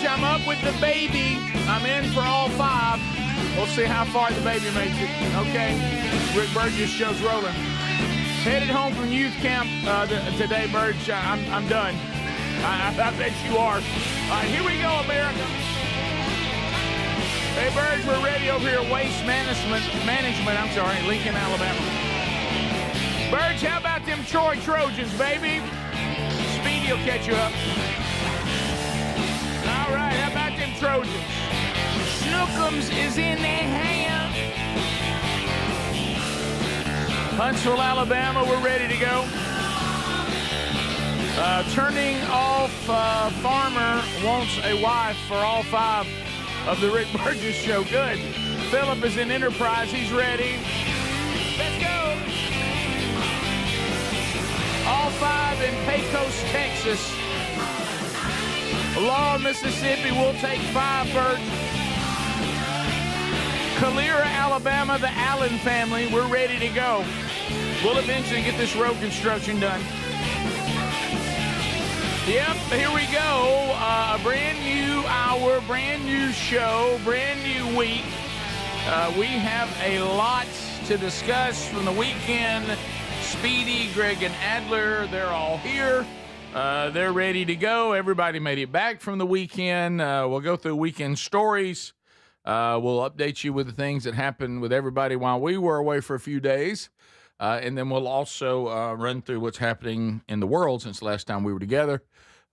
Burge, I'm up with the baby. I'm in for all 5. We'll see how far the baby makes it. Okay, Rick Burgess show's rolling. Headed home from youth camp today, Burge. I'm done. I bet you are. All right, here we go, America. Hey, Burge, we're ready over here at Waste Management, Lincoln, Alabama. Burge, how about them Troy Trojans, baby? Speedy will catch you up. All right, how about them Trojans? Snookums is in their hand. Huntsville, Alabama, we're ready to go. Turning off Farmer wants a wife for all 5 of the Rick Burgess Show. Good. Phillip is in Enterprise. He's ready. Let's go. All 5 in Pecos, Texas. Laurel, Mississippi, we'll take 5 birds. Calera, Alabama, the Allen family, we're ready to go. We'll eventually get this road construction done. Yep, here we go. A brand new hour, brand new show, brand new week. We have a lot to discuss from the weekend. Speedy, Greg, and Adler, they're all here. They're ready to go. Everybody made it back from the weekend. We'll go through weekend stories. We'll update you with the things that happened with everybody while we were away for a few days. And then we'll also run through what's happening in the world since the last time we were together.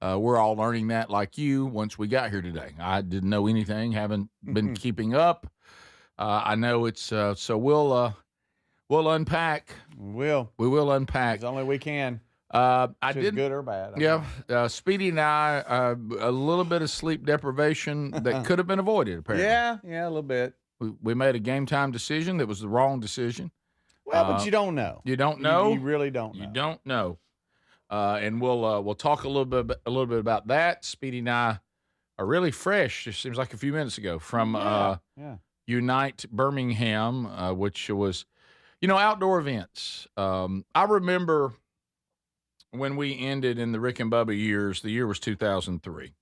We're all learning that like you once we got here today. I didn't know anything, haven't been keeping up. I know it's so we'll unpack. We will unpack. As only we can. I did good or bad. Yeah, Speedy and I a little bit of sleep deprivation that could have been avoided. Apparently, yeah, a little bit. We made a game time decision that was the wrong decision. Well, but you don't know. You don't know. You really don't know. You don't know. And we'll talk a little bit about that. Speedy and I are really fresh. It seems like a few minutes ago from Unite Birmingham, which was, outdoor events. I remember when we ended in the Rick and Bubba years. The year was 2003.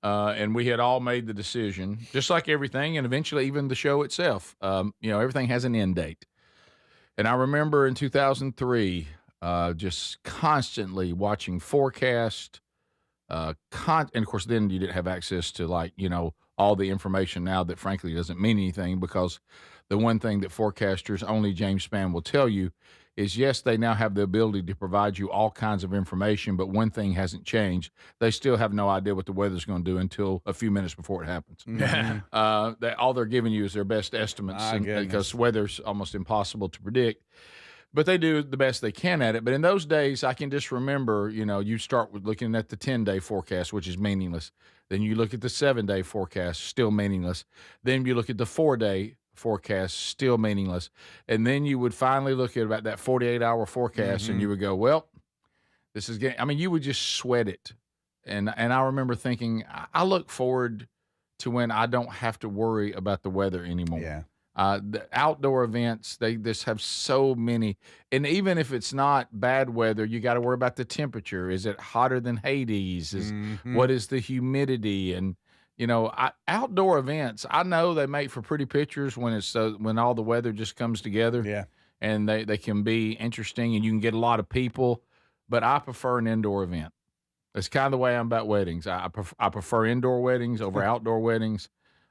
And we had all made the decision, just like everything, and eventually even the show itself. Everything has an end date. And I remember in 2003, just constantly watching forecast. And of course, then you didn't have access to all the information now that frankly doesn't mean anything, because the one thing that forecasters, only James Spann will tell you, is yes, they now have the ability to provide you all kinds of information, but one thing hasn't changed. They still have no idea what the weather's going to do until a few minutes before it happens. All they're giving you is their best estimates, because weather's almost impossible to predict. But they do the best they can at it. But in those days, I can just remember, you start with looking at the 10-day forecast, which is meaningless. Then you look at the 7-day forecast, still meaningless. Then you look at the 4-day forecast, still meaningless. And then you would finally look at about that 48-hour forecast, and you would go, well, this is getting – you would just sweat it. And I remember thinking, I look forward to when I don't have to worry about the weather anymore. Yeah. The outdoor events, they just have so many. And even if it's not bad weather, you got to worry about the temperature. Is it hotter than Hades? What is the humidity? And, outdoor events, I know they make for pretty pictures when all the weather just comes together. Yeah. And they can be interesting and you can get a lot of people. But I prefer an indoor event. That's kind of the way I'm about weddings. I prefer indoor weddings over outdoor weddings.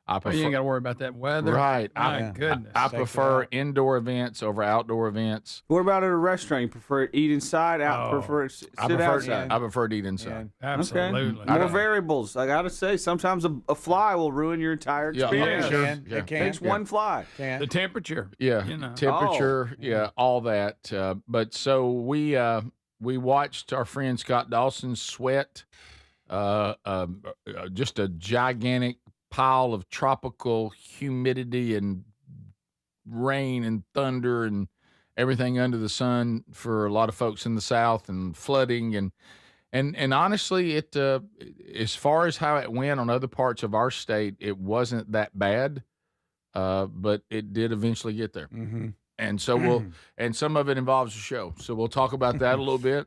You ain't got to worry about that weather. Right. My goodness. I prefer indoor events over outdoor events. What about at a restaurant? You prefer to eat inside, prefer to sit outside? I prefer to eat inside. Yeah, absolutely. Okay. More variables. I got to say, sometimes a fly will ruin your entire experience. It can. Takes one fly. The temperature. Yeah. Temperature. All that. But so we watched our friend Scott Dawson sweat just a gigantic pile of tropical humidity and rain and thunder and everything under the sun for a lot of folks in the South, and flooding and honestly, it as far as how it went on other parts of our state, it wasn't that bad, but it did eventually get there. And so and some of it involves the show, so we'll talk about that a little bit.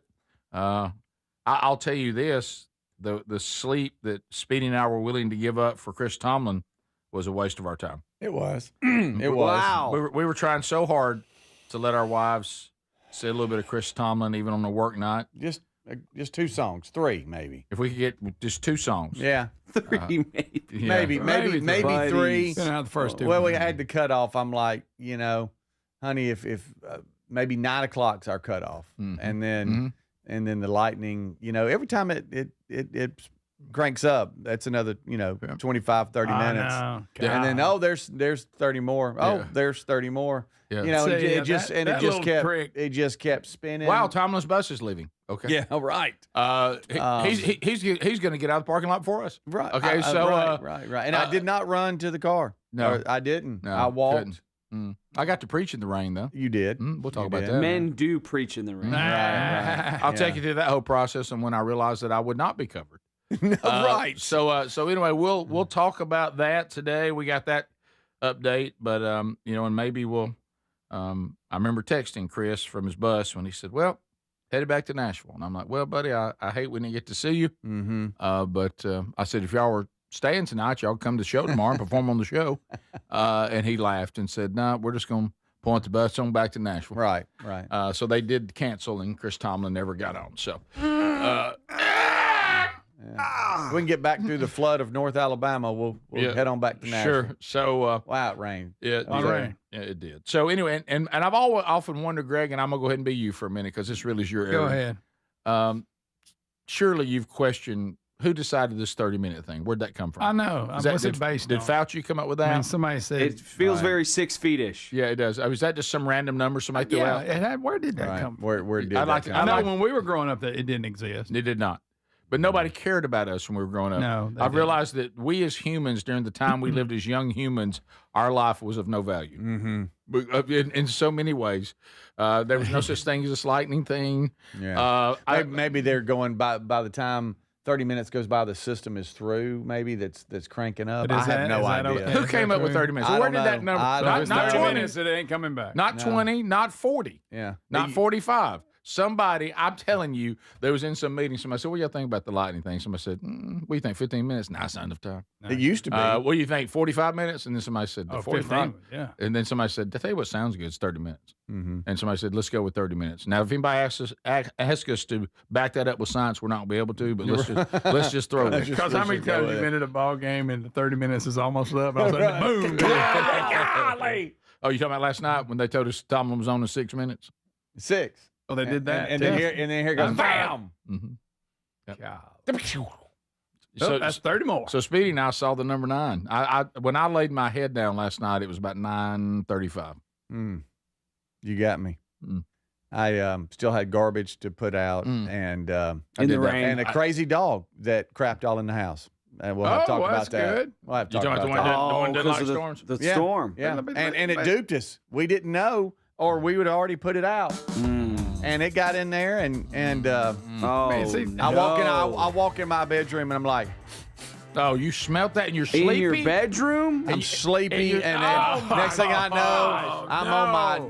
I'll tell you this. the sleep that Speedy and I were willing to give up for Chris Tomlin was a waste of our time. It was. It was. Wow. We were trying so hard to let our wives see a little bit of Chris Tomlin even on a work night. Just 2 songs, 3 maybe. If we could get just 2 songs. Yeah. 3 maybe. Yeah. Maybe 3. Been out the first 2. Well, we had the cutoff. I'm like, honey, if maybe 9 o'clock's our cutoff, and then the lightning, every time it cranks up, that's another 25, 30 minutes, and then there's 30 more. Oh, there's 30 more. Yeah. It just kept spinning. Wow, Tomlin's bus is leaving. Okay. Yeah. Right. He's going to get out of the parking lot for us. Right. Okay. Right. And I did not run to the car. No, I didn't. No, I walked. I got to preach in the rain though. You did. We'll talk about did. that. Men do preach in the rain. Right. I'll take you through that whole process, and when I realized that I would not be covered. Right. So anyway, we'll talk about that today. We got that update, but and maybe we'll. I remember texting Chris from his bus when he said, "Well, headed back to Nashville," and I'm like, "Well, buddy, I hate we didn't get to see you." But I said, "If y'all were staying tonight, y'all come to the show tomorrow and perform on the show." And he laughed and said, "No, we're just going to point the bus on back to Nashville." Right. So they did cancel, and Chris Tomlin never got on. So. We can get back through the flood of North Alabama. We'll head on back to Nashville. Sure. So wow, it rained. Yeah, it did. So anyway, and I've often wondered, Greg, and I'm gonna go ahead and be you for a minute because this really is your area. Go ahead. Surely you've questioned who decided this 30-minute thing. Where'd that come from? I know. What's it based Did on? Fauci come up with that? I mean, somebody said It feels very 6 feet-ish. Yeah, it does. Was that just some random number somebody threw out? Where did that come from? Where did that come I from? know when we were growing up that it didn't exist. It did not. But nobody cared about us when we were growing up. No, they I've didn't. realized that we as humans, during the time we lived as young humans, our life was of no value. In so many ways. There was no such thing as this lightning thing. Yeah. Maybe they're going by the time 30 minutes goes by, the system is through. Maybe that's cranking up. But I have no idea. Who came up with 30 minutes? I Where don't did that know. number? I don't Not know. 20 minutes, it ain't coming back. Not 20, not 40. Yeah. Not 45. Somebody, I'm telling you, there was in some meeting, somebody said, "What do you think about the lightning thing?" Somebody said, "What do you think, 15 minutes? Nah, it's not enough time." It used to be. What do you think, 45 minutes? And then somebody said, 45. 15, yeah. And then somebody said, "To tell you what sounds good, it's 30 minutes." And somebody said, "Let's go with 30 minutes." Now, if anybody asks us to back that up with science, we're not going to be able to, but let's just throw it. Because how many times you've been at a ball game and the 30 minutes is almost up? All of a sudden, boom. Golly. Oh, you talking about last night when they told us Tomlin was on in 6 minutes? 6. Oh, they did that. And too? then here goes bam. So that's 30 more. So Speedy and I saw the number 9. When I laid my head down last night, it was about 9:35. You got me. I still had garbage to put out and in the rain, and a crazy dog that crapped all in the house. And we'll have to talk about that. Good. We'll have to talk about the that. one that likes storms? The storm. Yeah, and it duped us. We didn't know, or we would have already put it out. And it got in there, and I walk in my bedroom, and I'm like, "Oh, you smelt that, and you're sleepy in your bedroom." I'm sleepy, and then next thing I know, I'm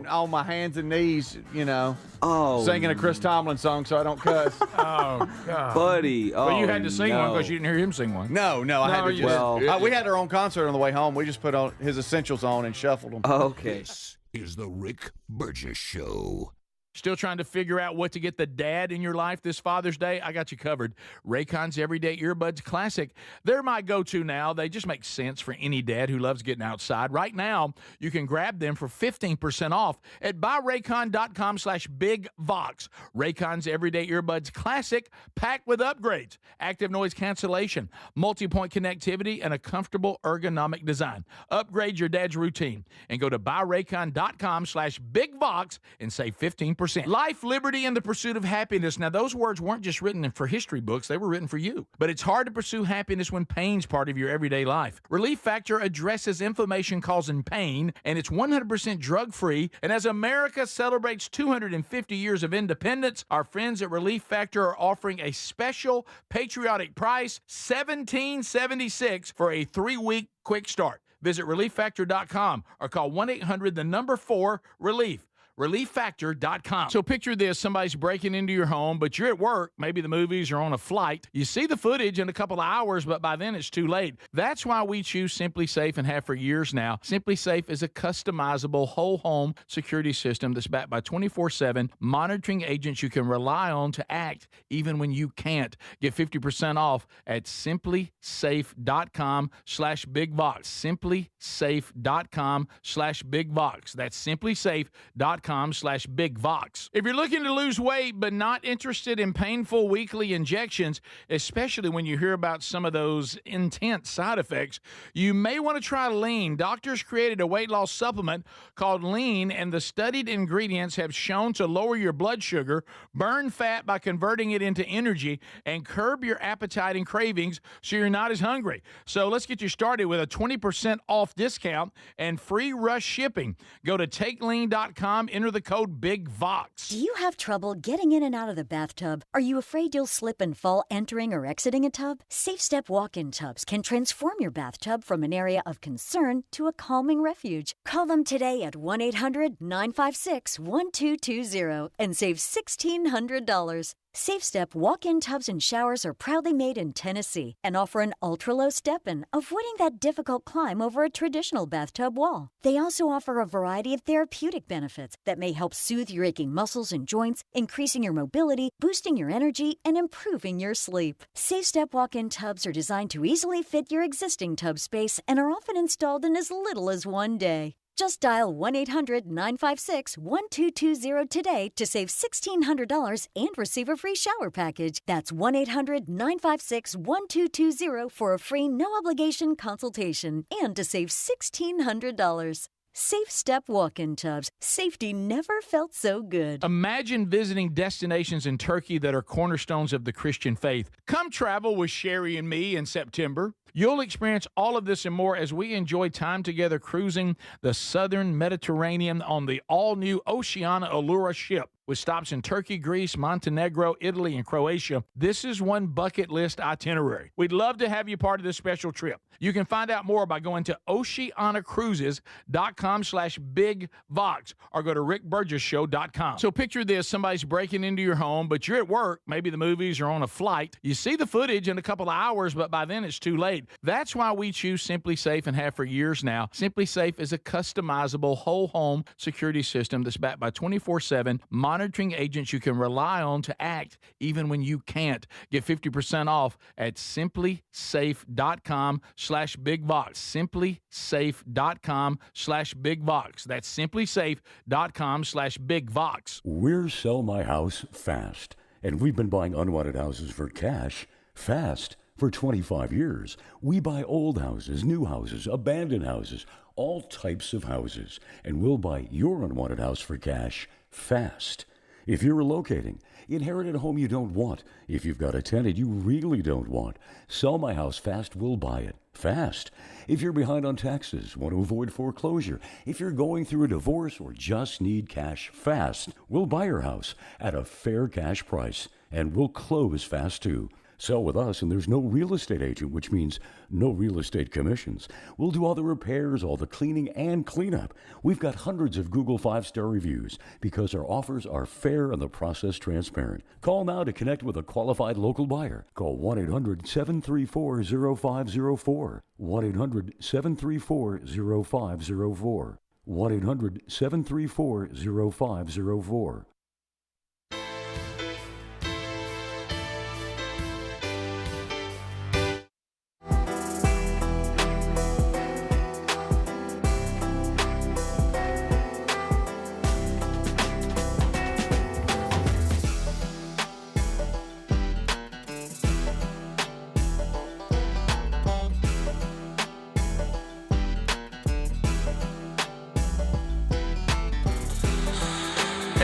on my hands and knees, singing a Chris Tomlin song so I don't cuss. Oh, God. Buddy. Well, you had to sing one because you didn't hear him sing one. No, I had to just. We had our own concert on the way home. We just put on his essentials on and shuffled them. Okay. This is the Rick Burgess Show. Still trying to figure out what to get the dad in your life this Father's Day? I got you covered. Raycon's Everyday Earbuds Classic. They're my go-to now. They just make sense for any dad who loves getting outside. Right now, you can grab them for 15% off at buyraycon.com/bigvox. Raycon's Everyday Earbuds Classic, packed with upgrades, active noise cancellation, multi-point connectivity, and a comfortable ergonomic design. Upgrade your dad's routine and go to buyraycon.com/bigvox and save 15%. Life, liberty, and the pursuit of happiness. Now, those words weren't just written for history books. They were written for you. But it's hard to pursue happiness when pain's part of your everyday life. Relief Factor addresses inflammation causing pain, and it's 100% drug-free. And as America celebrates 250 years of independence, our friends at Relief Factor are offering a special patriotic price, $17.76 for a 3-week quick start. Visit relieffactor.com or call 1-800-4-RELIEF. ReliefFactor.com. So picture this. Somebody's breaking into your home, but you're at work, maybe the movies or on a flight. You see the footage in a couple of hours, but by then it's too late. That's why we choose Simply Safe and have for years now. Simply Safe is a customizable whole home security system that's backed by 24/7 monitoring agents you can rely on to act even when you can't. Get 50% off at simplysafe.com/bigvox. simplysafe.com/bigvox. That's simplysafe.com/bigvox. If you're looking to lose weight but not interested in painful weekly injections, especially when you hear about some of those intense side effects, you may want to try Lean. Doctors created a weight loss supplement called Lean, and the studied ingredients have shown to lower your blood sugar, burn fat by converting it into energy, and curb your appetite and cravings so you're not as hungry. So let's get you started with a 20% off discount and free rush shipping. Go to TakeLean.com, enter the code BIGVOX. Do you have trouble getting in and out of the bathtub? Are you afraid you'll slip and fall entering or exiting a tub? SafeStep walk-in tubs can transform your bathtub from an area of concern to a calming refuge. Call them today at 1-800-956-1220 and save $1,600. SafeStep walk-in tubs and showers are proudly made in Tennessee and offer an ultra-low step-in, avoiding that difficult climb over a traditional bathtub wall. They also offer a variety of therapeutic benefits that may help soothe your aching muscles and joints, increasing your mobility, boosting your energy, and improving your sleep. SafeStep walk-in tubs are designed to easily fit your existing tub space and are often installed in as little as one day. Just dial 1-800-956-1220 today to save $1,600 and receive a free shower package. That's 1-800-956-1220 for a free no-obligation consultation and to save $1,600. SafeStep walk-in tubs. Safety never felt so good. Imagine visiting destinations in Turkey that are cornerstones of the Christian faith. Come travel with Sherry and me in September. You'll experience all of this and more as we enjoy time together cruising the southern Mediterranean on the all-new Oceana Allura ship. With stops in Turkey, Greece, Montenegro, Italy, and Croatia, this is one bucket list itinerary. We'd love to have you part of this special trip. You can find out more by going to oceanacruises.com/bigvox or go to rickburgess.show.com. So picture this. Somebody's breaking into your home, but you're at work, maybe the movies or on a flight. You see the footage in a couple of hours, but by then it's too late. That's why we choose Simply Safe and have for years now. Simply Safe is a customizable whole home security system that's backed by 24/7 monitoring agents you can rely on to act even when you can't. Get 50% off at simplysafe.com/bigvox. simplysafe.com/bigvox. That's simplysafe.com/bigvox. We're Sell My House Fast, and we've been buying unwanted houses for cash fast for 25 years. We buy old houses, new houses, abandoned houses, all types of houses, and we'll buy your unwanted house for cash fast. If you're relocating, inherited a home you don't want, if you've got a tenant you really don't want, Sell My House Fast will buy it fast. If you're behind on taxes, want to avoid foreclosure, if you're going through a divorce or just need cash fast, we'll buy your house at a fair cash price, and we'll close fast too. Sell with us, and there's no real estate agent, which means no real estate commissions. We'll do all the repairs, all the cleaning, and cleanup. We've got hundreds of Google 5-star reviews because our offers are fair and the process transparent. Call now to connect with a qualified local buyer. Call 1-800-734-0504. 1-800-734-0504. 1-800-734-0504.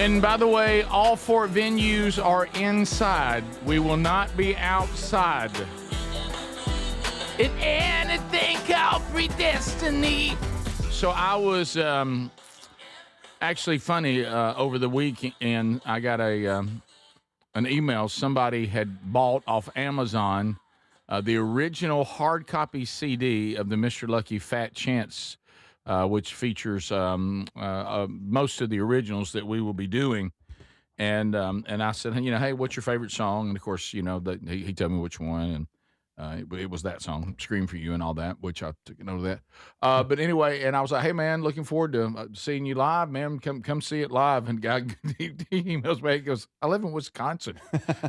And by the way, all 4 venues are inside. We will not be outside. In anything called predestiny. So I was actually funny over the weekend. I got an email. Somebody had bought off Amazon the original hard copy CD of the Mr. Lucky Fat Chance which features most of the originals that we will be doing. And I said, hey, what's your favorite song? And of course, he told me which one, and it was that song, "Scream for You" and all that, which I took note of that. But anyway, and I was like, hey man, looking forward to seeing you live, man. Come see it live. And guy he emails me, he goes, I live in Wisconsin,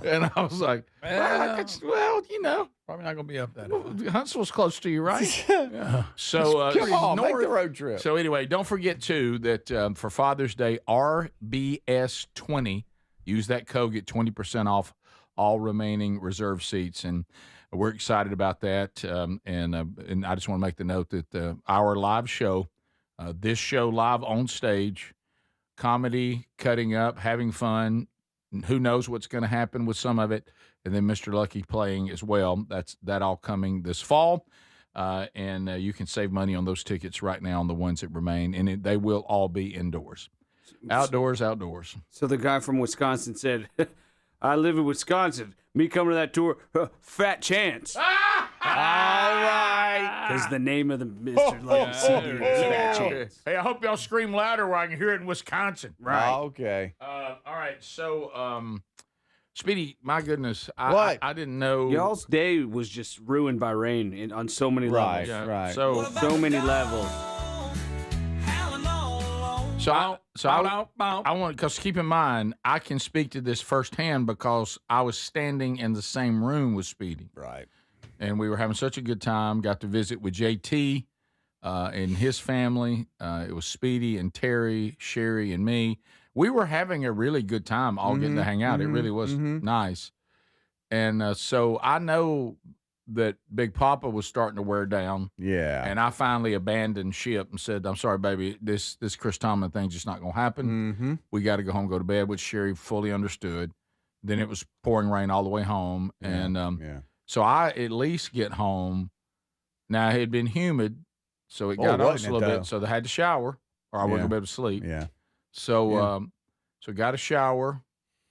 and I was like, Probably not gonna be up that. Huntsville's close to you, right? Yeah. So Come on, make the road trip. So anyway, don't forget too that for Father's Day, RBS20, use that code, get 20% off all remaining reserved seats, and we're excited about that. And I just want to make the note that our live show, this show live on stage, comedy, cutting up, having fun. Who knows what's going to happen with some of it, and then Mr. Lucky playing as well. That all coming this fall, and you can save money on those tickets right now on the ones that remain, and they will all be indoors, outdoors. So the guy from Wisconsin said, I live in Wisconsin. Me coming to that tour, fat chance. All right. Because the name of the Mr. Lucky CD is Fat Chance. Hey, I hope y'all scream louder where I can hear it in Wisconsin. Right. Okay. All right. So, Speedy, my goodness, What? I didn't know. Y'all's day was just ruined by rain on so many levels. Right. So So many levels. I want, because keep in mind, I can speak to this firsthand because I was standing in the same room with Speedy. Right. And we were having such a good time. Got to visit with JT and his family. It was Speedy and Terry, Sherry, and me. We were having a really good time all getting to hang out. It really was nice. And so I know that Big Papa was starting to wear down. Yeah. And I finally abandoned ship and said, I'm sorry, baby, this Chris Tomlin thing's just not going to happen. We got to go home, go to bed, which Sherry fully understood. Then it was pouring rain all the way home. And so I at least get home. Now, it had been humid, so it got us a little bit. So they had to shower, or I wouldn't be able to sleep. Yeah. So, so got a shower,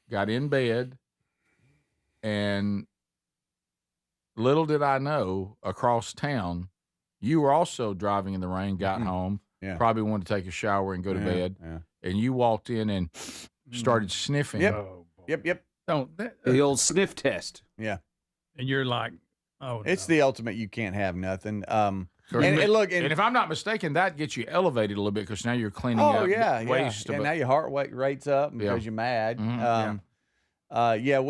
got in bed, and little did I know, across town, you were also driving in the rain, got home, probably wanted to take a shower and go to bed, and you walked in and started sniffing. Yep. The old sniff test. Yeah. And you're like, it's the ultimate. You can't have nothing. And look, and if I'm not mistaken, that gets you elevated a little bit because now you're cleaning up waste. Yeah, now your heart rate's up because you're mad. I get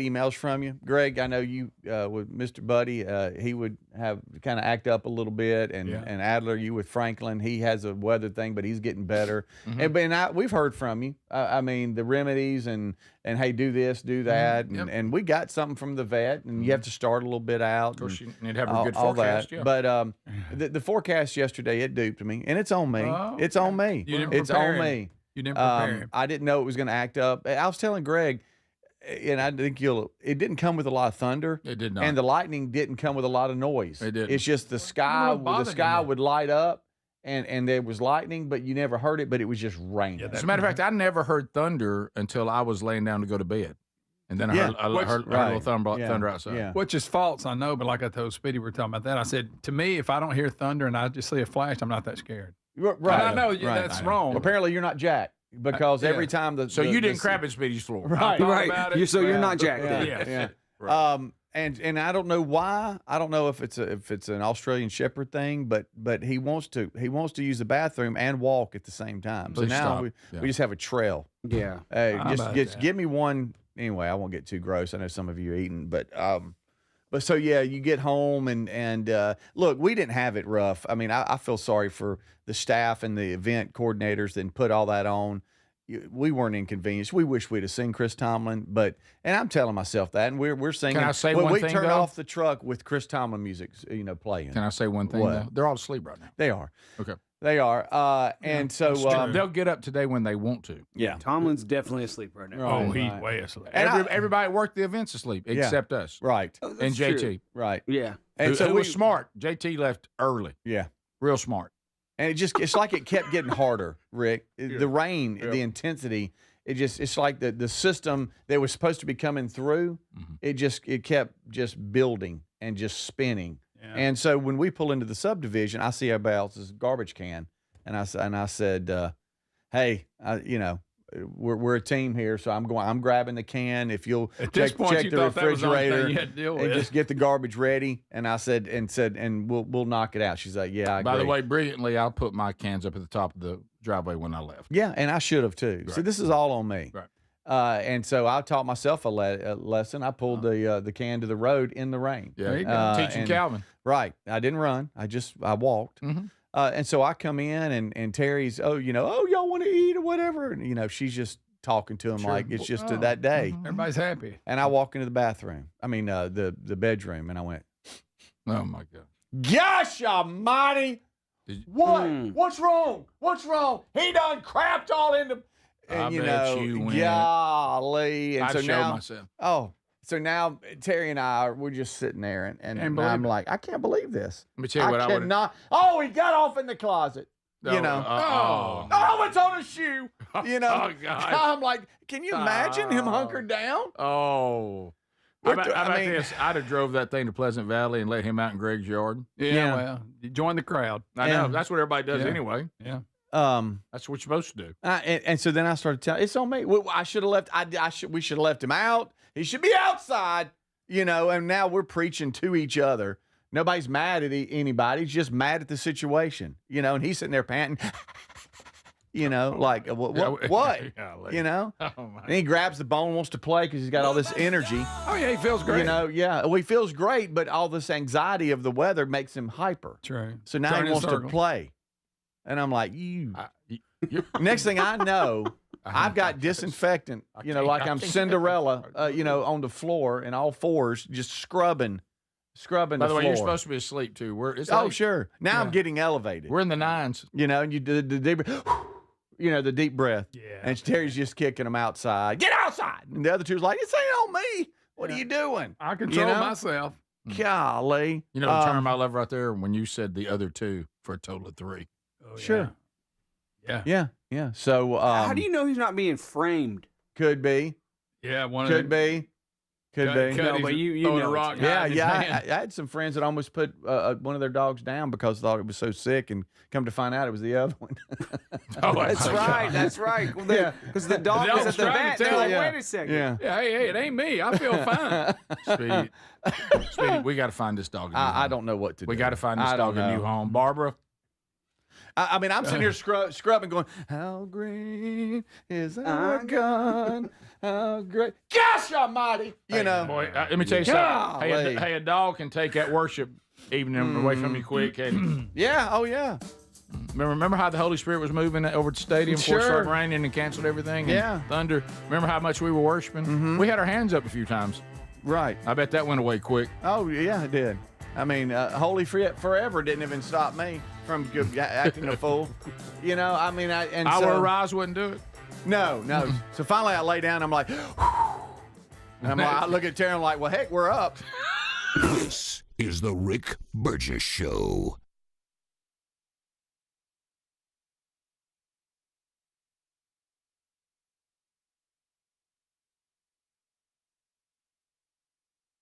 emails from you, Greg. I know you with Mr. Buddy. He would have kind of act up a little bit, and Adler, you with Franklin. He has a weather thing, but he's getting better. And we've heard from you. I mean, the remedies and hey, do this, do that, and we got something from the vet, and you have to start a little bit out. Of course, you need to have a good forecast. Yeah. But the forecast yesterday, it duped me, and it's on me. It's on me. It's on me. You didn't prepare him. I didn't know it was going to act up. I was telling Greg, and I think it didn't come with a lot of thunder. It did not. And the lightning didn't come with a lot of noise. It didn't. It's just the sky would light up, and there was lightning, but you never heard it, but it was just raining. As a matter of fact, I never heard thunder until I was laying down to go to bed. And then I heard a little thunder outside. Yeah. Which is false, I know, but like I told Speedy, we were talking about that. I said, to me, if I don't hear thunder and I just see a flash, I'm not that scared. Right. And I know that's wrong. Apparently, you're not Jack because every time you didn't crap at Speedy's floor. Right. You're not Jack. And I don't know why. I don't know if it's an Australian Shepherd thing, but he wants to use the bathroom and walk at the same time. So now we just have a trail. Yeah. Hey, just give me one. Anyway, I won't get too gross. I know some of you are eating, but so you get home and look, we didn't have it rough. I mean, I feel sorry for the staff and the event coordinators that put all that on. We weren't inconvenienced. We wish we'd have seen Chris Tomlin, and I'm telling myself that, and we're singing. Can I say one thing? We turn off the truck with Chris Tomlin music, playing. Can I say one thing? Though? They're all asleep right now. They are. Okay. They are. And so they'll get up today when they want to. Yeah. Tomlin's definitely asleep right now. He's way asleep. Everybody at work, the event's asleep except us. Right. And JT. True. Right. Yeah. And who was smart. JT left early. Yeah. Real smart. And it's like it kept getting harder, Rick. The rain, the intensity, it's like the system that was supposed to be coming through, it kept just building and just spinning. Yeah. And so when we pull into the subdivision, I see everybody else's garbage can, and I said, hey, we're a team here, so I'm grabbing the can. If you'll check the refrigerator and just get the garbage ready. And I said, and we'll knock it out. She's like, yeah, I agree. By the way, brilliantly, I put my cans up at the top of the driveway when I left. Yeah, and I should have too. Right. So this is all on me. Right. And so I taught myself a lesson. I pulled the can to the road in the rain. Yeah, there you go. Teaching Calvin. Right. I didn't run. I walked. Mm-hmm. And so I come in and Terry's, y'all want to eat or whatever. And, she's just talking to him like it's just that day. Everybody's happy. And I walk into the bathroom. I mean, the bedroom. And I went, oh, my God. Gosh almighty. What? What's wrong? What's wrong? He done crapped all in the... And, golly. And I so showed now, myself. Oh, so now Terry and I, we're just sitting there, and I'm like, I can't believe this. Let me tell you what I would not. Oh, he got off in the closet. No, it's on a shoe. Oh, God. I'm like, can you imagine him hunkered down? Oh. How about this? I'd have drove that thing to Pleasant Valley and let him out in Greg's yard. Yeah. Well, you join the crowd. I know. That's what everybody does anyway. Yeah. That's what you're supposed to do. And so then I started telling, it's on me. I should have left. We should have left him out. He should be outside, and now we're preaching to each other. Nobody's mad at anybody. He's just mad at the situation, and he's sitting there panting, like, what? And he grabs the bone, wants to play because he's got all this energy. Oh, yeah, he feels great. Yeah. Well, he feels great, but all this anxiety of the weather makes him hyper. True. So now he wants to play. And I'm like, next thing I know, I've got disinfectant, like I'm Cinderella, on the floor and all fours, just scrubbing the floor. By the way, you're supposed to be asleep too. Sure. Now I'm getting elevated. We're in the 9s. And you do the deep, the deep breath. Yeah. And Terry's just kicking them outside. Get outside. And the other two's like, this ain't on me. What are you doing? I control myself. Golly. The term I love right there when you said the other two for a total of 3. Oh, sure. Yeah. Yeah. So, how do you know he's not being framed? Could be. Yeah. Could be. No, but you know a rock. Yeah. I had some friends that almost put one of their dogs down because they thought it was so sick, and come to find out it was the other one. That's right. That's right. Well, because the dog was at the vet. They're like, wait a second. Yeah. Hey, it ain't me. I feel fine. Speedy, we got to find this dog. I don't know what to do. We got to find this dog a new home. Barbara. I'm sitting here scrubbing, going, how green is our gun? How great. Gosh almighty! Boy, let me tell you something. Hey, a dog can take that worship evening away from you quick. Yeah, oh yeah. Remember how the Holy Spirit was moving over at the stadium before it started raining and canceled everything? And thunder. Remember how much we were worshiping? Mm-hmm. We had our hands up a few times. Right. I bet that went away quick. Oh, yeah, it did. I mean, Holy Forever didn't even stop me from acting a fool. Our Arise wouldn't do it? No. So finally I lay down, I'm like, and I look at Terry, I'm like, well, heck, we're up. This is the Rick Burgess Show.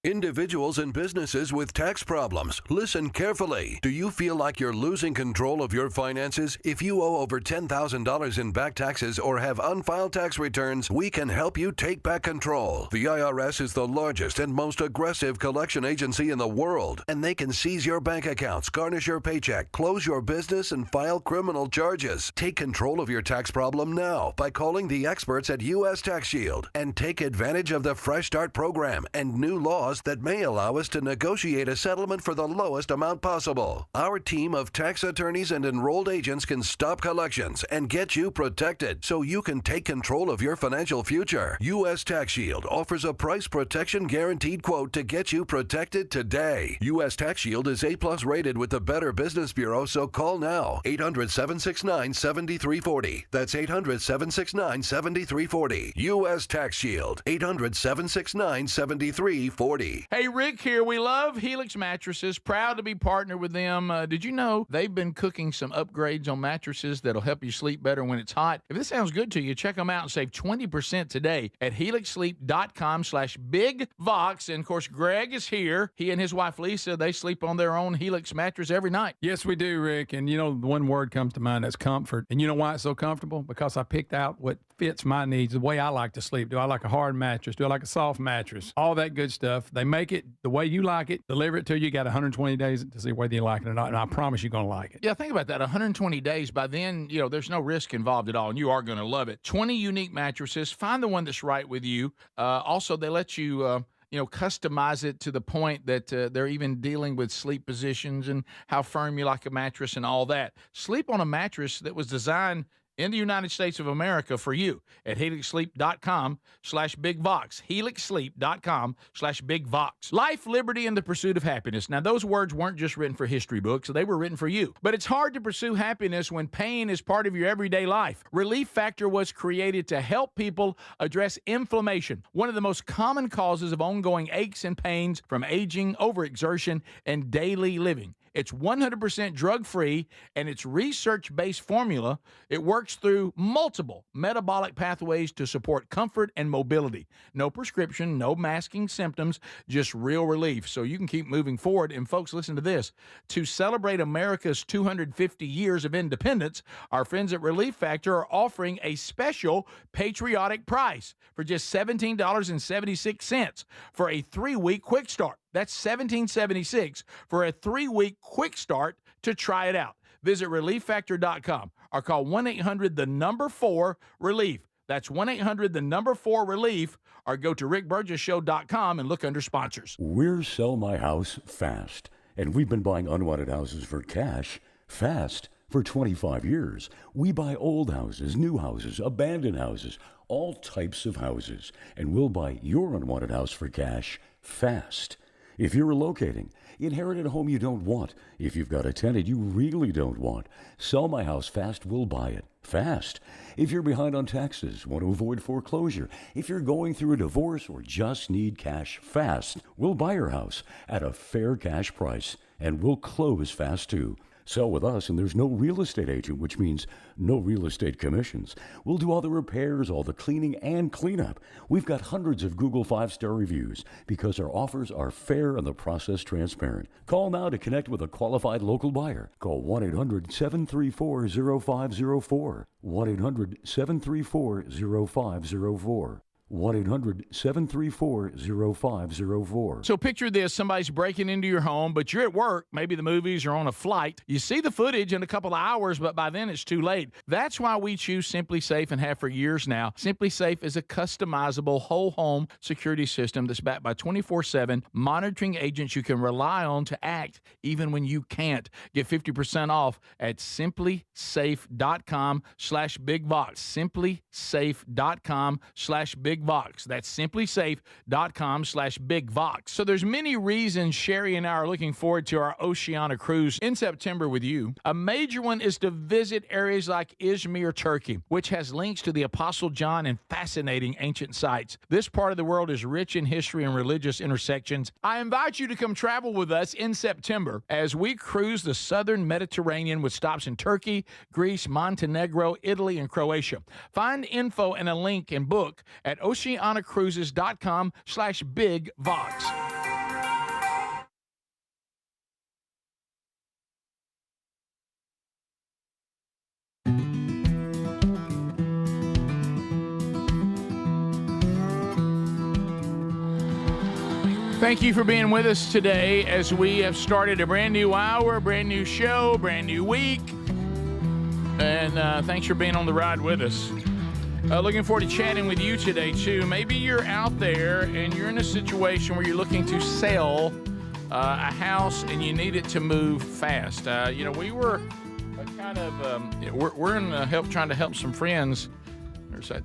Individuals and businesses with tax problems, listen carefully. Do you feel like you're losing control of your finances? If you owe over $10,000 in back taxes or have unfiled tax returns, we can help you take back control. The IRS is the largest and most aggressive collection agency in the world, and they can seize your bank accounts, garnish your paycheck, close your business, and file criminal charges. Take control of your tax problem now by calling the experts at U.S. Tax Shield and take advantage of the Fresh Start program and new laws that may allow us to negotiate a settlement for the lowest amount possible. Our team of tax attorneys and enrolled agents can stop collections and get you protected so you can take control of your financial future. U.S. Tax Shield offers a price protection guaranteed quote to get you protected today. U.S. Tax Shield is A+ rated with the Better Business Bureau, so call now. 800-769-7340. That's 800-769-7340. U.S. Tax Shield. 800-769-7340. free. Hey, Rick here. We love Helix Mattresses. Proud to be partnered with them. Did you know they've been cooking some upgrades on mattresses that'll help you sleep better when it's hot? If this sounds good to you, check them out and save 20% today at helixsleep.com/bigvox. And, of course, Greg is here. He and his wife, Lisa, they sleep on their own Helix mattress every night. Yes, we do, Rick. And, the one word comes to mind, that's comfort. And you know why it's so comfortable? Because I picked out what fits my needs, the way I like to sleep. Do I like a hard mattress? Do I like a soft mattress? All that good stuff. They make it the way you like it, deliver it to you. You got 120 days to see whether you like it or not, and I promise you're going to like it. Yeah, think about that. 120 days. By then, there's no risk involved at all, and you are going to love it. 20 unique mattresses. Find the one that's right with you. Also, they let you customize it to the point that they're even dealing with sleep positions and how firm you like a mattress and all that. Sleep on a mattress that was designed in the United States of America for you at helixsleep.com/bigvox. helixsleep.com/bigvox. Life, liberty, and the pursuit of happiness. Now, those words weren't just written for history books. They were written for you. But it's hard to pursue happiness when pain is part of your everyday life. Relief Factor was created to help people address inflammation, one of the most common causes of ongoing aches and pains from aging, overexertion, and daily living. It's 100% drug-free, and it's research-based formula. It works through multiple metabolic pathways to support comfort and mobility. No prescription, no masking symptoms, just real relief so you can keep moving forward. And folks, listen to this. To celebrate America's 250 years of independence, our friends at Relief Factor are offering a special patriotic price for just $17.76 for a 3-week quick start. That's $17.76 for a 3-week quick start to try it out. Visit ReliefFactor.com or call 1-800-4-RELIEF. That's 1-800-4-RELIEF, or go to rickburgessshow.com and look under sponsors. We're Sell My House Fast, and we've been buying unwanted houses for cash fast for 25 years. We buy old houses, new houses, abandoned houses, all types of houses, and we'll buy your unwanted house for cash fast. If you're relocating, inherited a home you don't want, if you've got a tenant you really don't want, Sell My House Fast will buy it fast. If you're behind on taxes, want to avoid foreclosure, if you're going through a divorce or just need cash fast, we'll buy your house at a fair cash price, and we'll close fast too. Sell with us, and there's no real estate agent, which means no real estate commissions. We'll do all the repairs, all the cleaning, and cleanup. We've got hundreds of Google 5-star reviews because our offers are fair and the process transparent. Call now to connect with a qualified local buyer. Call 1-800-734-0504. 1-800-734-0504. 1-800-734-0504. So picture this. Somebody's breaking into your home, but you're at work, maybe the movies or on a flight. You see the footage in a couple of hours, but by then it's too late. That's why we choose Simply Safe and have for years now. Simply Safe is a customizable whole home security system that's backed by 24/7 monitoring agents you can rely on to act even when you can't. Get 50% off at simplysafe.com/bigvox. simplysafe.com/bigvox. That's simplysafe.com/bigvox. So there's many reasons Sherry and I are looking forward to our Oceania cruise in September with you. A major one is to visit areas like Izmir, Turkey, which has links to the Apostle John and fascinating ancient sites. This part of the world is rich in history and religious intersections. I invite you to come travel with us in September as we cruise the southern Mediterranean with stops in Turkey, Greece, Montenegro, Italy, and Croatia. Find info and a link and book at oceanacruises.com/bigvox. Thank you for being with us today as we have started a brand new hour, brand new show, brand new week. And thanks for being on the ride with us. Looking forward to chatting with you today, too. Maybe you're out there and you're in a situation where you're looking to sell a house and you need it to move fast. We were we're in trying to help some friends. I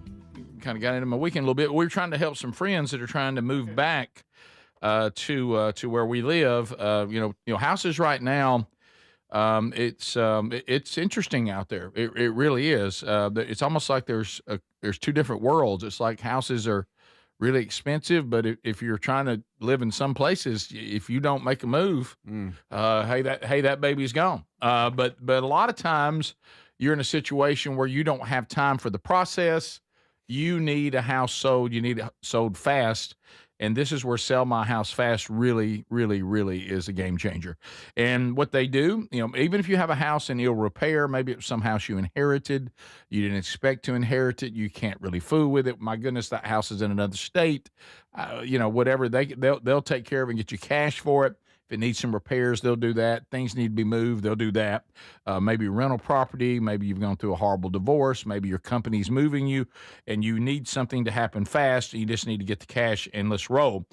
kind of got into my weekend a little bit. We're trying to help some friends that are trying to move back to where we live. Houses right now. It's interesting out there. It really is. It's almost like there's two different worlds. It's like houses are really expensive. But if you're trying to live in some places, if you don't make a move, that baby's gone. But a lot of times you're in a situation where you don't have time for the process. You need a house sold. You need it sold fast. And this is where Sell My House Fast really, really, really is a game changer. And what they do, even if you have a house in ill repair, maybe it's some house you inherited, you didn't expect to inherit it, you can't really fool with it. My goodness, that house is in another state. Whatever, they'll take care of it and get you cash for it. If it needs some repairs, they'll do that. Things need to be moved, they'll do that. Maybe rental property, maybe you've gone through a horrible divorce, maybe your company's moving you, and you need something to happen fast. You just need to get the cash and let's roll.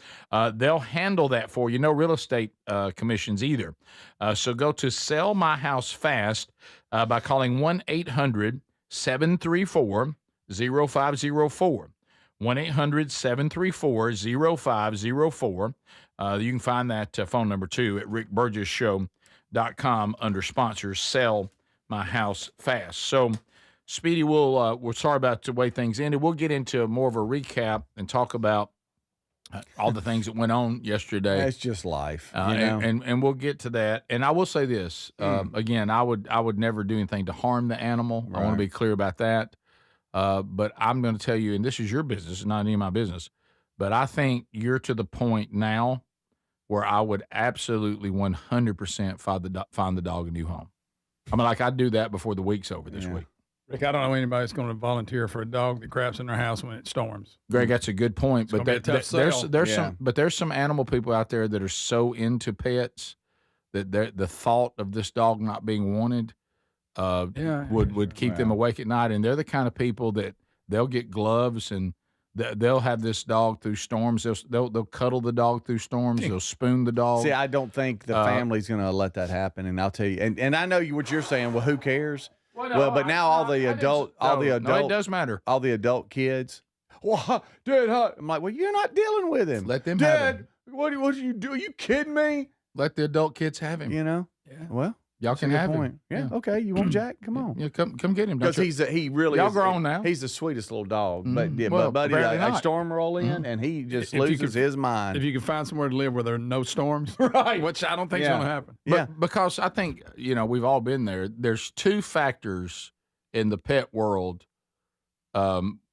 They'll handle that for you. No real estate commissions either. So go to Sell My House Fast by calling 1-800-734-0504. 1-800-734-0504. You can find that phone number, too, at rickburgessshow.com under sponsors, Sell My House Fast. So, Speedy, we're sorry about the way things ended. We'll get into more of a recap and talk about all the things that went on yesterday. It's just life. And we'll get to that. And I will say this, again, I would never do anything to harm the animal. Right. I want to be clear about that. But I'm going to tell you, and this is your business, not any of my business, but I think you're to the point now where I would absolutely 100% find the dog a new home. I mean, I'd do that before the week's over this week. Rick, I don't know anybody that's going to volunteer for a dog that craps in their house when it storms. Greg, that's a good point. But there's some animal people out there that are so into pets that the thought of this dog not being wanted would keep them awake at night. And they're the kind of people that they'll get gloves and they'll have this dog through storms. They'll cuddle the dog through storms. They'll spoon the dog. See, I don't think the family's going to let that happen. And I'll tell you, and I know what you're saying. Well, who cares? But now all the adult, it does matter. All the adult kids. Well, Dad, I'm like, well, you're not dealing with him. Let them have him. What do you do? Are you kidding me? Let the adult kids have him. Yeah. Well. Y'all can have him. Yeah. Okay. You want Jack? Come on. Yeah. Come get him. Because he really y'all is. Grown now. He's the sweetest little dog. But buddy, a storm roll in and he just loses his mind. If you can find somewhere to live where there are no storms, right? Which I don't think is going to happen. But because I think we've all been there. There's two factors in the pet world,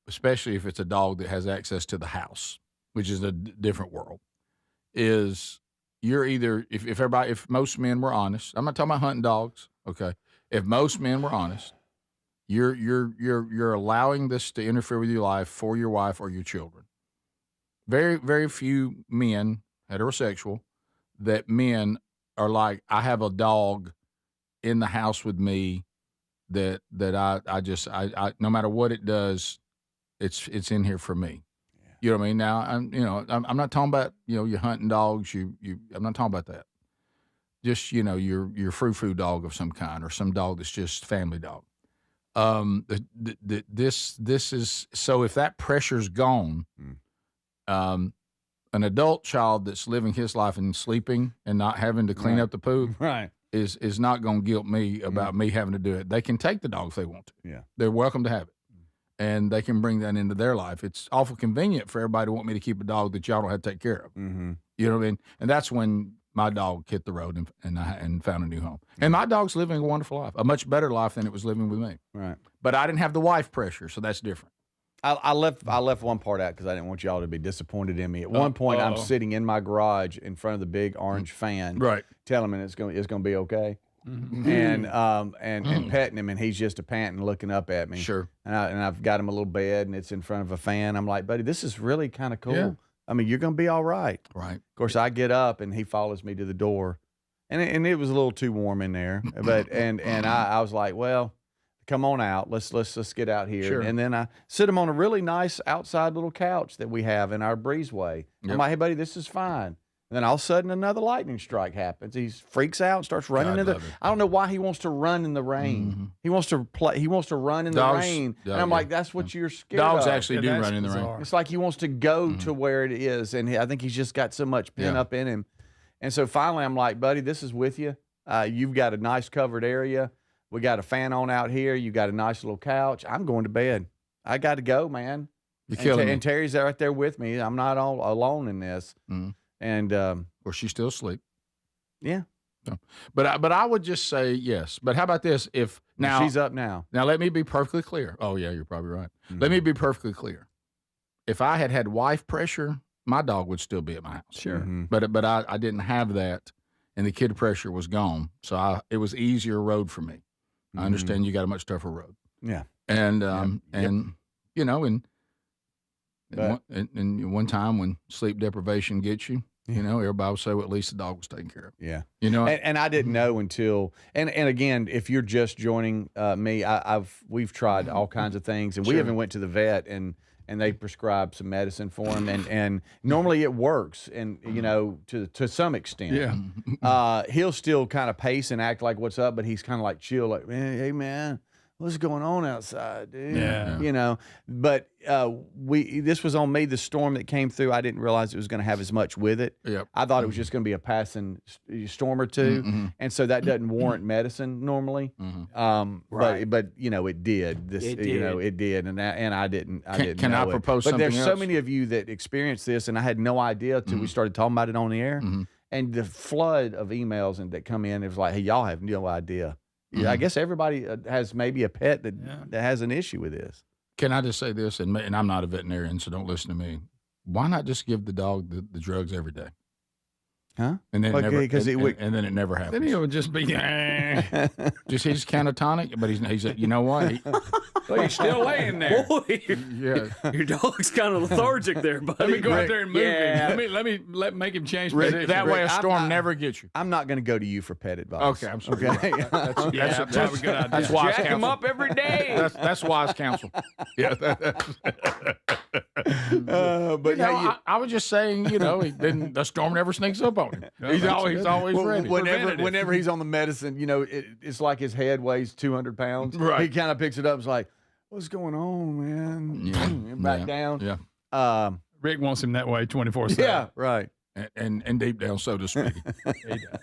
especially if it's a dog that has access to the house, which is a different world. Is you're either if most men were honest, I'm not talking about hunting dogs, okay? If most men were honest, you're allowing this to interfere with your life for your wife or your children. Very, very few men, heterosexual, that men are like, I have a dog in the house with me that I no matter what it does, it's in here for me. You know what I mean? Now, I'm not talking about, you're hunting dogs. I'm not talking about that. Just, your frou-frou dog of some kind or some dog that's just family dog. This is, so if that pressure's gone, an adult child that's living his life and sleeping and not having to clean up the poop is not going to guilt me about me having to do it. They can take the dog if they want to. Yeah. They're welcome to have it. And they can bring that into their life. It's awful convenient for everybody to want me to keep a dog that y'all don't have to take care of. Mm-hmm. You know what I mean? And that's when my dog hit the road and found a new home. And my dog's living a wonderful life, a much better life than it was living with me. Right. But I didn't have the wife pressure, so that's different. I left one part out because I didn't want y'all to be disappointed in me. At one point, I'm sitting in my garage in front of the big orange fan, telling him it's going to be okay. Mm-hmm. And petting him, and he's just a panting, looking up at me. Sure. And I've got him a little bed, and it's in front of a fan. I'm like, buddy, this is really kind of cool. Yeah. I mean, you're going to be all right. Right. Of course, I get up, and he follows me to the door, and it was a little too warm in there. But and I was like, well, come on out. Let's get out here. Sure. And then I sit him on a really nice outside little couch that we have in our breezeway. Yep. I'm like, hey, buddy, this is fine. And then all of a sudden, another lightning strike happens. He freaks out and starts running in the. I don't know why he wants to run in the rain. Mm-hmm. He wants to play. He wants to run in the rain. And I'm like, that's what you're scared of. Dogs actually do run in the rain. It's like he wants to go to where it is, and I think he's just got so much pent up in him. And so finally, I'm like, buddy, this is with you. You've got a nice covered area. We got a fan on out here. You got a nice little couch. I'm going to bed. I got to go, man. You're killing me. And Terry's right there with me. I'm not all alone in this. Mm-hmm. And or she's still asleep. Yeah. So, but I would just say yes. But how about this? If now she's up now. Now let me be perfectly clear. Oh yeah, you're probably right. Let me be perfectly clear. If I had wife pressure, my dog would still be at my house. Sure. But I didn't have that, and the kid pressure was gone. So it was easier road for me. I understand you got a much tougher road. Yeah. And you know, and one time when sleep deprivation gets you, you know, everybody would say, well, at least the dog was taken care of. Yeah. You know, and I didn't know until, and again, if you're just joining me, we've tried all kinds of things, and we even went to the vet and they prescribed some medicine for him, and normally it works, and you know, to some extent. Yeah. He'll still kind of pace and act like what's up, but he's kind of like chill, like, hey man, what's going on outside, dude? Yeah. You know, but this was on me, the storm that came through. I didn't realize it was going to have as much with it. Yep. I thought it was just going to be a passing storm or two. And so that doesn't warrant medicine normally. Right. But you know, it did. You know, it did. And I didn't Can know I it. propose But something there's so else? many of you that experienced this, and I had no idea till we started talking about it on the air. And the flood of emails that come in, it was like, hey, y'all have no idea. Yeah, I guess everybody has maybe a pet that has an issue with this. Can I just say this? And I'm not a veterinarian, so don't listen to me. Why not just give the dog the drugs every day? Huh? And then Okay, and then it never happens. Then he would just be. He's catatonic, but he's you know what? Well, he's still laying there. Boy, your dog's kind of lethargic there, buddy. Let me go out there and move Yeah. him. Let me make him change Rick, position. That way a Rick, storm never gets you. I'm not going to go to you for pet advice. Okay, I'm sorry. Okay. That's probably a good idea. That's wise Jack him counsel. up every day. That's wise counsel. Yeah. But I was just saying, you know, then the storm never sneaks up on him. He's always ready. whenever he's on the medicine, you know, it's like his head weighs 200 pounds. Right. He kind of picks it up. It's like, what's going on, man? Back down. Yeah. Rick wants him that way 24/7. Yeah. Right. And deep down, so to speak.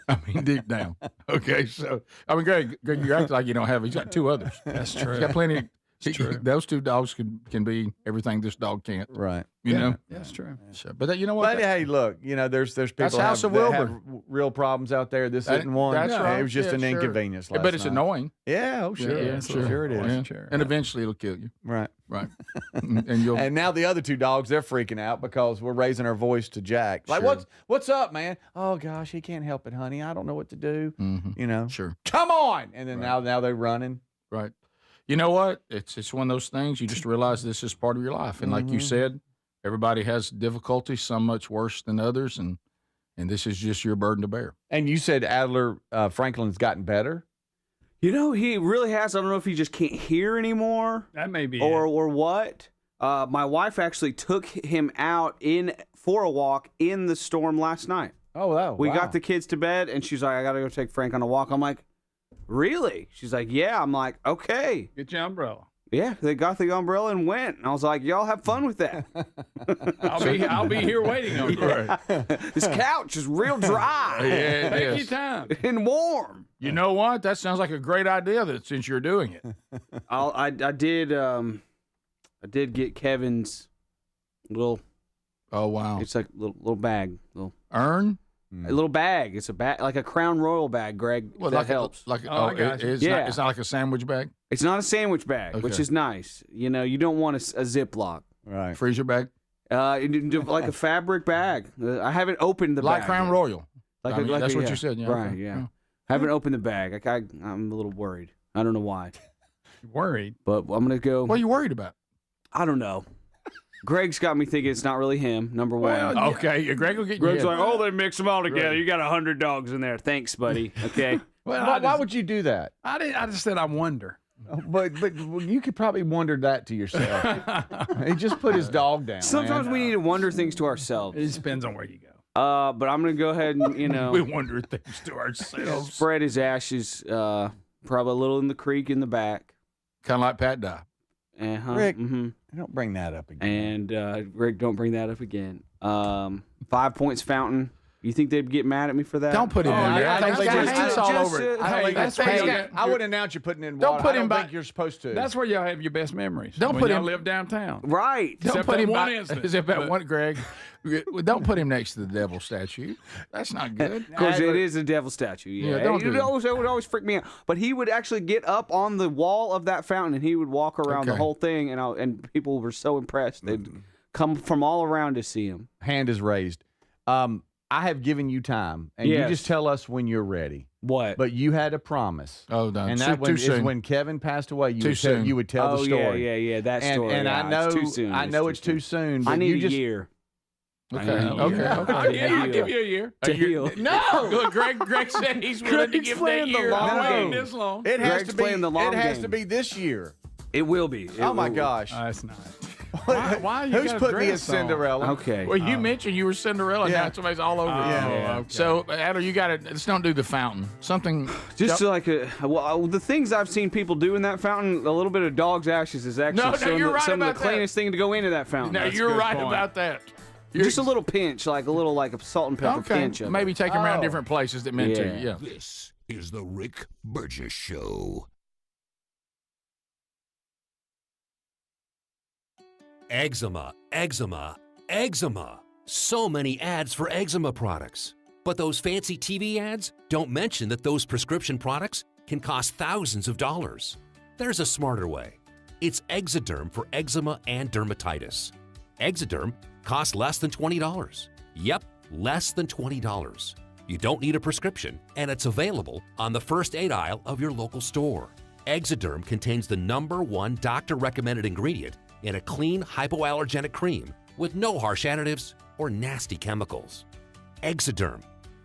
I mean, deep down. Okay, so I mean, Greg, you act like you don't have. He's got two others. That's true. He's got plenty. True. Those two dogs can be everything this dog can't. Right. You know. That's true. So, but you know what? But hey, look, you know, there's people That's House of that have Wilbur. real problems out there. This That- isn't one. that's right. It was just Yeah, an sure. inconvenience. Last But it's night. annoying. Yeah. Oh, sure. Yeah, Sure it is. Yeah. Sure. And eventually it'll kill you. Right. Right. And you'll. And now the other two dogs, they're freaking out because we're raising our voice to Jack. Like, Sure. what's up, man? Oh gosh, he can't help it, honey. I don't know what to do. You know. Sure. Come on. And then now they're running. Right. You know what? It's one of those things you just realize this is part of your life. And like you said, everybody has difficulties, some much worse than others, and this is just your burden to bear. And you said Adler Franklin's gotten better. You know, he really has. I don't know if he just can't hear anymore That may be or what. My wife actually took him out for a walk in the storm last night. Oh, wow. We got the kids to bed, and she's like, I got to go take Frank on a walk. I'm like, really? She's like, yeah. I'm like, okay. Get your umbrella. Yeah, they got the umbrella and went. And I was like, y'all have fun with that. I'll be here waiting on you. This couch is real dry Yeah, it Take is. your time. and warm. You know what? That sounds like a great idea. That since you're doing it, I did get Kevin's little. oh wow, It's like a little bag, Earn. a little bag. It's a bag, like a Crown Royal bag, Greg. Well, that like helps. I got you. It's Yeah. not, it's not like a sandwich bag, It's not a sandwich bag, which Okay. is nice. You know, you don't want a Ziploc. Right. freezer bag, Like a fabric bag. I haven't opened the like bag. Crown yet. Royal. Like I mean, that's what yeah. you said, yeah. Right, Okay. yeah. Haven't opened the bag. I'm a little worried. I don't know why, Worried. but I'm gonna go. What are you worried about? I don't know. Greg's got me thinking it's not really him. Number one. Okay, Greg will get you. Greg's like, oh, they mix them all together. Right. You got 100 dogs in there. Thanks, buddy. Okay. Well, Why would you do that? I just said I wonder. But you could probably wonder that to yourself. He just put his dog down. Sometimes man. we need to wonder things to ourselves. It depends on where you go. But I'm gonna go ahead and We wonder things to ourselves. spread his ashes. Probably a little in the creek in the back. Kind of like Pat Dye. Rick, Mm-hmm. don't bring that up again. And Rick, don't bring that up again. 5 Points Fountain. You think they'd get mad at me for that? Don't put him in there. I don't think hands all over it. I wouldn't announce you putting in water. Don't put him I don't think you're supposed to. That's where y'all have your best memories. Don't when put y'all him live downtown. Right. Don't put him one by, incident. except that one, Greg. Don't put him next to the devil statue. That's not good. Because it is a devil statue. Yeah, don't do it. It would always freak me out. But he would actually get up on the wall of that fountain and he would walk around the whole thing, and people were so impressed. They'd come from all around to see him. Hand is raised. I have given you time, and you just tell us when you're ready. What? But you had a promise. Oh, no. And that is when Kevin passed away. You would tell the story. Yeah, that story. And I know it's too soon. it's too soon. But I need you a year. Okay. I'll give you a year. To heal. No. Look, Greg said he's willing to give that year. This long. It has Greg's to be. playing the long It has game. to be this year. It will be. Oh my gosh. That's not. Why you Who's got a putting me as dress on? Cinderella? Okay. Well, you mentioned you were Cinderella. Yeah. Now somebody's all over it. Yeah. Okay. So, Adler, you got to let's don't do the fountain. Something. Just like the things I've seen people do in that fountain, a little bit of dog's ashes is actually you're right some of about the that. cleanest thing to go into that fountain. No, That's a you're good right point. about that. Just a little pinch, like a salt and pepper Okay. pinch of Maybe it. take them around different places that meant to you. Yeah. This is the Rick Burgess Show. Eczema, eczema, eczema. So many ads for eczema products. But those fancy TV ads don't mention that those prescription products can cost thousands of dollars. There's a smarter way. It's Exoderm for eczema and dermatitis. Exoderm costs less than $20. Yep, less than $20. You don't need a prescription, and it's available on the first aid aisle of your local store. Exoderm contains the #1 doctor-recommended ingredient in a clean hypoallergenic cream with no harsh additives or nasty chemicals. Exoderm,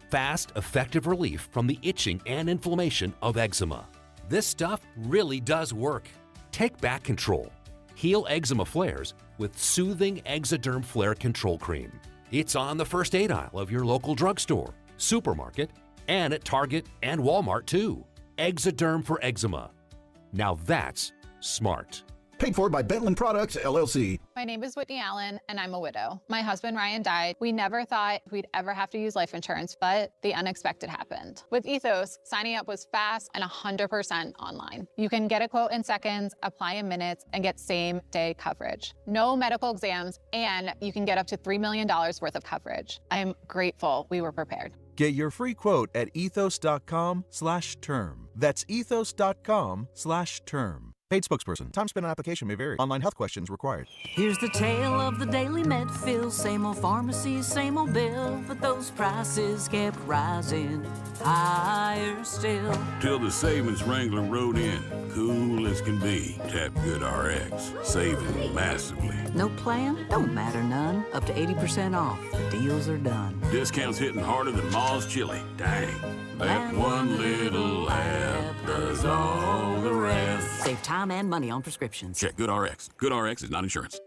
fast, effective relief from the itching and inflammation of eczema. This stuff really does work. Take back control. Heal eczema flares with soothing Exoderm Flare Control Cream. It's on the first aid aisle of your local drugstore, supermarket, and at Target and Walmart too. Exoderm for eczema. Now that's smart. Paid for by Bentland Products, LLC. My name is Whitney Allen, and I'm a widow. My husband, Ryan, died. We never thought we'd ever have to use life insurance, but the unexpected happened. With Ethos, signing up was fast and 100% online. You can get a quote in seconds, apply in minutes, and get same-day coverage. No medical exams, and you can get up to $3 million worth of coverage. I am grateful we were prepared. Get your free quote at ethos.com/term. That's ethos.com/term. Paid spokesperson. Time spent on application may vary. Online health questions required. Here's the tale of the daily med fill. Same old pharmacy, same old bill. But those prices kept rising higher still. Till the savings wrangler rode in. Cool as can be. Tap Good RX. Saving massively. No plan? Don't matter none. Up to 80% off. The deals are done. Discounts hitting harder than Ma's chili. Dang. That one little app does all the rest. Save time and money on prescriptions. Check Good RX. Good RX is not insurance.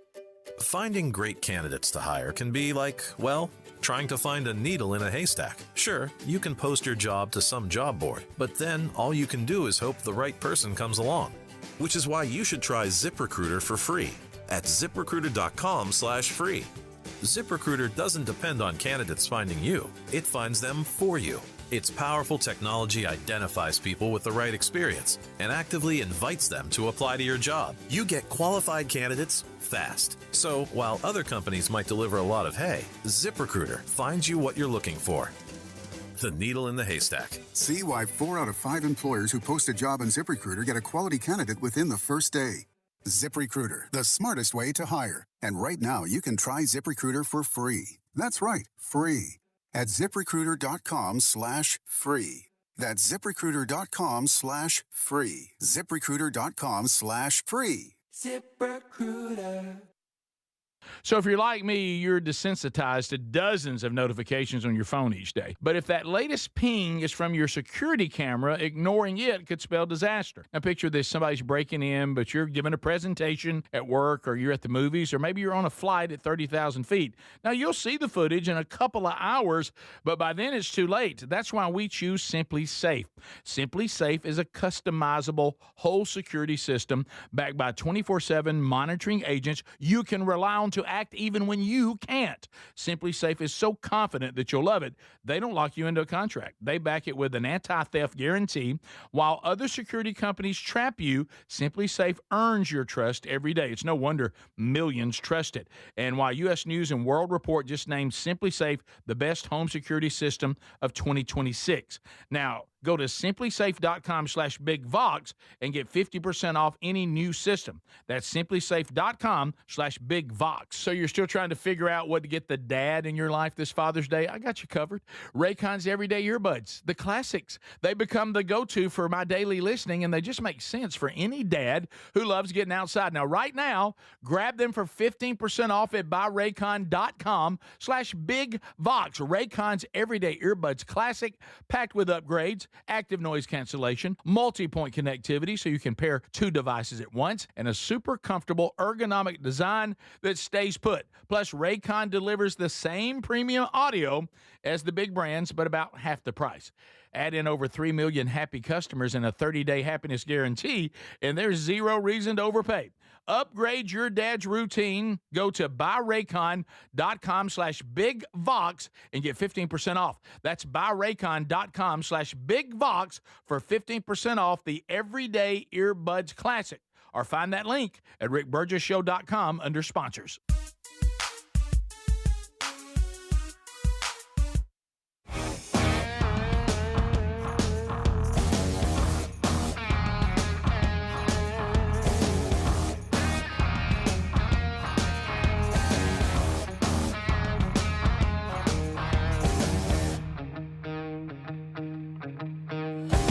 Finding great candidates to hire can be like, well, trying to find a needle in a haystack. Sure, you can post your job to some job board, but then all you can do is hope the right person comes along. Which is why you should try ZipRecruiter for free at ZipRecruiter.com/free. ZipRecruiter doesn't depend on candidates finding you. It finds them for you. Its powerful technology identifies people with the right experience and actively invites them to apply to your job. You get qualified candidates fast. So while other companies might deliver a lot of hay, ZipRecruiter finds you what you're looking for. The needle in the haystack. See why 4 out of 5 employers who post a job on ZipRecruiter get a quality candidate within the first day. ZipRecruiter, the smartest way to hire. And right now, you can try ZipRecruiter for free. That's right, free. At ZipRecruiter.com/free. That's ZipRecruiter.com/free. ZipRecruiter.com/free. ZipRecruiter. So if you're like me, you're desensitized to dozens of notifications on your phone each day. But if that latest ping is from your security camera, ignoring it could spell disaster. Now picture this, somebody's breaking in, but you're giving a presentation at work, or you're at the movies, or maybe you're on a flight at 30,000 feet. Now you'll see the footage in a couple of hours, but by then it's too late. That's why we choose Simply Safe. Simply Safe is a customizable whole security system backed by 24/7 monitoring agents you can rely on bound to act even when you can't. Simply Safe is so confident that you'll love it, they don't lock you into a contract. They back it with an anti-theft guarantee. While other security companies trap you, Simply Safe earns your trust every day. It's no wonder millions trust it. And while U.S. News and World Report just named Simply Safe the best home security system of 2026. Now, go to simplysafe.com/bigvox and get 50% off any new system. That's simplysafe.com/bigvox. So you're still trying to figure out what to get the dad in your life this Father's Day? I got you covered. Raycon's Everyday Earbuds, the classics. They become the go-to for my daily listening, and they just make sense for any dad who loves getting outside. Now, right now, grab them for 15% off at buyraycon.com/bigvox. Raycon's Everyday Earbuds Classic, packed with upgrades, active noise cancellation, multi-point connectivity so you can pair 2 devices at once, and a super comfortable ergonomic design that stays put. Plus, Raycon delivers the same premium audio as the big brands, but about half the price. Add in over 3 million happy customers and a 30-day happiness guarantee, and there's zero reason to overpay. Upgrade your dad's routine. Go to buyraycon.com/bigvox and get 15% off. That's buyraycon.com/bigvox for 15% off the Everyday Earbuds Classic. Or find that link at rickburgessshow.com under sponsors.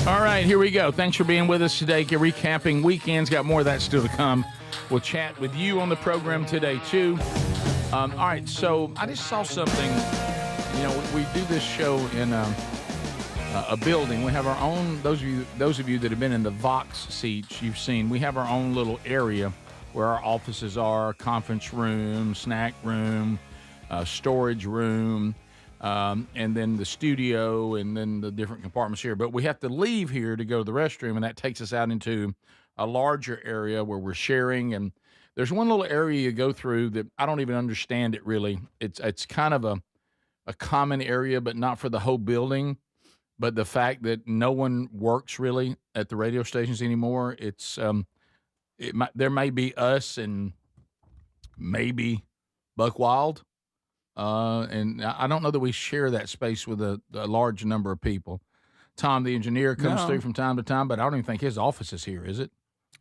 All right, here we go. Thanks for being with us today. Recapping weekends. Got more of that still to come. We'll chat with you on the program today, too. All right, so I just saw something. You know, we do this show in a building. We have our own, those of you that have been in the Vox seats, you've seen, we have our own little area where our offices are, conference room, snack room, storage room, and then the studio, and then the different compartments here. But we have to leave here to go to the restroom, and that takes us out into a larger area where we're sharing. And there's one little area you go through that I don't even understand it really. It's kind of a common area, but not for the whole building. But the fact that no one works really at the radio stations anymore, there may be us and maybe Buck Wild. And I don't know that we share that space with a large number of people. Tom, the engineer, comes through from time to time, but I don't even think his office is here, is it?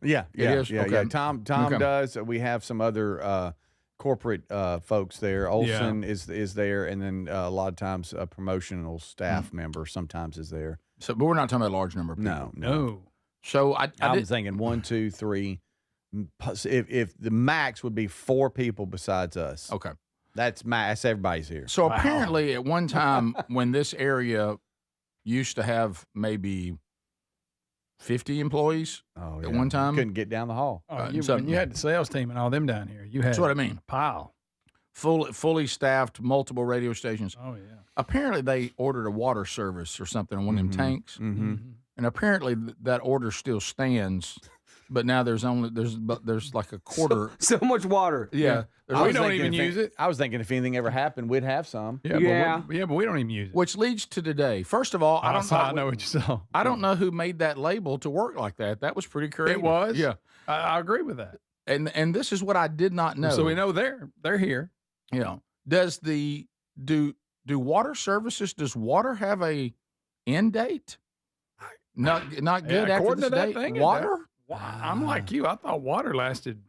Yeah, it is? Yeah, okay. yeah. Tom does. We have some other corporate folks there. Olson is there, and then a lot of times a promotional staff member sometimes is there. So, but we're not talking about a large number of people. No. So I'm thinking 1, 2, 3. If the max would be 4 people besides us. Okay. That's everybody's here. So apparently at one time when this area used to have maybe 50 employees at one time. Couldn't get down the hall. When you had the sales team and all them down here, you had that's what I mean. A pile. Fully staffed, multiple radio stations. Oh, yeah. Apparently they ordered a water service or something on one of them tanks. Mm-hmm. And apparently that order still stands. But now there's like a quarter. So much water. Yeah. We don't even use it. I was thinking if anything ever happened, we'd have some. Yeah. But we don't even use it. Which leads to today. First of all, I know what you saw. I don't know who made that label to work like that. That was pretty creative. It was. Yeah. I agree with that. And this is what I did not know. So we know they're here. You know, do water services, does water have a end date? Not good after according this to that date. thing. Water? I'm like you. I thought water lasted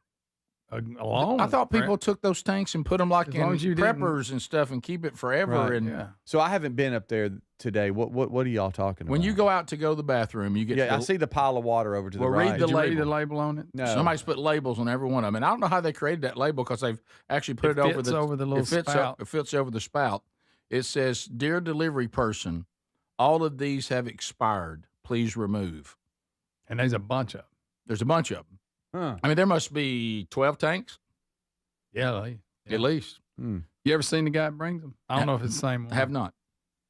a long. I thought people took those tanks and put them like in as you preppers and stuff and keep it forever. Right, and yeah. So I haven't been up there today. What are y'all talking about? When you go out to go to the bathroom, you get I see the pile of water over to the right. Read the Did you label. read the label on it? No. Somebody's put labels on every one of them, and I don't know how they created that label because they've actually put it over the little spout. It fits over the spout. It says, "Dear delivery person, all of these have expired. Please remove." And there's a bunch of them. There's a bunch of them. Huh. I mean, there must be 12 tanks. Yeah. At least. You ever seen the guy that brings them? I don't know if it's the same one. I have not.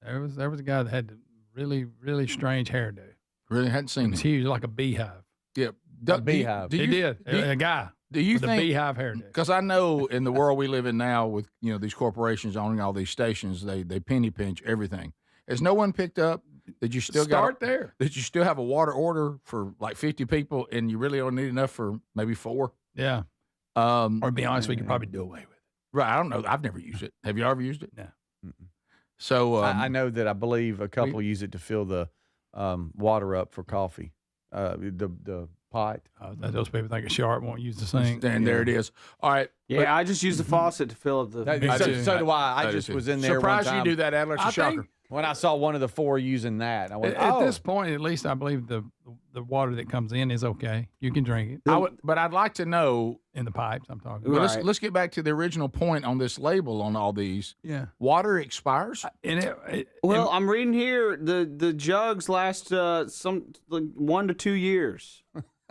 There was a guy that had the really, really strange hairdo. Really hadn't seen It was it. huge, like a beehive. Yeah. A beehive. He did. A guy. Do you the think beehive hairdo? Because I know in the world we live in now, with these corporations owning all these stations, they penny pinch everything. Has no one picked up that you still there? That you still have a water order for like 50 people, and you really only need enough for maybe 4? Yeah. Or to be honest, we could probably do away with it. Right. I don't know. I've never used it. Have you ever used it? No. So I know that I believe a couple use it to fill the water up for coffee. The pot. Those people think a shark won't use the sink. And there it is. All right. Yeah, I just use the faucet to fill up the. So do I. I just was in there. Surprised one time you do that, Adler. It's a shocker. When I saw one of the 4 using that, I went, At this point, at least I believe the water that comes in is okay. You can drink it. But I'd like to know in the pipes. I'm talking. Well, about. let's get back to the original point on this label on all these. Yeah. Water expires. I'm reading here the jugs last some like 1 to 2 years.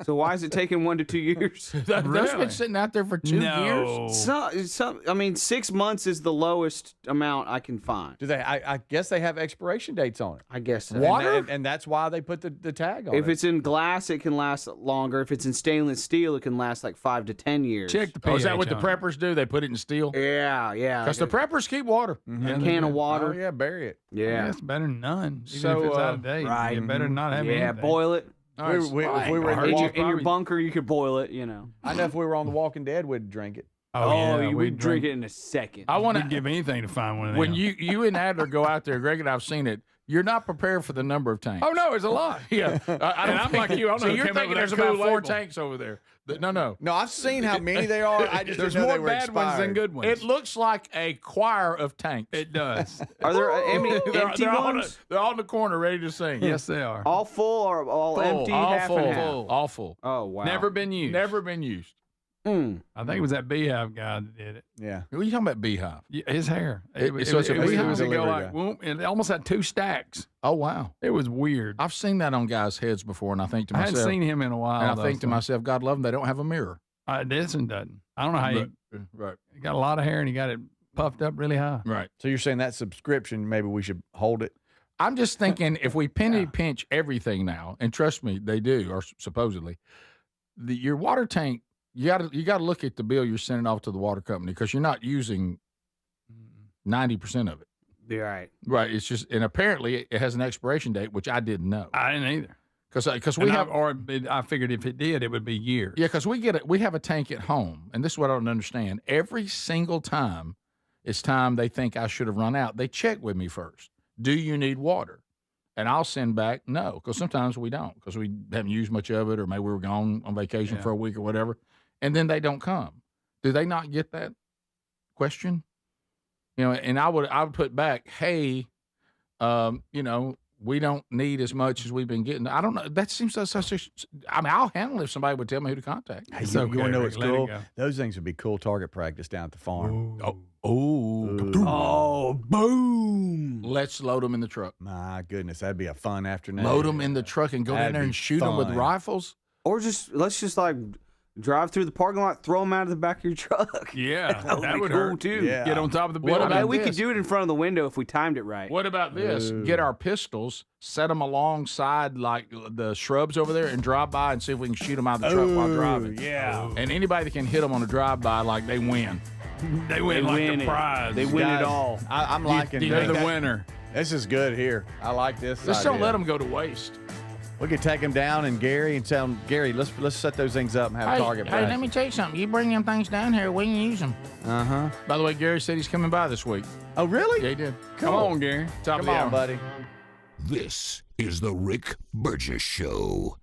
So why is it taking 1 to 2 years? Those been sitting out there for 2 years. I mean, 6 months is the lowest amount I can find. Do they? I guess they have expiration dates on it. I guess so. Water, and that's why they put the tag on it. If it's in glass, it can last longer. If it's in stainless steel, it can last like 5 to 10 years. Check the pH. Is that what the preppers do? They put it in steel. Yeah. Because the preppers keep water. A can of water. Oh yeah, bury it. Yeah, it's better than none. Even So, if it's out of date, right. it's better than not having anything. boil it. If we were in your bunker, you could boil it. I know if we were on The Walking Dead, we'd drink it. We'd drink it in a second. I want to give anything to find one of them. When you and Adler go out there, Greg and I've seen it. You're not prepared for the number of tanks. Oh no, it's a lot. Yeah, and I'm like you. I don't know. You're thinking there's about 4 tanks over there. No. I've seen how many there are. I just there's didn't know more they were bad ones than expired. good ones. It looks like a choir of tanks. It does. Are there any empty they're ones? they're all in the corner, ready to sing. Yes, they are. All full or all Full. empty? All half full. and half? All full. Oh wow. Never been used. Never been used. I think it was that beehive guy that did it. Yeah. What are you talking about, beehive? Yeah, his hair. It was it's a go beehive like, whoop, and it almost had 2 stacks. Oh wow, it was weird. I've seen that on guys' heads before, and I think to I myself, hadn't seen him in a while. and I think to myself, God love them, they don't have a mirror. This one doesn't. I don't know how Right. he got a lot of hair and he got it puffed up really high. Right. So you're saying that subscription, maybe we should hold it? I'm just thinking if we penny pinch everything now, and trust me, they do, or supposedly, your water tank. You got to look at the bill you're sending off to the water company because you're not using 90% of it. You're right. Right. It's just, and apparently it has an expiration date, which I didn't know. I didn't either. Because we have, I figured if it did, it would be years. Yeah, because we have a tank at home, and this is what I don't understand. Every single time it's time they think I should have run out, they check with me first. Do you need water? And I'll send back no, because sometimes we don't, because we haven't used much of it, or maybe we were gone on vacation for a week or whatever, and then they don't come. Do they not get that question? And I would put back, hey, we don't need as much as we've been getting. I don't know. That seems such a. I mean, I'll handle it if somebody would tell me who to contact. Hey, you want to know what's cool? Those things would be cool target practice down at the farm. Oh, boom! Let's load them in the truck. My goodness, that'd be a fun afternoon. Load them in the truck and go down there and shoot them with rifles. Or let's just like drive through the parking lot, throw them out of the back of your truck. Yeah, that would be cool too. Yeah. Get on top of the What building. about we this? could do it in front of the window if we timed it right. What about this? Get our pistols, set them alongside like the shrubs over there, and drive by and see if we can shoot them out of the truck while driving. Yeah. And anybody that can hit them on a drive-by, like they win. They win like a prize. They win it all. I'm liking They're the that. winner. This is good here. I like this. Just don't idea. let them go to waste. We could take them down and Gary and tell them, Gary, let's set those things up and have a target Hey, practice. let me tell you something. You bring them things down here, we can use them. Uh-huh. By the way, Gary said he's coming by this week. Oh, really? Yeah, he did. Come on, Gary. Top of Come the on, hour. buddy. This is the Rick Burgess Show.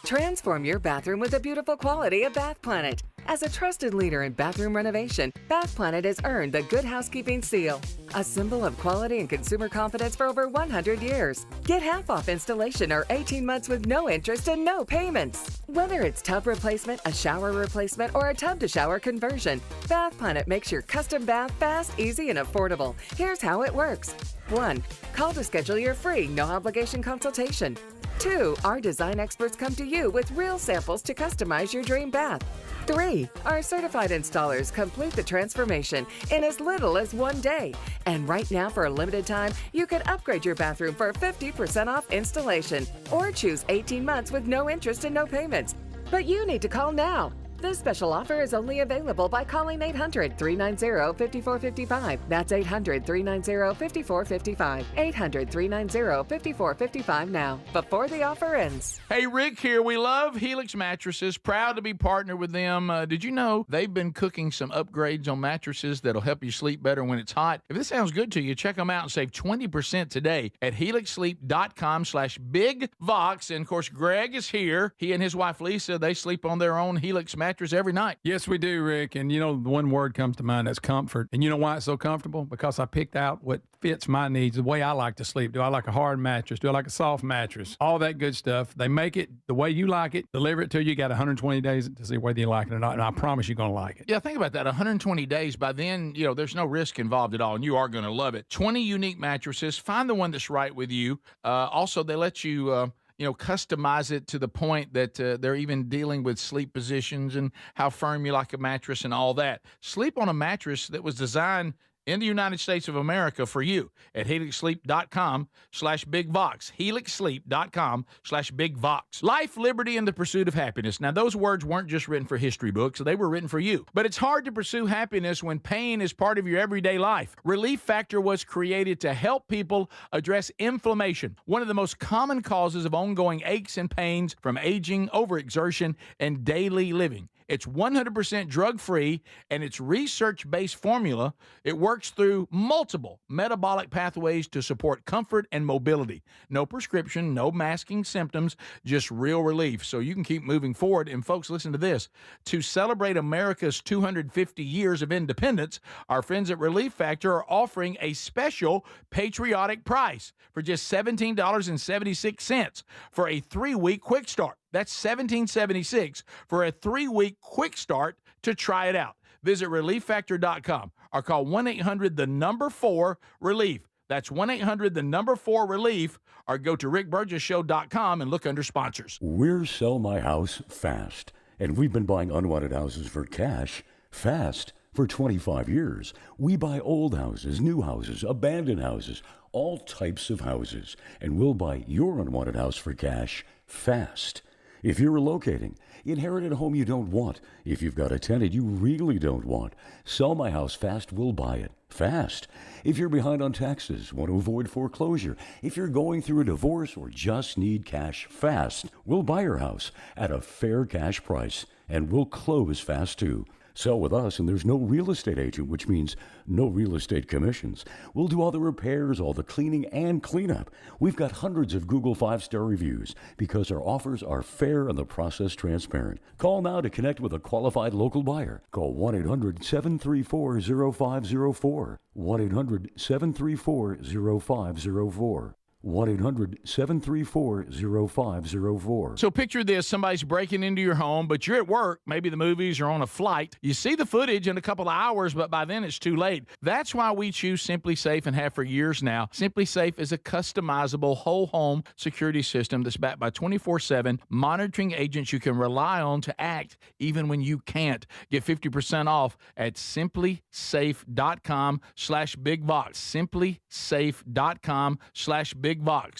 Transform your bathroom with the beautiful quality of Bath Planet. As a trusted leader in bathroom renovation, Bath Planet has earned the Good Housekeeping seal, a symbol of quality and consumer confidence for over 100 years. Get half off installation or 18 months with no interest and no payments. Whether it's tub replacement, a shower replacement, or a tub-to-shower conversion, Bath Planet makes your custom bath fast, easy, and affordable. Here's how it works. 1. Call to schedule your free, no-obligation consultation. 2, our design experts come to you with real samples to customize your dream bath. 3, our certified installers complete the transformation in as little as 1 day. And right now, for a limited time, you can upgrade your bathroom for 50% off installation or choose 18 months with no interest and no payments. But you need to call now. This special offer is only available by calling 800-390-5455. That's 800-390-5455. 800-390-5455 now, before the offer ends. Hey, Rick here. We love Helix Mattresses. Proud to be partnered with them. Did you know they've been cooking some upgrades on mattresses that'll help you sleep better when it's hot? If this sounds good to you, check them out and save 20% today at helixsleep.com/bigvox. And, of course, Greg is here. He and his wife, Lisa, they sleep on their own Helix mattress every night. Yes, we do, Rick. And, the one word comes to mind, that's comfort. And you know why it's so comfortable? Because I picked out what fits my needs, the way I like to sleep. Do I like a hard mattress? Do I like a soft mattress? All that good stuff. They make it the way you like it, deliver it to you. You got 120 days to see whether you like it or not, and I promise you're going to like it. Yeah, think about that. 120 days. By then, there's no risk involved at all, and you are going to love it. 20 unique mattresses. Find the one that's right with you. Also, they let you... customize it to the point that they're even dealing with sleep positions and how firm you like a mattress and all that. Sleep on a mattress that was designed in the United States of America for you at helixsleep.com/bigvox. helixsleep.com/bigvox. Life, liberty, and the pursuit of happiness. Now, those words weren't just written for history books. They were written for you. But it's hard to pursue happiness when pain is part of your everyday life. Relief Factor was created to help people address inflammation, one of the most common causes of ongoing aches and pains from aging, overexertion, and daily living. It's 100% drug-free, and it's research-based formula. It works through multiple metabolic pathways to support comfort and mobility. No prescription, no masking symptoms, just real relief. So you can keep moving forward. And folks, listen to this. To celebrate America's 250 years of independence, our friends at Relief Factor are offering a special patriotic price for just $17.76 for a 3-week quick start. That's $17.76 for a 3-week quick start to try it out. Visit ReliefFactor.com or call 1-800-4-RELIEF. That's 1-800-4-RELIEF, or go to rickburgessshow.com and look under sponsors. We're Sell My House Fast, and we've been buying unwanted houses for cash fast for 25 years. We buy old houses, new houses, abandoned houses, all types of houses, and we'll buy your unwanted house for cash fast. If you're relocating, inherited a home you don't want, if you've got a tenant you really don't want, Sell My House Fast will buy it fast. If you're behind on taxes, want to avoid foreclosure, if you're going through a divorce or just need cash fast, we'll buy your house at a fair cash price, and we'll close fast too. Sell with us, and there's no real estate agent, which means no real estate commissions. We'll do all the repairs, all the cleaning, and cleanup. We've got hundreds of Google 5-star reviews because our offers are fair and the process transparent. Call now to connect with a qualified local buyer. Call 1-800-734-0504. 1-800-734-0504. 1-800-734-0504. So picture this. Somebody's breaking into your home, but you're at work, maybe the movies or on a flight. You see the footage in a couple of hours, but by then it's too late. That's why we choose Simply Safe and have for years now. Simply Safe is a customizable whole home security system that's backed by 24/7 monitoring agents you can rely on to act even when you can't. Get 50% off at simplysafe.com/bigvox. simplysafe.com/bigvox.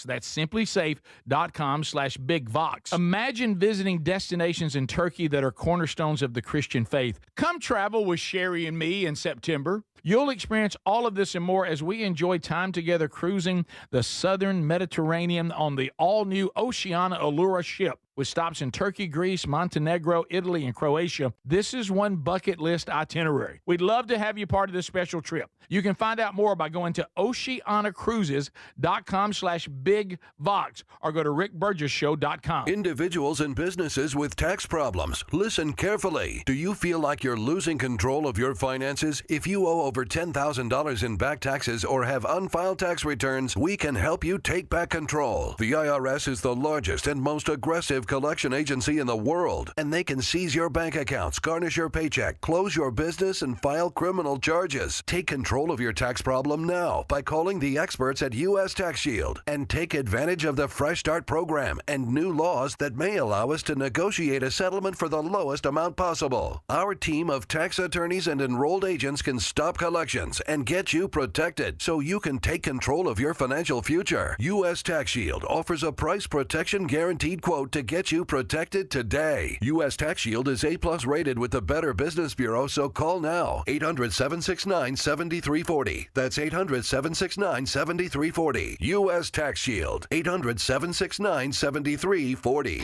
That's simplysafe.com/bigvox. Imagine visiting destinations in Turkey that are cornerstones of the Christian faith. Come travel with Sherry and me in September. You'll experience all of this and more as we enjoy time together cruising the southern Mediterranean on the all-new Oceana Allura ship. With stops in Turkey, Greece, Montenegro, Italy, and Croatia, this is one bucket list itinerary. We'd love to have you part of this special trip. You can find out more by going to oceanacruises.com/bigvox or go to rickburgessshow.com. Individuals and businesses with tax problems, listen carefully. Do you feel like you're losing control of your finances? If you owe over $10,000 in back taxes or have unfiled tax returns, we can help you take back control. The IRS is the largest and most aggressive collection agency in the world, and they can seize your bank accounts, garnish your paycheck, close your business, and file criminal charges. Take control of your tax problem now by calling the experts at U.S. Tax Shield and take advantage of the Fresh Start program and new laws that may allow us to negotiate a settlement for the lowest amount possible. Our team of tax attorneys and enrolled agents can stop collections and get you protected so you can take control of your financial future. U.S. Tax Shield offers a price protection guaranteed quote to get you protected today. U.S. Tax Shield is A+ rated with the Better Business Bureau, so call now. 800-769-7340. That's 800-769-7340. U.S. Tax Shield. 800-769-7340.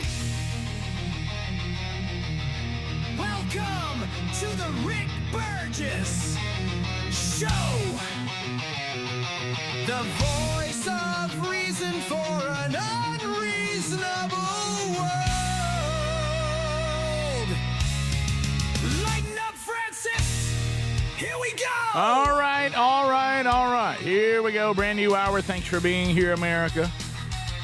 Welcome to the Rick Burgess Show. The voice of reason for an unreasonable world. Lighten up, Francis. Here we go. All right. Here we go. Brand new hour. Thanks for being here, America,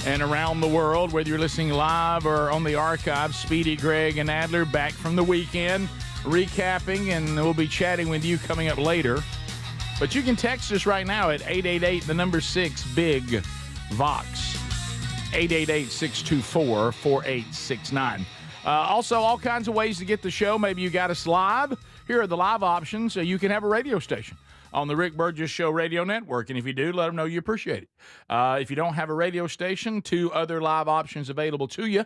and around the world, whether you're listening live or on the archive. Speedy, Greg, and Adler back from the weekend, recapping, and we'll be chatting with you coming up later. But you can text us right now at 888-6-BIG-VOX, 888-624-4869. Also, all kinds of ways to get the show. Maybe you got us live. Here are the live options. You can have a radio station on the Rick Burgess Show radio network, and if you do, let them know you appreciate it. If you don't have a radio station, 2 other live options available to you.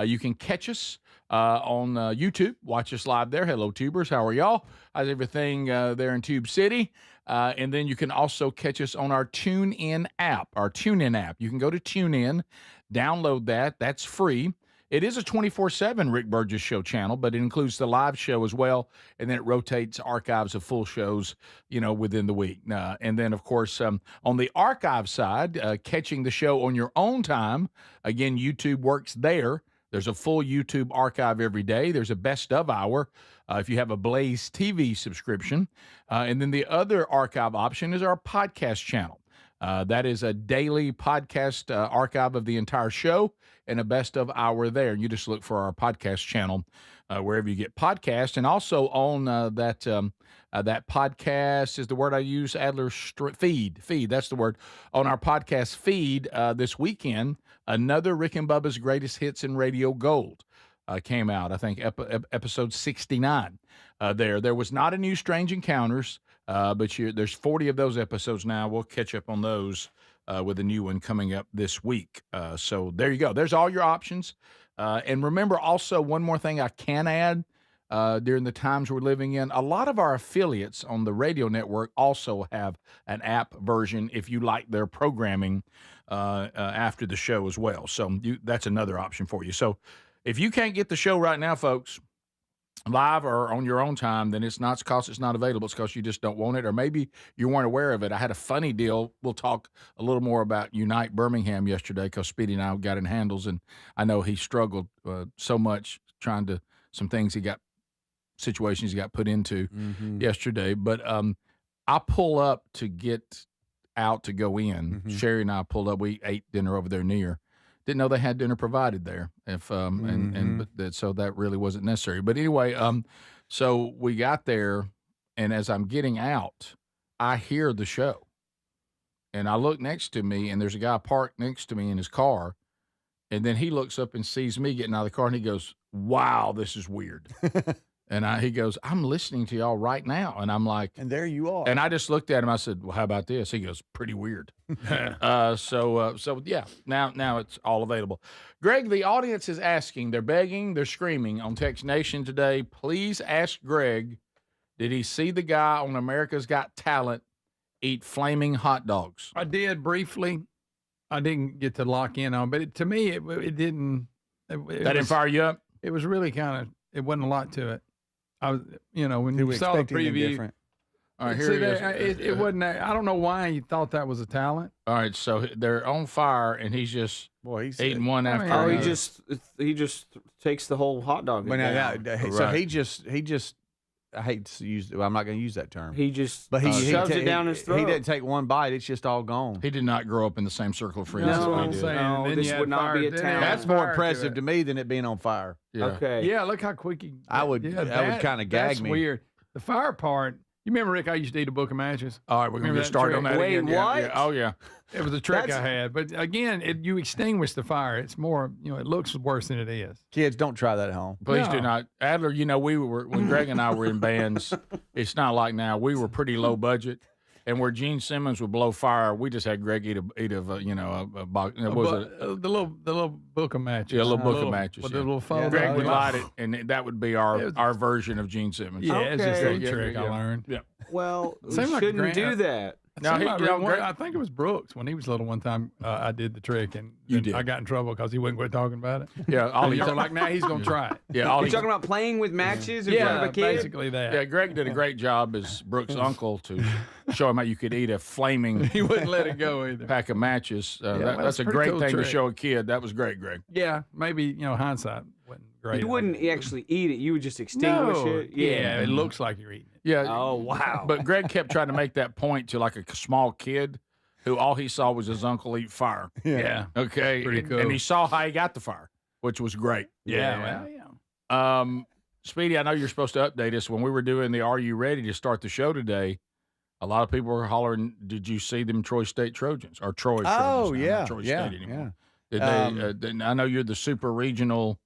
You can catch us on YouTube. Watch us live there. Hello, Tubers. How are y'all? How's everything there in Tube City? And then you can also catch us on our TuneIn app. You can go to TuneIn, download that. That's free. It is a 24/7 Rick Burgess Show channel, but it includes the live show as well, and then it rotates archives of full shows, within the week. And then, of course, on the archive side, catching the show on your own time, again, YouTube works there. There's a full YouTube archive every day. There's a best of hour if you have a Blaze TV subscription. And then the other archive option is our podcast channel. That is a daily podcast archive of the entire show and a best of hour there. You just look for our podcast channel wherever you get podcasts. And also on that podcast is the word I use, Adler, feed. That's the word. On our podcast feed this weekend, another Rick and Bubba's Greatest Hits in Radio Gold came out, I think, episode 69 there. There was not a new Strange Encounters, but there's 40 of those episodes now. We'll catch up on those with a new one coming up this week. So there you go. There's all your options. And remember also one more thing I can add during the times we're living in. A lot of our affiliates on the radio network also have an app version if you like their programming after the show as well. So that's another option for you. So if you can't get the show right now, folks, live or on your own time, then it's not because it's not available. It's because you just don't want it, or maybe you weren't aware of it. I had a funny deal. We'll talk a little more about Unite Birmingham yesterday because Speedy and I got in handles, and I know he struggled so much situations he got put into yesterday. But I pull up to get out to go in. Sherry and I pulled up. We ate dinner over there near. Didn't know they had dinner provided there. So that really wasn't necessary. But anyway, so we got there, and as I'm getting out, I hear the show, and I look next to me, and there's a guy parked next to me in his car, and then he looks up and sees me getting out of the car, and he goes, "Wow, this is weird." And he goes, "I'm listening to y'all right now." And I'm like, and there you are. And I just looked at him. I said, "Well, how about this?" He goes, "Pretty weird." So yeah, now it's all available. Greg, the audience is asking, they're begging, they're screaming on Text Nation today. Please ask Greg, did he see the guy on America's Got Talent eat flaming hot dogs? I did briefly. I didn't get to lock in on, but to me, it didn't. That didn't fire you up? It was really it wasn't a lot to it. I was, when you saw the preview. All right, here he is. It wasn't. I don't know why you thought that was a talent. All right, so they're on fire, and he's just eating one after another. He just takes the whole hot dog. But so he just I hate to use. I'm not going to use that term. He just but shoves it down his throat. He didn't take one bite. It's just all gone. He did not grow up in the same circle of friends. That's what I'm did. saying. No, Then this you would had not be a fire, town. That's more impressive to me than it being on fire. Yeah. Okay. Yeah, look how quick he. I would kind of gag that's me. Weird. The fire part. You remember, Rick? I used to eat a book of matches. All right, we're going to Remember get that started trick? on that Wait, again. Yeah, what? yeah. Oh, yeah. It was a trick I had, but again, you extinguish the fire. It's more, it looks worse than it is. Kids, don't try that at home. Please do not. Adler, we were, when Greg and I were in bands, it's not like now. We were pretty low budget. And where Gene Simmons would blow fire, we just had Greg eat a box. The little book of matches. Yeah, a little book of matches. With yeah. the little phone. Greg would light it, and that would be our version of Gene Simmons. Yeah, it's just a Okay. trick I learned. Yeah. Well, Seemed we like shouldn't Grant- do that. No, I think it was Brooks when he was little one time. I did the trick, and You did. I got in trouble because he wouldn't quit talking about it. Yeah, all And he so like now he's gonna try it. Yeah, all You're he, talking about playing with matches in front of a kid? basically that. yeah, Greg did a great job as Brooks' uncle to show him how you could eat a flaming He wouldn't let it go either. pack of matches. well, That's that's a a pretty great cool thing to trick. show a kid. That was great, Greg. Yeah, maybe hindsight wasn't great. You wouldn't actually eat it. You would just extinguish No. it. Yeah, it looks like you're eating it. Yeah. Oh, wow. But Greg kept trying to make that point to like a small kid who all he saw was his uncle eat fire. Yeah. Okay. Pretty and, cool. and he saw how he got the fire, which was great. Yeah. Speedy, I know you're supposed to update us. When we were doing the Are You Ready to start the show today, a lot of people were hollering, did you see them Troy State Trojans? Or Troy Trojans. Oh, now, yeah. not Troy Yeah. State anymore. Yeah. Did they, I know you're the super regional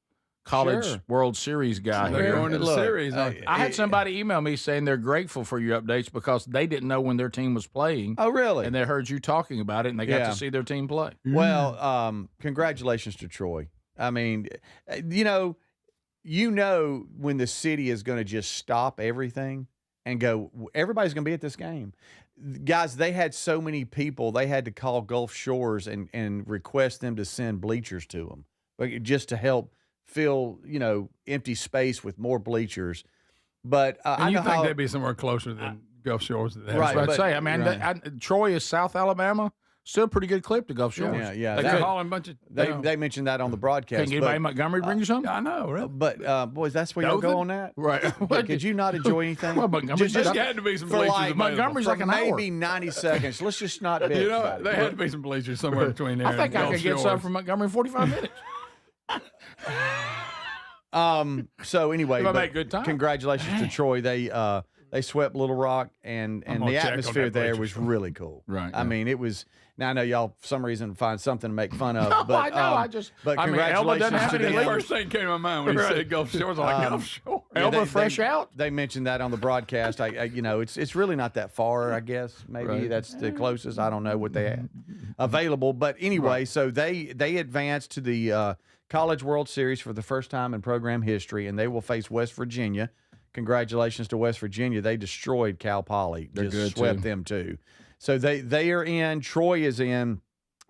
college Sure. World Series guy They're here. going to the Look, series. I had somebody email me saying they're grateful for your updates because they didn't know when their team was playing. Oh, really? And they heard you talking about it, and they got Yeah. to see their team play. Well, congratulations to Troy. I mean, when the city is going to just stop everything and go, everybody's going to be at this game. Guys, they had so many people, they had to call Gulf Shores and request them to send bleachers to them, like, just to help fill, empty space with more bleachers. But And I you know think how, they'd be somewhere closer than Gulf Shores? That Right, I'd but- say, I mean, right. Troy is South Alabama. Still a pretty good clip to Gulf Shores. Yeah. They That- could haul a bunch of. they mentioned that on the broadcast. Can anybody in Montgomery bring you something? I know, really. But boys, that's where y'all go on that. Right. Yeah, could you not enjoy anything? Well, Montgomery's Just got- had to be some for bleachers like available. Montgomery's for like an hour. maybe 90 seconds. Let's just not bitch about it. There had to be some bleachers somewhere between there. I think and I Gulf could get Shores. some from Montgomery in 45 minutes. So anyway, If I but make good time. congratulations to Troy. They swept Little Rock, and I'm the gonna check on atmosphere that there bleachers. was really cool. Right, I yeah. mean, it was. Now I know y'all for some reason find something to make fun of, No, but I know. But I mean, Elba doesn't congratulations have to any them. The legal- first thing came to my mind when he Right. said Gulf Shores. I'm like, Gulf Shores. Yeah, Elba fresh out? They mentioned that on the broadcast. It's really not that far. I guess maybe Right. that's the closest. I don't know what they had available, but anyway, so they advanced to the College World Series for the first time in program history, and they will face West Virginia. Congratulations to West Virginia. They destroyed Cal Poly. They're Just good, swept too. them too. So they are in. Troy is in.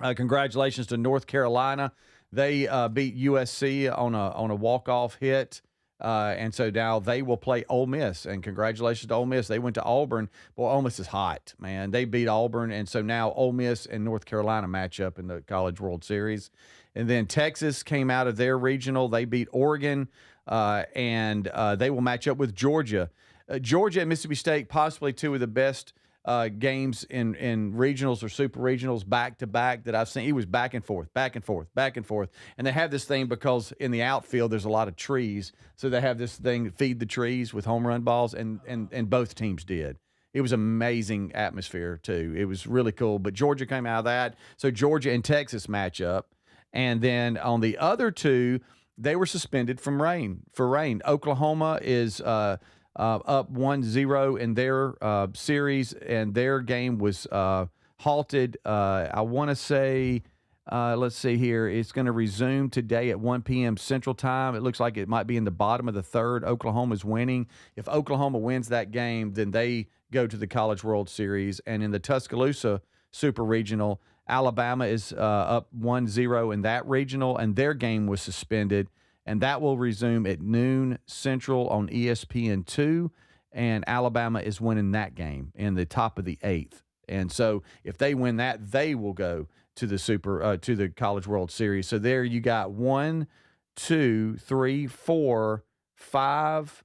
Congratulations to North Carolina. They beat USC on a walk-off hit. And so now they will play Ole Miss, and congratulations to Ole Miss. They went to Auburn. Boy, Ole Miss is hot, man. They beat Auburn, and so now Ole Miss and North Carolina match up in the College World Series. And then Texas came out of their regional. They beat Oregon, and they will match up with Georgia. Georgia and Mississippi State, possibly two of the best games in regionals or super regionals back to back that I've seen. It was back and forth, back and forth, back and forth. And they have this thing because in the outfield there's a lot of trees, so they have this thing, feed the trees with home run balls, and both teams did. It was amazing atmosphere too. It was really cool. But Georgia came out of that, so Georgia and Texas match up, and then on the other two, they were suspended from rain. Oklahoma is up 1-0 in their series, and their game was halted. I want to say, let's see here, it's going to resume today at 1 p.m. Central Time. It looks like it might be in the bottom of the third. Oklahoma's winning. If Oklahoma wins that game, then they go to the College World Series. And in the Tuscaloosa Super Regional, Alabama is up 1-0 in that regional, and their game was suspended. And that will resume at noon Central on ESPN2. And Alabama is winning that game in the top of the eighth. And so if they win that, they will go to the to the College World Series. So there you got 1, 2, 3, 4, 5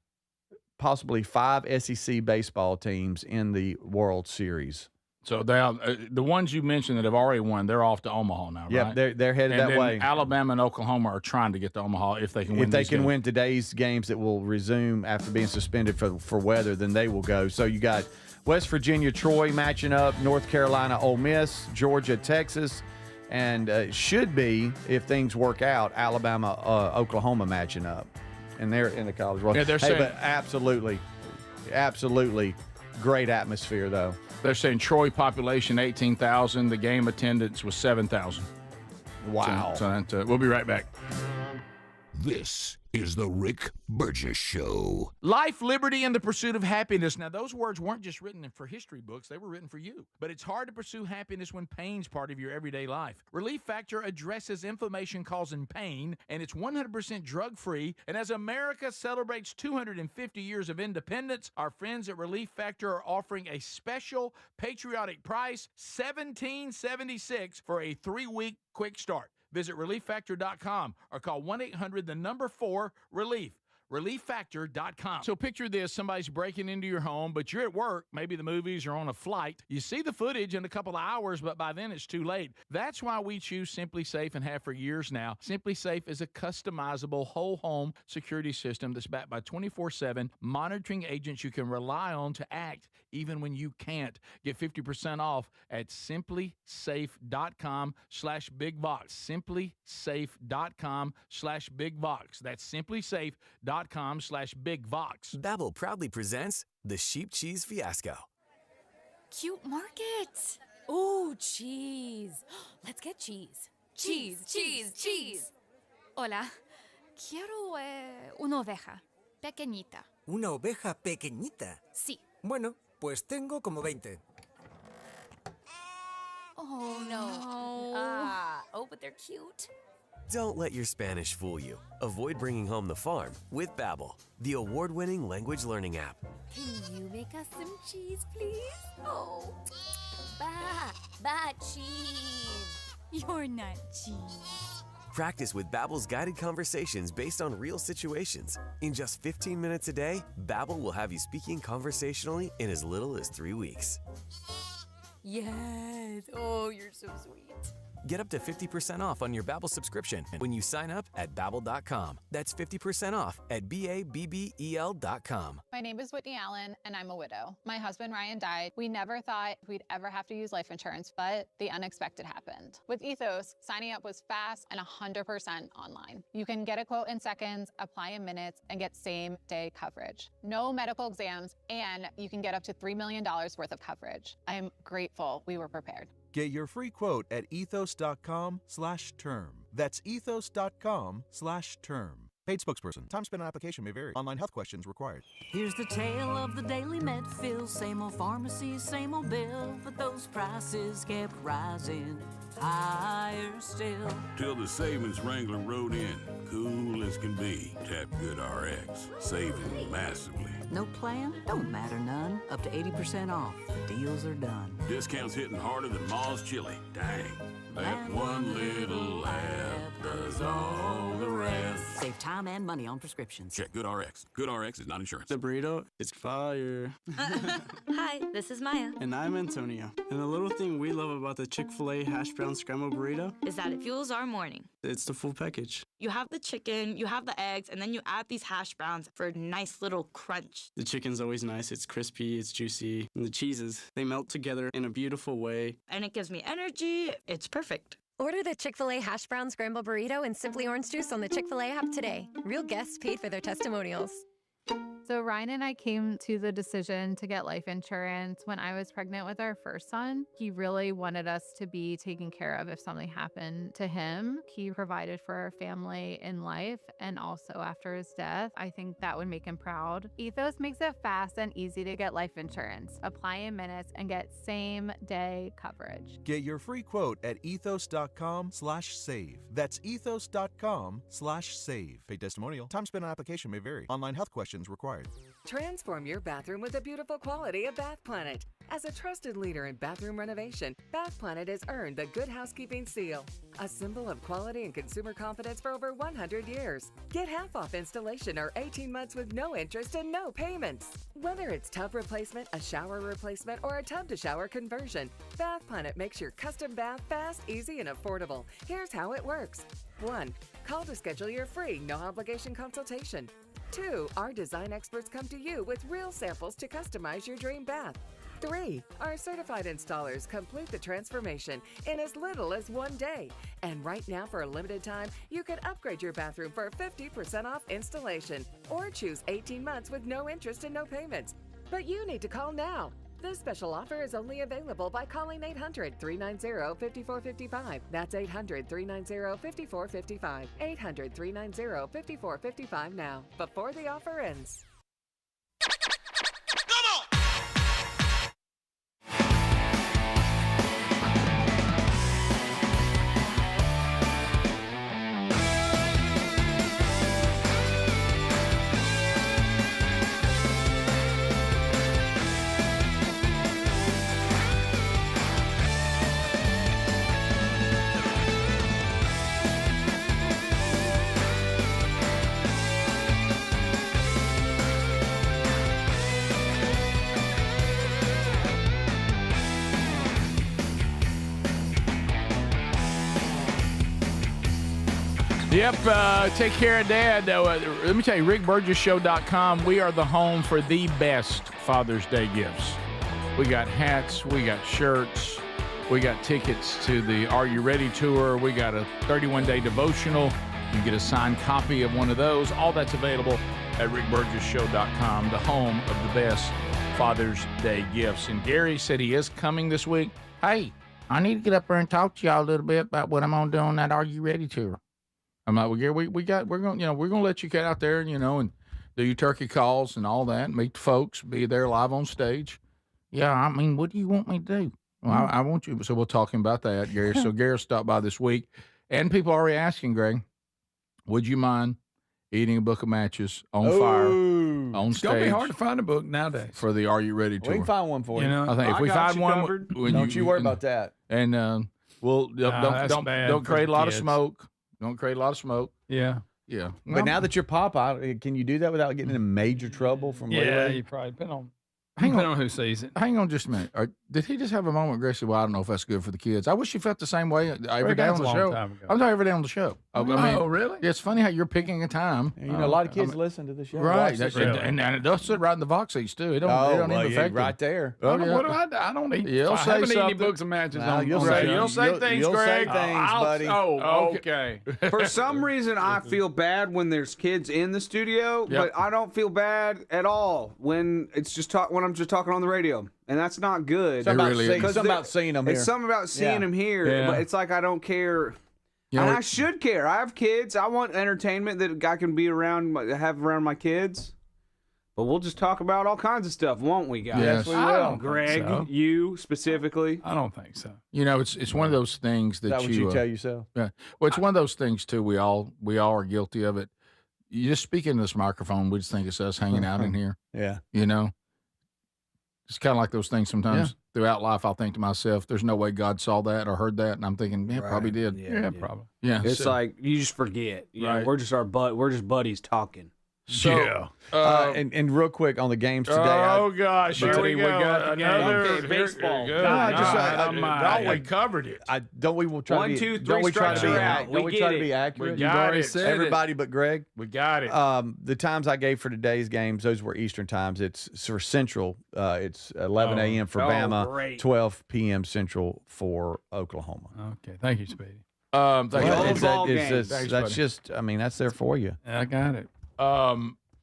possibly 5 SEC baseball teams in the World Series. So the ones you mentioned that have already won, they're off to Omaha now, right? Yep, they're headed that way. Alabama and Oklahoma are trying to get to Omaha if they can win. If they can win today's games that will resume after being suspended for weather, then they will go. So you got West Virginia, Troy matching up, North Carolina, Ole Miss, Georgia, Texas, and should be, if things work out, Alabama, Oklahoma matching up. And they're in the College World. Yeah, they're saying, but absolutely great atmosphere, though. They're saying Troy population 18,000. The game attendance was 7,000. Wow. So we'll be right back. This is the Rick Burgess Show. Life, liberty, and the pursuit of happiness. Now, those words weren't just written for history books. They were written for you. But it's hard to pursue happiness when pain's part of your everyday life. Relief Factor addresses inflammation-causing pain, and it's 100% drug-free. And as America celebrates 250 years of independence, our friends at Relief Factor are offering a special patriotic price, $17.76 for a 3-week quick start. Visit ReliefFactor.com or call 1-800-4-RELIEF. ReliefFactor.com. So picture this, somebody's breaking into your home, but you're at work, maybe the movies or on a flight. You see the footage in a couple of hours, but by then it's too late. That's why we choose Simply Safe and have for years now. Simply Safe is a customizable whole home security system that's backed by 24/7 monitoring agents you can rely on to act even when you can't. Get 50% off at simplysafe.com/bigvox. simplysafe.com/bigvox. That's simplysafe.com/bigvox. Babbel proudly presents the Sheep Cheese Fiasco. Cute market. Ooh, cheese. Let's get cheese. Cheese, cheese, cheese. Hola. Quiero una oveja. Pequeñita. ¿Una oveja pequeñita? Sí. Bueno, pues tengo como 20. Oh, no. Oh, but they're cute. Don't let your Spanish fool you. Avoid bringing home the farm with Babbel, the award-winning language learning app. Can you make us some cheese, please? Oh, cheese. You're not cheese. Practice with Babbel's guided conversations based on real situations. In just 15 minutes a day, Babbel will have you speaking conversationally in as little as 3 weeks. Yes. Oh, you're so sweet. Get up to 50% off on your Babbel subscription when you sign up at Babbel.com. That's 50% off at BABBEL.com. My name is Whitney Allen, and I'm a widow. My husband, Ryan, died. We never thought we'd ever have to use life insurance, but the unexpected happened. With Ethos, signing up was fast and 100% online. You can get a quote in seconds, apply in minutes, and get same-day coverage. No medical exams, and you can get up to $3 million worth of coverage. I am grateful we were prepared. Get your free quote at ethos.com/term. That's ethos.com/term. Paid spokesperson. Time spent on application may vary. Online health questions required. Here's the tale of the daily med fill. Same old pharmacy, same old bill. But those prices kept rising higher still. Till the savings Wrangler rode in. Cool as can be. Tap GoodRx. Saving massively. No plan? Don't matter none. Up to 80% off. The deals are done. Discounts hitting harder than Ma's chili. Dang. That one little laugh does all the rest. Save time and money on prescriptions. Check GoodRx. GoodRx is not insurance. The burrito is fire. Hi, this is Maya. And I'm Antonio. And the little thing we love about the Chick-fil-A hash brown scrambled burrito is that it fuels our morning. It's the full package. You have the chicken, you have the eggs, and then you add these hash browns for a nice little crunch. The chicken's always nice. It's crispy, it's juicy. And the cheeses, they melt together in a beautiful way. And it gives me energy. It's perfect. Order the Chick-fil-A hash brown scrambled burrito and Simply Orange Juice on the Chick-fil-A app today. Real guests paid for their testimonials. So Ryan and I came to the decision to get life insurance when I was pregnant with our first son. He really wanted us to be taken care of if something happened to him. He provided for our family in life and also after his death. I think that would make him proud. Ethos makes it fast and easy to get life insurance. Apply in minutes and get same-day coverage. Get your free quote at ethos.com/save. That's ethos.com/save. Paid testimonial. Time spent on application may vary. Online health questions required. required. Transform your bathroom with the beautiful quality of Bath Planet. As a trusted leader in bathroom renovation, Bath Planet has earned the Good Housekeeping Seal, a symbol of quality and consumer confidence for over 100 years. Get half off installation or 18 months with no interest and no payments. Whether it's tub replacement, a shower replacement, or a tub-to-shower conversion, Bath Planet makes your custom bath fast, easy, and affordable. Here's how it works. 1. Call to schedule your free, no-obligation consultation. 2. Our design experts come to you with real samples to customize your dream bath. 3. Our certified installers complete the transformation in as little as 1 day. And right now, for a limited time, you can upgrade your bathroom for 50% off installation or choose 18 months with no interest and no payments. But you need to call now. This special offer is only available by calling 800-390-5455. That's 800-390-5455. 800-390-5455 now, before the offer ends. Yep, take care of Dad. Let me tell you, RickBurgessShow.com, we are the home for the best Father's Day gifts. We got hats, we got shirts, we got tickets to the Are You Ready tour, we got a 31-day devotional. You can get a signed copy of one of those. All that's available at RickBurgessShow.com, the home of the best Father's Day gifts. And Gary said he is coming this week. Hey, I need to get up there and talk to y'all a little bit about what I'm going to do on that Are You Ready tour. I'm like, well, Gary, we're going to let you get out there, and do your turkey calls and all that, meet the folks, be there live on stage. Yeah, I mean, what do you want me to do? Well, I want you. So we'll talk about that, Gary. So Gary stopped by this week, and people are already asking, Greg, would you mind eating a book of matches on fire on stage? It's gonna be hard to find a book nowadays for the Are You Ready tour. We can find one for you. I think if we find one, don't you worry about that. And don't create a lot of smoke. Don't create a lot of smoke. Yeah. Yeah. But now that you're Pop out, can you do that without getting in major trouble from you probably depending on who sees it. Hang on just a minute. Did he just have a moment, Gracie? Well, I don't know if that's good for the kids. I wish you felt the same way every day on the show. I'm talking every day on the show. Really? Yeah, it's funny how you're picking a time. A lot of kids listen to the show. Right. And it does sit right in the box seats, too. It don't even affect right there. What do I don't eat. I haven't eaten any books and matches on you'll say things, You'll Greg. say things, buddy. Okay. For some reason, I feel bad when there's kids in the studio, but I don't feel bad at all when it's just when I'm just talking on the radio. And that's not good. It's something about seeing them here. It's something about seeing them here, but it's like I don't care. And I should care. I have kids. I want entertainment that I can be around, have around my kids. But we'll just talk about all kinds of stuff, won't we, guys? Yes, we will. Greg, you specifically. I don't think so. It's one of those things that what you tell yourself. Yeah. Well, it's one of those things too. We all are guilty of it. You just speak into this microphone, we just think it's us hanging out in here. Yeah. It's kind of like those things sometimes throughout life. I'll think to myself, there's no way God saw that or heard that. And I'm thinking, probably did. Yeah, probably. Yeah. It's like, you just forget. Right. We're just we're just buddies talking. So, and real quick on the games today. Gosh, here we go. We got another baseball. We covered it. Don't we try 1, 2, 3 don't we try to be out. Don't we try to be accurate? We got it. Everybody but Greg. We got it. The times I gave for today's games, those were Eastern times. It's for Central. It's 11 a.m. for Bama, great. 12 p.m. Central for Oklahoma. Okay, thank you, Speedy. That's just. I mean, that's there for you. I got it.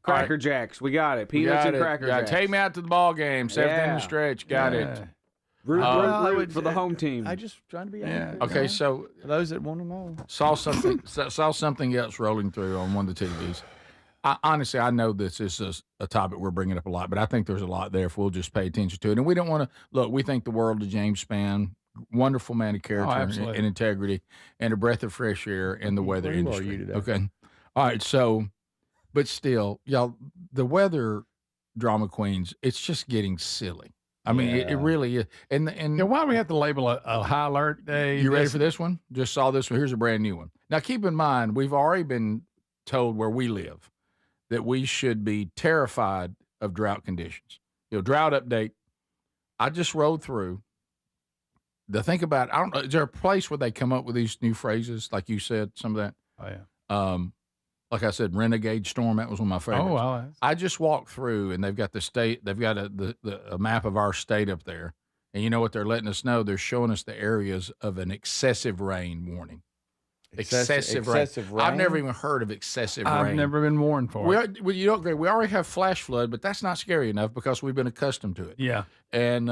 Cracker Jacks, we got it. Peanuts and Cracker Jacks. Take me out to the ball game. 7th in the stretch. Got it. Root for the home team. I just trying to be accurate. Okay, so for those that want to know, saw something else rolling through on one of the TVs. Honestly, I know this is a topic we're bringing up a lot, but I think there's a lot there if we'll just pay attention to it. And we don't want to look. We think the world of James Spann. Wonderful man of character and integrity, and a breath of fresh air in the weather industry. Today? Okay, all right. So But still, y'all, the weather drama queens, it's just getting silly. I mean, it really is. And why do we have to label a high alert day? You ready for this one? Just saw this one. Here's a brand new one. Now, keep in mind, we've already been told where we live that we should be terrified of drought conditions. Drought update. I just rode through. Think about, I don't know, is there a place where they come up with these new phrases, like you said, some of that? Oh, yeah. Like I said, renegade storm, that was one of my favorites. Oh, wow. I just walked through, and they've got a map of our state up there. And you know what they're letting us know? They're showing us the areas of an excessive rain warning. Excessive rain. I've never even heard of excessive rain. I've never been warned for it. You don't agree. We already have flash flood, but that's not scary enough because we've been accustomed to it. Yeah. And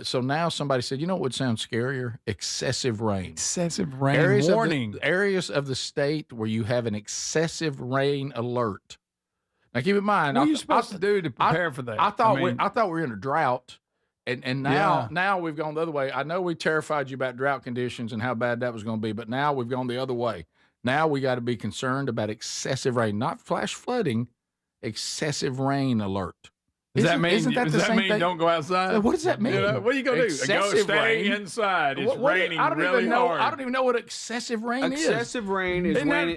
so now somebody said, you know what would sound scarier? Excessive rain. Excessive rain warning. Areas of the state where you have an excessive rain alert. Now, keep in mind. What are you supposed to do to prepare for that? I thought we were in a drought. And now we've gone the other way. I know we terrified you about drought conditions and how bad that was going to be, but now we've gone the other way. Now we got to be concerned about excessive rain, not flash flooding, excessive rain alert. Does that mean don't go outside? What does that mean? What are you going to do? Stay inside. It's raining really hard. I don't even know what excessive rain is. Excessive rain is when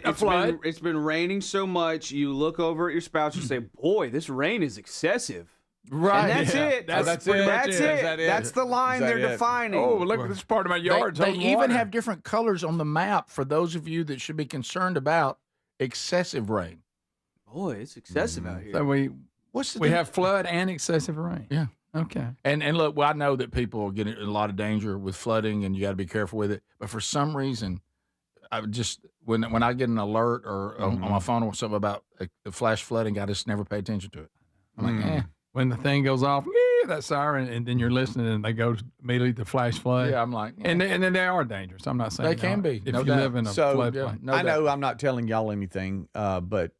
it's been raining so much, you look over at your spouse and say, boy, this rain is excessive. Right. And that's it. That's it. That's the line they're defining. Oh, look, this part of my yard. They even have different colors on the map for those of you that should be concerned about excessive rain. Boy, it's excessive out here. So we have flood and excessive rain. Yeah. Okay. And look, well, I know that people get in a lot of danger with flooding, and you got to be careful with it. But for some reason, I just when I get an alert or on my phone or something about a flash flooding, I just never pay attention to it. I'm like, When the thing goes off, that siren, and then you're listening, and they go immediately to flash flood. Yeah, I'm like, and then they are dangerous. I'm not saying they can be. If you live in a floodplain. I know I'm not telling y'all anything, but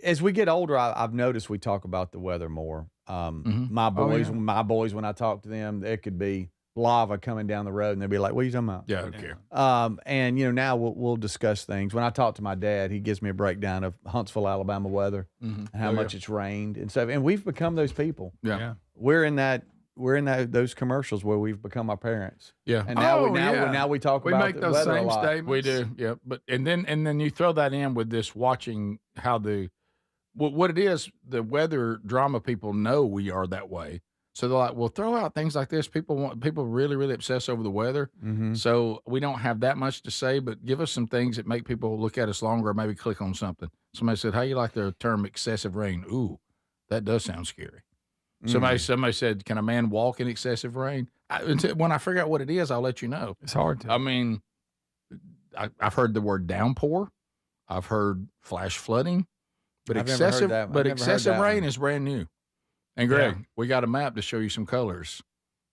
as we get older, I've noticed we talk about the weather more. My boys, when I talk to them, there could be lava coming down the road, and they'll be like, "What are you talking about?" Yeah, I don't care. And now we'll discuss things. When I talk to my dad, he gives me a breakdown of Huntsville, Alabama weather, and how much it's rained and stuff. And we've become those people. Yeah. We're in those commercials where we've become our parents. Yeah. And now we talk about make those weather same a lot. statements. We do. Yeah. But and then you throw that in with this watching how what it is. The weather drama people know we are that way. So they're like, well, throw out things like this. People really, really obsess over the weather. So we don't have that much to say, but give us some things that make people look at us longer or maybe click on something. Somebody said, how you like the term excessive rain? Ooh, that does sound scary. Somebody said, can a man walk in excessive rain? When I figure out what it is, I'll let you know. It's hard to. I mean, I've heard the word downpour. I've heard flash flooding. But excessive rain is brand new. And Greg, we got a map to show you some colors.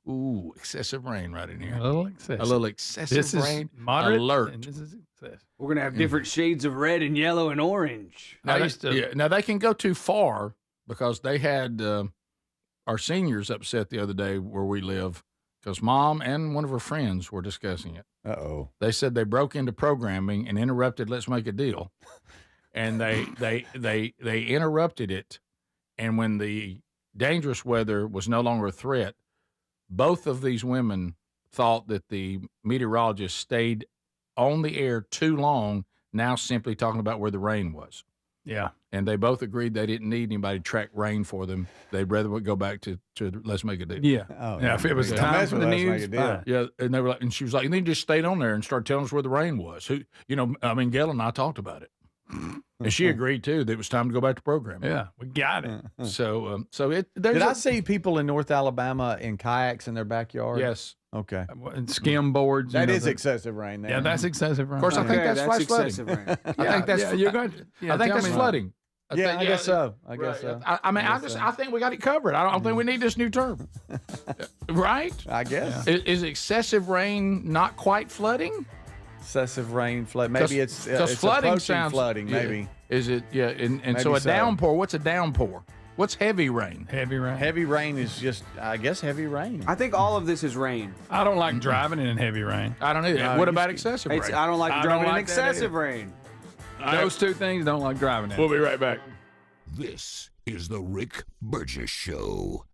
Ooh, excessive rain right in here. A little excessive rain moderate, alert. And this is excessive. We're going to have different shades of red and yellow and orange. Now they can go too far because they had our seniors upset the other day where we live because Mom and one of her friends were discussing it. Uh-oh. They said they broke into programming and interrupted Let's Make a Deal. And they interrupted it. And when the dangerous weather was no longer a threat, both of these women thought that the meteorologist stayed on the air too long, now simply talking about where the rain was. Yeah. And they both agreed they didn't need anybody to track rain for them. They'd rather go back to Let's Make a Deal. Yeah. Oh, yeah. If it was time for the news, yeah. And they were like, and she was like, you need to just stay on there and start telling us where the rain was. Gail and I talked about it. And she agreed too that it was time to go back to programming. Yeah, we got it. Did I see people in North Alabama in kayaks in their backyard? Yes. Okay. And skim boards. That is excessive rain. There. Yeah, that's excessive rain. Of course, I think that's flash excessive flooding. Rain. I think that's. You're going. I think that's flooding. I guess so. I guess so. I think we got it covered. I don't think we need this new term. Right? I guess. Is excessive rain not quite flooding? Excessive rain, flood. Maybe it's flooding sounds flooding. Maybe. Yeah. Is it? Yeah. And so a downpour. What's a downpour? What's heavy rain? Heavy rain. Heavy rain is just, I guess, heavy rain. I think all of this is rain. I don't like driving in heavy rain. I don't either. What about excessive rain? I don't like driving in excessive rain. Those two things don't like driving in. We'll be right back. This is the Rick Burgess Show.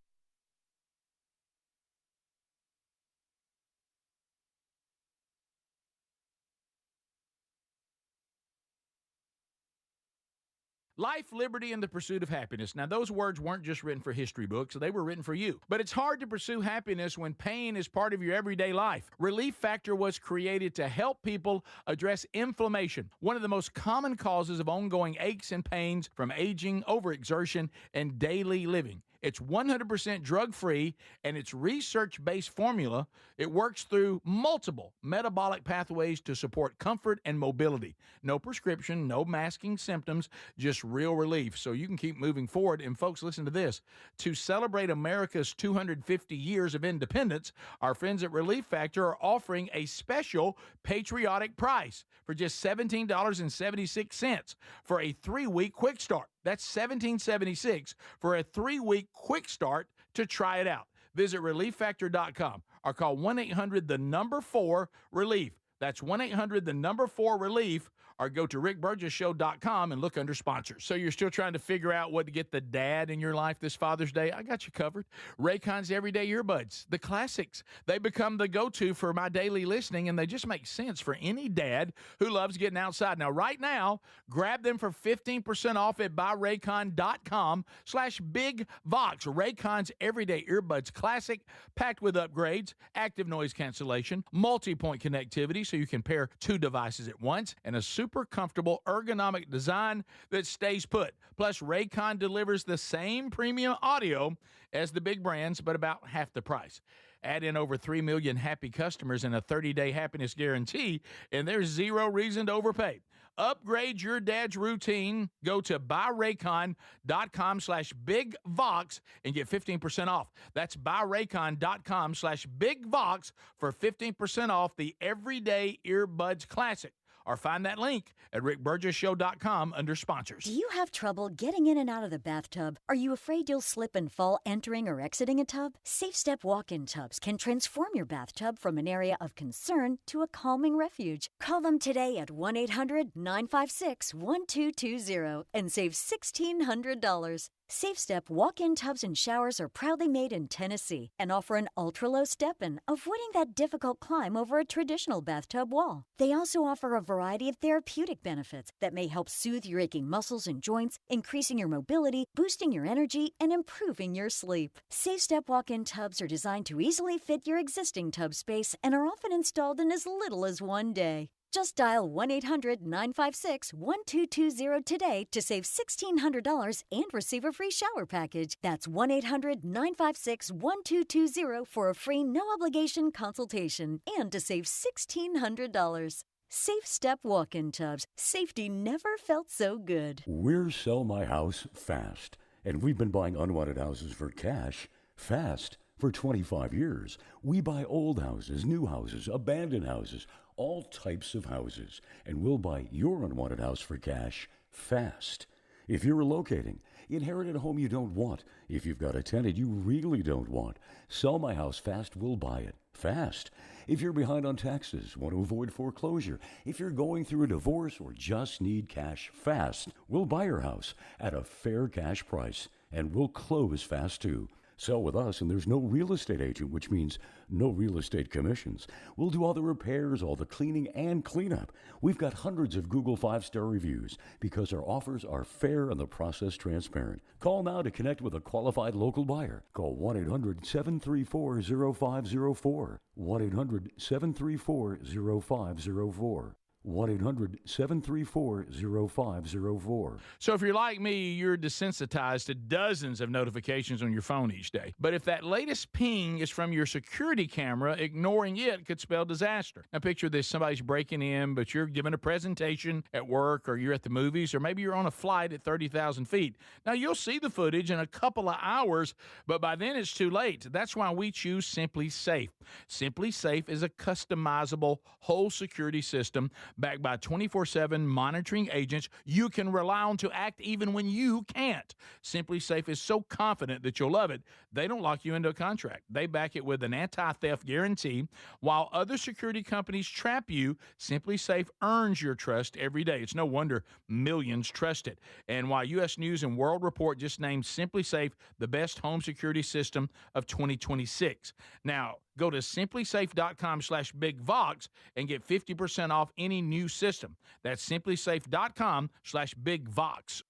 Life, liberty, and the pursuit of happiness. Now, those words weren't just written for history books. They were written for you. But it's hard to pursue happiness when pain is part of your everyday life. Relief Factor was created to help people address inflammation, one of the most common causes of ongoing aches and pains from aging, overexertion, and daily living. It's 100% drug-free, and its research-based formula, it works through multiple metabolic pathways to support comfort and mobility. No prescription, no masking symptoms, just real relief, so you can keep moving forward. And folks, listen to this. To celebrate America's 250 years of independence, our friends at Relief Factor are offering a special patriotic price for just $17.76 for a 3-week quick start. That's $17.76 for a 3-week quick start to try it out. Visit ReliefFactor.com or call 1-800-4-RELIEF. That's 1-800-4-RELIEF, or go to rickburgessshow.com and look under sponsors. So you're still trying to figure out what to get the dad in your life this Father's Day? I got you covered. Raycon's Everyday Earbuds, the classics. They become the go-to for my daily listening, and they just make sense for any dad who loves getting outside. Now, right now, grab them for 15% off at buyraycon.com/bigvox. Raycon's Everyday Earbuds Classic, packed with upgrades, active noise cancellation, multi-point connectivity so you can pair 2 devices at once, and a super comfortable ergonomic design that stays put. Plus, Raycon delivers the same premium audio as the big brands, but about half the price. Add in over 3 million happy customers and a 30-day happiness guarantee, and there's zero reason to overpay. Upgrade your dad's routine. Go to buyraycon.com/bigvox and get 15% off. That's buyraycon.com/bigvox for 15% off the Everyday Earbuds Classic. Or find that link at rickburgessshow.com under sponsors. Do you have trouble getting in and out of the bathtub? Are you afraid you'll slip and fall entering or exiting a tub? Safe Step walk-in tubs can transform your bathtub from an area of concern to a calming refuge. Call them today at 1-800-956-1220 and save $1,600. Safe Step walk-in tubs and showers are proudly made in Tennessee and offer an ultra-low step-in, avoiding that difficult climb over a traditional bathtub wall. They also offer a variety of therapeutic benefits that may help soothe your aching muscles and joints, increasing your mobility, boosting your energy, and improving your sleep. Safe Step walk-in tubs are designed to easily fit your existing tub space and are often installed in as little as 1 day. Just dial 1-800-956-1220 today to save $1,600 and receive a free shower package. That's 1-800-956-1220 for a free no-obligation consultation and to save $1,600. Safe Step walk-in tubs. Safety never felt so good. We're Sell My House Fast, and we've been buying unwanted houses for cash fast for 25 years. We buy old houses, new houses, abandoned houses, all types of houses, and we'll buy your unwanted house for cash fast. If you're relocating, inherited a home you don't want, if you've got a tenant you really don't want, Sell My House Fast will buy it fast. If you're behind on taxes, want to avoid foreclosure, if you're going through a divorce or just need cash fast, we'll buy your house at a fair cash price, and we'll close fast too. Sell with us, and there's no real estate agent, which means no real estate commissions. We'll do all the repairs, all the cleaning, and cleanup. We've got hundreds of Google 5-star reviews because our offers are fair and the process transparent. Call now to connect with a qualified local buyer. Call 1-800-734-0504. 1-800-734-0504. 1-800-734-0504. So if you're like me, you're desensitized to dozens of notifications on your phone each day. But if that latest ping is from your security camera, ignoring it could spell disaster. Now picture this, somebody's breaking in, but you're giving a presentation at work, or you're at the movies, or maybe you're on a flight at 30,000 feet. Now you'll see the footage in a couple of hours, but by then it's too late. That's why we choose Simply Safe. Simply Safe is a customizable whole security system backed by 24/7 monitoring agents you can rely on to act even when you can't. Simply Safe is so confident that you'll love it, they don't lock you into a contract. They back it with an anti-theft guarantee. While other security companies trap you, Simply Safe earns your trust every day. It's no wonder millions trust it. And while U.S. News and World Report just named Simply Safe the best home security system of 2026. Now, go to simplysafe.com/bigvox and get 50% off any new system. That's simplysafe.com/bigvox.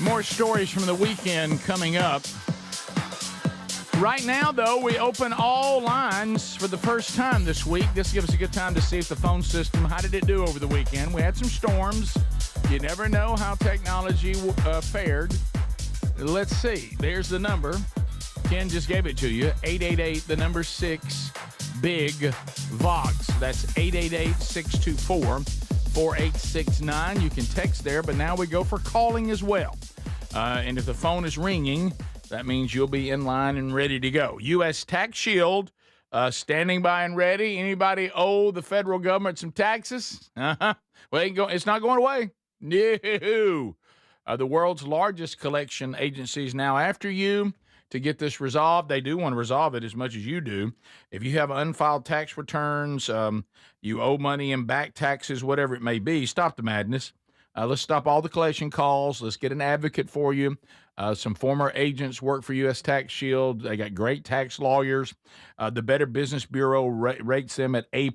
More stories from the weekend coming up. Right now, though, we open all lines for the first time this week. This gives us a good time to see if the phone system, how did it do over the weekend? We had some storms. You never know how technology fared. Let's see. There's the number. Ken just gave it to you. 888, the number 6, Big Vox. That's 888-624-4869. You can text there, but now we go for calling as well. And if the phone is ringing, that means you'll be in line and ready to go. U.S. Tax Shield, standing by and ready. Anybody owe the federal government some taxes? Well, it's not going away. No. The world's largest collection agency is now after you to get this resolved. They do want to resolve it as much as you do. If you have unfiled tax returns, you owe money in back taxes, whatever it may be, stop the madness. Let's stop all the collection calls. Let's get an advocate for you. Some former agents work for U.S. Tax Shield. They got great tax lawyers. The Better Business Bureau rates them at A+.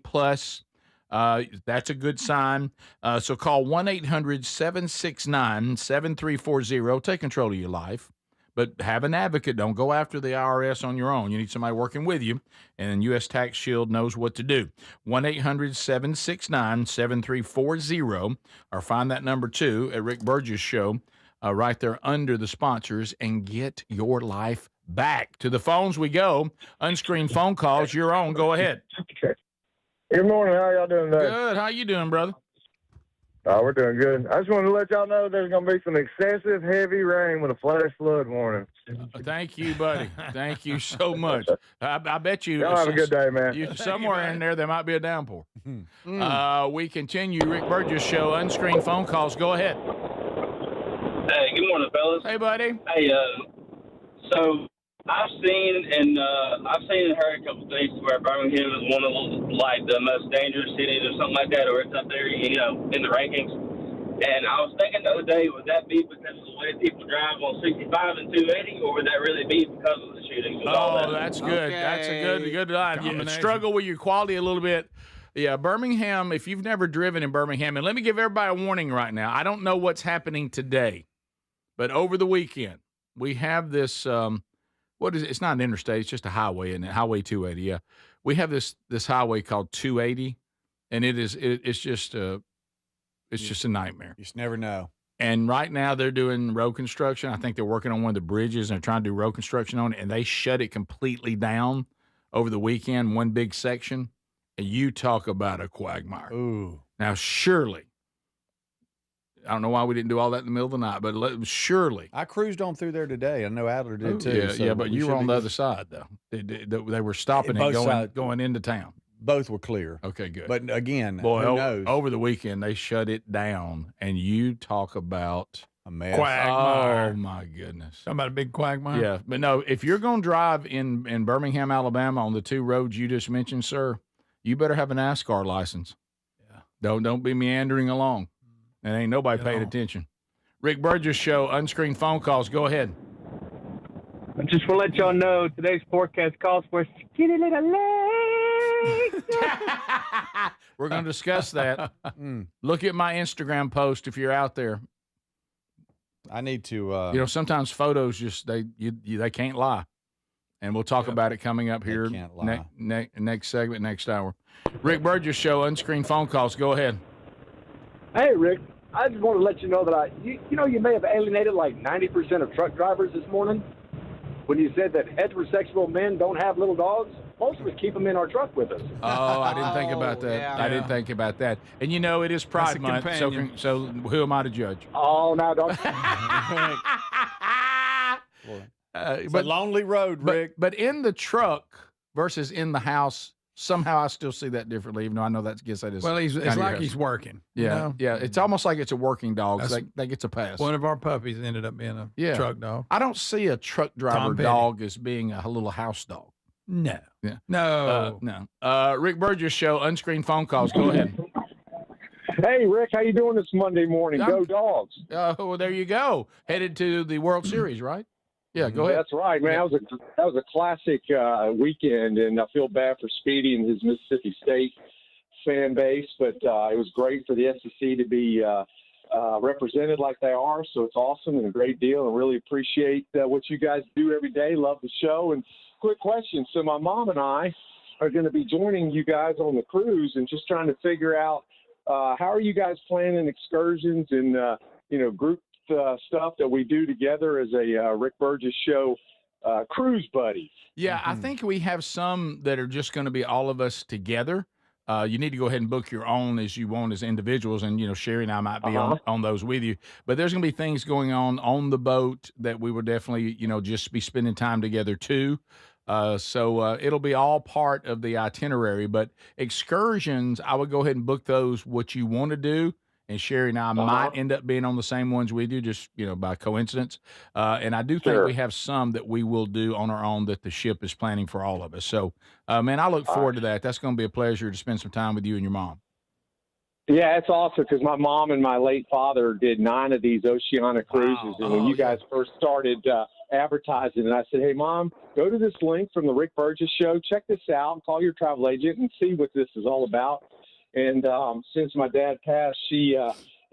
That's a good sign. So call 1-800-769-7340. Take control of your life. But have an advocate. Don't go after the IRS on your own. You need somebody working with you, and U.S. Tax Shield knows what to do. 1-800-769-7340, or find that number, too, at Rick Burgess Show, right there under the sponsors, and get your life back. To the phones we go. Unscreened phone calls. You're on. Go ahead. Good morning. How y'all doing today? Good. How you doing, brother? We're doing good. I just wanted to let y'all know there's going to be some excessive heavy rain with a flash flood warning. Thank you, buddy. Thank you so much. I bet you. Y'all have a good day, man. Somewhere in there might be a downpour. We continue. Rick Burgess Show, unscreened phone calls. Go ahead. Hey, good morning, fellas. Hey, buddy. Hey, so I've seen and heard a couple things where Birmingham is one of the most dangerous cities or something like that, or it's up there, in the rankings. And I was thinking the other day, would that be because of the way people drive on 65 and 280, or would that really be because of the shootings? That's good. Okay. That's a good line. You struggle with your quality a little bit. Yeah, Birmingham, if you've never driven in Birmingham, and let me give everybody a warning right now. I don't know what's happening today, but over the weekend, we have this what is it? It's not an interstate. It's just a highway, isn't it? Highway 280. Yeah, we have this highway called 280, and it's just a nightmare. You just never know. And right now they're doing road construction. I think they're working on one of the bridges and they're trying to do road construction on it, and they shut it completely down over the weekend, one big section. And you talk about a quagmire. Ooh. Now, surely, I don't know why we didn't do all that in the middle of the night, but surely. I cruised on through there today. I know Adler did too. Yeah, but you were on the other side, though. They were stopping it going into town. Both were clear. Okay, good. But again, boy, who knows? Over the weekend, they shut it down, and you talk about a mess. Quagmire. Oh, my goodness. Talking about a big quagmire? Yeah, but no, if you're going to drive in Birmingham, Alabama on the two roads you just mentioned, sir, you better have a NASCAR license. Yeah. Don't be meandering along. And ain't nobody paying attention. Rick Burgess Show, unscreened phone calls. Go ahead. I just want to let y'all know today's forecast calls for skinny little legs. We're going to discuss that. Look at my Instagram post if you're out there. I need to. Sometimes photos just they can't lie, and we'll talk about it coming up here next segment, next hour. Rick Burgess Show, unscreened phone calls. Go ahead. Hey, Rick. I just want to let you know that you may have alienated like 90% of truck drivers this morning when you said that heterosexual men don't have little dogs. Most of us keep them in our truck with us. Oh, I didn't think about that. Yeah. I didn't think about that. And it is Pride Month, so who am I to judge? Oh, now don't. It's a lonely road, Rick. But in the truck versus in the house, somehow I still see that differently, even though I know that gets that is. Well, it's like he's working. Yeah, yeah. It's almost like it's a working dog. That gets a pass. One of our puppies ended up being a truck dog. I don't see a truck driver dog as being a little house dog. No. Yeah. No. No. Rick Burgess Show, unscreened phone calls. Go ahead. Hey, Rick, how you doing this Monday morning? Go Dogs. Well, there you go. Headed to the World Series, right? Yeah, go ahead. That's right, man. That was a classic weekend, and I feel bad for Speedy and his Mississippi State fan base, but it was great for the SEC to be represented like they are, so it's awesome and a great deal, and really appreciate what you guys do every day. Love the show. And quick question. So my mom and I are going to be joining you guys on the cruise and just trying to figure out how are you guys planning excursions and, group stuff that we do together as a Rick Burgess Show cruise buddies. Yeah, I think we have some that are just going to be all of us together. You need to go ahead and book your own as you want as individuals, and Sherry and I might be on those with you. But there's going to be things going on the boat that we will definitely just be spending time together too. So it'll be all part of the itinerary. But excursions, I would go ahead and book those what you want to do. And Sherry and I might end up being on the same ones we do, just by coincidence. And I do think we have some that we will do on our own that the ship is planning for all of us. So, man, I look forward to that. That's going to be a pleasure to spend some time with you and your mom. Yeah, it's awesome because my mom and my late father did 9 of these Oceania cruises. And when you guys first started advertising, and I said, hey, Mom, go to this link from the Rick Burgess Show. Check this out. Call your travel agent and see what this is all about. And since my dad passed, she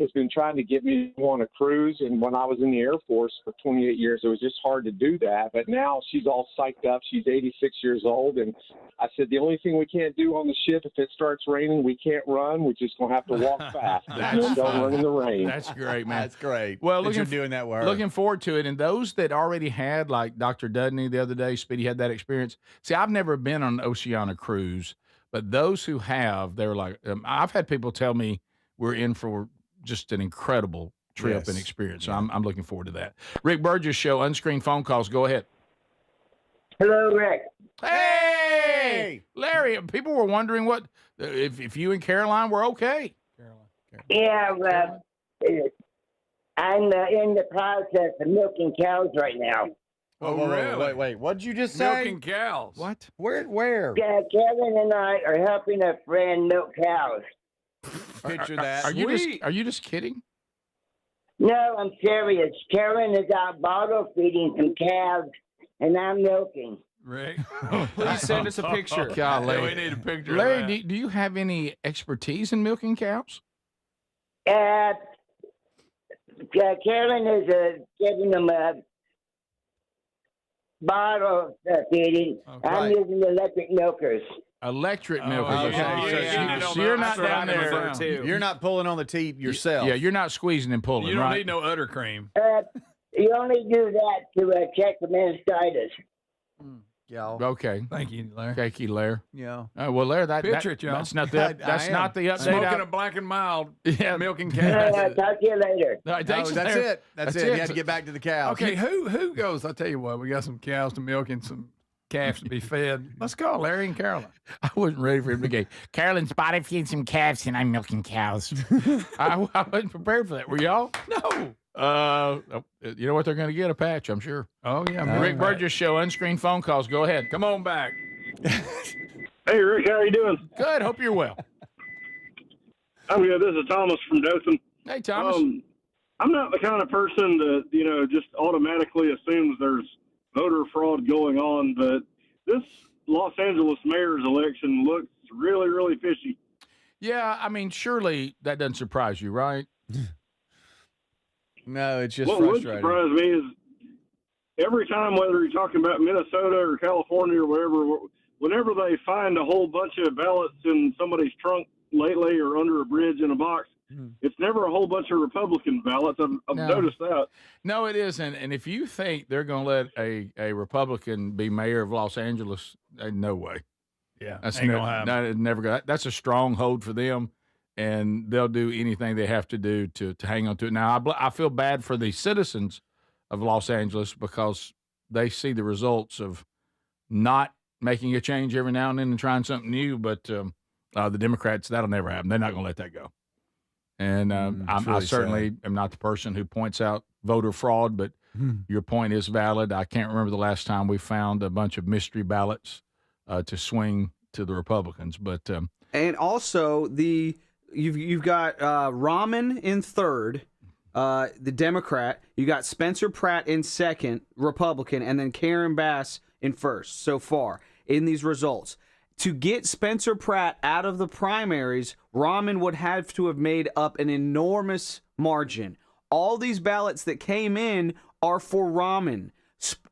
has been trying to get me on a cruise. And when I was in the Air Force for 28 years, it was just hard to do that. But now she's all psyched up. She's 86 years old. And I said, the only thing we can't do on the ship, if it starts raining, we can't run. We're just going to have to walk fast. Don't run in the rain. That's great, man. That's great. Well, you're doing that work. Looking forward to it. And those that already had, like Dr. Dudney the other day, Speedy had that experience. See, I've never been on an Oceania cruise. But those who have, they're like, I've had people tell me we're in for just an incredible trip and experience. So I'm looking forward to that. Rick Burgess Show, unscreened phone calls. Go ahead. Hello, Rick. Hey, Larry. People were wondering if you and Caroline were okay. Yeah, well, I'm in the process of milking cows right now. Oh, really? Wait. What did you just say? Milking cows. What? Where? Yeah, Kevin and I are helping a friend milk cows. Picture that. Are you just kidding? No, I'm serious. Karen is out bottle feeding some calves, and I'm milking. Rick, please send us a picture. Golly. We need a picture. Larry, do you have any expertise in milking cows? Karen is giving them a bottle feeding. I'm using electric milkers. Electric milkers. So you're not down there. You're not pulling on the teat yourself. Yeah, you're not squeezing and pulling. You don't right? need no udder cream. You only do that to check the meningitis. Yeah. Okay. Thank you, Larry. Thank you, Larry. Yeah. Well, Larry, Picture it, y'all. that's not the not the update. Smoking a black and mild. Yeah, milking cows. Talk to you later. All right, thanks, that's Larry. it. That's it. You had to get back to the cows. Okay, who goes? I'll tell you what. We got some cows to milk and some calves to be fed. Let's call Larry and Caroline. I wasn't ready for him to go. Carolyn spotted feeding some calves, and I'm milking cows. I wasn't prepared for that. Were y'all? No. You know what they're going to get? A patch, I'm sure. Oh yeah. Rick Burgess Show, unscreened phone calls. Go ahead. Come on back. Hey, Rick, how are you doing? Good. Hope you're well. I'm good. This is Thomas from Dothan. Hey, Thomas. I'm not the kind of person that, just automatically assumes there's voter fraud going on, but this Los Angeles mayor's election looks really, really fishy. Yeah, I mean, surely that doesn't surprise you, right? No, it's just what frustrating. What would surprise me is every time, whether you're talking about Minnesota or California or wherever, whenever they find a whole bunch of ballots in somebody's trunk lately or under a bridge in a box, it's never a whole bunch of Republican ballots. I've noticed that. No, it isn't. And if you think they're going to let a Republican be mayor of Los Angeles, no way. Yeah, that's ain't gonna happen. never. That's a stronghold for them, and they'll do anything they have to do to hang on to it. Now, I feel bad for the citizens of Los Angeles because they see the results of not making a change every now and then and trying something new. But the Democrats, that'll never happen. They're not going to let that go. And I certainly am not the person who points out voter fraud, but your point is valid. I can't remember the last time we found a bunch of mystery ballots to swing to the Republicans. But and also you've got Rahman in third, the Democrat. You got Spencer Pratt in second, Republican, and then Karen Bass in first so far in these results. To get Spencer Pratt out of the primaries, Rahman would have to have made up an enormous margin. All these ballots that came in are for Rahman.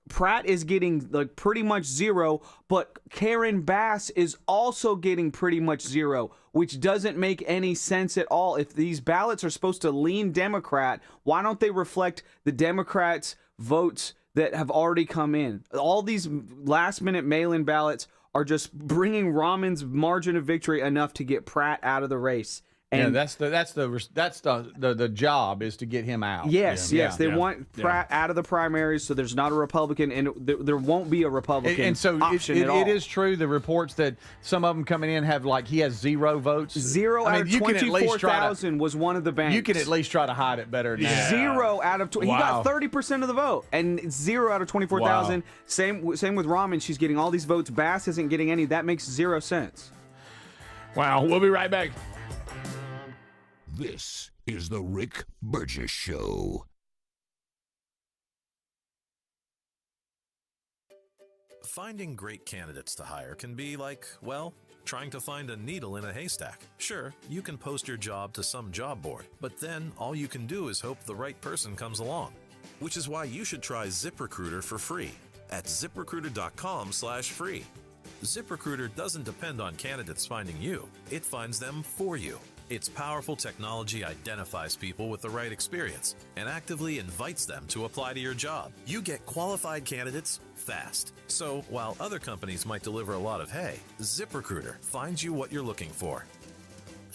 Pratt is getting like pretty much zero, but Karen Bass is also getting pretty much zero, which doesn't make any sense at all. If these ballots are supposed to lean Democrat, why don't they reflect the Democrats' votes that have already come in? All these last-minute mail-in ballots are just bringing Rahman's margin of victory enough to get Pratt out of the race. And that's the job is to get him out. Yes, they want Pratt out of the primaries, so there's not a Republican, and there won't be a Republican and so option at all. It is true. The reports that some of them coming in have he has 0 votes. Zero out of 24,000 was one of the banks. You can at least try to hide it better than that. 0 out of he got 30% of the vote, and 0 out of 24,000. Wow. Same with Rahman. She's getting all these votes. Bass isn't getting any. That makes 0 sense. Wow. We'll be right back. This is the Rick Burgess Show. Finding great candidates to hire can be like, well, trying to find a needle in a haystack. Sure, you can post your job to some job board, but then all you can do is hope the right person comes along. Which is why you should try ZipRecruiter for free at ZipRecruiter.com/free. ZipRecruiter doesn't depend on candidates finding you. It finds them for you. Its powerful technology identifies people with the right experience and actively invites them to apply to your job. You get qualified candidates fast. So while other companies might deliver a lot of hay, ZipRecruiter finds you what you're looking for.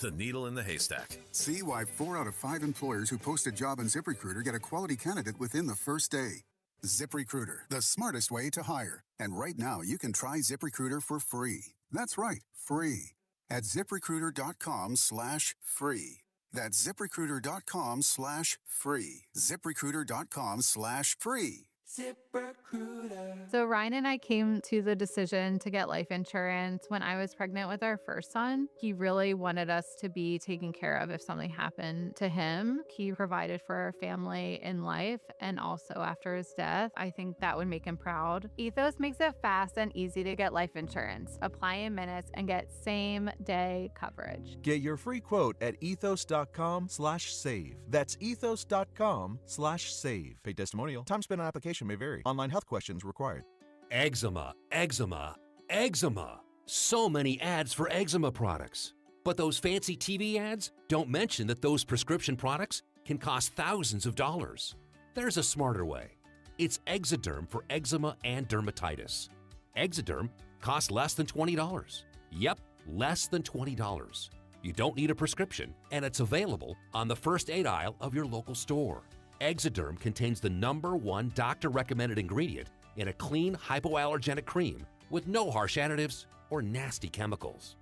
The needle in the haystack. See why 4 out of 5 employers who post a job on ZipRecruiter get a quality candidate within the first day. ZipRecruiter, the smartest way to hire. And right now, you can try ZipRecruiter for free. That's right, free. At ZipRecruiter.com/free. That's ZipRecruiter.com/free. ZipRecruiter.com/free. ZipRecruiter. So Ryan and I came to the decision to get life insurance when I was pregnant with our first son. He really wanted us to be taken care of if something happened to him. He provided for our family in life and also after his death. I think that would make him proud. Ethos makes it fast and easy to get life insurance. Apply in minutes and get same-day coverage. Get your free quote at ethos.com/save. That's ethos.com/save. Pay testimonial. Time spent on application may vary. Online health questions required. Eczema, eczema, eczema. So many ads for eczema products. But those fancy TV ads don't mention that those prescription products can cost thousands of dollars. There's a smarter way. It's Eczederm for eczema and dermatitis. Eczederm costs less than $20. Yep, less than $20. You don't need a prescription, and it's available on the first aid aisle of your local store. Eczederm contains the #1 doctor-recommended ingredient in a clean hypoallergenic cream with no harsh additives or nasty chemicals.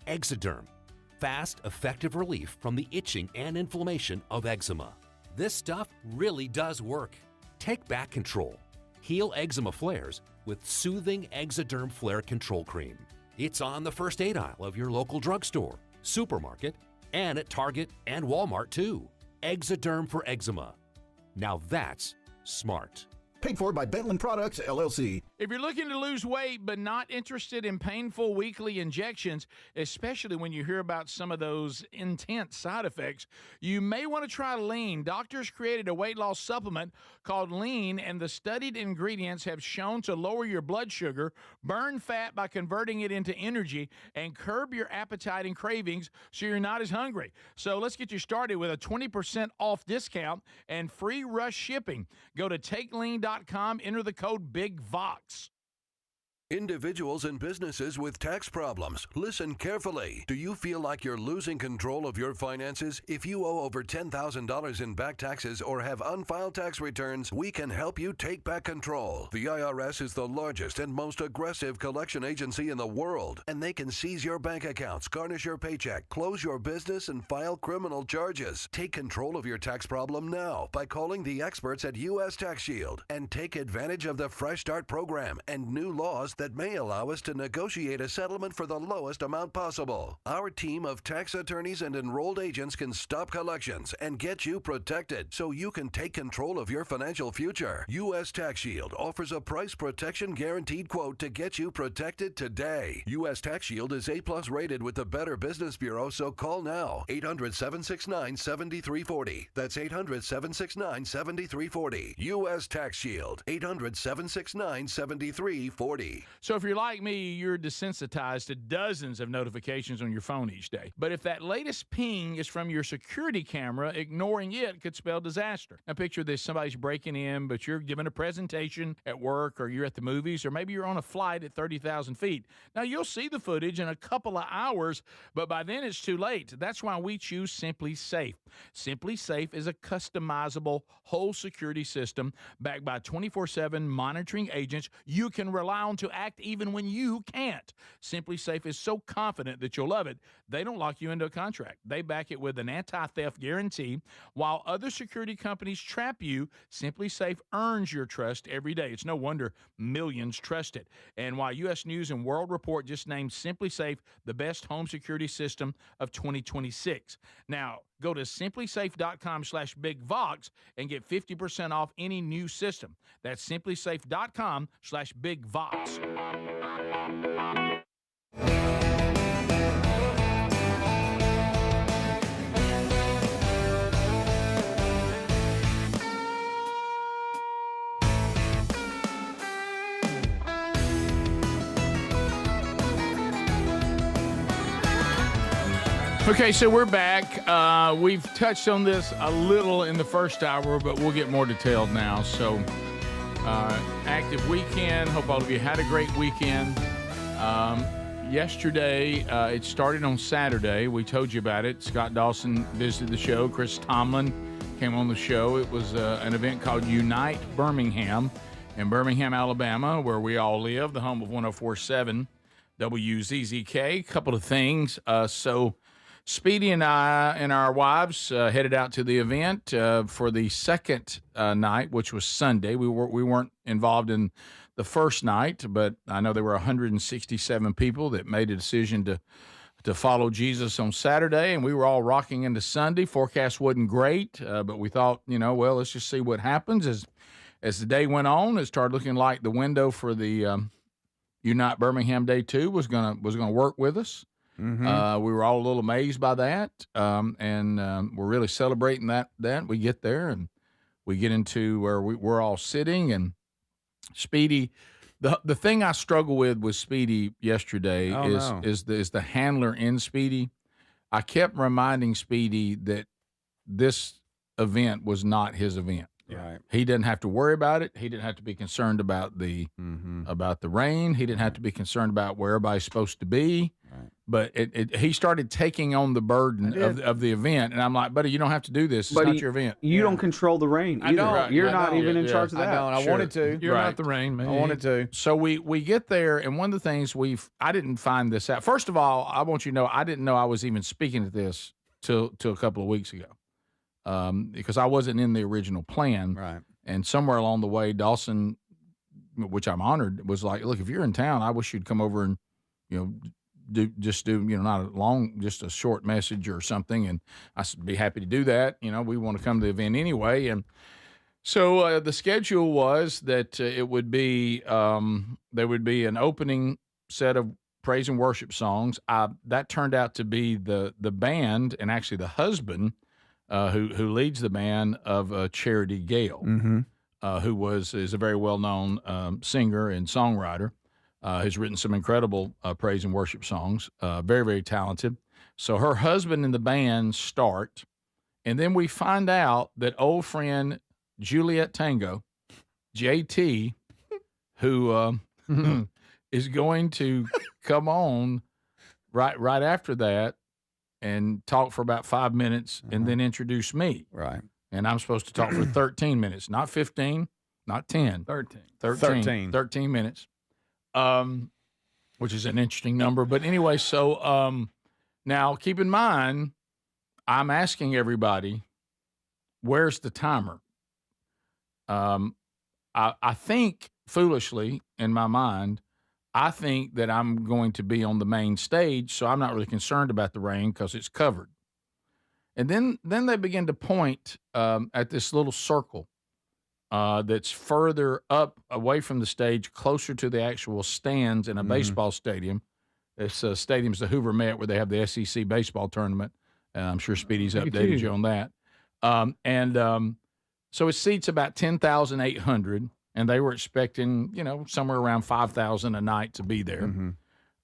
Eczederm, fast, effective relief from the itching and inflammation of eczema. This stuff really does work. Take back control. Heal eczema flares with soothing Eczederm Flare Control Cream. It's on the first aid aisle of your local drugstore, supermarket, and at Target and Walmart too. Eczederm for eczema. Now that's smart. Paid for by Bentland Products, LLC. If you're looking to lose weight but not interested in painful weekly injections, especially when you hear about some of those intense side effects, you may want to try Lean. Doctors created a weight loss supplement called Lean, and the studied ingredients have shown to lower your blood sugar, burn fat by converting it into energy, and curb your appetite and cravings so you're not as hungry. So let's get you started with a 20% off discount and free rush shipping. Go to TakeLean.com, enter the code BIGVOX. Individuals and businesses with tax problems, listen carefully. Do you feel like you're losing control of your finances? If you owe over $10,000 in back taxes or have unfiled tax returns, we can help you take back control. The IRS is the largest and most aggressive collection agency in the world, and they can seize your bank accounts, garnish your paycheck, close your business, and file criminal charges. Take control of your tax problem now by calling the experts at U.S. Tax Shield and take advantage of the Fresh Start program and new laws that may allow us to negotiate a settlement for the lowest amount possible. Our team of tax attorneys and enrolled agents can stop collections and get you protected so you can take control of your financial future. U.S. Tax Shield offers a price protection guaranteed quote to get you protected today. U.S. Tax Shield is A+ rated with the Better Business Bureau, so call now. 800-769-7340. That's 800-769-7340. U.S. Tax Shield. 800-769-7340. So if you're like me, you're desensitized to dozens of notifications on your phone each day. But if that latest ping is from your security camera, ignoring it could spell disaster. Now picture this, somebody's breaking in, but you're giving a presentation at work, or you're at the movies, or maybe you're on a flight at 30,000 feet. Now you'll see the footage in a couple of hours, but by then it's too late. That's why we choose Simply Safe. Simply Safe is a customizable whole security system backed by 24/7 monitoring agents you can rely on to act even when you can't. Simply Safe is so confident that you'll love it, they don't lock you into a contract. They back it with an anti-theft guarantee. While other security companies trap you, Simply Safe earns your trust every day. It's no wonder millions trust it. And while U.S. News and World Report just named Simply Safe the best home security system of 2026. Now, go to simplysafe.com/bigvox and get 50% off any new system. That's simplysafe.com/bigvox. Okay, so we're back. We've touched on this a little in the first hour, but we'll get more detailed now. So, active weekend. Hope all of you had a great weekend. Yesterday, it started on Saturday. We told you about it. Scott Dawson visited the show. Chris Tomlin came on the show. It was an event called Unite Birmingham in Birmingham, Alabama, where we all live, the home of 104.7 WZZK. A couple of things. So Speedy and I and our wives headed out to the event for the second night, which was Sunday. We weren't involved in the first night, but I know there were 167 people that made a decision to follow Jesus on Saturday, and we were all rocking into Sunday. Forecast wasn't great, but we thought, well, let's just see what happens. As the day went on, it started looking like the window for the Unite Birmingham Day 2 was gonna work with us. Mm-hmm. We were all a little amazed by that, and we're really celebrating that. We get there and we get into where we're all sitting, and Speedy. The thing I struggle with Speedy yesterday is the handler in Speedy. I kept reminding Speedy that this event was not his event. Right. He didn't have to worry about it. He didn't have to be concerned about the rain. He didn't have to be concerned about where everybody's supposed to be. Right. But he started taking on the burden of the event, and I'm like, buddy, you don't have to do this. It's not your event. You don't control the rain either. I don't. You're not even in charge of that. I don't. I wanted to. You're not the rain, man. I wanted to. So we get there, and one of the things I didn't find this out. First of all, I want you to know I didn't know I was even speaking to this till a couple of weeks ago. Because I wasn't in the original plan. Right. And somewhere along the way, Dawson, which I'm honored, was like, look, if you're in town, I wish you'd come over and, do not a long, just a short message or something. And I'd be happy to do that. We want to come to the event anyway. And So the schedule was that it would be there would be an opening set of praise and worship songs. That turned out to be the band and actually the husband who leads the band of Charity Gale, who is a very well known singer and songwriter. Has written some incredible praise and worship songs. Very, very talented. So her husband and the band start, and then we find out that old friend Juliet Tango, JT, who is going to come on right after that and talk for about 5 minutes and then introduce me. Right. And I'm supposed to talk for 13 minutes, not 15, not 10. 13 minutes. Which is an interesting number. But anyway, so now keep in mind, I'm asking everybody, where's the timer? I think, foolishly, in my mind, I think that I'm going to be on the main stage, so I'm not really concerned about the rain because it's covered. And then they begin to point at this little circle that's further up away from the stage, closer to the actual stands in a baseball stadium. This stadium's the Hoover Met, where they have the SEC baseball tournament. I'm sure Speedy's updated you on that. So it seats about 10,800, and they were expecting, somewhere around 5,000 a night to be there.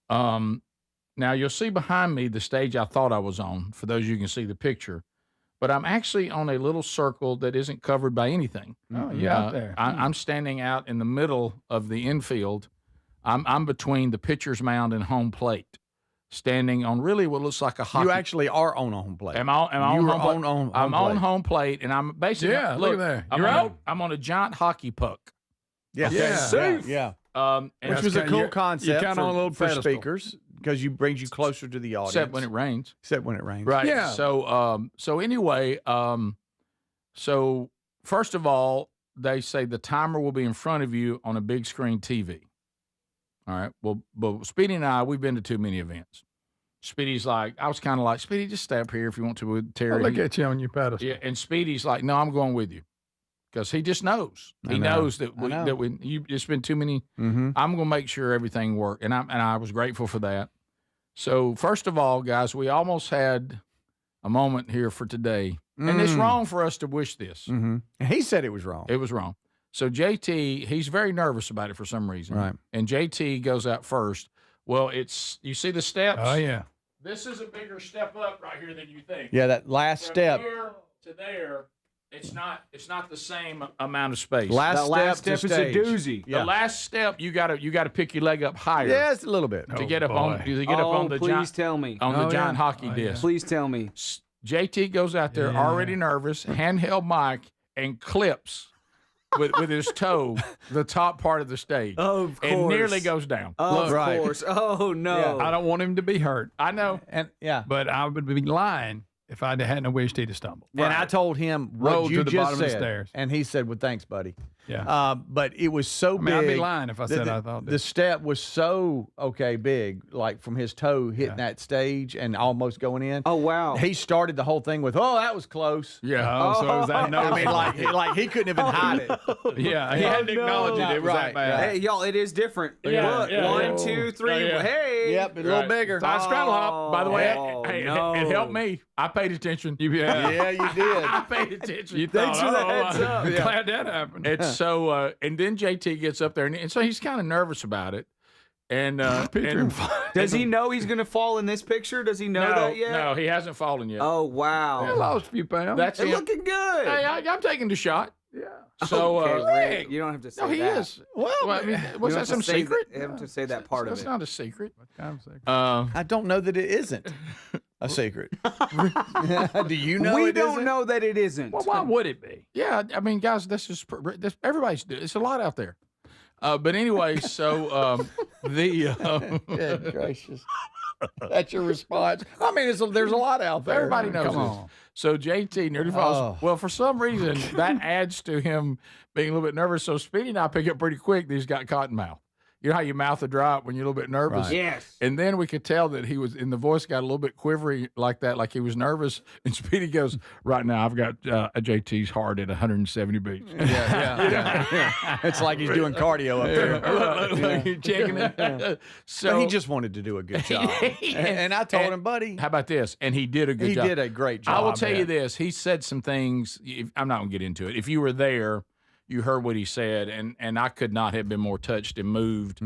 Now, you'll see behind me the stage I thought I was on, for those of you who can see the picture. But I'm actually on a little circle that isn't covered by anything. Oh, yeah, out there. I'm standing out in the middle of the infield. I'm between the pitcher's mound and home plate, standing on really what looks like a hockey. You actually are on home plate. I'm on home plate. I'm on home plate, and I'm basically look at there. I'm on a giant hockey puck. Yeah, Okay? yeah. And Which was a cool concept you're kinda on a little for pedestal. speakers, because you brings you closer to the audience. Except when it rains. Right. Yeah. So anyway, so first of all, they say the timer will be in front of you on a big screen TV. All right. Well, but Speedy and I, we've been to too many events. Speedy's like, I was kind of like, Speedy, just stay up here if you want to with Terry. I'll look at you on your pedestal. Yeah. And Speedy's like, no, I'm going with you. Because he just knows. He knows that it's been too many. I'm going to make sure everything worked. And I was grateful for that. So first of all, guys, we almost had a moment here for today. And it's wrong for us to wish this. And he said it was wrong. It was wrong. So JT, he's very nervous about it for some reason. Right. And JT goes out first. Well, you see the steps? Oh, yeah. This is a bigger step up right here than you think. Yeah, that last step. From here to there, it's not the same amount of space. Last step is a doozy. Yeah. The last step, you gotta pick your leg up higher. Yeah, it's a little bit. To get up on the please giant, tell me. on the giant hockey disc. Please tell me. JT goes out there already nervous, handheld mic, and clips with his toe the top part of the stage. Of course. And nearly goes down. Of course. Oh, no. Yeah. I don't want him to be hurt. I know. And but I would be lying if I hadn't wished he'd have stumbled. And I told him Rolled what you to the just bottom said, of the stairs. and he said, "Well, thanks, buddy." Yeah. But it was so big. I'd be lying if I said I thought the step was so big, like from his toe hitting that stage and almost going in. Oh wow! He started the whole thing with, "Oh, that was close." Yeah. So it was that I mean, like he couldn't even hide it. Yeah. He hadn't acknowledged it. It was that bad. Hey, y'all, it is different. Yeah, Look, yeah. 1, 2, 3. Yeah. Hey. Yep, a little bigger. Side straddle hop. By the way, no. it helped me. I paid attention. Yeah, you did. I paid attention. You Thanks for the thought, heads up. I'm glad that happened. It's so, and then JT gets up there, and so he's kind of nervous about it. And does he know he's going to fall in this picture? Does he know that yet? No, he hasn't fallen yet. Oh wow! I lost a few pounds. That's They're him. looking good. Hey, I'm taking the shot. Yeah. So, okay, Rick, you don't have to say no, he that. is. Well, I mean, was You that don't some have to say secret? You have to say that part of That's it. not a secret. What kind of secret? I don't know that it isn't a secret. Do you know? We it don't isn't? know that it isn't. Well, why would it be? Yeah, I mean, guys, everybody's. It's a lot out there. But anyway, so Good gracious. That's your response. I mean, there's a lot out there. Everybody knows Come this. on. So JT nearly falls. Oh. Well, for some reason, that adds to him being a little bit nervous. So Speedy and I pick up pretty quick that he's got cotton mouth. You know how your mouth would drop when you're a little bit nervous? Right. Yes. And then we could tell that he was, and the voice got a little bit quivery like that, like he was nervous. And Speedy goes, right now I've got a JT's heart at 170 beats. Yeah. It's like he's doing cardio up there. Look, you're checking it. So he just wanted to do a good job. And I told him, buddy. How about this? And he did a good job. He did a great job. I will tell you this. He said some things. I'm not going to get into it. If you were there, you heard what he said, and I could not have been more touched and moved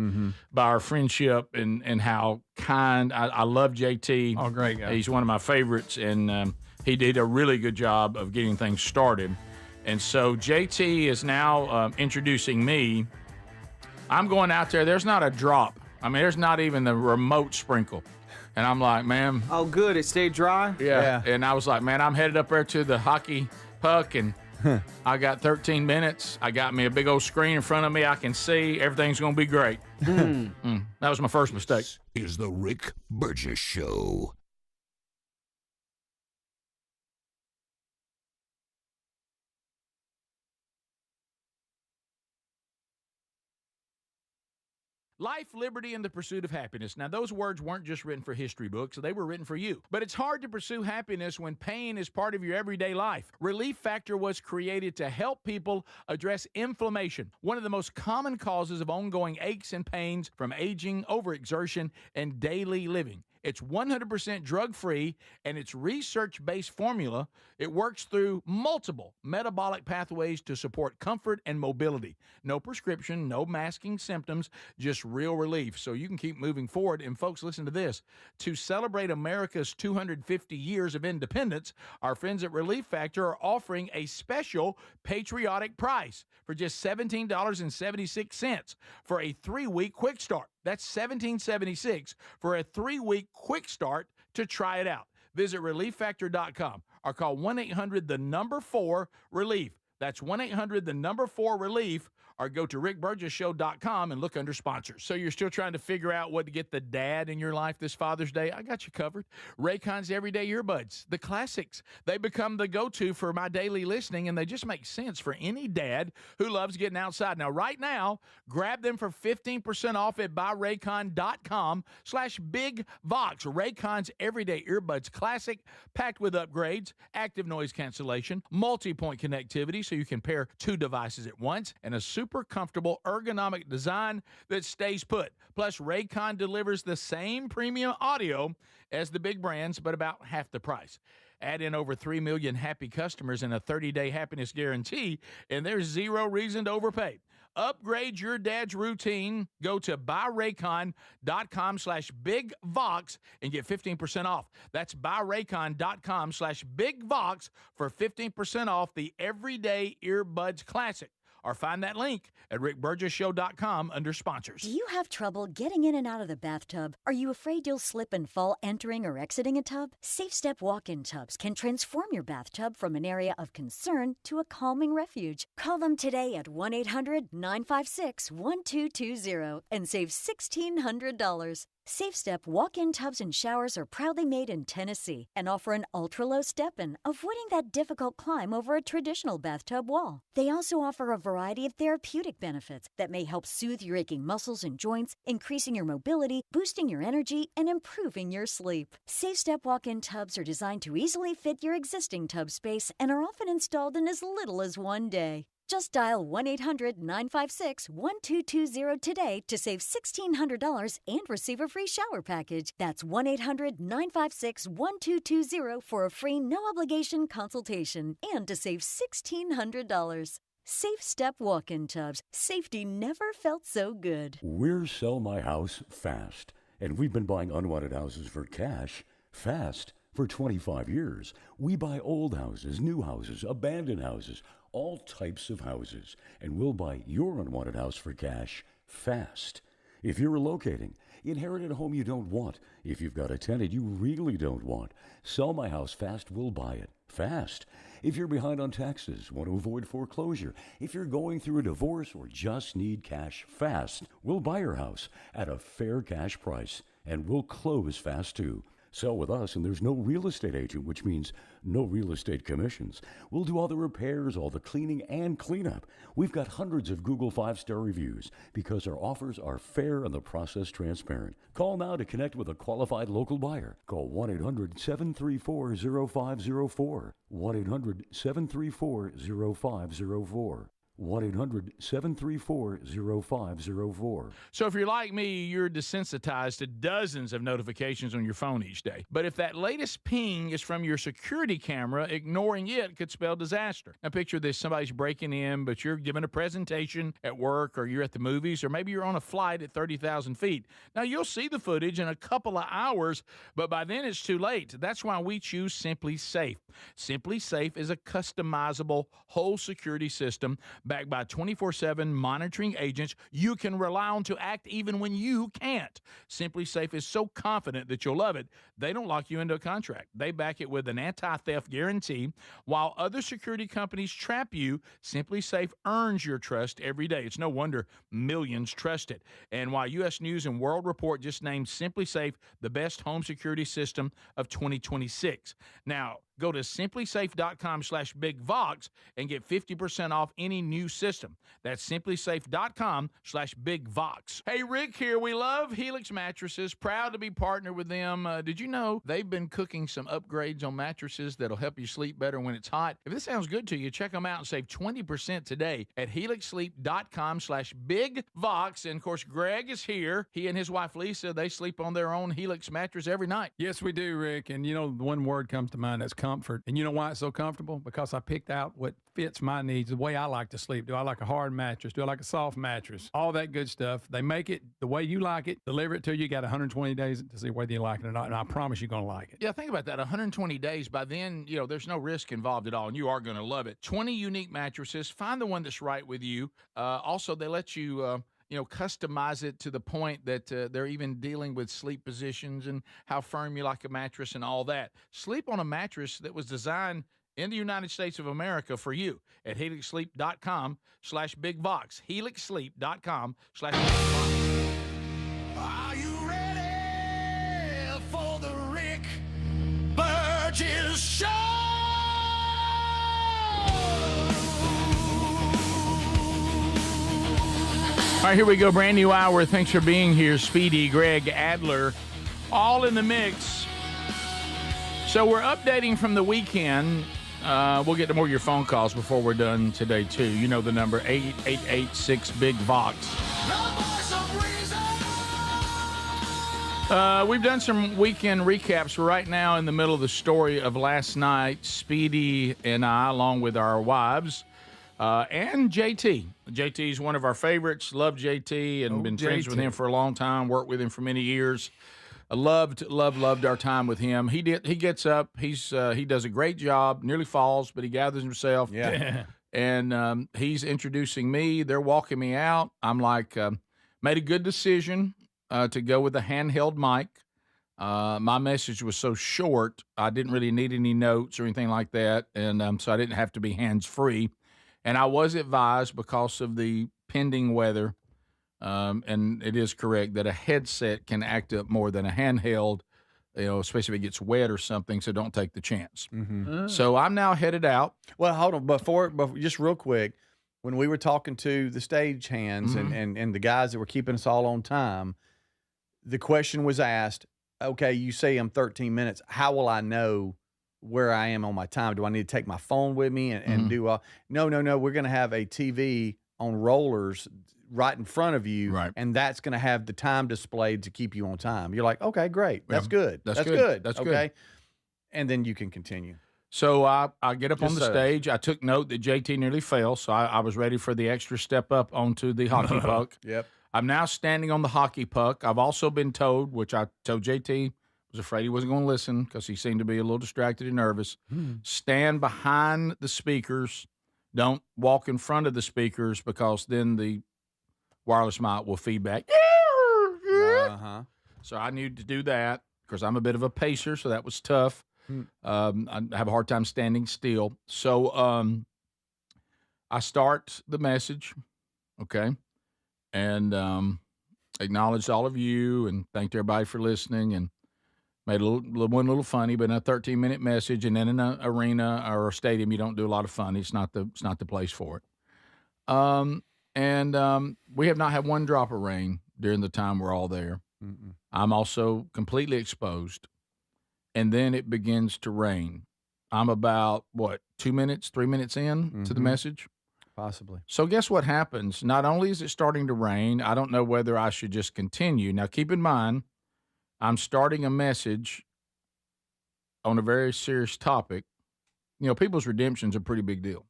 by our friendship and how kind. I love JT. Oh, great guy. He's one of my favorites, and he did a really good job of getting things started. And so JT is now introducing me. I'm going out there. There's not a drop. I mean, there's not even the remote sprinkle. And I'm like, man. Oh, good. It stayed dry? Yeah. And I was like, man, I'm headed up there to the hockey puck, and I got 13 minutes. I got me a big old screen in front of me. I can see. Everything's going to be great. That was my first mistake. This is the Rick Burgess Show. Life, liberty, and the pursuit of happiness. Now, those words weren't just written for history books. They were written for you. But it's hard to pursue happiness when pain is part of your everyday life. Relief Factor was created to help people address inflammation, one of the most common causes of ongoing aches and pains from aging, overexertion, and daily living. It's 100% drug-free, and its research-based formula. It works through multiple metabolic pathways to support comfort and mobility. No prescription, no masking symptoms, just real relief, so you can keep moving forward. And folks, listen to this. To celebrate America's 250 years of independence, our friends at Relief Factor are offering a special patriotic price for just $17.76 for a 3-week quick start. That's $17.76 for a 3-week quick start to try it out. Visit ReliefFactor.com or call 1-800-4-RELIEF. That's 1-800-4-RELIEF, or go to rickburgessshow.com and look under sponsors. So you're still trying to figure out what to get the dad in your life this Father's Day? I got you covered. Raycon's Everyday Earbuds, the classics. They become the go-to for my daily listening, and they just make sense for any dad who loves getting outside. Now, right now, grab them for 15% off at buyraycon.com/bigvox. Raycon's Everyday Earbuds Classic, packed with upgrades, active noise cancellation, multi-point connectivity so you can pair 2 devices at once, and a super comfortable ergonomic design that stays put. Plus, Raycon delivers the same premium audio as the big brands, but about half the price. Add in over 3 million happy customers and a 30-day happiness guarantee, and there's zero reason to overpay. Upgrade your dad's routine. Go to buyraycon.com/bigvox and get 15% off. That's buyraycon.com/bigvox for 15% off the Everyday Earbuds Classic. Or find that link at rickburgessshow.com under sponsors. Do you have trouble getting in and out of the bathtub? Are you afraid you'll slip and fall entering or exiting a tub? Safe Step walk-in tubs can transform your bathtub from an area of concern to a calming refuge. Call them today at 1-800-956-1220 and save $1,600. Safe Step walk-in tubs and showers are proudly made in Tennessee and offer an ultra-low step-in, avoiding that difficult climb over a traditional bathtub wall. They also offer a variety of therapeutic benefits that may help soothe your aching muscles and joints, increasing your mobility, boosting your energy, and improving your sleep. Safe Step walk-in tubs are designed to easily fit your existing tub space and are often installed in as little as 1 day. Just dial 1-800-956-1220 today to save $1,600 and receive a free shower package. That's 1-800-956-1220 for a free no-obligation consultation and to save $1,600. Safe Step walk-in tubs. Safety never felt so good. We're Sell My House Fast, and we've been buying unwanted houses for cash fast for 25 years. We buy old houses, new houses, abandoned houses, all types of houses, and we'll buy your unwanted house for cash fast. If you're relocating, inherited a home you don't want, if you've got a tenant you really don't want, Sell My House Fast will buy it fast. If you're behind on taxes, want to avoid foreclosure, if you're going through a divorce or just need cash fast, we'll buy your house at a fair cash price, and we'll close fast too. Sell with us and there's no real estate agent, which means no real estate commissions. We'll do all the repairs, all the cleaning and cleanup. We've got hundreds of Google 5-star reviews because our offers are fair and the process transparent. Call now to connect with a qualified local buyer. Call 1-800-734-0504. 1-800-734-0504. 1-800-734-0504. So if you're like me, you're desensitized to dozens of notifications on your phone each day. But if that latest ping is from your security camera, ignoring it could spell disaster. Now picture this, somebody's breaking in, but you're giving a presentation at work, or you're at the movies, or maybe you're on a flight at 30,000 feet. Now you'll see the footage in a couple of hours, but by then it's too late. That's why we choose Simply Safe. Simply Safe is a customizable whole security system backed by 24/7 monitoring agents you can rely on to act even when you can't. Simply Safe is so confident that you'll love it, they don't lock you into a contract. They back it with an anti-theft guarantee. While other security companies trap you, Simply Safe earns your trust every day. It's no wonder millions trust it. And while U.S. News and World Report just named Simply Safe the best home security system of 2026. Now, go to simplysafe.com/BigVox and get 50% off any new system. That's simplysafe.com/BigVox. Hey, Rick here. We love Helix Mattresses. Proud to be partnered with them. Did you know they've been cooking some upgrades on mattresses that'll help you sleep better when it's hot? If this sounds good to you, check them out and save 20% today at helixsleep.com/BigVox. And, of course, Greg is here. He and his wife, Lisa, they sleep on their own Helix mattress every night. Yes, we do, Rick. And, the one word comes to mind, that's comfort. And you know why it's so comfortable? Because I picked out what fits my needs, the way I like to sleep. Do I like a hard mattress? Do I like a soft mattress? All that good stuff. They make it the way you like it, deliver it to you. You got 120 days to see whether you like it or not, and I promise you're going to like it. Yeah, think about that. 120 days. By then, there's no risk involved at all, and you are going to love it. 20 unique mattresses. Find the one that's right with you. Also, they let you customize it to the point that they're even dealing with sleep positions and how firm you like a mattress and all that. Sleep on a mattress that was designed in the United States of America for you at helixsleep.com/BigVox. helixsleep.com/BigVox. Are you ready for the Rick Burgess Show? All right, here we go. Brand new hour. Thanks for being here. Speedy, Greg, Adler, all in the mix. So we're updating from the weekend. We'll get to more of your phone calls before we're done today, too. You know the number, 888-6-BIG-VOX. We've done some weekend recaps. We're right now in the middle of the story of last night. Speedy and I, along with our wives, and JT. JT's one of our favorites. Love JT and been friends with him for a long time. Worked with him for many years. Loved our time with him. He gets up. He does a great job. Nearly falls, but he gathers himself. Yeah. And he's introducing me. They're walking me out. I'm like, made a good decision to go with a handheld mic. My message was so short, I didn't really need any notes or anything like that, and so I didn't have to be hands-free. And I was advised, because of the pending weather, and it is correct that a headset can act up more than a handheld, especially if it gets wet or something, so don't take the chance. Mm-hmm. So I'm now headed out. Well, hold on. Before just real quick, when we were talking to the stagehands and the guys that were keeping us all on time, the question was asked, okay, you say I'm 13 minutes. How will I know where I am on my time? Do I need to take my phone with me and do no, we're going to have a TV on rollers right in front of you, right, and that's going to have the time displayed to keep you on time. You're like, okay, great. That's Yeah. good. That's That's good. good. That's okay. good. And then you can continue. So I get up on Just the so. stage. I took note that JT nearly fell, so I was ready for the extra step up onto the hockey puck. Yep. I'm now standing on the hockey puck. I've also been told, which I told JT, was afraid he wasn't going to listen because he seemed to be a little distracted and nervous. Stand behind the speakers. Don't walk in front of the speakers, because then the wireless mic will feedback. Uh-huh. So I need to do that because I'm a bit of a pacer, so that was tough. I have a hard time standing still. So I start the message, okay, and acknowledged all of you and thanked everybody for listening. And Made one little funny, but in a 13-minute message, and then in an arena or a stadium, you don't do a lot of funny. It's not the place for it. We have not had one drop of rain during the time we're all there. Mm-mm. I'm also completely exposed, and then it begins to rain. I'm about 3 minutes in to the message. Possibly. So guess what happens? Not only is it starting to rain, I don't know whether I should just continue. Now, keep in mind, I'm starting a message on a very serious topic. People's redemption's a pretty big deal.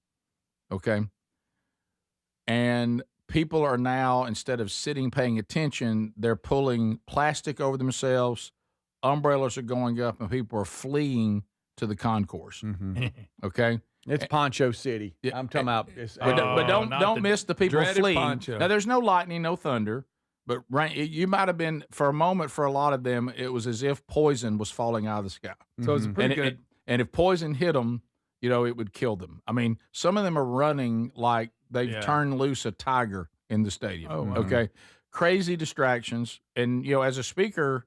Okay. And people are now, instead of sitting paying attention, they're pulling plastic over themselves. Umbrellas are going up, and people are fleeing to the concourse. Okay. It's Poncho City. I'm talking about. But don't miss the people fleeing. Poncho. Now, there's no lightning, no thunder, but rain. You might have been, for a moment, for a lot of them, it was as if poison was falling out of the sky. So it's pretty good. And if poison hit them, it would kill them. I mean, some of them are running like they've turned loose a tiger in the stadium. Oh, wow. Okay. Crazy distractions. And, as a speaker,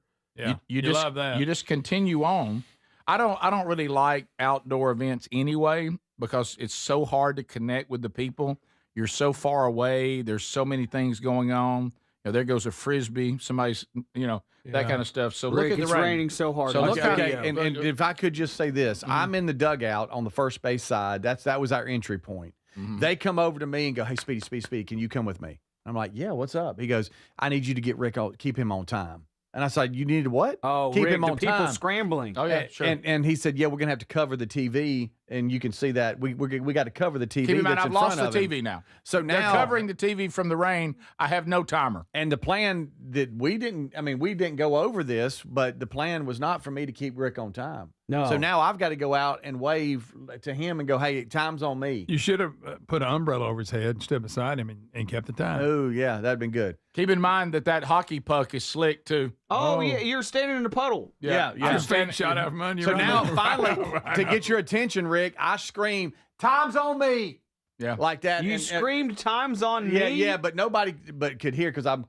you just love that. You just continue on. I don't really like outdoor events anyway, because it's so hard to connect with the people. You're so far away. There's so many things going on. There goes a Frisbee. Somebody's, that kind of stuff. So Rick, look at it's the rain. raining so hard. So and if I could just say this, I'm in the dugout on the first base side. That was our entry point. They come over to me and go, "Hey, Speedy, can you come with me?" I'm like, "Yeah, what's up?" He goes, "I need you to get Rick keep him on time." And I said, "You need what?" Oh, keep Rick, him on the people time. scrambling. Oh yeah, sure. And he said, "Yeah, we're gonna have to cover the TV, and you can see that we got to cover the TV." Keep in mind, that's I've in lost front the of him. TV now. So They're now covering the TV from the rain. I have no timer. And the plan that we didn't go over this, but the plan was not for me to keep Rick on time. No. So now I've got to go out and wave to him and go, "Hey, time's on me." You should have put an umbrella over his head, stood beside him, and kept the time. Oh, yeah, that'd been good. Keep in mind that hockey puck is slick too. Oh, yeah, you're standing in a puddle. Yeah. Just take shot out from under. So now, finally, to get your attention, Rick, I scream, "Time's on me!" Yeah, like that. You screamed, "Time's on me!" Yeah, but nobody could hear because I'm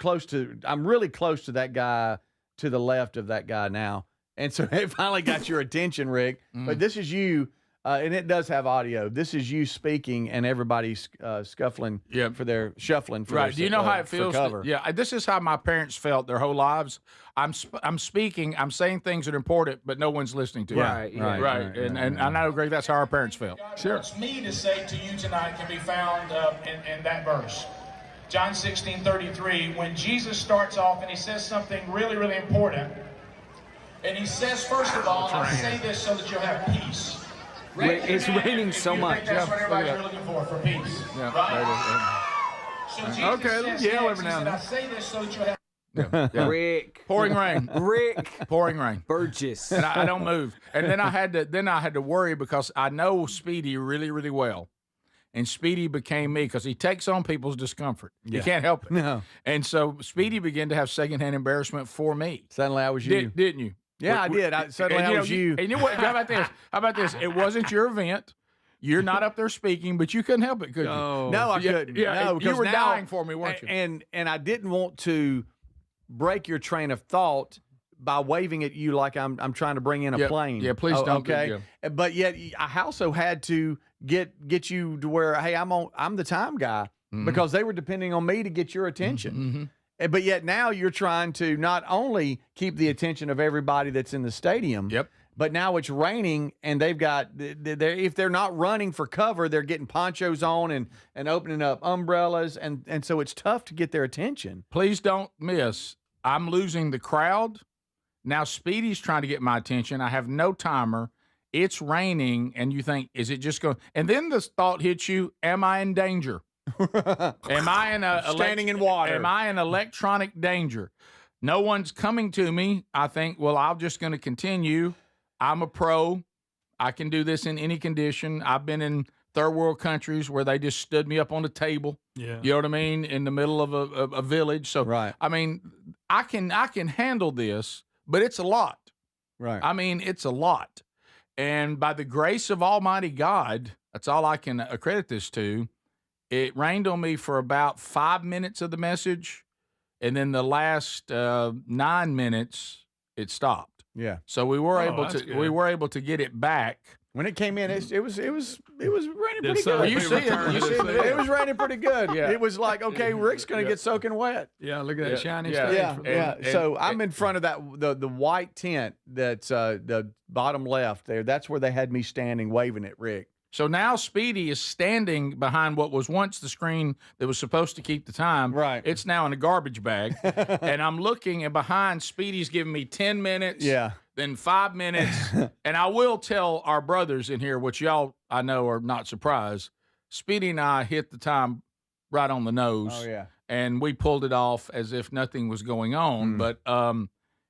really close to that guy, to the left of that guy now. And so it finally got your attention, Rick. But this is you, and it does have audio. This is you speaking, and everybody's shuffling for their right. Do you know how it feels? Cover. This is how my parents felt their whole lives. I'm speaking. I'm saying things that are important, but no one's listening to Right. And I know, Greg, that's how our parents felt. Sure. What's me to say to you tonight can be found in that verse. John 16:33, when Jesus starts off and he says something really, really important. And he says, first of all, I say this so that you'll have peace. It's raining so much. That's what everybody's looking for peace. Yeah. Right? So Jesus Okay, says yell next, every he now said, and I then. say this so that you'll have Rick. Pouring rain. Rick. Pouring rain. Burgess. And I don't move. And then I had to worry because I know Speedy really, really well. And Speedy became me because he takes on people's discomfort. Yeah. He can't help it. No. And so Speedy began to have secondhand embarrassment for me. Suddenly I was you. Didn't you? Yeah, I did. Suddenly I was you. And you know what? How about this? It wasn't your event. You're not up there speaking, but you couldn't help it, could you? No, I couldn't. Yeah, no, you because were now, dying for me, weren't you? And I didn't want to break your train of thought by waving at you like I'm trying to bring in a plane. Yeah, please don't. Okay, but yet I also had to get you to where, hey, I'm the time guy, because they were depending on me to get your attention. But yet now you're trying to not only keep the attention of everybody that's in the stadium. Yep. But now it's raining, and they've got if they're not running for cover, they're getting ponchos on and opening up umbrellas, and so it's tough to get their attention. Please don't miss. I'm losing the crowd. Now Speedy's trying to get my attention. I have no timer. It's raining, and you think, is it just going? And then the thought hits you: am I in danger? Am I in standing in water? Am I in electronic danger? No one's coming to me. I think, well, I'm just going to continue. I'm a pro. I can do this in any condition. I've been in third world countries where they just stood me up on a table. Yeah. You know what I mean? In the middle of a village. So, right. I mean, I can handle this, but it's a lot. Right. I mean, it's a lot. And by the grace of Almighty God, that's all I can accredit this to. It rained on me for about 5 minutes of the message. And then the last 9 minutes, it stopped. Yeah. So we were able to get it back. When it came in, it was raining pretty so good. You see it? It was raining pretty good. Yeah. It was like, okay, Rick's going to get soaking wet. Yeah, look at that shiny Yeah, stage. yeah. So I'm in front of the white tent that's the bottom left there. That's where they had me standing waving at Rick. So now Speedy is standing behind what was once the screen that was supposed to keep the time. Right. It's now in a garbage bag. And I'm looking, and behind Speedy's giving me 10 minutes. Yeah. Then 5 minutes. And I will tell our brothers in here, which y'all I know are not surprised, Speedy and I hit the time right on the nose. Oh, yeah. And we pulled it off as if nothing was going on. But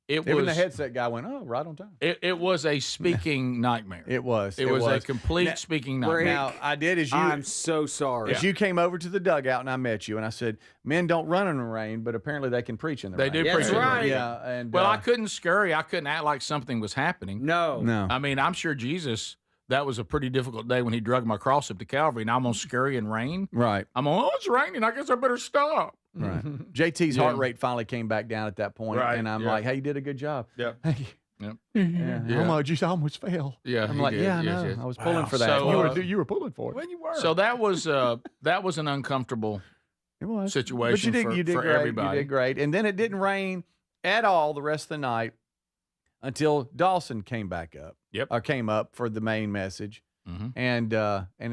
Even the headset guy went, oh, right on time. It was a speaking nightmare. It was. It was a complete speaking nightmare. Now, I did as you. I'm so sorry. As you came over to the dugout and I met you, and I said, men don't run in the rain, but apparently they can preach in the rain. They do preach in the rain. Yeah. And, I couldn't scurry. I couldn't act like something was happening. No. I mean, I'm sure Jesus, that was a pretty difficult day when he dragged my cross up to Calvary, and I'm going to scurry in rain. Right. I'm going, it's raining. I guess I better stop. Right. JT's heart rate finally came back down at that point, and I'm like, hey, you did a good job. Yeah. Thank you. Yep. Yeah. Oh my, geez, I almost fell. Yeah. I'm like, I know. Yes. I was pulling for that. So, you were pulling for it. When you were. So that was an uncomfortable situation but you did for great. everybody. You did great. And then it didn't rain at all the rest of the night until Dawson came back up. Yep. Or came up for the main message. Mm-hmm. And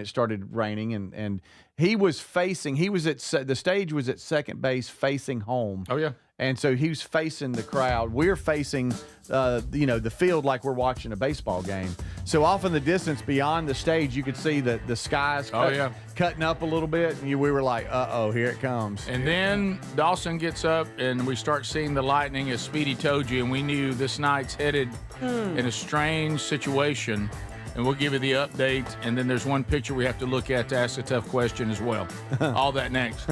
it started raining, and he was at the stage was at second base facing home. Oh yeah. And so he was facing the crowd. We're facing, the field like we're watching a baseball game. So off in the distance beyond the stage, you could see the skies cutting up a little bit. And we were like, uh-oh, here it comes. And then Dawson gets up, and we start seeing the lightning, as Speedy told you, and we knew this night's headed in a strange situation. And we'll give you the update. And then there's one picture we have to look at to ask a tough question as well. All that next.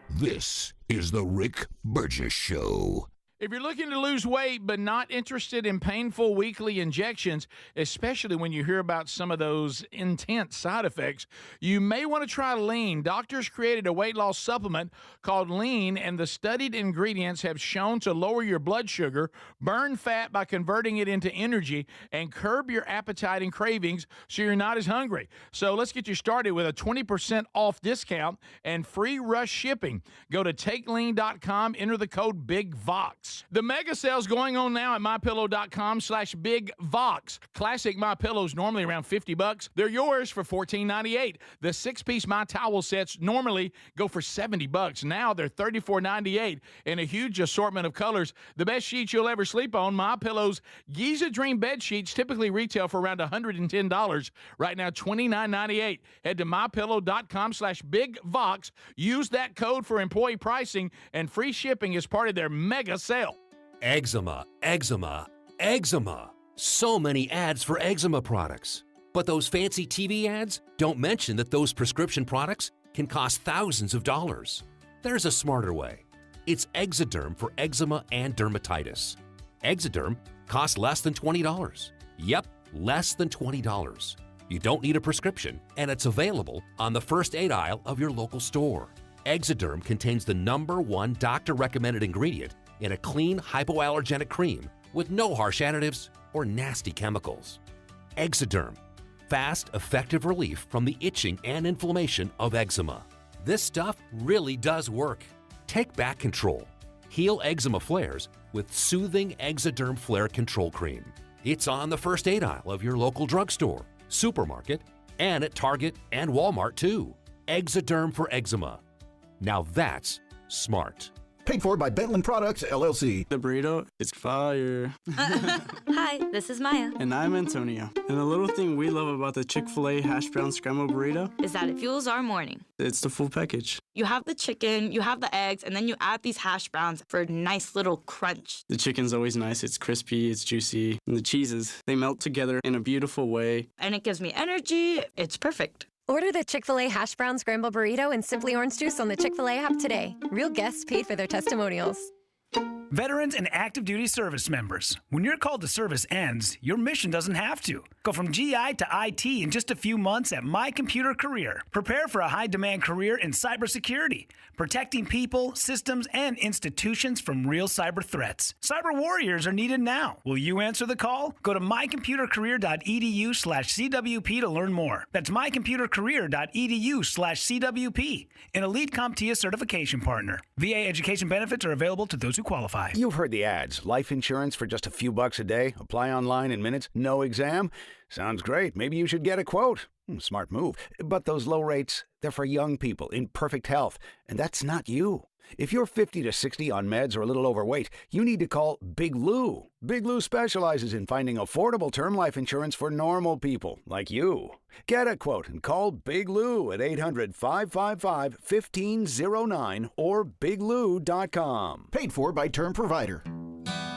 This is the Rick Burgess Show. If you're looking to lose weight but not interested in painful weekly injections, especially when you hear about some of those intense side effects, you may want to try Lean. Doctors created a weight loss supplement called Lean, and the studied ingredients have shown to lower your blood sugar, burn fat by converting it into energy, and curb your appetite and cravings so you're not as hungry. So let's get you started with a 20% off discount and free rush shipping. Go to takelean.com, enter the code BIGVOX. The mega sale's going on now at mypillow.com/BigVox. Classic MyPillows normally around $50. They're yours for $14.98. The 6-piece My Towel sets normally go for $70. Now they're $34.98 in a huge assortment of colors. The best sheets you'll ever sleep on. MyPillow's Giza Dream bed sheets typically retail for around $110. Right now, $29.98. Head to mypillow.com/BigVox. Use that code for employee pricing and free shipping as part of their mega sale. Eczema, eczema, eczema. So many ads for eczema products. But those fancy TV ads don't mention that those prescription products can cost thousands of dollars. There's a smarter way. It's Exoderm for eczema and dermatitis. Exoderm costs less than $20. Yep, less than $20. You don't need a prescription, and it's available on the first aid aisle of your local store. Exoderm contains the #1 doctor-recommended ingredient in a clean, hypoallergenic cream with no harsh additives or nasty chemicals. Exoderm, fast, effective relief from the itching and inflammation of eczema. This stuff really does work. Take back control. Heal eczema flares with soothing Exoderm Flare Control Cream. It's on the first aid aisle of your local drugstore, supermarket, and at Target and Walmart too. Exoderm for eczema. Now that's smart. Paid for by Bentland Products, LLC. The burrito is fire. Hi, this is Maya. And I'm Antonio. And the little thing we love about the Chick-fil-A hash brown scrambled burrito is that it fuels our morning. It's the full package. You have the chicken, you have the eggs, and then you add these hash browns for a nice little crunch. The chicken's always nice. It's crispy, it's juicy. And the cheeses, they melt together in a beautiful way. And it gives me energy. It's perfect. Order the Chick-fil-A Hash Brown Scramble Burrito and Simply Orange Juice on the Chick-fil-A app today. Real guests paid for their testimonials. Veterans and active duty service members, when your call to service ends, your mission doesn't have to. Go from GI to IT in just a few months at My Computer Career. Prepare for a high-demand career in cybersecurity, protecting people, systems, and institutions from real cyber threats. Cyber warriors are needed now. Will you answer the call? Go to mycomputercareer.edu/CWP to learn more. That's mycomputercareer.edu/CWP, an elite CompTIA certification partner. VA education benefits are available to those who qualify. You've heard the ads. Life insurance for just a few bucks a day. Apply online in minutes. No exam. Sounds great. Maybe you should get a quote. Smart move. But those low rates, they're for young people in perfect health. And that's not you. If you're 50 to 60 on meds or a little overweight, you need to call Big Lou. Big Lou specializes in finding affordable term life insurance for normal people like you. Get a quote and call Big Lou at 800-555-1509 or biglou.com. Paid for by Term Provider.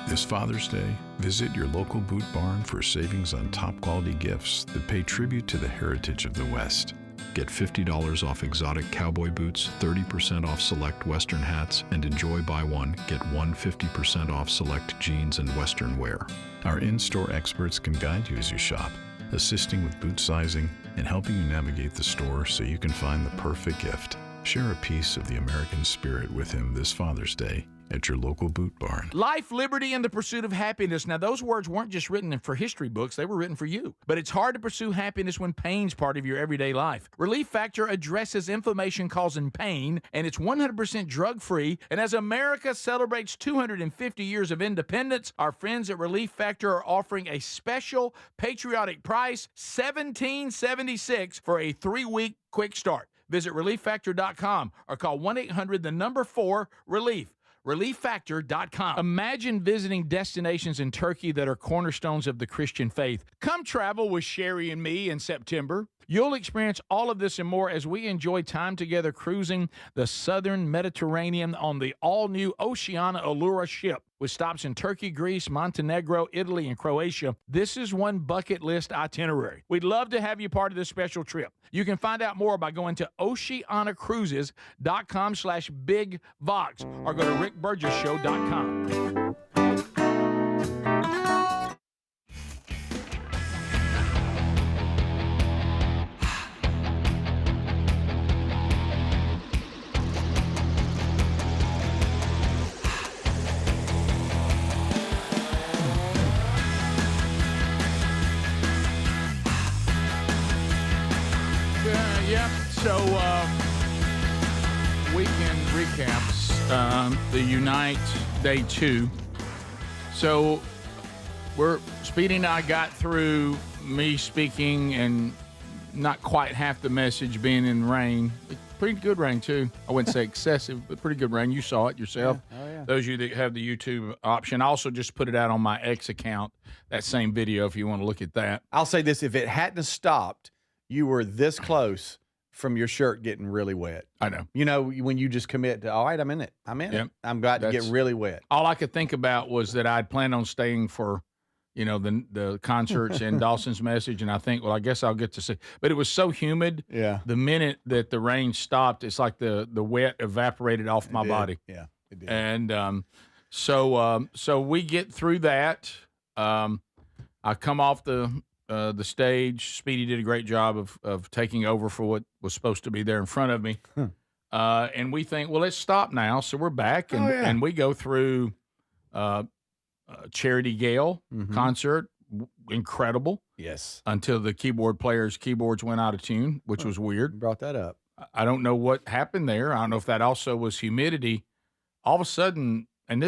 This Father's Day, visit your local Boot Barn for savings on top quality gifts that pay tribute to the heritage of the West. Get $50 off exotic cowboy boots, 30% off select Western hats, and enjoy buy one, get one 50% off select jeans and Western wear. Our in-store experts can guide you as you shop, assisting with boot sizing and helping you navigate the store so you can find the perfect gift. Share a piece of the American spirit with him this Father's Day at your local Boot Barn. Life, liberty, and the pursuit of happiness. Now, those words weren't just written for history books. They were written for you. But it's hard to pursue happiness when pain's part of your everyday life. Relief Factor addresses inflammation-causing pain, and it's 100% drug-free. And as America celebrates 250 years of independence, our friends at Relief Factor are offering a special patriotic price, $17.76 for a 3-week quick start. Visit ReliefFactor.com or call 1-800-4-RELIEF. ReliefFactor.com. Imagine visiting destinations in Turkey that are cornerstones of the Christian faith. Come travel with Sherry and me in September. You'll experience all of this and more as we enjoy time together cruising the southern Mediterranean on the all-new Oceana Allura ship. With stops in Turkey, Greece, Montenegro, Italy, and Croatia, this is one bucket list itinerary. We'd love to have you part of this special trip. You can find out more by going to oceanacruises.com/bigvox or go to rickburgesshow.com. So, weekend recaps, the Unite Day 2. So, Speedy and I got through me speaking and not quite half the message being in rain. Pretty good rain, too. I wouldn't say excessive, but pretty good rain. You saw it yourself. Yeah. Oh, yeah. Those of you that have the YouTube option. I also just put it out on my X account, that same video, if you want to look at that. I'll say this. If it hadn't stopped, you were this close from your shirt getting really wet. I know. You know, when you just commit to, all right, I'm in it. It. I'm about to get really wet. All I could think about was that I'd planned on staying for, the concerts and Dawson's Message, and I think, well, I guess I'll get to see. But it was so humid. Yeah. The minute that the rain stopped, it's like the wet evaporated off my body. Yeah, it did. And so we get through that. I come off the stage. Speedy did a great job of taking over for what was supposed to be there in front of me. And we think, well, let's stop now. So we're back, and we go through Charity Gale concert. Incredible. Yes. Until the keyboards went out of tune, which was weird. You brought that up. I don't know what happened there. I don't know if that also was humidity. All of a sudden, and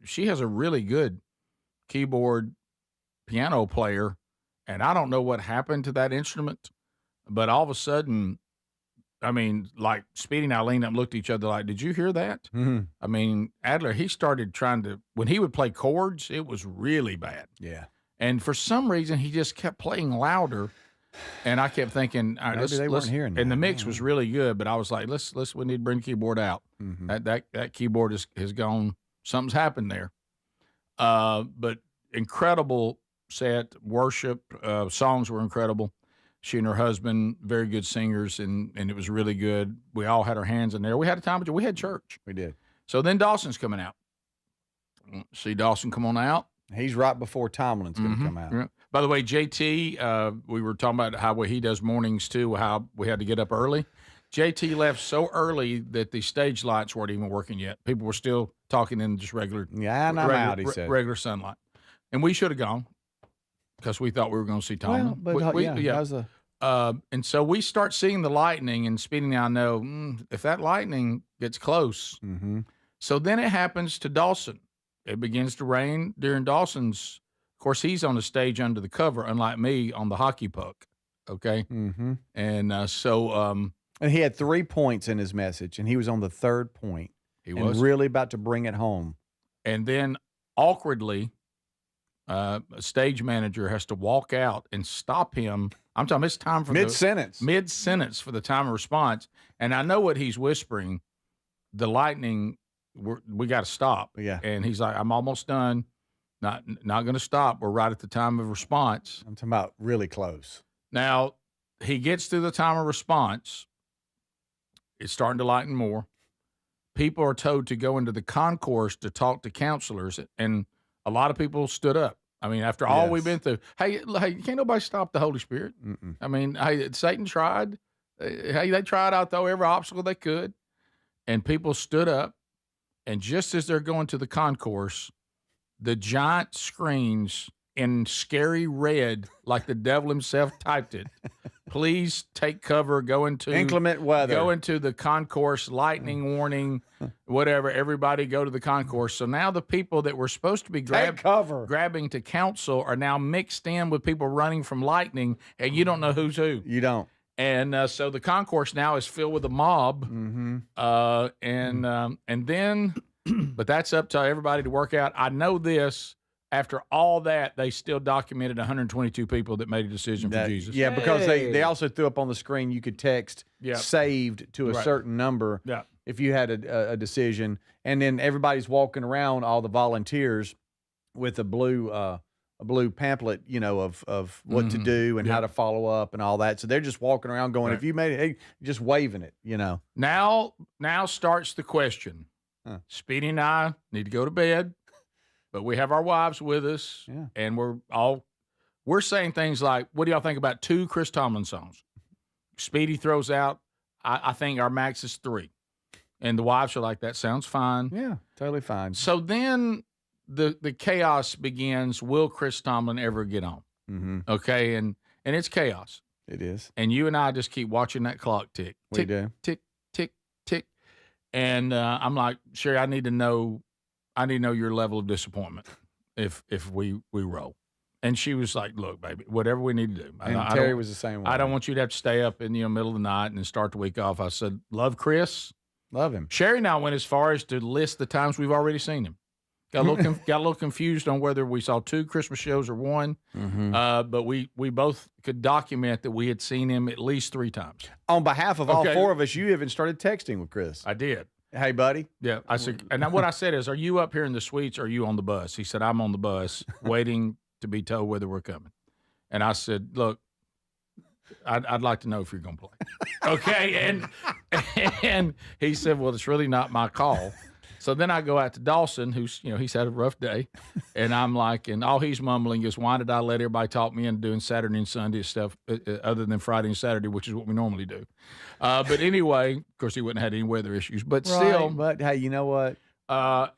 she has a really good keyboard piano player, and I don't know what happened to that instrument, but all of a sudden, I mean, like Speedy and I leaned up and looked at each other like, did you hear that? Mm-hmm. I mean, Adler, he started when he would play chords, it was really bad. Yeah. And for some reason, he just kept playing louder, and I kept thinking, all right, Maybe they weren't hearing that. And the mix was really good, but I was like, we need to bring the keyboard out. Mm-hmm. That keyboard has gone, something's happened there. But incredible set, worship, songs were incredible. She and her husband, very good singers, and it was really good. We all had our hands in there. We had a time, but we had church. We did. So then Dawson's coming out. See Dawson come on out. He's right before Tomlin's going to come out. Yeah. By the way, JT, we were talking about how he does mornings too, how we had to get up early. JT left so early that the stage lights weren't even working yet. People were still talking in just regular, I'm out, he said. regular sunlight. And we should have gone because we thought we were going to see Tomlin. And so we start seeing the lightning, and Speedy and I know if that lightning gets close. Mm-hmm. So then it happens to Dawson. It begins to rain during Dawson's. Of course, he's on the stage under the cover, unlike me on the hockey puck. Okay. Mm-hmm. And and he had 3 points in his message, and he was on the third point. He was really about to bring it home. And then awkwardly, a stage manager has to walk out and stop him. I'm talking it's time for mid-sentence for the time of response. And I know what he's whispering. The lightning, we got to stop. Yeah. And he's like, I'm almost done. Not going to stop. We're right at the time of response. I'm talking about really close. Now, he gets through the time of response. It's starting to lighten more. People are told to go into the concourse to talk to counselors, and a lot of people stood up. I mean, after all we've been through, hey, can't nobody stop the Holy Spirit. Mm-mm. I mean, hey, Satan tried. Hey, they tried out though every obstacle they could, and people stood up. And just as they're going to the concourse, the giant screens in scary red, like the devil himself typed it. Please take cover. Go into inclement weather. Go into the concourse. Lightning warning. Whatever. Everybody go to the concourse. So now the people that were supposed to be grabbing to counsel are now mixed in with people running from lightning, and you don't know who's who. You don't. And so the concourse now is filled with a mob. Mm-hmm. And then, but that's up to everybody to work out. I know this. After all that, they still documented 122 people that made a decision for Jesus. Yeah, because they also threw up on the screen, you could text saved to a certain number if you had a decision. And then everybody's walking around, all the volunteers, with a blue pamphlet, of what to do and how to follow up and all that. So they're just walking around going, if you made it, hey, just waving it, Now starts the question. Speedy and I need to go to bed. But we have our wives with us, and we're saying things like, what do y'all think about 2 Chris Tomlin songs? Speedy throws out, I think our max is 3. And the wives are like, that sounds fine. Yeah, totally fine. So then the chaos begins. Will Chris Tomlin ever get on? Mm-hmm. Okay, and it's chaos. It is. And you and I just keep watching that clock tick. We tick, do. Tick, tick, tick. And I'm like, Sherry, I need to know your level of disappointment if we roll. And she was like, look, baby, whatever we need to do. And Terry was the same way. I don't want you to have to stay up in the middle of the night and start the week off. I said, love Chris. Love him. Sherry and I went as far as to list the times we've already seen him. Got a little confused on whether we saw 2 Christmas shows or 1. Mm-hmm. But we both could document that we had seen him at least 3 times. On behalf of all 4 of us, you even started texting with Chris. I did. Hey, buddy. Yeah. I said, and what I said is, are you up here in the suites or are you on the bus? He said, I'm on the bus waiting to be told whether we're coming. And I said, look, I'd like to know if you're going to play. Okay. And he said, well, it's really not my call. So then I go out to Dawson, who's, he's had a rough day. And I'm like, and all he's mumbling is, why did I let everybody talk me into doing Saturday and Sunday stuff other than Friday and Saturday, which is what we normally do. But anyway, of course, he wouldn't have had any weather issues. But still. But hey, you know what?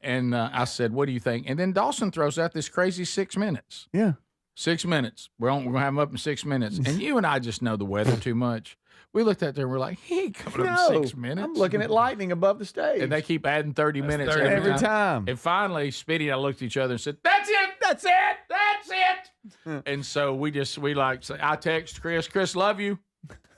And I said, what do you think? And then Dawson throws out this crazy 6 minutes. Yeah. 6 minutes. We're going to have him up in 6 minutes. And you and I just know the weather too much. We looked out there and we're like, he ain't coming up in 6 minutes. I'm looking at lightning above the stage. And they keep adding 30 minutes every time. And finally, Speedy and I looked at each other and said, that's it. That's it. That's it. And so I text Chris, love you.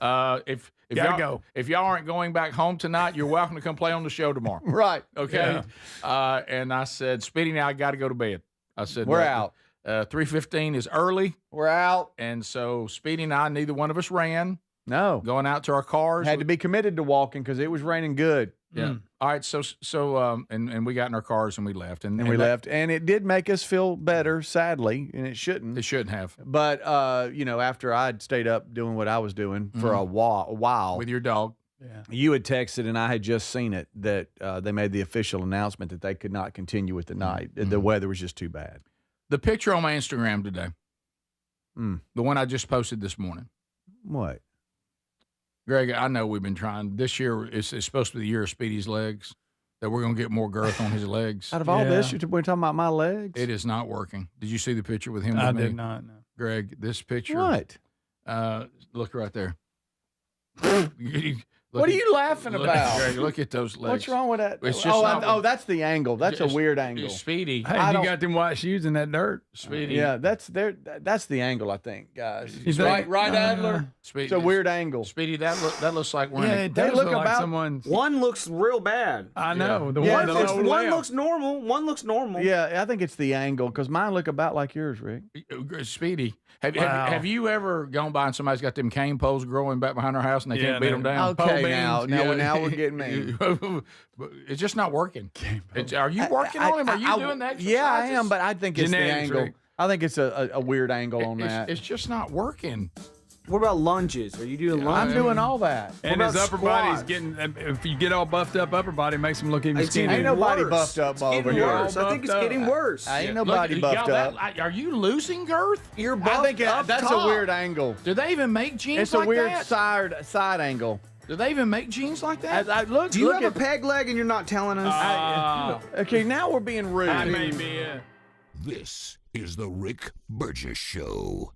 If y'all aren't going back home tonight, you're welcome to come play on the show tomorrow. Right. Okay. Yeah. And I said, Speedy and I got to go to bed. I said, we're out. 3:15 is early. We're out. And so Speedy and I, neither one of us ran. No. Going out to our cars. Had to be committed to walking because it was raining good. Yeah. All right. So and we got in our cars and we left. And we left. And it did make us feel better, sadly, and it shouldn't. It shouldn't have. But, after I'd stayed up doing what I was doing for a while. With your dog. Yeah. You had texted, and I had just seen it, that they made the official announcement that they could not continue with the night. The weather was just too bad. The picture on my Instagram today, the one I just posted this morning. What? Greg, I know we've been trying. This year it's supposed to be the year of Speedy's legs, that we're going to get more girth on his legs. Out of all this, we're talking about my legs? It is not working. Did you see the picture with him? I with me? did not, no. Greg, this picture. What? Look right there. What are you laughing about? Greg, look at those legs. What's wrong with that? It's just that's the angle. That's a weird angle. Speedy. Hey, you got them white shoes in that dirt. Speedy. Yeah, that's the angle, I think, guys. Right, Adler? Speedy, it's a weird angle. Speedy, that looks like we're in it does look like someone's. One looks real bad. I know. Yeah. One looks normal. One looks normal. Yeah, I think it's the angle, because mine look about like yours, Rick. Speedy, have you ever gone by and somebody's got them cane poles growing back behind their house and they can't beat them down? Okay, now we're getting me. It's just not working. Are you working on him? Are you doing that? Yeah, I am, but I think it's Genetics, the angle. Rick. I think it's a weird angle on that. It's just not working. What about lunges? Are you doing lunges? I'm doing all that. And his upper body's getting, if you get all buffed up upper body, it makes him look even skinnier. Ain't nobody buffed up over here. I think it's getting worse. Ain't nobody buffed up. Are you losing girth? You're buffed I think that's a weird angle. Do they even make jeans It's like a weird that? side angle. Do they even make jeans like that? Do you have a peg leg and you're not telling us? Okay, now we're being rude. I may be. This is the Rick Burgess Show.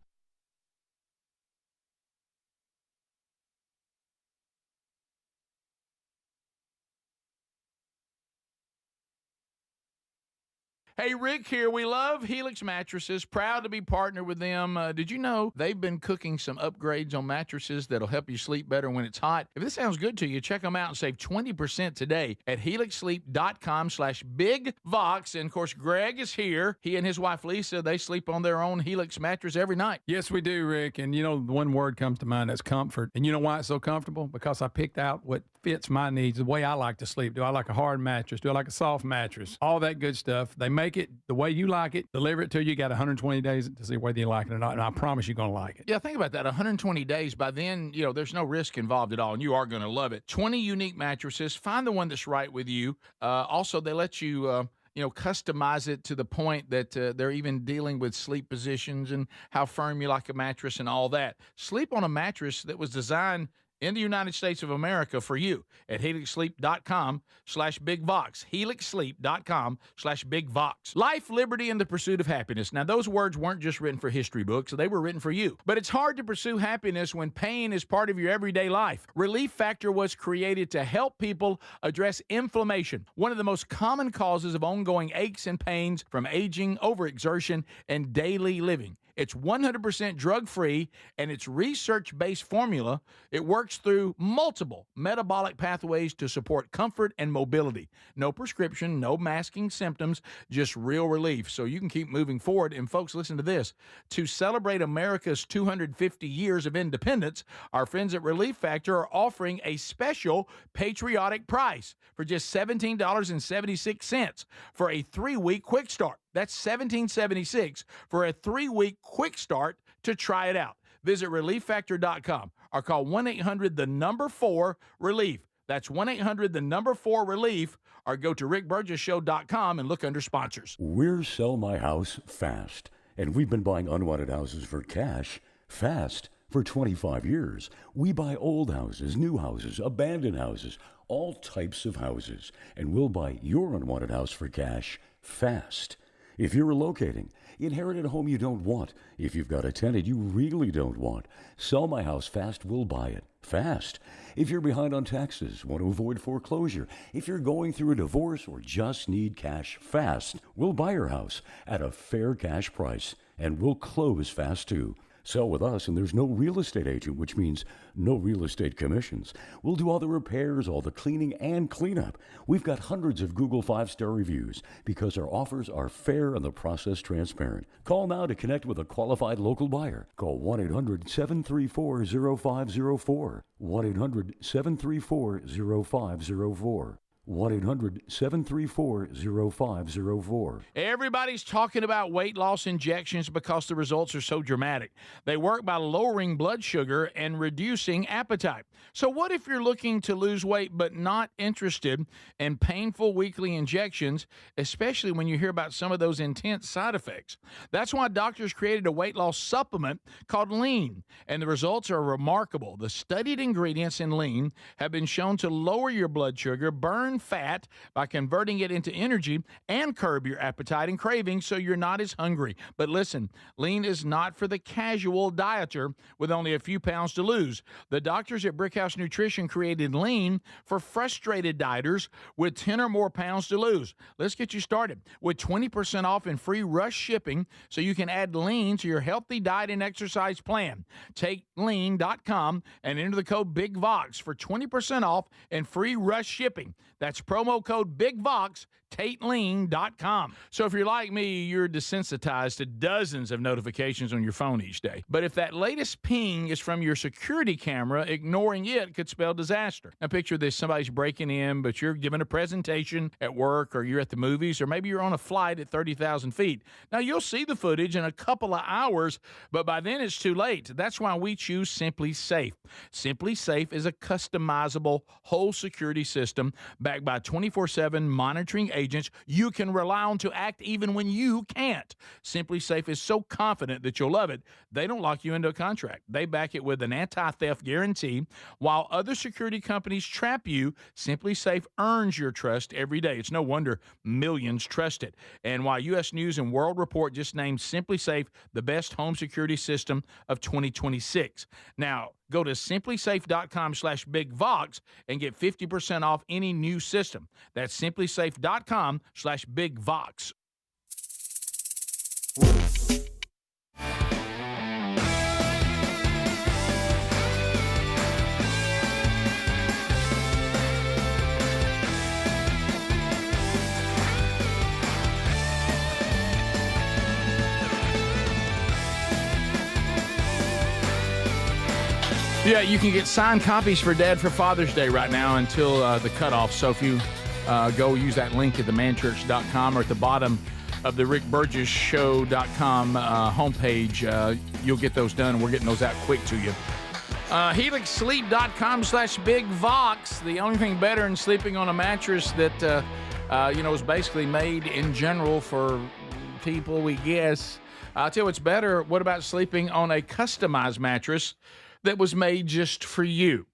Hey, Rick here. We love Helix Mattresses. Proud to be partnered with them. Did you know they've been cooking some upgrades on mattresses that'll help you sleep better when it's hot? If this sounds good to you, check them out and save 20% today at helixsleep.com/bigvox. And, of course, Greg is here. He and his wife, Lisa, they sleep on their own Helix mattress every night. Yes, we do, Rick. And, the one word comes to mind, that's comfort. And you know why it's so comfortable? Because I picked out what fits my needs, the way I like to sleep. Do I like a hard mattress? Do I like a soft mattress? All that good stuff. They make it the way you like it, deliver it to you. You got 120 days to see whether you like it or not, and I promise you're going to like it. Yeah, think about that. 120 days. By then, there's no risk involved at all, and you are going to love it. 20 unique mattresses. Find the one that's right with you. Also, they let you customize it to the point that they're even dealing with sleep positions and how firm you like a mattress and all that. Sleep on a mattress that was designed in the United States of America for you at helixsleep.com/bigvox. helixsleep.com/bigvox. Life, liberty, and the pursuit of happiness. Now, those words weren't just written for history books. They were written for you. But it's hard to pursue happiness when pain is part of your everyday life. Relief Factor was created to help people address inflammation, one of the most common causes of ongoing aches and pains from aging, overexertion, and daily living. It's 100% drug-free, and its research-based formula. It works through multiple metabolic pathways to support comfort and mobility. No prescription, no masking symptoms, just real relief. So you can keep moving forward. And folks, listen to this. To celebrate America's 250 years of independence, our friends at Relief Factor are offering a special patriotic price for just $17.76 for a 3-week quick start. That's $17.76 for a 3-week quick start to try it out. Visit ReliefFactor.com or call 1-800-4-RELIEF. That's 1-800-4-RELIEF, or go to rickburgessshow.com and look under sponsors. We're Sell My House Fast, and we've been buying unwanted houses for cash fast for 25 years. We buy old houses, new houses, abandoned houses, all types of houses, and we'll buy your unwanted house for cash fast. If you're relocating, inherited a home you don't want, if you've got a tenant you really don't want, Sell My House Fast will buy it fast. If you're behind on taxes, want to avoid foreclosure, if you're going through a divorce or just need cash fast, we'll buy your house at a fair cash price, and we'll close fast too. Sell with us, and there's no real estate agent, which means no real estate commissions. We'll do all the repairs, all the cleaning, and cleanup. We've got hundreds of Google 5-star reviews because our offers are fair and the process transparent. Call now to connect with a qualified local buyer. Call 1-800-734-0504. 1-800-734-0504. 1-800-734-0504. Everybody's talking about weight loss injections because the results are so dramatic. They work by lowering blood sugar and reducing appetite. So what if you're looking to lose weight but not interested in painful weekly injections, especially when you hear about some of those intense side effects? That's why doctors created a weight loss supplement called Lean, and the results are remarkable. The studied ingredients in Lean have been shown to lower your blood sugar, burn fat by converting it into energy, and curb your appetite and cravings so you're not as hungry. But listen, Lean is not for the casual dieter with only a few pounds to lose. The doctors at Brickhouse Nutrition created Lean for frustrated dieters with 10 or more pounds to lose. Let's get you started with 20% off and free rush shipping so you can add Lean to your healthy diet and exercise plan. Take lean.com and enter the code BIGVOX for 20% off and free rush shipping. That's promo code BIGVOX, TateLean.com. So if you're like me, you're desensitized to dozens of notifications on your phone each day. But if that latest ping is from your security camera, ignoring it could spell disaster. Now picture this, somebody's breaking in, but you're giving a presentation at work, or you're at the movies, or maybe you're on a flight at 30,000 feet. Now you'll see the footage in a couple of hours, but by then it's too late. That's why we choose Simply Safe. Simply Safe is a customizable whole security system backed by 24/7 monitoring agents you can rely on to act even when you can't. Simply Safe is so confident that you'll love it, they don't lock you into a contract. They back it with an anti-theft guarantee. While other security companies trap you, Simply Safe earns your trust every day. It's no wonder millions trust it. And while U.S. News and World Report just named Simply Safe the best home security system of 2026. Now, go to simplysafe.com/BigVox and get 50% off any new system. That's simplysafe.com/BigVox. Yeah, you can get signed copies for Dad for Father's Day right now until the cutoff. So if you go use that link at themanchurch.com or at the bottom of the rickburgessshow.com homepage, you'll get those done. We're getting those out quick to you. HelixSleep.com/BigVox. The only thing better than sleeping on a mattress that, is basically made in general for people, we guess. I'll tell you what's better. What about sleeping on a customized mattress that was made just for you?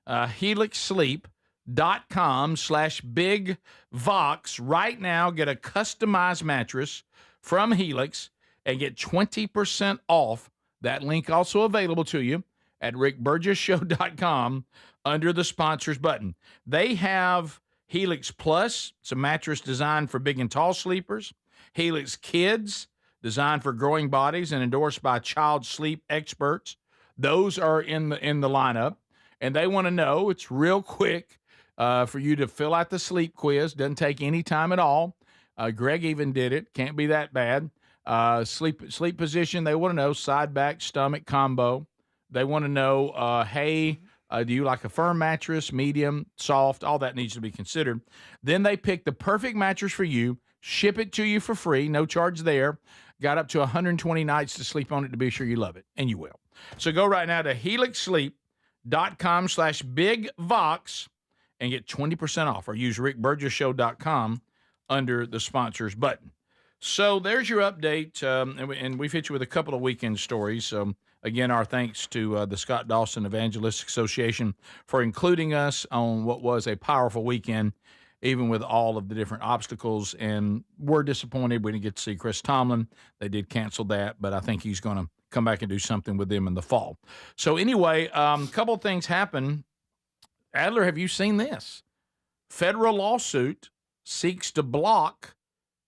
HelixSleep.com/BigVox. Right now, get a customized mattress from Helix and get 20% off. That link also available to you at rickburgessshow.com under the sponsors button. They have Helix Plus. It's a mattress designed for big and tall sleepers. Helix Kids, designed for growing bodies and endorsed by child sleep experts. Those are in the lineup, and they want to know. It's real quick for you to fill out the sleep quiz. Doesn't take any time at all. Greg even did it. Can't be that bad. Sleep position. They want to know side, back, stomach combo. They want to know, do you like a firm mattress, medium, soft? All that needs to be considered. Then they pick the perfect mattress for you, ship it to you for free, no charge there. Got up to 120 nights to sleep on it to be sure you love it, and you will. So go right now to HelixSleep.com/BigVox and get 20% off, or use rickburgessshow.com under the sponsors button. So there's your update, and we've hit you with a couple of weekend stories. Again, our thanks to the Scott Dawson Evangelistic Association for including us on what was a powerful weekend, even with all of the different obstacles. And we're disappointed we didn't get to see Chris Tomlin. They did cancel that, but I think he's going to come back and do something with them in the fall. So anyway, a couple of things happened. Adler, have you seen this? Federal lawsuit seeks to block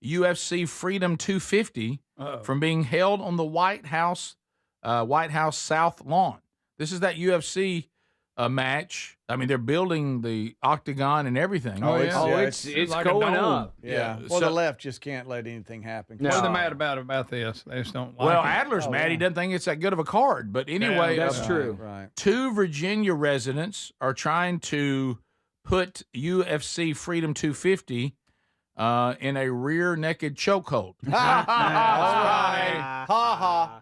UFC Freedom 250 from being held on the White House South Lawn. This is that UFC match. I mean, they're building the octagon and everything. It's like going up. Yeah. Well, the left just can't let anything happen. What are they mad about this? They just don't like Well, it. Adler's mad. He doesn't think it's that good of a card. But anyway, that's true. Right. 2 Virginia residents are trying to put UFC Freedom 250 in a rear naked chokehold.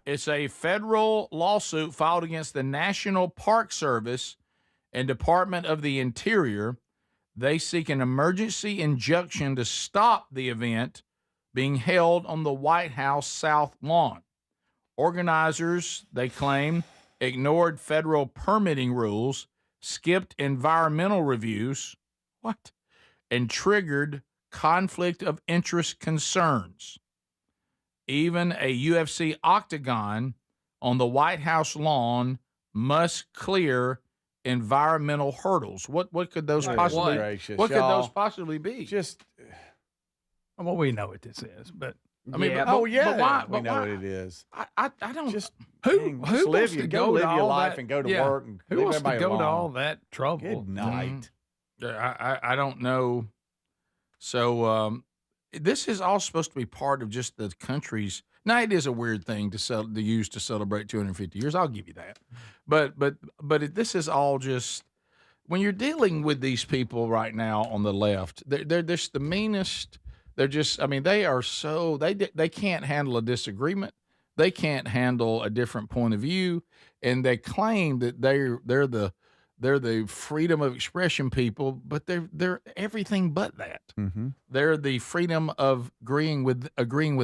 It's a federal lawsuit filed against the National Park Service and Department of the Interior. They seek an emergency injunction to stop the event being held on the White House South Lawn. Organizers, they claim, ignored federal permitting rules, skipped environmental reviews, and triggered conflict of interest concerns. Even a UFC octagon on the White House lawn must clear environmental hurdles. What could those possibly? What could those possibly be? Well, we know what this is, but I mean, but why? We know what it is. I don't just who live wants your to go live to your all life that, and go to work and who leave wants to everybody go to alone. all that trouble? Good night. I don't know. So this is all supposed to be part of just the country's. Now it is a weird thing to use to celebrate 250 years. I'll give you that, but this is all just when you're dealing with these people right now on the left. They're just the meanest. They're just. I mean, they are so they can't handle a disagreement. They can't handle a different point of view, and they claim that they're the freedom of expression people, but they're everything but that. Mm-hmm. They're the freedom of agreeing with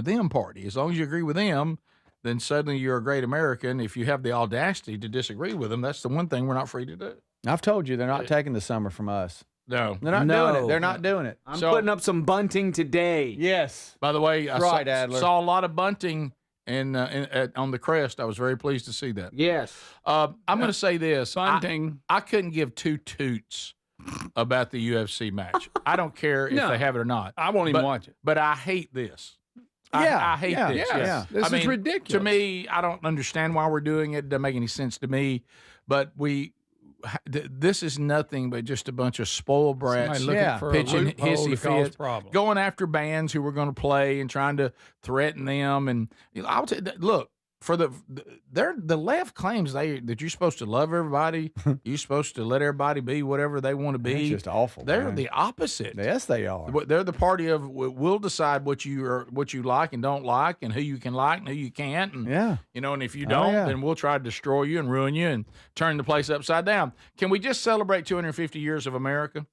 them party. As long as you agree with them, then suddenly you're a great American. If you have the audacity to disagree with them, that's the one thing we're not free to do. I've told you they're not taking the summer from us. No, they're not doing it. They're not doing it. I'm putting up some bunting today. Yes. By the way, I Adler. saw a lot of bunting on the crest. I was very pleased to see that. Yes. I'm going to say this. Bunting. I couldn't give two toots about the UFC match. I don't care if they have it or not. I won't even watch it. But I hate this. I hate this. Yeah. This is ridiculous. To me, I don't understand why we're doing it. It doesn't make any sense to me. But this is nothing but just a bunch of spoiled brats pitching hissy fits, going after bands who were going to play and trying to threaten them. And I'll tell you, look, for the left claims that you're supposed to love everybody, you're supposed to let everybody be whatever they want to be. It's just awful. They're the opposite. Yes, they are. They're the party of we'll decide what you like and don't like, and who you can like and who you can't. And, and if you don't, then we'll try to destroy you and ruin you and turn the place upside down. Can we just celebrate 250 years of America?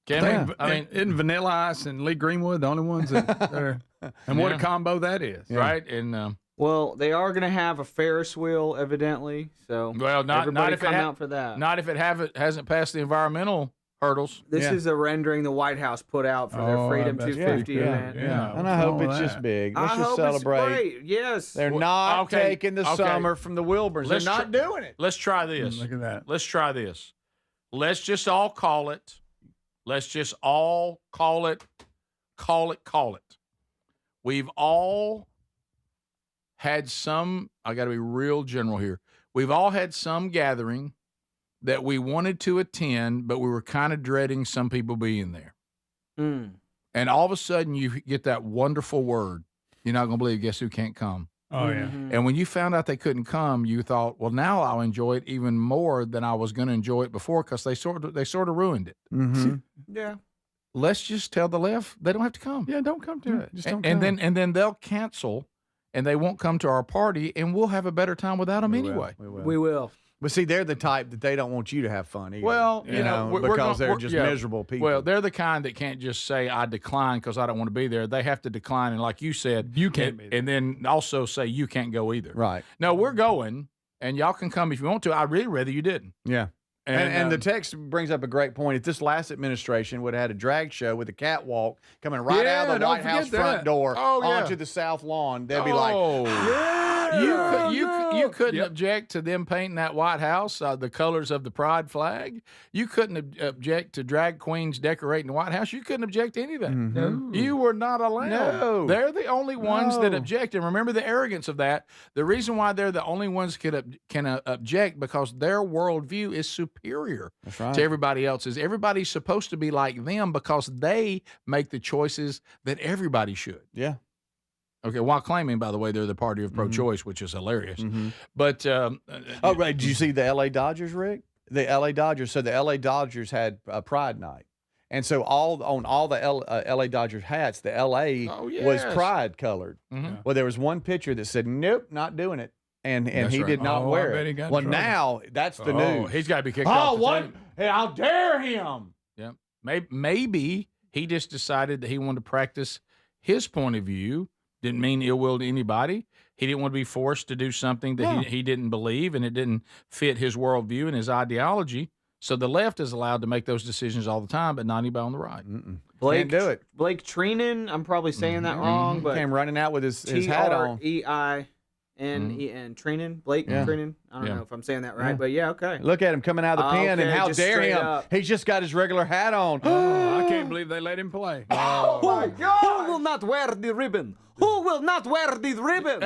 Can we? I mean, isn't Vanilla Ice and Lee Greenwood the only ones that are? And what a combo that is, right? And well, they are going to have a Ferris wheel, evidently. So not if come out for that. Not if it hasn't passed the environmental hurdles. This is a rendering the White House put out for their Freedom 250 event. Yeah. And I hope it's just big. Let's just celebrate. It's great. Yes. They're not taking the summer from the Wilburns. They're not doing it. Let's try this. Look at that. Let's try this. Let's just all call it. Let's just all call it. Call it. We've all had some, I got to be real general here. We've all had some gathering that we wanted to attend, but we were kind of dreading some people being there. And all of a sudden you get that wonderful word. You're not going to believe, guess who can't come? Oh, yeah. And when you found out they couldn't come, you thought, well, now I'll enjoy it even more than I was going to enjoy it before because they sort of ruined it. Mm-hmm. Yeah. Let's just tell the left they don't have to come. Yeah, don't come to it. Just don't and come. then they'll cancel. And they won't come to our party, and we'll have a better time without them anyway. We will. But see, they're the type that they don't want you to have fun either. Well, because they're just miserable people. Well, they're the kind that can't just say, I decline because I don't want to be there. They have to decline, and like you said, you can't be there. And then also say, you can't go either. Right. No, we're going, and y'all can come if you want to. I'd really rather you didn't. Yeah. And the text brings up a great point. If this last administration would have had a drag show with a catwalk coming right out of the White House front door onto the South Lawn, they'd be like, you couldn't object to them painting that White House the colors of the Pride flag. You couldn't object to drag queens decorating the White House. You couldn't object to anything. Mm-hmm. You were not allowed. No. They're the only ones that object. And remember the arrogance of that. The reason why they're the only ones can object because their worldview is superior to everybody else's. Everybody's supposed to be like them because they make the choices that everybody should. Yeah. Okay, while claiming, by the way, they're the party of pro-choice, which is hilarious. But right. Did you see the L.A. Dodgers, Rick? The LA Dodgers. So the LA Dodgers had a Pride Night. And so on all the LA Dodgers hats, the LA was pride colored. Mm-hmm. Well, there was one pitcher that said, "Nope, not doing it," and he right. did not wear I bet he it. got in Well, trouble. now that's the news. He's got to be kicked off. Oh, what? Hey, how dare him? Yeah, maybe he just decided that he wanted to practice his point of view. Didn't mean ill will to anybody. He didn't want to be forced to do something that he didn't believe, and it didn't fit his worldview and his ideology. So the left is allowed to make those decisions all the time, but not anybody on the right. Can't do it. Blake Treenan, I'm probably saying that wrong, but Came running out with his hat on. Treenan, Treenan, Blake Treenan. I don't know if I'm saying that right, but okay. Look at him coming out of the pen, and how just dare straight him? up. He's just got his regular hat on. I can't believe they let him play. Oh my God! Who will not wear the ribbon? Who will not wear the ribbon?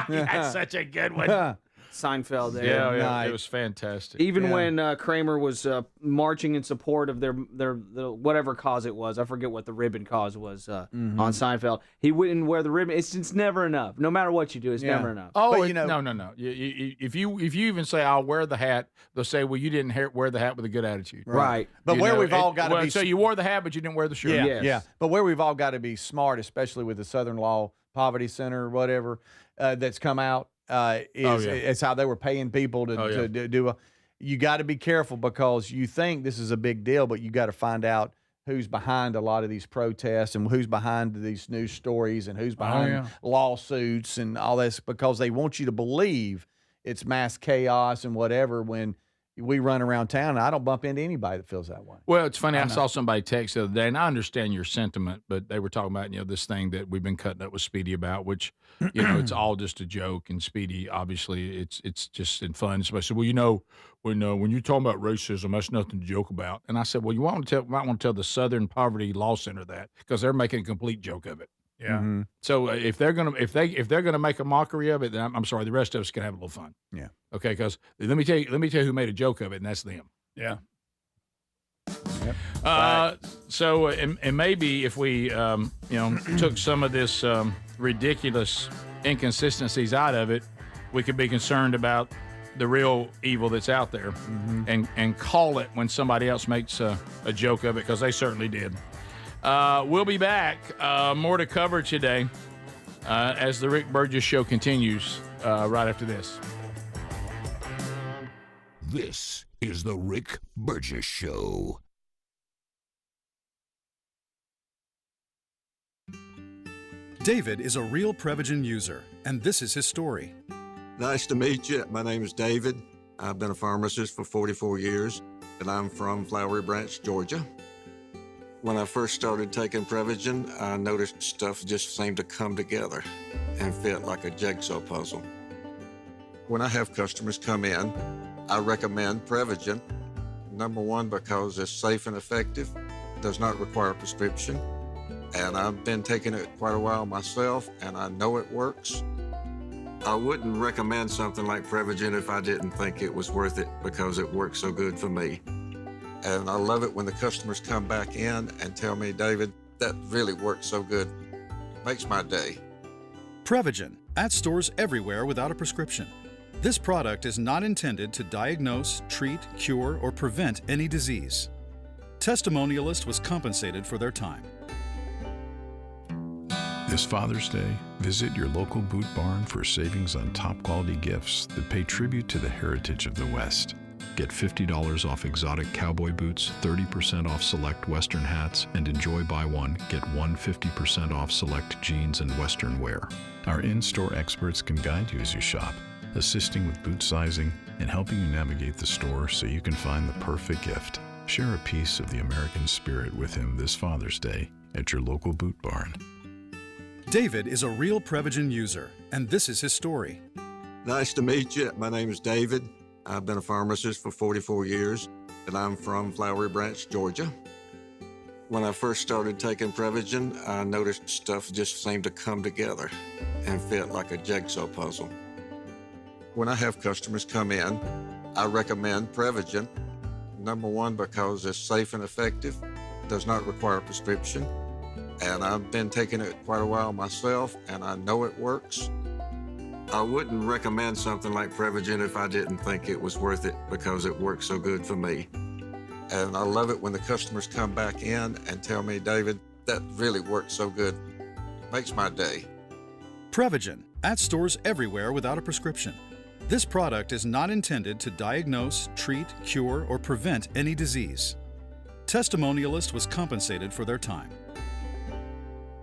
That's such a good one. Seinfeld. Yeah, it was fantastic. Even when Kramer was marching in support of their whatever cause it was, I forget what the ribbon cause was on Seinfeld. He wouldn't wear the ribbon. It's just never enough. No matter what you do, it's never enough. Oh, no. If you even say I'll wear the hat, they'll say, well, you didn't wear the hat with a good attitude. Right. But we've all got to be. So you wore the hat, but you didn't wear the shirt. Yeah. But where we've all got to be smart, especially with the Southern Law Poverty Center or whatever that's come out. It's how they were paying people to do a. You got to be careful because you think this is a big deal, but you got to find out who's behind a lot of these protests and who's behind these news stories and who's behind lawsuits and all this, because they want you to believe it's mass chaos and whatever when we run around town, and I don't bump into anybody that feels that way. Well, it's funny. I saw somebody text the other day, and I understand your sentiment, but they were talking about, this thing that we've been cutting up with Speedy about, which, it's all just a joke. And Speedy, obviously, it's just in fun. Somebody said, well, when you're talking about racism, that's nothing to joke about. And I said, well, might want to tell the Southern Poverty Law Center that, because they're making a complete joke of it. Yeah. Mm-hmm. So if they're gonna make a mockery of it, then I'm sorry, the rest of us can have a little fun. Yeah. Okay, because let me tell you who made a joke of it, and that's them. Yeah. Yep. So and maybe if we took some of this ridiculous inconsistencies out of it, we could be concerned about the real evil that's out there, and call it when somebody else makes a joke of it, because they certainly did. We'll be back. More to cover today as the Rick Burgess Show continues right after this. This is the Rick Burgess Show. David is a real Prevagen user, and this is his story. Nice to meet you. My name is David. I've been a pharmacist for 44 years, and I'm from Flowery Branch, Georgia. When I first started taking Prevagen, I noticed stuff just seemed to come together and fit like a jigsaw puzzle. When I have customers come in, I recommend Prevagen. Number one, because it's safe and effective, does not require a prescription, and I've been taking it quite a while myself, and I know it works. I wouldn't recommend something like Prevagen if I didn't think it was worth it, because it works so good for me. And I love it when the customers come back in and tell me, David, that really works so good. Makes my day. Prevagen, at stores everywhere without a prescription. This product is not intended to diagnose, treat, cure, or prevent any disease. Testimonialist was compensated for their time. This Father's Day, visit your local Boot Barn for savings on top quality gifts that pay tribute to the heritage of the West. Get $50 off exotic cowboy boots, 30% off select Western hats, and enjoy buy one, get one 50% off select jeans and Western wear. Our in-store experts can guide you as you shop, assisting with boot sizing and helping you navigate the store so you can find the perfect gift. Share a piece of the American spirit with him this Father's Day at your local Boot Barn. David is a real Prevagen user, and this is his story. Nice to meet you. My name is David. I've been a pharmacist for 44 years, and I'm from Flowery Branch, Georgia. When I first started taking Prevagen, I noticed stuff just seemed to come together and fit like a jigsaw puzzle. When I have customers come in, I recommend Prevagen. Number one, because it's safe and effective, does not require a prescription, and I've been taking it quite a while myself, and I know it works. I wouldn't recommend something like Prevagen if I didn't think it was worth it because it works so good for me. And I love it when the customers come back in and tell me, David, that really works so good. Makes my day. Prevagen, at stores everywhere without a prescription. This product is not intended to diagnose, treat, cure, or prevent any disease. Testimonialist was compensated for their time.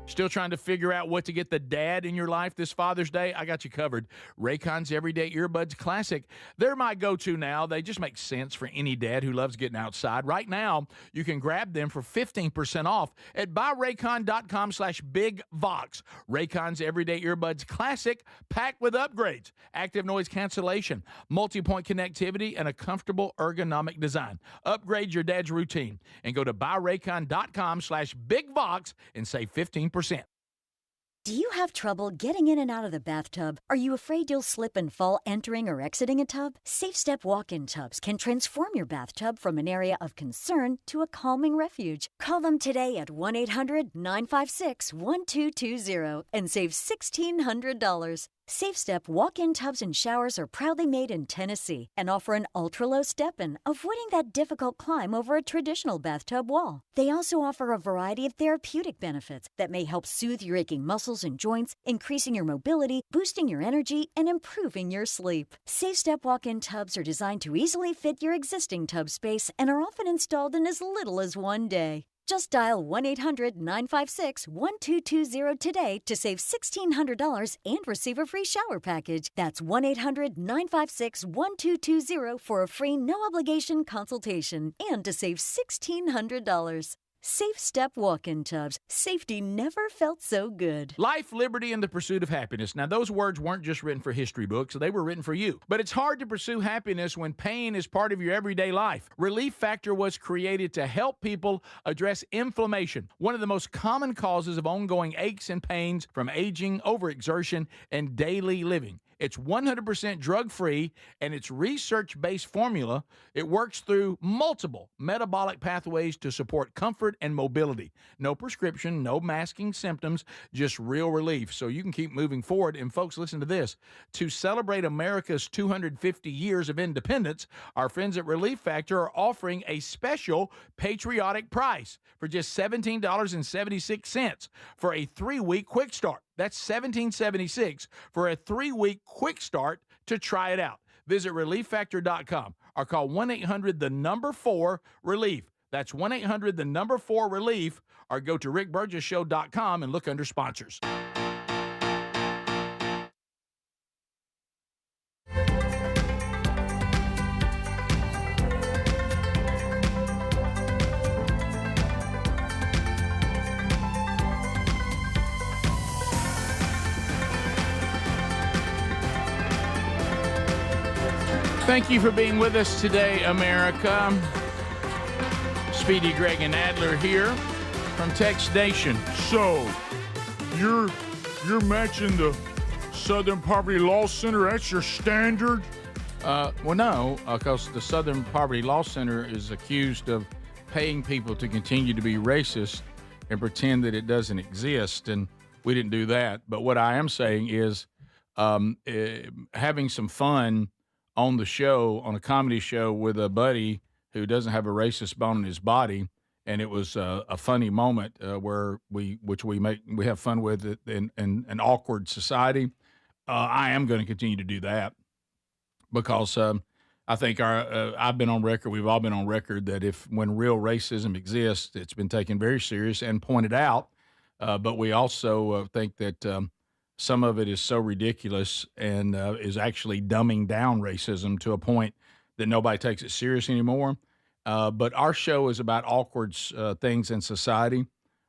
Still trying to figure out what to get the dad in your life this Father's Day? I got you covered. Raycon's Everyday Earbuds Classic. They're my go-to now. They just make sense for any dad who loves getting outside. Right now, you can grab them for 15% off at buyraycon.com/bigvox. Raycon's Everyday Earbuds Classic, packed with upgrades, active noise cancellation, multi-point connectivity, and a comfortable ergonomic design. Upgrade your dad's routine and go to buyraycon.com/bigvox and save 15%. Do you have trouble getting in and out of the bathtub? Are you afraid you'll slip and fall entering or exiting a tub? Safe Step walk-in tubs can transform your bathtub from an area of concern to a calming refuge. Call them today at 1-800-956-1220 and save $1,600. Safe Step walk-in tubs and showers are proudly made in Tennessee and offer an ultra-low step-in, avoiding that difficult climb over a traditional bathtub wall. They also offer a variety of therapeutic benefits that may help soothe your aching muscles and joints, increasing your mobility, boosting your energy, and improving your sleep. Safe Step walk-in tubs are designed to easily fit your existing tub space and are often installed in as little as one day. Just dial 1-800-956-1220 today to save $1,600 and receive a free shower package. That's 1-800-956-1220 for a free no-obligation consultation and to save $1,600. Safe Step walk-in tubs. Safety never felt so good. Life, liberty, and the pursuit of happiness. Now, those words weren't just written for history books. They were written for you. But it's hard to pursue happiness when pain is part of your everyday life. Relief Factor was created to help people address inflammation, one of the most common causes of ongoing aches and pains from aging, overexertion, and daily living. It's 100% drug-free, and its research-based formula. It works through multiple metabolic pathways to support comfort and mobility. No prescription, no masking symptoms, just real relief, so you can keep moving forward. And folks, listen to this. To celebrate America's 250 years of independence, our friends at Relief Factor are offering a special patriotic price for just $17.76 for a 3-week quick start. That's $17.76 for a 3-week quick start to try it out. Visit ReliefFactor.com or call 1-800-4-RELIEF. That's 1-800-4-RELIEF, or go to RickBurgessShow.com and look under sponsors. Thank you for being with us today, America. Speedy, Greg, and Adler here from Text Nation. So, you're matching the Southern Poverty Law Center? That's your standard? Well, no, because the Southern Poverty Law Center is accused of paying people to continue to be racist and pretend that it doesn't exist, and we didn't do that. But what I am saying is having some fun on the show, on a comedy show with a buddy who doesn't have a racist bone in his body, and it was a funny moment where we have fun with it in an awkward society. I am going to continue to do that because I think I've been on record, we've all been on record, that when real racism exists, it's been taken very serious and pointed out. But we also think that some of it is so ridiculous and is actually dumbing down racism to a point that nobody takes it serious anymore. But our show is about awkward things in society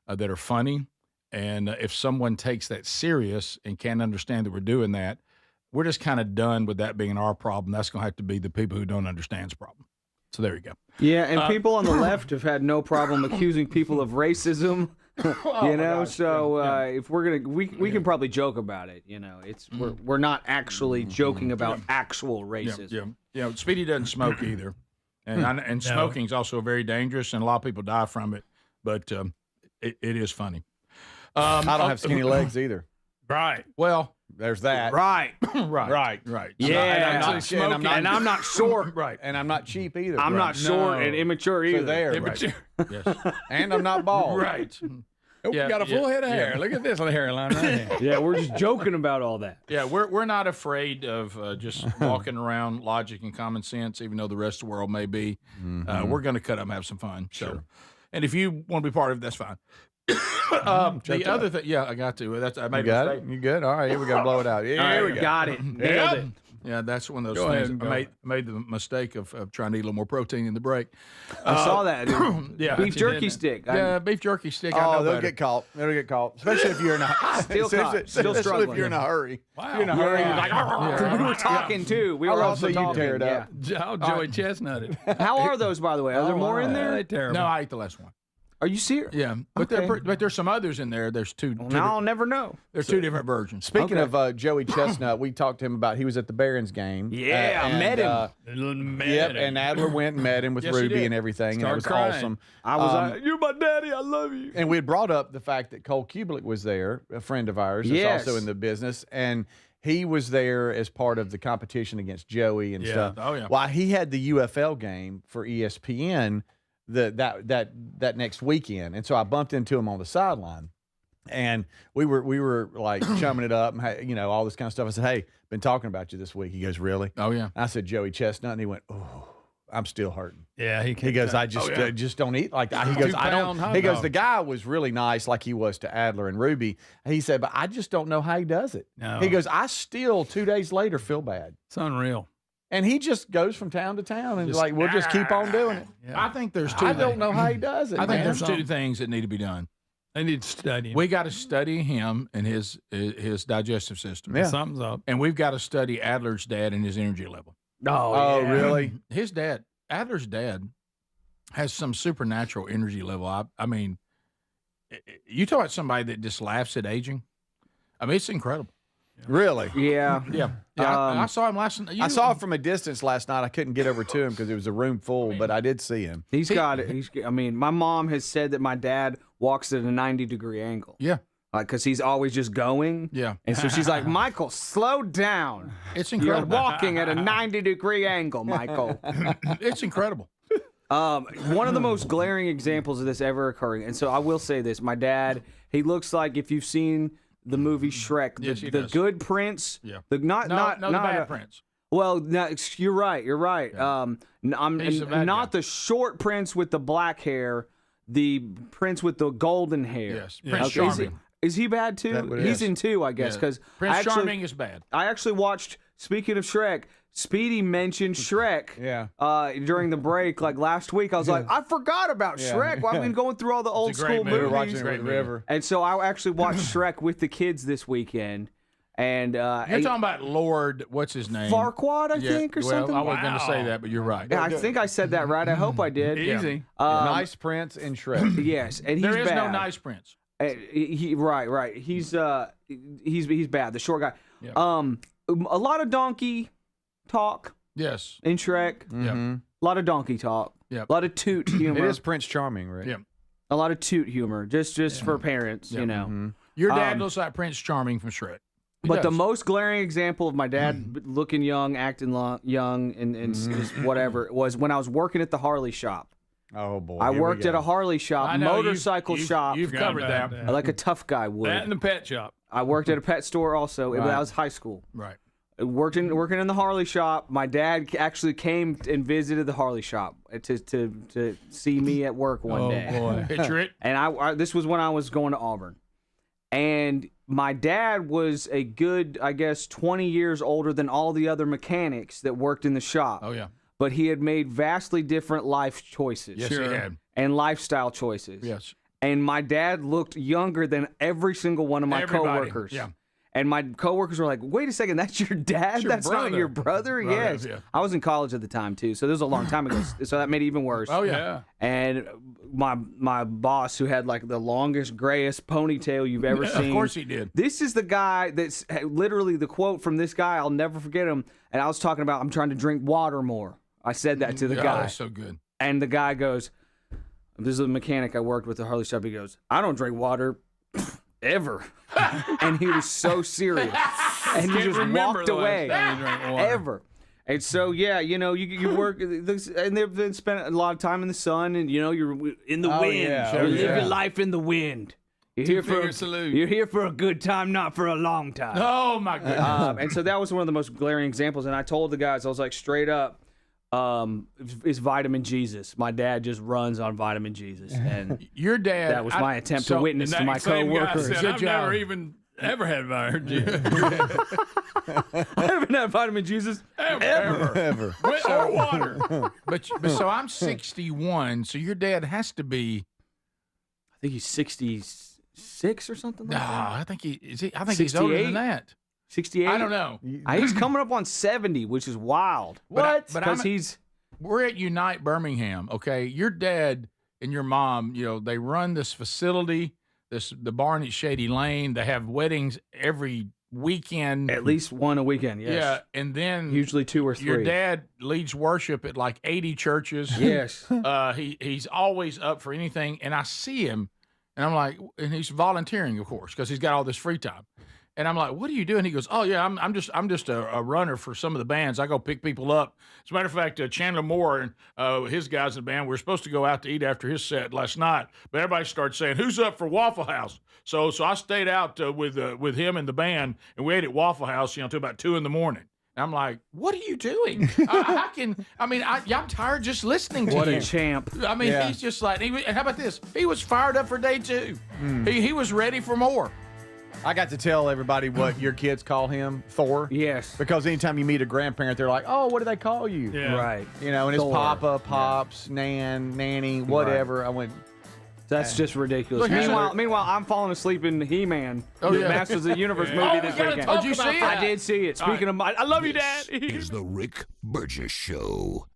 that are funny. And if someone takes that serious and can't understand that we're doing that, we're just kind of done with that being our problem. That's going to have to be the people who don't understand the problem. So there you go. Yeah, and people on the left have had no problem accusing people of racism. If we're gonna, we can probably joke about it. It's we're not actually joking about actual racism. Speedy doesn't smoke either, and smoking's also very dangerous, and a lot of people die from it. But it is funny. I don't have skinny legs either. Right. Well, There's that. Right. Right. Yeah. And I'm not short. Right. And I'm not cheap either. I'm not short and immature either. So there. Immature. Yes. And I'm not bald. Right. Oh, we got a full head of hair. Look at this on the hairline right here. Yeah, we're just joking about all that. Yeah, we're not afraid of just walking around logic and common sense, even though the rest of the world may be. We're going to cut up and have some fun. So, and if you want to be part of it, that's fine. The other thing, yeah, I got to. I made a mistake. You good? All right, here we go. Blow it out. Here we go. Got it. Nailed it. Yeah, that's one of those things. I made the mistake of trying to eat a little more protein in the break. I saw that. Yeah, beef jerky stick. Yeah, beef jerky stick. I know they'll better. get caught. They'll get caught, especially if you're in a Still struggling. if you're in a hurry. Wow. You're in a hurry. You're like, We were talking too. We I were love also to see you talking. tear it up. Oh, Joey Chestnutted. How are those, by the way? Are there more in there? They're terrible. No, I ate the last one. Are you serious? Yeah, but there's some others in there. There's two. Now I'll never know. There's two different versions. Speaking of Joey Chestnut, we talked to him about he was at the Barons game. Yeah, I met him. Yep, and Adler went and met him with Yes, he Ruby did. and everything, and it was crying. awesome. I was like, "You're my daddy. I love you." And we had brought up the fact that Cole Kubelik was there, a friend of ours that's Yes. also in the business, and he was there as part of the competition against Joey and stuff. Oh, yeah. While he had the UFL game for ESPN that next weekend, and so I bumped into him on the sideline, and we were like chumming it up, and all this kind of stuff. I said, "Hey, been talking about you this week." He goes, "Really?" Oh yeah. And I said, "Joey Chestnut," and he went, "Oh, I'm still hurting." Yeah, He goes, "I just don't eat like that." He goes, "I don't." hot He goes, dog. "The guy was really nice, like he was to Adler and Ruby." He said, "But I just don't know how he does it." No. He goes, "I still 2 days later feel bad." It's unreal. And he just goes from town to town and we'll just keep on doing it. I think there's two. I don't know how he does it. I think man. there's two things that need to be done. They need to study him. We got to study him and his digestive system. Yeah. Something's up. And we've got to study Adler's dad and his energy level. Oh, really? His dad, Adler's dad, has some supernatural energy level. I mean, you talk about somebody that just laughs at aging. I mean, it's incredible. Really? Yeah. Yeah. I saw him last night. I saw him from a distance last night. I couldn't get over to him because it was a room full, but I did see him. He's got it. I mean, my mom has said that my dad walks at a 90-degree angle. Yeah. Like, because he's always just going. Yeah. And so she's like, "Michael, slow down. It's You're incredible. walking at a 90-degree angle, Michael." It's incredible. One of the most glaring examples of this ever occurring, and so I will say this: my dad, he looks like, if you've seen the movie Shrek, Yes, he the does. good prince, Yeah. the No, the bad prince. Well, no, you're right. You're right. Yeah. He's the bad not guy. the short prince with the black hair, the prince with the golden hair. Yes, Prince Charming. Is he bad too? That what it He's is. in two, I guess, Yeah. because Prince Charming is bad. I actually watched. Speaking of Shrek, Speedy mentioned Shrek. Yeah. During the break, like last week, I was like, I forgot about Yeah. Shrek. Well, I've been going through all the old It's a great school movie. We were movies. watching it with the river. And so I actually watched Shrek with the kids this weekend. And You're talking about Lord, what's his name? Farquaad, I think, or well, something. I wasn't going to say that, but you're right. Yeah, I think I said that right. I hope I did. Easy. Nice Prince and Shrek. Yes, and he's There is bad. no nice prince. Right. He's bad. The short guy. Yeah. A lot of donkey talk Yes. in Shrek. Mhm. A lot of donkey talk. Yep. A lot of toot humor. It is Prince Charming, right? Yeah. A lot of toot humor, just for parents, you know. Mm-hmm. Your dad looks like Prince Charming from Shrek. He But the does. most glaring example of my dad looking young, acting young, and just whatever was when I was working at the Harley shop. Oh boy. I here we worked go. at a Harley shop, I know, motorcycle shop, You've covered that. like a tough guy would. That in the pet shop. I worked at a pet store also. But that was high school. Right. Working in the Harley shop. My dad actually came and visited the Harley shop to see me at work one day. Boy. Picture it. And I this was when I was going to Auburn. And my dad was a good, I guess, 20 years older than all the other mechanics that worked in the shop. Oh, yeah. But he had made vastly different life choices. Yes, he had. And lifestyle choices. Yes. And my dad looked younger than every single one of my Everybody, coworkers. yeah. And my coworkers were like, "Wait a second, that's your dad? your That's not brother." your brother?" Brother, Yes. yeah. I was in college at the time too, so this was a long time ago. So that made it even worse. Oh, yeah. And my boss, who had like the longest, grayest ponytail you've ever seen. Of course he did. This is the guy that's literally the quote from this guy. I'll never forget him. And I was talking about, I'm trying to drink water more. I said that to the Oh, guy. that's so good. And the guy goes, this is a mechanic I worked with at the Harley shop. He goes, "I don't drink water ever." And he was so serious. and you just walked away. Ever. And so, yeah, you work, and they've been spent a lot of time in the sun, and, you're in the wind. Yeah. You live your life in the wind. You're here for a good time, not for a long time. Oh, my goodness. And so that was one of the most glaring examples. And I told the guys, I was like, straight up, it's Vitamin Jesus. My dad just runs on Vitamin Jesus. And your dad. That was my attempt to witness to my coworkers. I've never even ever had Vitamin Jesus. I haven't had Vitamin Jesus ever. Or water. But so I'm 61. So your dad has to be. I think he's 66 or something like that. I think he's older than that. 68? I don't know. He's coming up on 70, which is wild. But Because we're at Unite Birmingham, okay? Your dad and your mom, they run this facility, the barn at Shady Lane. They have weddings every weekend. At least one a weekend, yes. Yeah, and then usually 2 or 3. Your dad leads worship at like 80 churches. Yes. He's always up for anything, and I see him, and I'm like, and he's volunteering, of course, because he's got all this free time. And I'm like, what are you doing? He goes, oh yeah, I'm just a runner for some of the bands. I go pick people up. As a matter of fact, Chandler Moore and his guys in the band, we were supposed to go out to eat after his set last night, but everybody started saying, who's up for Waffle House? So I stayed out with him and the band, and we ate at Waffle House, till about 2 a.m. And I'm like, what are you doing? I'm tired just listening to you. What a champ. He's just like, and how about this? He was fired up for day 2. He was ready for more. I got to tell everybody what your kids call him, Thor. Yes. Because anytime you meet a grandparent, they're like, oh, what do they call you? Yeah. Right. And it's Papa, Pops, Nan, Nanny, whatever. Right. I went... That's just ridiculous. Look, meanwhile, I'm falling asleep in He-Man, the Masters of the Universe movie this weekend. Did you see it? I did see it. Speaking of I love you, Dad. Is the Rick Burgess Show.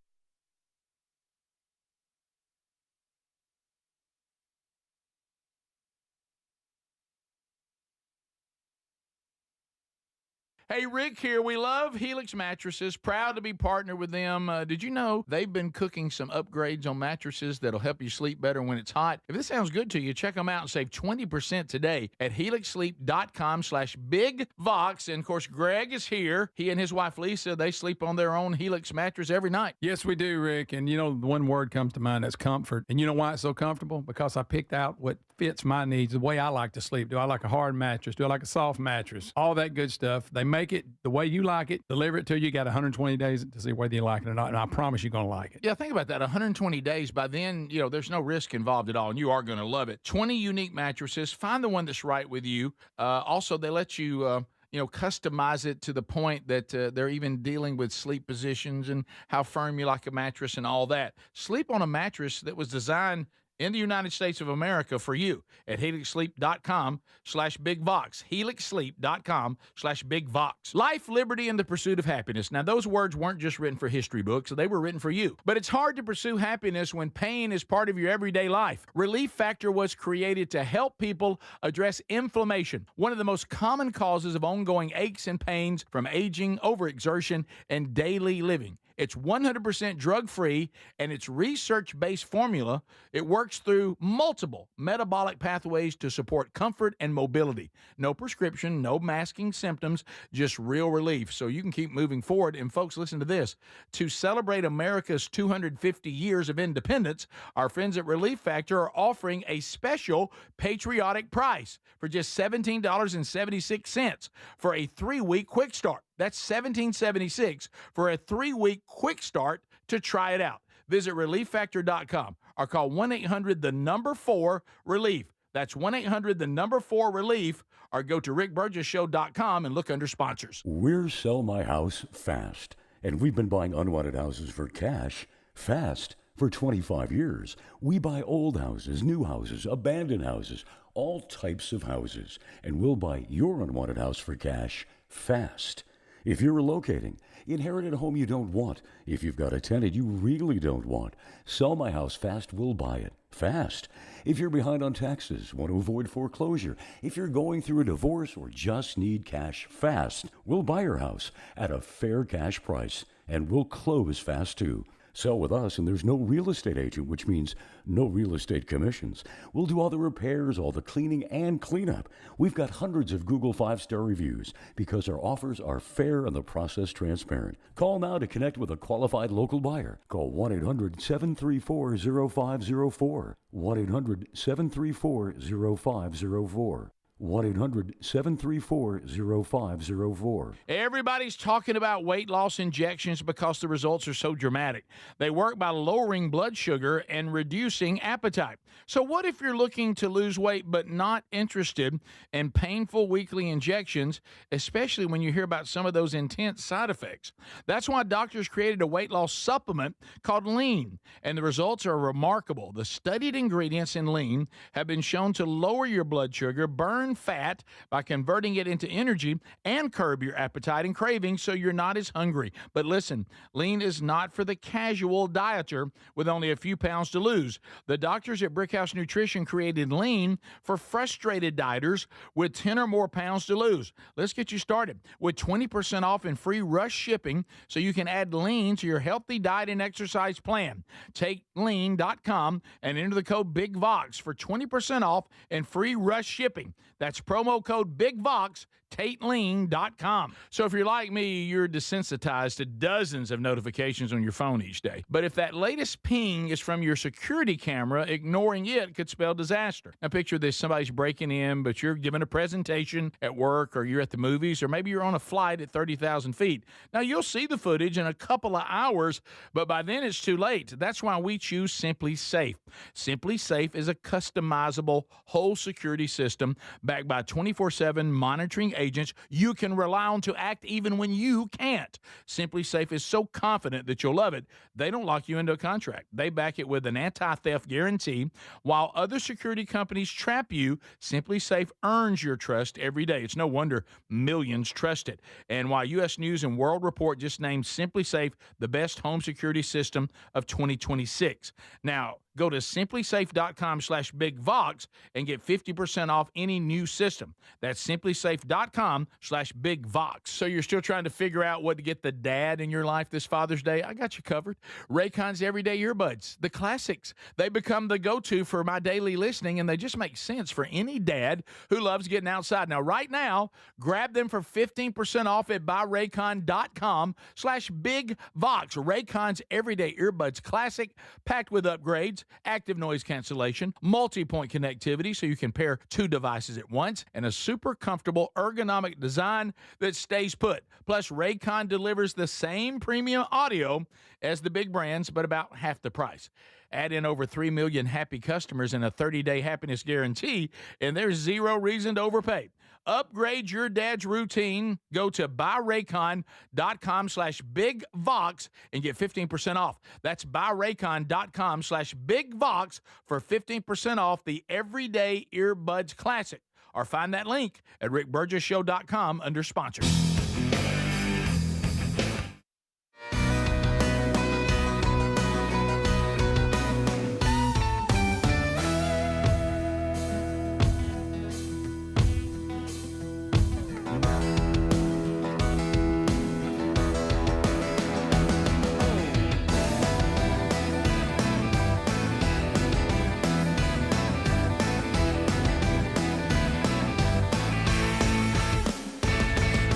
Hey, Rick here. We love Helix Mattresses. Proud to be partnered with them. Did you know they've been cooking some upgrades on mattresses that'll help you sleep better when it's hot? If this sounds good to you, check them out and save 20% today at helixsleep.com/bigvox. And, of course, Greg is here. He and his wife, Lisa, they sleep on their own Helix mattress every night. Yes, we do, Rick. And, the one word comes to mind, that's comfort. And you know why it's so comfortable? Because I picked out what fits my needs, the way I like to sleep. Do I like a hard mattress? Do I like a soft mattress? All that good stuff. They make it the way you like it, deliver it to you. You got 120 days to see whether you like it or not, and I promise you're going to like it. Yeah, think about that. 120 days. By then, there's no risk involved at all, and you are going to love it. 20 unique mattresses. Find the one that's right with you. Also, they let you... customize it to the point that they're even dealing with sleep positions and how firm you like a mattress and all that. Sleep on a mattress that was designed in the United States of America for you at helixsleep.com/bigvox. helixsleep.com/bigvox. Life, liberty, and the pursuit of happiness. Now, those words weren't just written for history books. They were written for you. But it's hard to pursue happiness when pain is part of your everyday life. Relief Factor was created to help people address inflammation, one of the most common causes of ongoing aches and pains from aging, overexertion, and daily living. It's 100% drug-free, and it's research-based formula. It works through multiple metabolic pathways to support comfort and mobility. No prescription, no masking symptoms, just real relief. So you can keep moving forward. And folks, listen to this. To celebrate America's 250 years of independence, our friends at Relief Factor are offering a special patriotic price for just $17.76 for a 3-week quick start. That's $17.76 for a 3-week quick start to try it out. Visit ReliefFactor.com or call 1-800-4-RELIEF. That's 1-800-4-RELIEF, or go to rickburgessshow.com and look under sponsors. We're Sell My House Fast, and we've been buying unwanted houses for cash fast for 25 years. We buy old houses, new houses, abandoned houses, all types of houses, and we'll buy your unwanted house for cash fast. If you're relocating, inherited a home you don't want, if you've got a tenant you really don't want, Sell My House Fast will buy it fast. If you're behind on taxes, want to avoid foreclosure, if you're going through a divorce or just need cash fast, we'll buy your house at a fair cash price, and we'll close fast too. Sell with us, and there's no real estate agent, which means no real estate commissions. We'll do all the repairs, all the cleaning, and cleanup. We've got hundreds of Google 5-star reviews because our offers are fair and the process transparent. Call now to connect with a qualified local buyer. Call 1-800-734-0504. 1-800-734-0504. 1-800-734-0504. Everybody's talking about weight loss injections because the results are so dramatic. They work by lowering blood sugar and reducing appetite. So what if you're looking to lose weight but not interested in painful weekly injections, especially when you hear about some of those intense side effects? That's why doctors created a weight loss supplement called Lean, and the results are remarkable. The studied ingredients in Lean have been shown to lower your blood sugar, burn fat by converting it into energy, and curb your appetite and cravings so you're not as hungry. But listen, Lean is not for the casual dieter with only a few pounds to lose. The doctors at Brickhouse Nutrition created Lean for frustrated dieters with 10 or more pounds to lose. Let's get you started with 20% off and free rush shipping so you can add Lean to your healthy diet and exercise plan. Take lean.com and enter the code BIGVOX for 20% off and free rush shipping. That's promo code BIGVOX, TateLean.com. So if you're like me, you're desensitized to dozens of notifications on your phone each day. But if that latest ping is from your security camera, ignoring it could spell disaster. Now picture this, somebody's breaking in, but you're giving a presentation at work, or you're at the movies, or maybe you're on a flight at 30,000 feet. Now you'll see the footage in a couple of hours, but by then it's too late. That's why we choose Simply Safe. Simply Safe is a customizable whole security system backed by 24/7 monitoring agents you can rely on to act even when you can't. Simply Safe is so confident that you'll love it, they don't lock you into a contract. They back it with an anti-theft guarantee. While other security companies trap you, Simply Safe earns your trust every day. It's no wonder millions trust it. And while U.S. News and World Report just named Simply Safe the best home security system of 2026. Now, go to simplysafe.com/BigVox and get 50% off any new system. That's simplysafe.com/BigVox. So you're still trying to figure out what to get the dad in your life this Father's Day? I got you covered. Raycon's Everyday Earbuds, the classics. They become the go-to for my daily listening, and they just make sense for any dad who loves getting outside. Now, right now, grab them for 15% off at buyraycon.com/BigVox. Raycon's Everyday Earbuds Classic, packed with upgrades, active noise cancellation, multi-point connectivity so you can pair two devices at once, and a super comfortable ergonomic design that stays put. Plus, Raycon delivers the same premium audio as the big brands, but about half the price. Add in over 3 million happy customers and a 30-day happiness guarantee, and there's zero reason to overpay. Upgrade your dad's routine. Go to buyraycon.com/BigVox and get 15% off. That's buyraycon.com/BigVox for 15% off the Everyday Earbuds Classic. Or find that link at rickburgessshow.com under sponsors.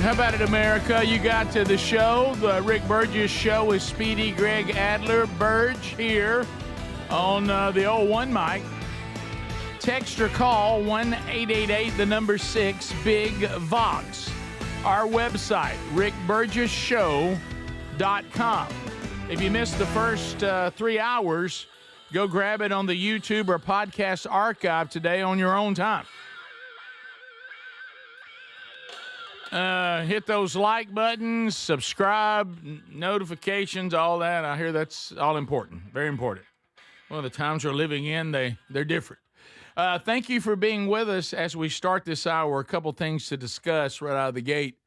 How about it, America? You got to the show. The Rick Burgess Show with Speedy, Greg Adler, Burge here on the old one mic. Text or call 1-888-6-BIG-VOX. Our website, rickburgessshow.com. If you missed the first 3 hours, go grab it on the YouTube or podcast archive today on your own time. Hit those like buttons, subscribe, notifications, all that. I hear that's all important, very important. Well, the times we're living in, they're different. Thank you for being with us as we start this hour. A couple things to discuss right out of the gate.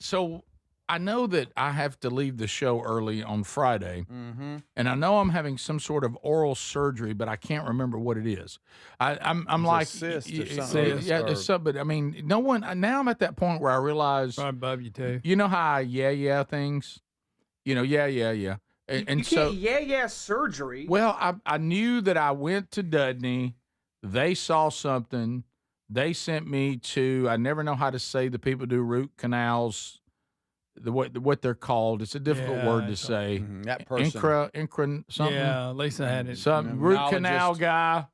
So I know that I have to leave the show early on Friday, and I know I'm having some sort of oral surgery, but I can't remember what it is. I'm like, cyst or something. yeah, it's something. But I mean, no one. Now I'm at that point where I realize, right above you too. You know how I yeah things. Yeah. And you so, can't surgery. Well, I knew that I went to Dudney. They saw something. They sent me to, I never know how to say the people do root canals, what they're called. It's a difficult word to say. That person. Incra something. Yeah, Lisa had it. Some root canal guy.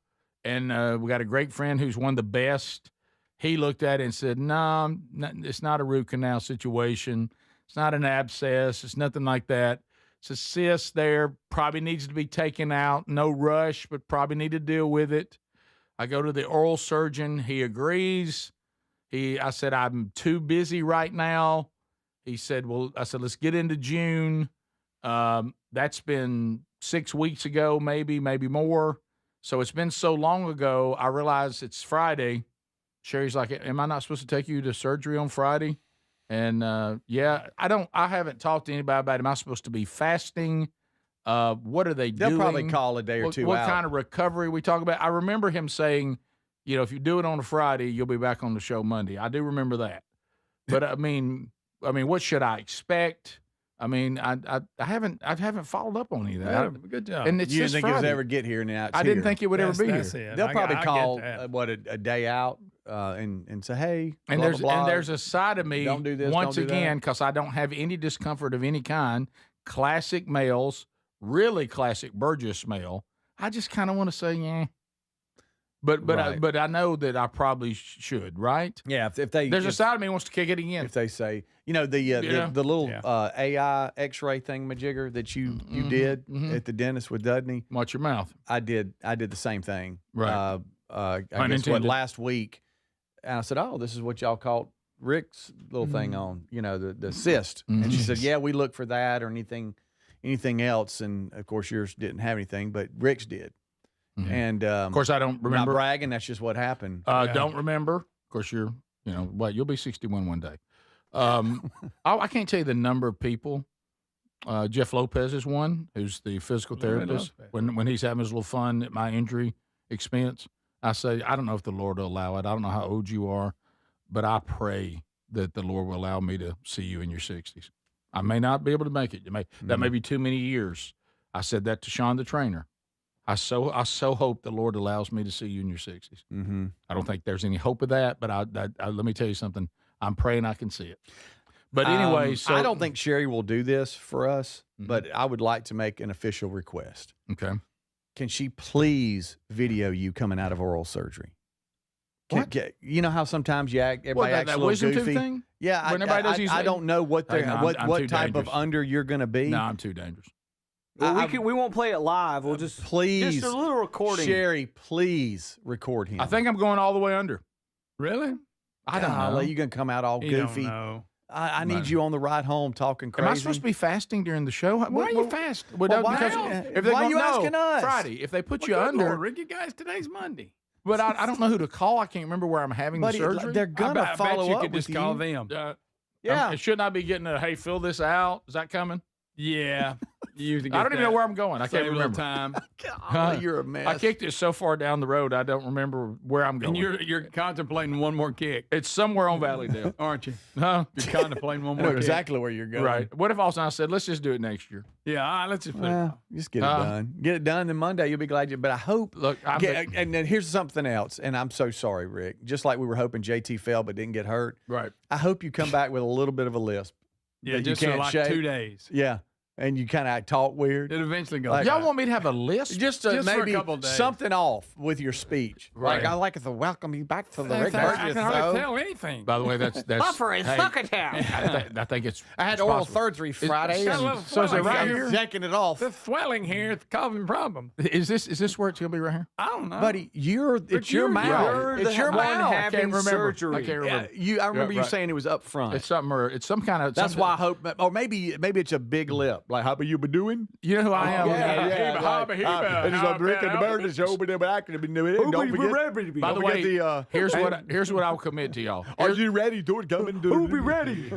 And we got a great friend who's one of the best. He looked at it and said, no, it's not a root canal situation. It's not an abscess. It's nothing like that. It's a cyst there. Probably needs to be taken out. No rush, but probably need to deal with it. I go to the oral surgeon. He agrees. I said, I'm too busy right now. He said, I said, let's get into June. That's been 6 weeks ago, maybe more. So it's been so long ago, I realized it's Friday. Sherry's like, am I not supposed to take you to surgery on Friday? And I haven't talked to anybody about it. Am I supposed to be fasting? What are they doing? They'll probably call a day or two out. What kind of recovery we talk about? I remember him saying, if you do it on a Friday, you'll be back on the show Monday. I do remember that. But I mean, what should I expect? I mean, I haven't followed up on any of that. Good job. And it's you didn't think Friday. it would ever get here, and now it's I didn't think it would ever be here. It. They'll probably call a a day out and say, hey, and blah, there's blah, blah. and there's a side of me Don't do this, once don't do again that. because I don't have any discomfort of any kind. Classic males, really classic Burgess male. I just kind of want to say, yeah. But I know that I probably should, right? Yeah, if there's a side of me who wants to kick it again. If they say, the little AI X-ray thing, majigger that you did at the dentist with Dudney. Watch your mouth. I did the same thing. Right. I guess last week, and I said, oh, this is what y'all caught Rick's little thing on, the cyst. And she said, yeah, we look for that or anything else. And of course, yours didn't have anything, but Rick's did. And of course, I don't remember. Not bragging. That's just what happened. Don't remember. Of course, you're, you'll be 61 one day. I can't tell you the number of people. Jeff Lopez is one who's the physical therapist. When he's having his little fun at my injury expense, I say, I don't know if the Lord will allow it. I don't know how old you are, but I pray that the Lord will allow me to see you in your 60s. I may not be able to make it. That may be too many years. I said that to Sean, the trainer. I so hope the Lord allows me to see you in your 60s. Mm-hmm. I don't think there's any hope of that, but let me tell you something. I'm praying I can see it. But anyway, so I don't think Sherry will do this for us, but I would like to make an official request. Okay. Can she please video you coming out of oral surgery? You know how sometimes everybody acts a little wisdom goofy? tooth thing? Yeah, I don't know what what type of under you're going to be. No, I'm too dangerous. Well, we won't play it live. We'll just just a little recording. Sherry, please record him. I think I'm going all the way under. Really? I don't know. You're going to come out all goofy. I need you on the ride home talking crazy. Am I supposed to be fasting during the show? Why are you fast? Why are you asking us? Friday, if they put you under. Lord, Ricky, guys, today's Monday. But I don't know who to call. I can't remember where I'm having the surgery. They're going to follow you up could with just call them. Yeah. Shouldn't I be getting hey, fill this out? Is that coming? Yeah. I don't even know where I'm going. I can't remember. Time. You're a mess. I kicked it so far down the road, I don't remember where I'm going. And you're contemplating one more kick. It's somewhere on Valleydale. Aren't you? Huh? You're contemplating one I more know kick. exactly where you're going. Right. What if also I said, let's just do it next year? Yeah, all right, let's just put it. Just get it done. Get it done, then Monday you'll be glad you. But I hope. Look, and then here's something else, and I'm so sorry, Rick. Just like we were hoping JT fell but didn't get hurt. Right. I hope you come back with a little bit of a lisp. Yeah, that just you for can't like shake. 2 days. Yeah. And you kind of talk weird. It eventually goes. Y'all want me to have a list? Just for maybe a couple days. something off with your speech. Right. Like, I'd like to welcome you back to the Rick I Burgess can hardly Show. tell anything. By the way, that's Buffer and Succotash. I think it's. I had oral surgery Friday. got a little So is it right swelling here? Checking it off. The swelling here is the causing problem. Is this where it's gonna be right here? I don't know. Buddy, it's your mouth. You're It's the your one mouth. having surgery. I can't remember. I remember you right. saying it was up front. It's something or it's some kind of. That's why I hope, or maybe it's a big lip. Like, how you been doing? You know who I am. It's like Rick and the Burgess Show, but they're acting to be doing it. Don't forget. By the way, here's what I'll commit to y'all. Are you ready? Do it. Come and do it. Who'll be ready?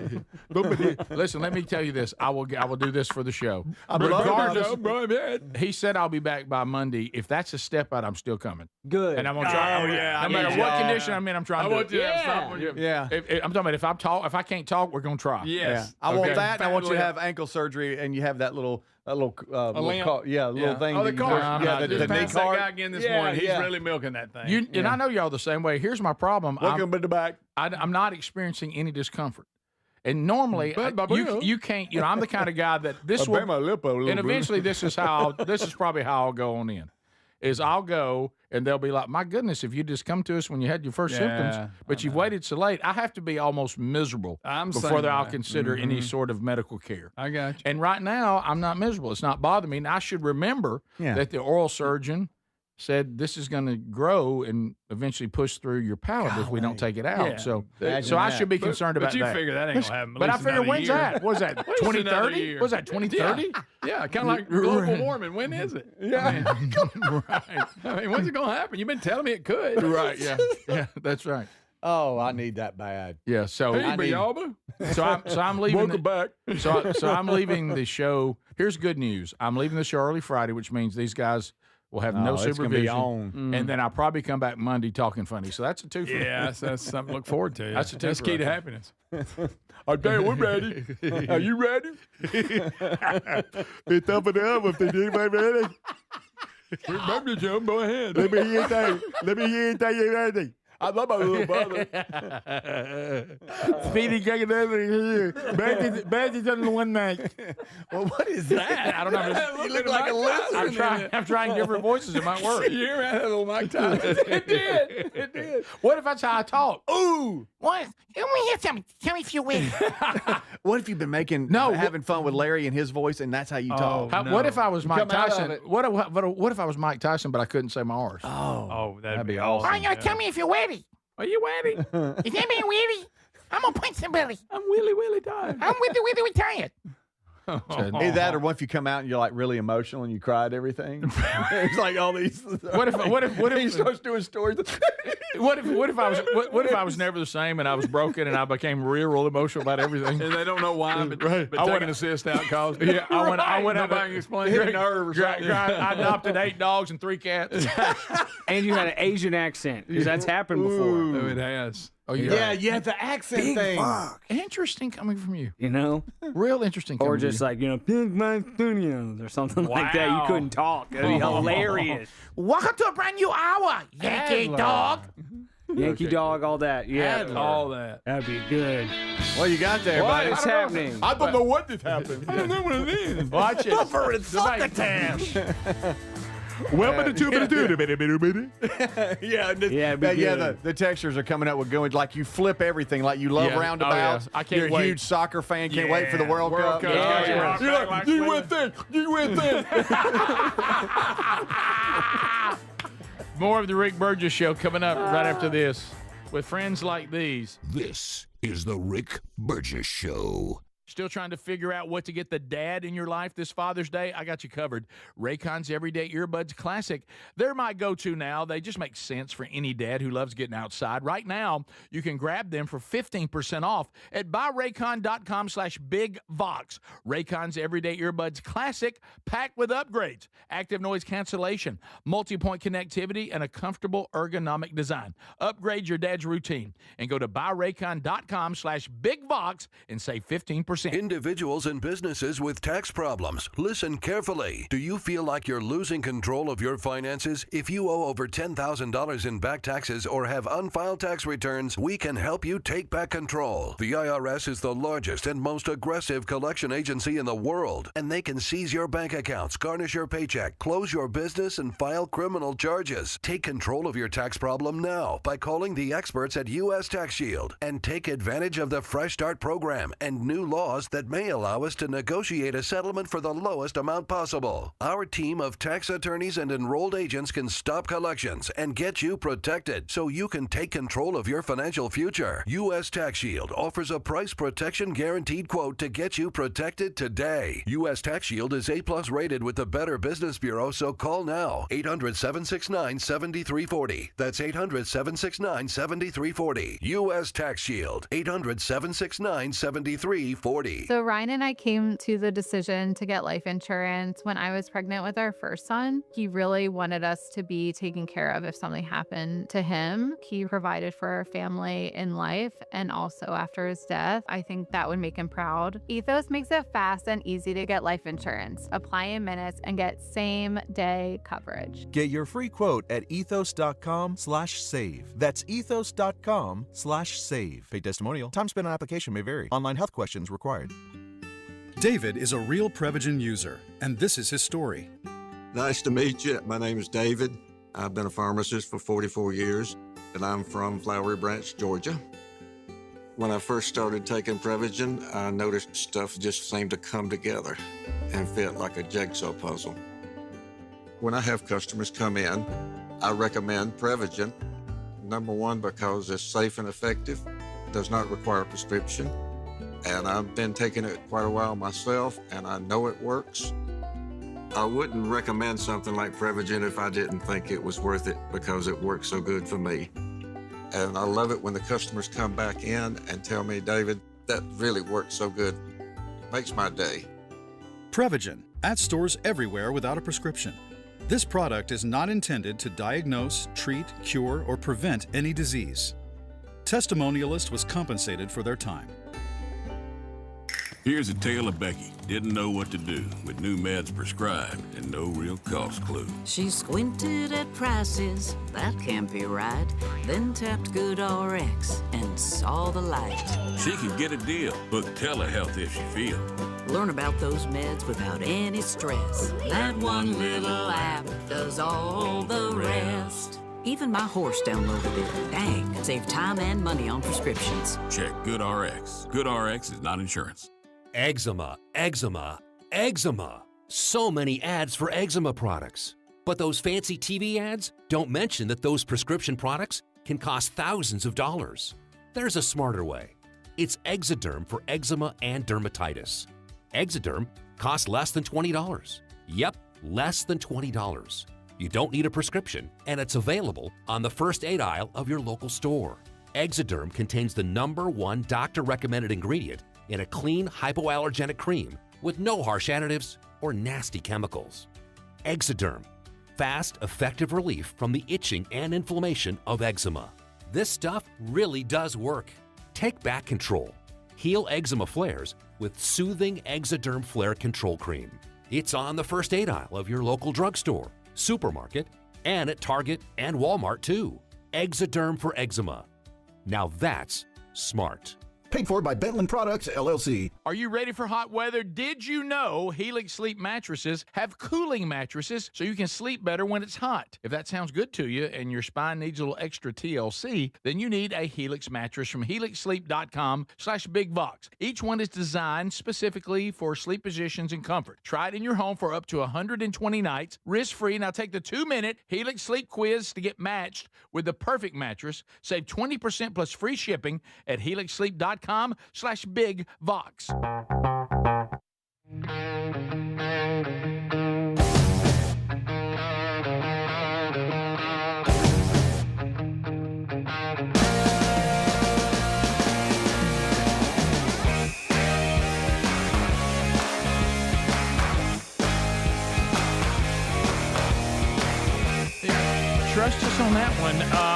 Listen, let me tell you this. I will do this for the show. Regardless, he said I'll be back by Monday. If that's a step out, I'm still coming. Good. And I'm gonna try. No matter what condition I'm in, I'm trying to do it. Yeah. I'm talking about if I can't talk, we're gonna try. Yes. I want Okay. that, and I want you to have ankle surgery, and you have that little little lamp. little thing. Oh, the car. The knee that cart. guy again this morning. He's really milking that thing. And I know y'all the same way. Here's my problem. Welcome to the back. I'm not experiencing any discomfort. And normally, you can't. I'm the kind of guy that this will. And eventually, this is probably how I'll go on in. Is I'll go and they'll be like, my goodness, if you just come to us when you had your first symptoms, but you've waited so late, I have to be almost miserable before I'll consider any sort of medical care. I got you. And right now, I'm not miserable. It's not bothering me. And I should remember that the oral surgeon said this is going to grow and eventually push through your palate if we don't take it out. Yeah. So I should be concerned about that. But you figure that ain't going to happen. But I figure, when's that? What was that, 2030? Was that 2030? Yeah, kind of like global warming. When is it? Yeah. Right. I mean, when's it going to happen? You've been telling me it could. Right, yeah. Yeah, that's right. Oh, I need that bad. Yeah, so I'm leaving. Welcome back. So I'm leaving the show. Here's good news. I'm leaving the show early Friday, which means these guys will have no supervision. It's gonna be on. And then I'll probably come back Monday talking funny. So that's a two for me. Yeah, that's something to look forward to. That's a two That's for key us. to happiness. I tell you, we're ready. Are you ready? It's up and up if they do, baby. Remember, Joe, go ahead. Let me hear you tell you ready. I love my little brother. Speedy getting over here. Bad is on one night. Well, what is that? I don't know. You look like a lizard. I'm trying different voices. It might work. You hear that little Mike Tyson? It did. It did. What if that's how I talk? Ooh. What? Let me hear something. Tell me if you're with. What if you've been having fun with Larry and his voice, and that's how you talk? What if I was Mike Come out of Tyson? it. What if I was Mike Tyson, but I couldn't say my R's? Oh, that'd be All awesome. right, now tell me if you're ready. Are you ready? Is anybody ready? I'm gonna punch somebody. I'm Willie tired. I'm with the retired. Either that, or what if you come out and you're like really emotional and you cry at everything? It's like all these. What if he starts doing stories? What if I was never the same and I was broken and I became real emotional about everything? And they don't know why, but taking an assist out caused it. Yeah, I went out Nobody can explain Hit a it. nerve or something. I adopted 8 dogs and 3 cats. And you had an Asian accent, because that's happened before. Oh, it has. Oh Yeah, the accent thing. Interesting coming from you. You know? Real interesting coming Or just from like, Big Man Studios or something like that. You couldn't talk. It'd be hilarious. Welcome to a brand new hour, Yankee dog. Yankee Dog, all that. Yeah. All that. That'd be good. What you got there, What buddy? is happening? I don't know what just happened. I don't know what it is. Watch it. Buffer and succotash. Welcome to Yeah, the textures are coming up with going like you flip everything, like you love Yeah. roundabouts. Oh, yeah. I can't You're wait. a huge soccer fan. Can't wait for the World Cup. Yeah. You're like, you went there. You went there. More of the Rick Burgess Show coming up right after this with friends like these. This is the Rick Burgess Show. Still trying to figure out what to get the dad in your life this Father's Day? I got you covered. Raycon's Everyday Earbuds Classic. They're my go-to now. They just make sense for any dad who loves getting outside. Right now, you can grab them for 15% off at buyraycon.com/bigvox. Raycon's Everyday Earbuds Classic, packed with upgrades, active noise cancellation, multi-point connectivity, and a comfortable ergonomic design. Upgrade your dad's routine and go to buyraycon.com/bigvox and save 15%. Individuals and businesses with tax problems, listen carefully. Do you feel like you're losing control of your finances? If you owe over $10,000 in back taxes or have unfiled tax returns, we can help you take back control. The IRS is the largest and most aggressive collection agency in the world, and they can seize your bank accounts, garnish your paycheck, close your business, and file criminal charges. Take control of your tax problem now by calling the experts at U.S. Tax Shield and take advantage of the Fresh Start program and new laws that may allow us to negotiate a settlement for the lowest amount possible. Our team of tax attorneys and enrolled agents can stop collections and get you protected so you can take control of your financial future. U.S. Tax Shield offers a price protection guaranteed quote to get you protected today. U.S. Tax Shield is A+ rated with the Better Business Bureau, so call now. 800-769-7340. That's 800-769-7340. U.S. Tax Shield. 800-769-7340. 40. So Ryan and I came to the decision to get life insurance when I was pregnant with our first son. He really wanted us to be taken care of if something happened to him. He provided for our family in life and also after his death. I think that would make him proud. Ethos makes it fast and easy to get life insurance. Apply in minutes and get same-day coverage. Get your free quote at ethos.com/save. That's ethos.com/save. Paid testimonial. Time spent on application may vary. Online health questions required. David is a real Prevagen user, and this is his story. Nice to meet you. My name is David. I've been a pharmacist for 44 years, and I'm from Flowery Branch, Georgia. When I first started taking Prevagen, I noticed stuff just seemed to come together and fit like a jigsaw puzzle. When I have customers come in, I recommend Prevagen. Number one, because it's safe and effective, does not require a prescription, and I've been taking it quite a while myself, and I know it works. I wouldn't recommend something like Prevagen if I didn't think it was worth it because it works so good for me. And I love it when the customers come back in and tell me, David, that really works so good. Makes my day. Prevagen, at stores everywhere without a prescription. This product is not intended to diagnose, treat, cure, or prevent any disease. Testimonialist was compensated for their time. Here's a tale of Becky. Didn't know what to do with new meds prescribed and no real cost clue. She squinted at prices, that can't be right. Then tapped GoodRx and saw the light. She can get a deal. Book telehealth if she feels. Learn about those meds without any stress. That one little app does all the rest. Even my horse downloaded it. Dang, save time and money on prescriptions. Check GoodRx. GoodRx is not insurance. Eczema, eczema, eczema. So many ads for eczema products. But those fancy TV ads don't mention that those prescription products can cost thousands of dollars. There's a smarter way. It's Exoderm for eczema and dermatitis. Exoderm costs less than $20. Yep, less than $20. You don't need a prescription, and it's available on the first aid aisle of your local store. Exoderm contains the #1 doctor-recommended ingredient in a clean, hypoallergenic cream with no harsh additives or nasty chemicals. Exoderm, fast, effective relief from the itching and inflammation of eczema. This stuff really does work. Take back control. Heal eczema flares with soothing Exoderm Flare Control Cream. It's on the first aid aisle of your local drugstore, supermarket, and at Target and Walmart too. Exoderm for eczema. Now that's smart. Paid for by Bentland Products, LLC. Are you ready for hot weather? Did you know Helix Sleep mattresses have cooling mattresses so you can sleep better when it's hot? If that sounds good to you and your spine needs a little extra TLC, then you need a Helix mattress from helixsleep.com/bigvox. Each one is designed specifically for sleep positions and comfort. Try it in your home for up to 120 nights, risk-free. Now take the 2-minute Helix Sleep quiz to get matched with the perfect mattress. Save 20% plus free shipping at helixsleep.com/bigvox. Trust us on that one.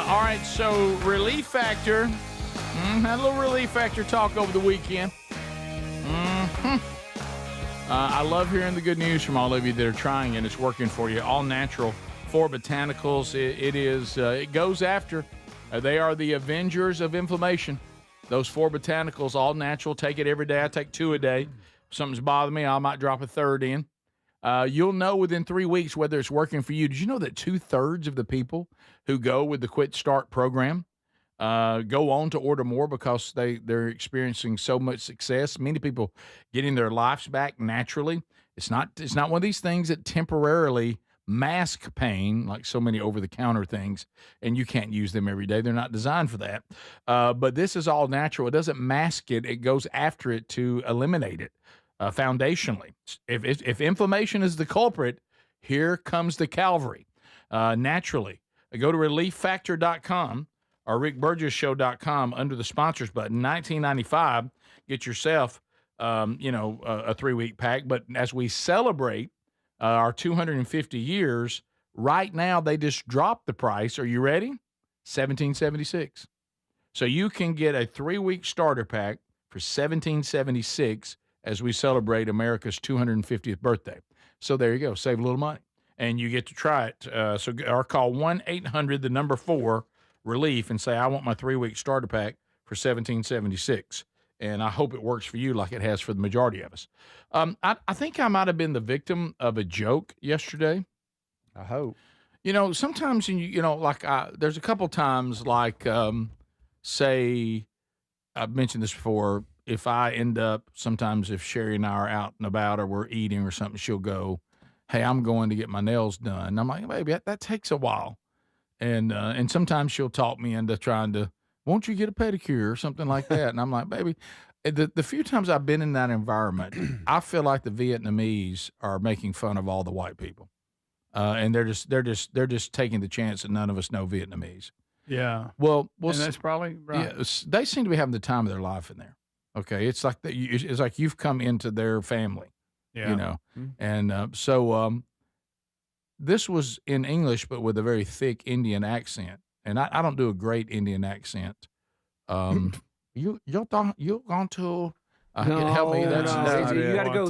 All right, so Relief Factor. Had a little Relief Factor talk over the weekend. I love hearing the good news from all of you that are trying and it's working for you. All natural 4 botanicals. It goes after. They are the avengers of inflammation. Those 4 botanicals, all natural. Take it every day. I take 2 a day. If something's bothering me, I might drop a 3rd in. You'll know within 3 weeks whether it's working for you. Did you know that 2/3 of the people who go with the Quit Start program go on to order more because they're experiencing so much success? Many people getting their lives back naturally. It's not one of these things that temporarily mask pain like so many over-the-counter things, and you can't use them every day. They're not designed for that. But this is all natural. It doesn't mask it. It goes after it to eliminate it foundationally. If inflammation is the culprit, here comes the cavalry naturally. Go to relieffactor.com or rickburgessshow.com under the sponsors button. $19.95. Get yourself a 3-week pack. But as we celebrate our 250 years, right now they just dropped the price. Are you ready? $17.76. So you can get a 3-week starter pack for $17.76 as we celebrate America's 250th birthday. So there you go. Save a little money. And you get to try it. Or call 1-800-4-RELIEF and say, I want my 3-week starter pack for $17.76. And I hope it works for you like it has for the majority of us. I think I might have been the victim of a joke yesterday. I hope. Sometimes, there's a couple times like, say, I've mentioned this before, if I end up, sometimes if Sherry and I are out and about or we're eating or something, she'll go, hey, I'm going to get my nails done. And I'm like, baby, that takes a while. And sometimes she'll talk me into trying to, won't you get a pedicure or something like that? And I'm like, baby, the few times I've been in that environment, I feel like the Vietnamese are making fun of all the white people. And they're just taking the chance that none of us know Vietnamese. Yeah. Well, and that's probably right. Yeah, they seem to be having the time of their life in there. Okay, it's like you've come into their family. Yeah. And so this was in English, but with a very thick Indian accent. And I don't do a great Indian accent. You're going to help me. That's you got to go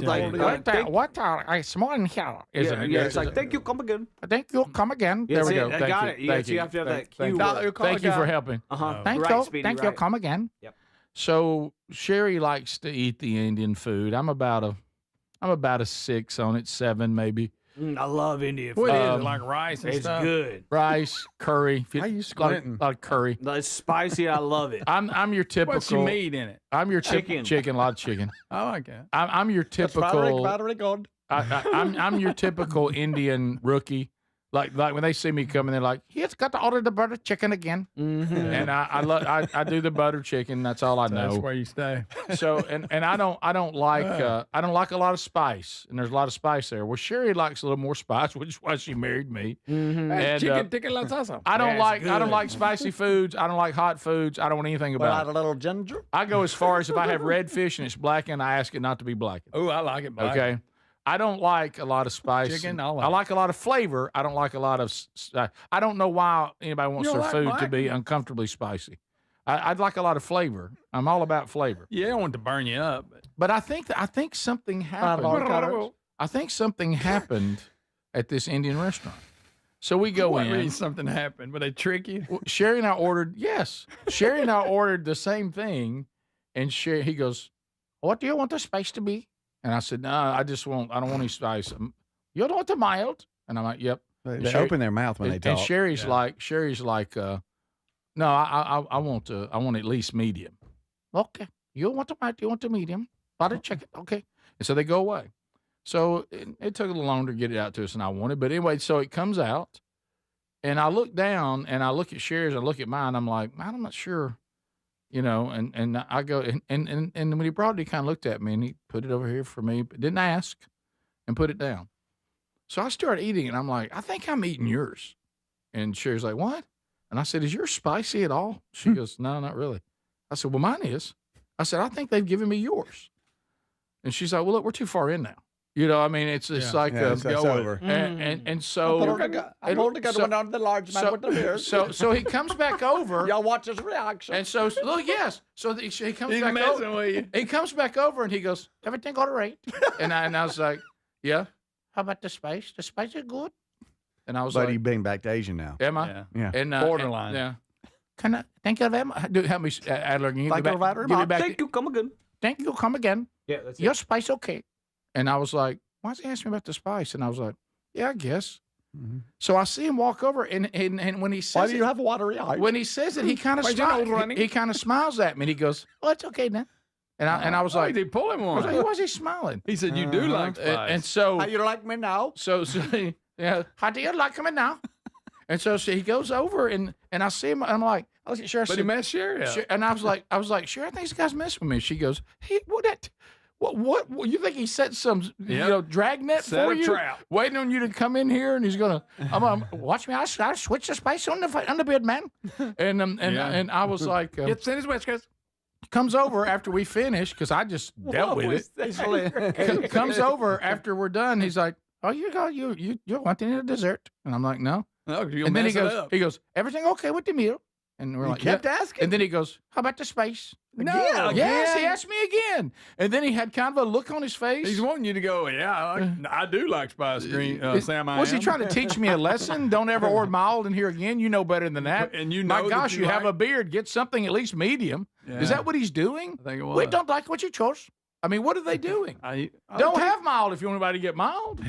what are small here? It's like thank you, come again. Thank you, come again. There we go. I got it. You have to have that cue. Thank you for helping. Thank you, come again. Yep. So Sherry likes to eat the Indian food. I'm about a 6 on it, 7 maybe. I love Indian food. What is it, like rice and stuff? It's good. Rice, curry. How you squinting? A lot of curry. It's spicy. I love it. I'm your typical. What's your meat in it? I'm your chicken. A lot of chicken. I like that. I'm your typical. Very good. I'm your typical Indian rookie. Like when they see me coming, they're like, "He's got to order the butter chicken again." Mm-hmm. And I do the butter chicken. That's all I know. That's where you stay. So and I don't like a lot of spice, and there's a lot of spice there. Well, Sherry likes a little more spice, which is why she married me. Mm-hmm. And, chicken tikka lasagna. I don't like spicy foods. I don't like hot foods. I don't want anything about it. A little ginger. I go as far as if I have red fish and it's blackened, I ask it not to be blackened. Oh, I like it blackened. Okay. I don't like a lot of spice. Chicken, I like a lot of flavor. I don't like a lot of. I don't know why anybody wants their food to be uncomfortably spicy. I'd like a lot of flavor. I'm all about flavor. Yeah, I don't want to burn you up. But I think something happened. I think something happened at this Indian restaurant. So we go in. Something happened. Would they trick you? Well, Sherry and I ordered. Yes, Sherry and I ordered the same thing, and he goes, "What do you want the spice to be?" And I said, "No, I don't want any spice. You don't want the mild?" And I'm like, "Yep." They open their mouth when they talk. And Sherry's like, "No, I want at least medium." Okay, you want the mild? You want the medium? Butter chicken? Okay. And so they go away. So it took a little longer to get it out to us than I wanted, but anyway, so it comes out, and I look down and I look at Sherry's, I look at mine. I'm like, man, I'm not sure. And I go, and when he brought it, he kind of looked at me and he put it over here for me, but didn't ask, and put it down. So I started eating it. I'm like, I think I'm eating yours. And Sherry's like, what? And I said, is yours spicy at all? She goes, no, not really. I said, well, mine is. I said, I think they've given me yours. And she's like, well, look, we're too far in now. It's like it's over. And so I told the one on the large man with the beer. So he comes back over. Y'all watch his reaction. And so look, yes. So he comes back over. With you. He comes back over and he goes, everything all right? And I was like, yeah. How about the spice? The spice is good. And I was like, you're being back to Asian now. Am I? Yeah. And borderline. Yeah. Can I? Thank you very much. Help me, Adler. Give me back. Thank you. Come again. Thank you. Come again. Yeah, that's it. Your spice okay? And I was like, why is he asking me about the spice? And I was like, yeah, I guess. Mm-hmm. So I see him walk over, and when he says, why do you have watery eyes? When he says it, he kind of smiles. He kind of smiles at me, and he goes, "Oh, it's okay then." And I was like, "Did he pull him one?" I was like, why is he smiling? He said, "You do like spice." And so, how you like me now? So yeah, how do you like me now? And so he goes over, and I see him, and I'm like, I look at Sherry, but he messed Sherry up. And I was like, Sherry, I think this guy's messing with me. She goes, hey, What you think he set some dragnet for you? Trap. Waiting on you to come in here, and he's gonna watch me. I switch the spice on the bed, man. And I was like, get in his whiskers. comes over after we finish because I just dealt with it. Comes over after we're done. He's like, "Oh, you're wanting a dessert?" And I'm like, "No." And then he goes, "Everything okay with the meal?" And we're like, kept asking. And then he goes, "How about the space?" No, Yes, he asked me again. And then he had kind of a look on his face. He's wanting you to go, yeah, I do like spice green, Sam. Was he trying to teach me a lesson? Don't ever order mild in here again. You know better than that. And you know my gosh, you have a beard. Get something at least medium. Yeah. Is that what he's doing? I think it was. We don't like what you chose. I mean, what are they doing? Don't have mild if you want anybody to get mild.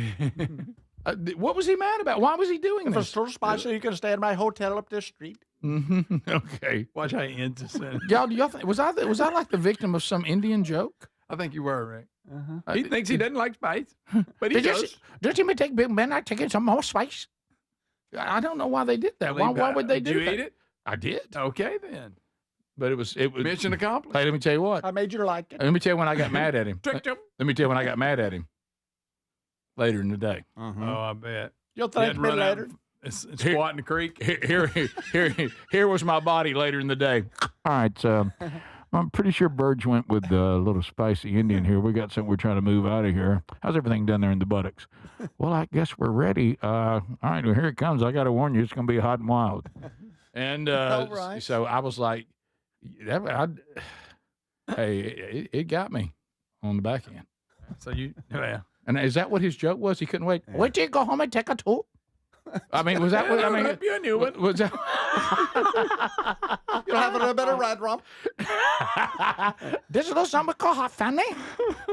What was he mad about? Why was he doing If this? it's too spicy, you can stay in my hotel up the street. Okay. Watch how he ends the sentence. Y'all, do y'all think, was I like the victim of some Indian joke? I think you were, Rick. He thinks he doesn't like spice, but he does. Did you take Big Ben? I taking some more spice. I don't know why they did that. Why would they do that? Did you eat it? I did. Okay, then. But it was Mission accomplished. Hey, let me tell you what. I made you like it. Let me tell you when I got mad at him. Tricked him. Let me tell you when I got mad at him. Later in the day. Oh, I bet. You'll thank me later. It's squat in the creek. Here was my body later in the day. All right, I'm pretty sure Burge went with the little spicy Indian here. We got something we're trying to move out of here. How's everything done there in the buttocks? Well, I guess we're ready. All right, well, here it comes. I got to warn you, it's going to be hot and wild. And right. So I was like, hey, it got me on the back end. So yeah. And is that what his joke was? He couldn't wait. Wait till you go home and take a tool. I mean, was that what I mean? Hope you knew it. Was that? You'll have a little bit of red rum. This is a little something called hot family.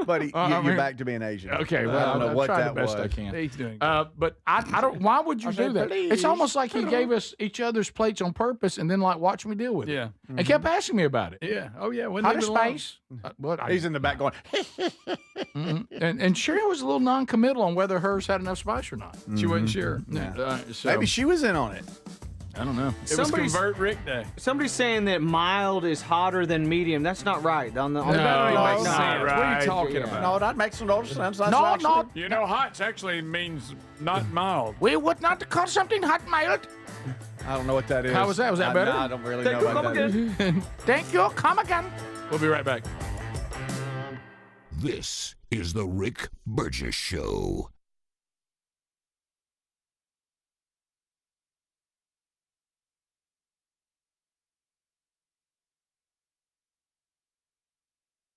Buddy, you're back to being Asian. Okay, well, I don't know I'll what try that the best was. I can. He's doing but I don't. Why would you do that? please. It's almost like he gave us each other's plates on purpose, and then like watch me deal with it. Yeah. And kept asking me about it. Yeah. Oh, yeah. How to space? He's in the back going, and Sherry was a little non-committal on whether hers had enough spice or not. She wasn't sure. maybe she was in on it. I don't know. It was Convert Rick Day. Somebody's saying that mild is hotter than medium. That's not right. That don't no, even make it's sense. not What are right. you talking Yeah. about? No, that makes no sense. That's No, actually, no. You know, hot actually means not mild. We would not call something hot mild. I don't know what that is. How was that? Was that better? I don't really know what that is. Thank you. Come again. We'll be right back. This is the Rick Burgess Show.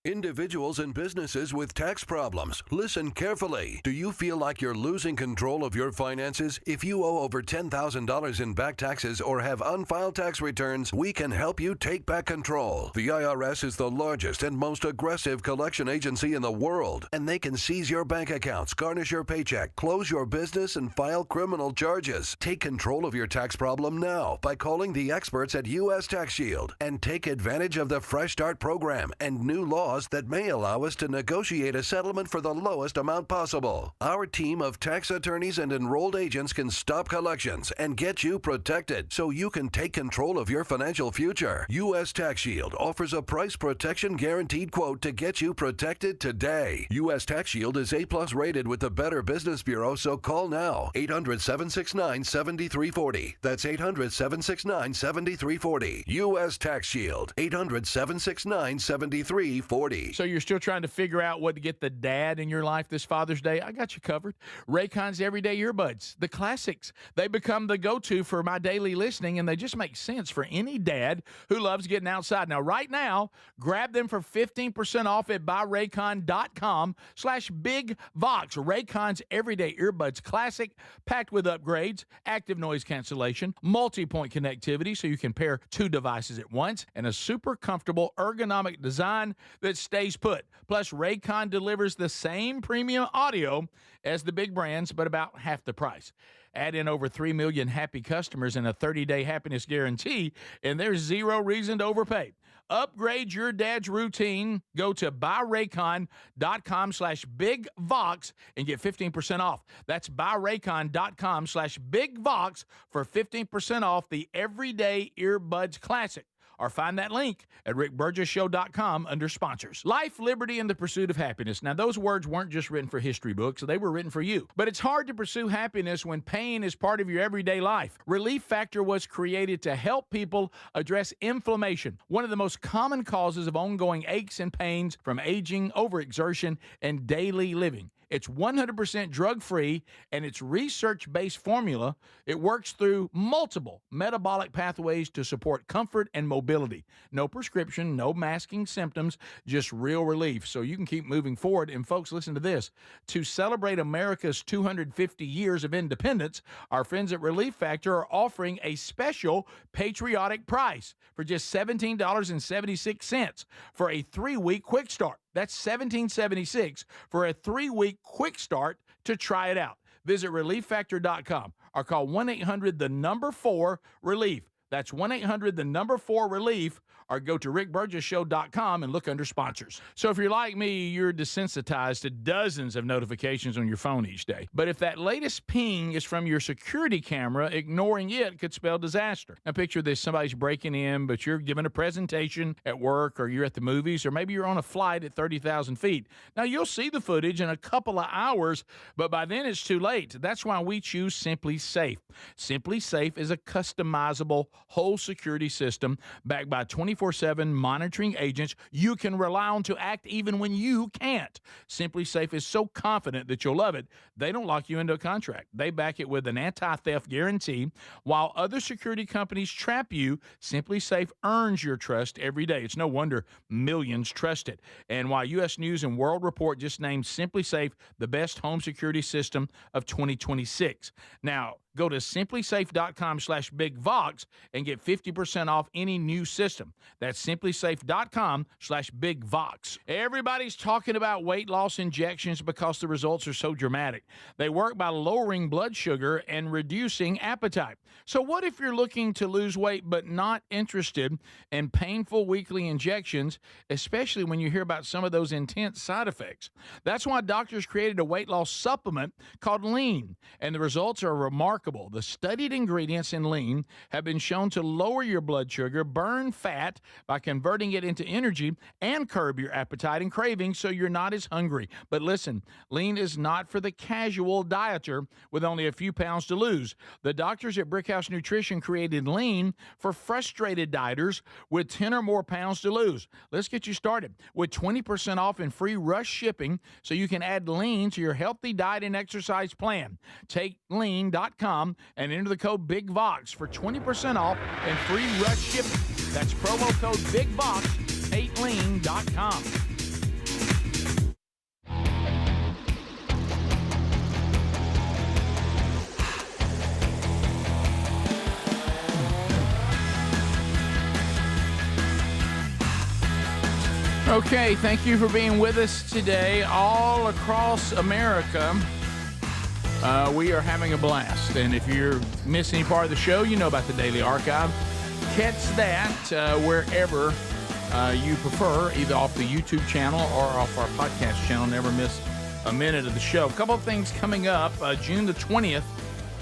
Individuals and businesses with tax problems, listen carefully. Do you feel like you're losing control of your finances? If you owe over $10,000 in back taxes or have unfiled tax returns, we can help you take back control. The IRS is the largest and most aggressive collection agency in the world, and they can seize your bank accounts, garnish your paycheck, close your business, and file criminal charges. Take control of your tax problem now by calling the experts at U.S. Tax Shield and take advantage of the Fresh Start program and new laws that may allow us to negotiate a settlement for the lowest amount possible. Our team of tax attorneys and enrolled agents can stop collections and get you protected so you can take control of your financial future. U.S. Tax Shield offers a price protection guaranteed quote to get you protected today. U.S. Tax Shield is A+ rated with the Better Business Bureau, so call now. 800-769-7340. That's 800-769-7340. U.S. Tax Shield. 800-769-7340. So you're still trying to figure out what to get the dad in your life this Father's Day? I got you covered. Raycon's Everyday Earbuds, the classics. They become the go-to for my daily listening, and they just make sense for any dad who loves getting outside. Now, right now, grab them for 15% off at buyraycon.com/bigvox. Raycon's Everyday Earbuds Classic, packed with upgrades, active noise cancellation, multi-point connectivity so you can pair two devices at once, and a super comfortable ergonomic design that stays put. Plus, Raycon delivers the same premium audio as the big brands, but about half the price. Add in over 3 million happy customers and a 30-day happiness guarantee, and there's zero reason to overpay. Upgrade your dad's routine. Go to buyraycon.com/bigvox and get 15% off. That's buyraycon.com/bigvox for 15% off the Everyday Earbuds Classic. or find that link at rickburgessshow.com under sponsors. Life, liberty, and the pursuit of happiness. Now, those words weren't just written for history books. They were written for you. But it's hard to pursue happiness when pain is part of your everyday life. Relief Factor was created to help people address inflammation, one of the most common causes of ongoing aches and pains from aging, overexertion, and daily living. It's 100% drug-free, and its research-based formula, it works through multiple metabolic pathways to support comfort and mobility. No prescription, no masking symptoms, just real relief, so you can keep moving forward. And folks, listen to this. To celebrate America's 250 years of independence, our friends at Relief Factor are offering a special patriotic price for just $17.76 for a 3-week quick start. That's $17.76 for a 3-week quick start to try it out. Visit ReliefFactor.com or call 1-800-4-RELIEF. That's 1-800-4-RELIEF, or go to rickburgessshow.com and look under sponsors. So if you're like me, you're desensitized to dozens of notifications on your phone each day. But if that latest ping is from your security camera, ignoring it could spell disaster. Now picture this, somebody's breaking in, but you're giving a presentation at work, or you're at the movies, or maybe you're on a flight at 30,000 feet. Now you'll see the footage in a couple of hours, but by then it's too late. That's why we choose Simply Safe. Simply Safe is a customizable whole security system backed by 24/7 monitoring agents you can rely on to act even when you can't. Simply Safe is so confident that you'll love it, they don't lock you into a contract. They back it with an anti-theft guarantee. While other security companies trap you, Simply Safe earns your trust every day. It's no wonder millions trust it. And while U.S. News and World Report just named Simply Safe the best home security system of 2026. Now, go to simplysafe.com/bigvox and get 50% off any new system. That's simplysafe.com/bigvox. Everybody's talking about weight loss injections because the results are so dramatic. They work by lowering blood sugar and reducing appetite. So what if you're looking to lose weight but not interested in painful weekly injections, especially when you hear about some of those intense side effects? That's why doctors created a weight loss supplement called Lean, and the results are remarkable. The studied ingredients in Lean have been shown to lower your blood sugar, burn fat by converting it into energy, and curb your appetite and cravings so you're not as hungry. But listen, Lean is not for the casual dieter with only a few pounds to lose. The doctors at Brickhouse Nutrition created Lean for frustrated dieters with 10 or more pounds to lose. Let's get you started with 20% off and free rush shipping so you can add Lean to your healthy diet and exercise plan. Take lean.com and enter the code BIGVOX for 20% off and free rush shipping. That's promo code BIGVOX, TakeLean.com. Okay, thank you for being with us today all across America. We are having a blast, and if you're missing any part of the show, you know about the Daily Archive. Catch that wherever you prefer, either off the YouTube channel or off our podcast channel. Never miss a minute of the show. A couple of things coming up. June the 20th,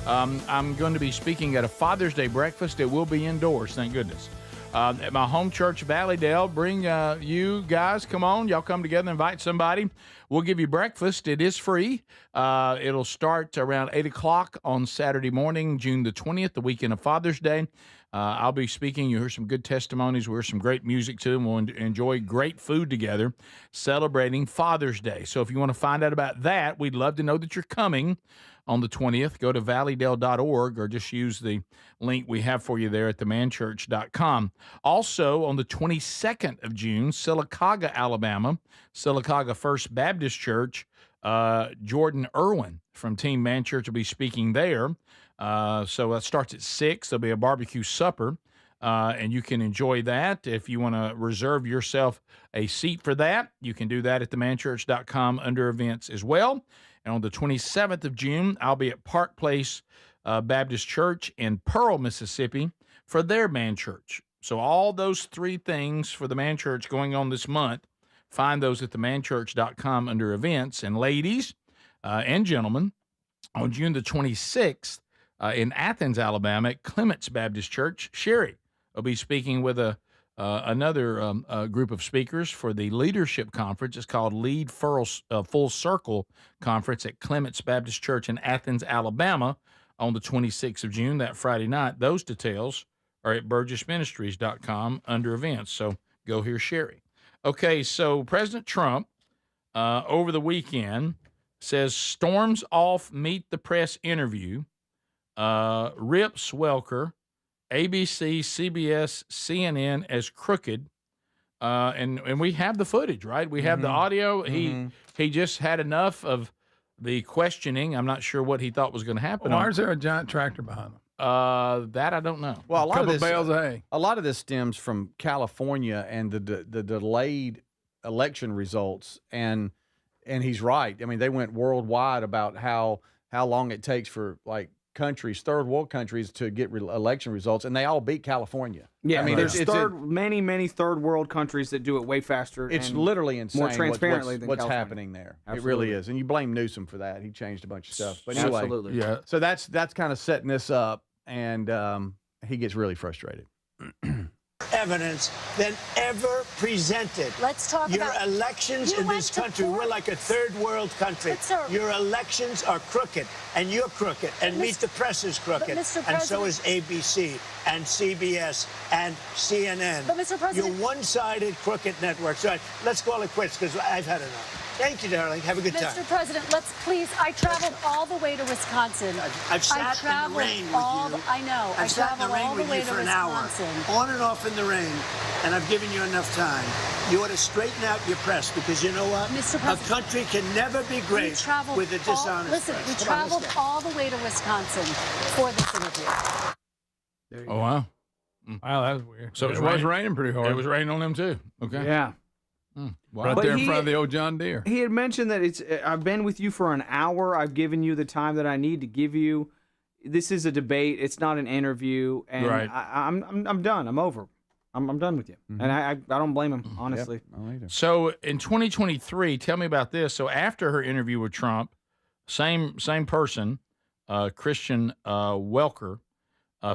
I'm going to be speaking at a Father's Day breakfast. It will be indoors, thank goodness. At my home church, Valleydale. Bring you guys, come on. Y'all come together, invite somebody. We'll give you breakfast. It is free. It'll start around 8 o'clock on Saturday morning, June the 20th, the weekend of Father's Day. I'll be speaking. You'll hear some good testimonies. We'll hear some great music, too, and we'll enjoy great food together celebrating Father's Day. So if you want to find out about that, we'd love to know that you're coming on the 20th. Go to valleydale.org or just use the link we have for you there at themanchurch.com. Also, on the 22nd of June, Sylacauga, Alabama, Sylacauga First Baptist Church, Jordan Irwin from Team Man Church will be speaking there. So that starts at 6. There'll be a barbecue supper, and you can enjoy that. If you want to reserve yourself a seat for that, you can do that at themanchurch.com under events as well. And on the 27th of June, I'll be at Park Place Baptist Church in Pearl, Mississippi for their Man Church. So all those three things for the Man Church going on this month, find those at themanchurch.com under events. And ladies and gentlemen, on June the 26th in Athens, Alabama, at Clements Baptist Church, Sherry will be speaking with a another group of speakers for the Leadership Conference. It's called Lead Full Circle Conference at Clements Baptist Church in Athens, Alabama on the 26th of June, that Friday night. Those details are at burgessministries.com under events. So go hear Sherry. Okay, so President Trump over the weekend says storms off Meet the Press interview, rips Welker, ABC, CBS, CNN as crooked, and we have the footage, right? We have the audio. He just had enough of the questioning. I'm not sure what he thought was going to happen. Why is there a giant tractor behind him? That I don't know. Well, a lot of this stems from California and the delayed election results, and he's right. I mean, they went worldwide about how long it takes for like countries, third world countries, to get election results, and they all beat California. Yeah, I mean, there's many third world countries that do it way faster. It's literally insane. More transparently than what's California. happening there. Absolutely. It really is, and you blame Newsom for that. He changed a bunch of stuff. But anyway, Absolutely. Yeah. So that's kind of setting this up, and he gets really frustrated. Evidence than ever presented. Let's talk your about elections in this country. We're like a third world country. Your elections are crooked, and you're crooked, and Meet the Press is crooked, and so is ABC and CBS and CNN. But Mr. President, you're one-sided crooked networks. All right, let's call it quits because I've had enough. Thank you, darling. Have a good time. Mr. President, let's please. I traveled all the way to Wisconsin. I've sat in the rain with you. I know. I've sat in the rain with you for an hour, on and off in the rain, and I've given you enough time. You ought to straighten out your press because you know what? Mr. A country can never be great with a dishonest Listen, press. we Come on, let's traveled go. all the way to Wisconsin for this interview. Oh, wow. Wow, that was weird. So it was raining pretty hard. It was raining on them, too. Okay. Yeah. Wow. Right But there in front of the old John Deere. He had mentioned that I've been with you for an hour. I've given you the time that I need to give you. This is a debate. It's not an interview, and Right. I'm done. I'm over. I'm done with you, and I don't blame him, honestly. So in 2023, tell me about this. So after her interview with Trump, same person, Christian Welker,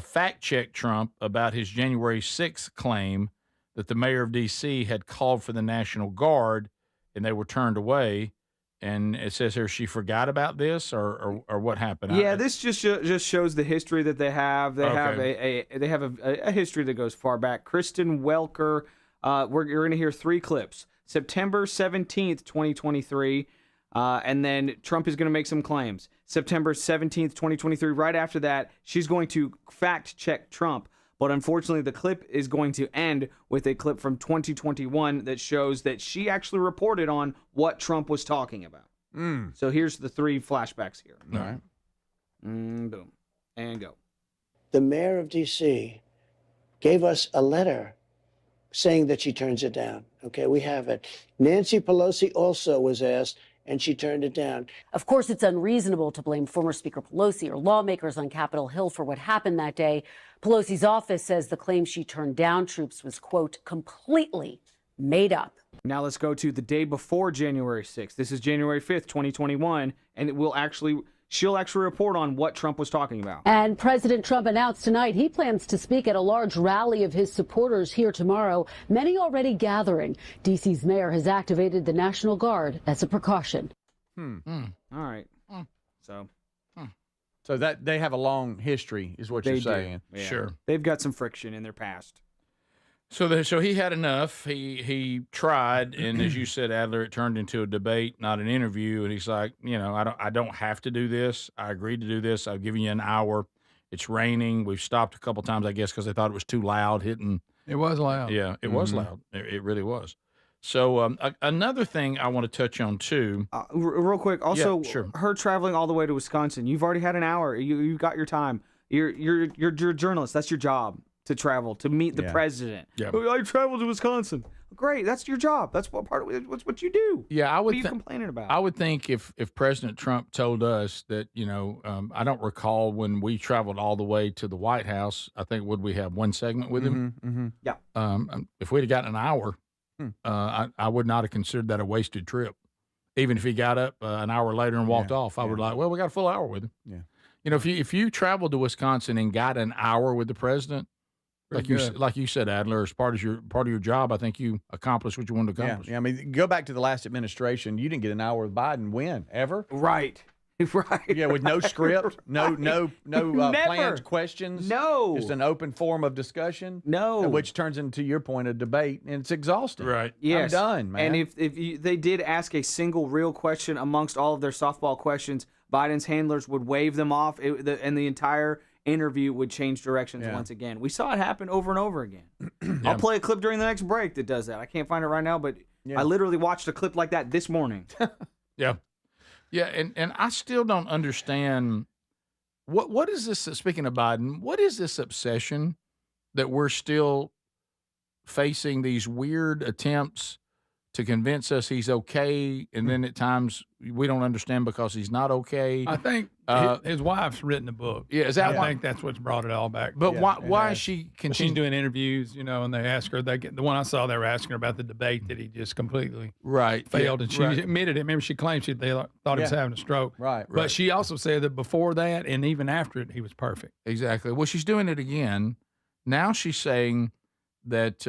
fact-checked Trump about his January 6th claim that the mayor of D.C. had called for the National Guard and they were turned away. And it says here she forgot about this, or what happened? Yeah, this just shows the history that they have. They have a history that goes far back. Kristen Welker. You're going to hear 3 clips. September 17th, 2023, and then Trump is going to make some claims. September 17th, 2023. Right after that, she's going to fact check Trump. But unfortunately, the clip is going to end with a clip from 2021 that shows that she actually reported on what Trump was talking about. So here's the 3 flashbacks here. All right. Boom. And go. The mayor of D.C. gave us a letter saying that she turns it down. Okay, we have it. Nancy Pelosi also was asked, and she turned it down. Of course, it's unreasonable to blame former Speaker Pelosi or lawmakers on Capitol Hill for what happened that day. Pelosi's office says the claim she turned down troops was, quote, completely made up. Now let's go to the day before January 6th. This is January 5th, 2021, and she'll actually report on what Trump was talking about. And President Trump announced tonight he plans to speak at a large rally of his supporters here tomorrow, many already gathering. D.C.'s mayor has activated the National Guard as a precaution. All right. So that they have a long history, is what you're saying. Yeah. Sure. They've got some friction in their past. So he had enough. He tried, and as you said, Adler, it turned into a debate, not an interview. And he's like, I don't have to do this. I agreed to do this. I've given you an hour. It's raining. We've stopped a couple times, I guess, because they thought it was too loud hitting. It was loud. Yeah, it was loud. It really was. So another thing I want to touch on too. Real quick. Also, Yeah, sure. her traveling all the way to Wisconsin. You've already had an hour. You got your time. You're a journalist. That's your job, to travel to meet the president. Yeah. I traveled to Wisconsin. Great. That's your job. That's what part of it. What's what you do. Yeah, I would. What are you complaining about? I would think if President Trump told us that, I don't recall when we traveled all the way to the White House. I think would we have one segment with him? Yeah. If we'd have gotten an hour, I would not have considered that a wasted trip. Even if he got up an hour later and walked off, I would like, well, we got a full hour with him. Yeah. If you traveled to Wisconsin and got an hour with the president, like you said, Adler, as part of your job, I think you accomplished what you wanted to accomplish. Yeah. I mean, go back to the last administration. You didn't get an hour with Biden. When ever? Right. Right. Yeah, with no script, Right. no planned questions. No. Just an open forum of discussion. No. Which turns into your point of debate, and it's exhausting. Right. Yes. I'm done, man. And if they did ask a single real question amongst all of their softball questions, Biden's handlers would wave them off, and the entire interview would change directions once again. We saw it happen over and over again. I'll play a clip during the next break that does that. I can't find it right now, but I literally watched a clip like that this morning. Yeah. Yeah, and I still don't understand what is this, speaking of Biden, what is this obsession that we're still facing these weird attempts to convince us he's okay, and then at times we don't understand because he's not okay? I think his wife's written a book. Yeah, is that I think that's what's brought it all back. But why is she She's doing interviews, and they ask her. The one I saw, they were asking her about the debate that he just completely failed, and she admitted it. Remember, she claimed they thought he was having a stroke. Right. But she also said that before that and even after it, he was perfect. Exactly. Well, she's doing it again. Now she's saying that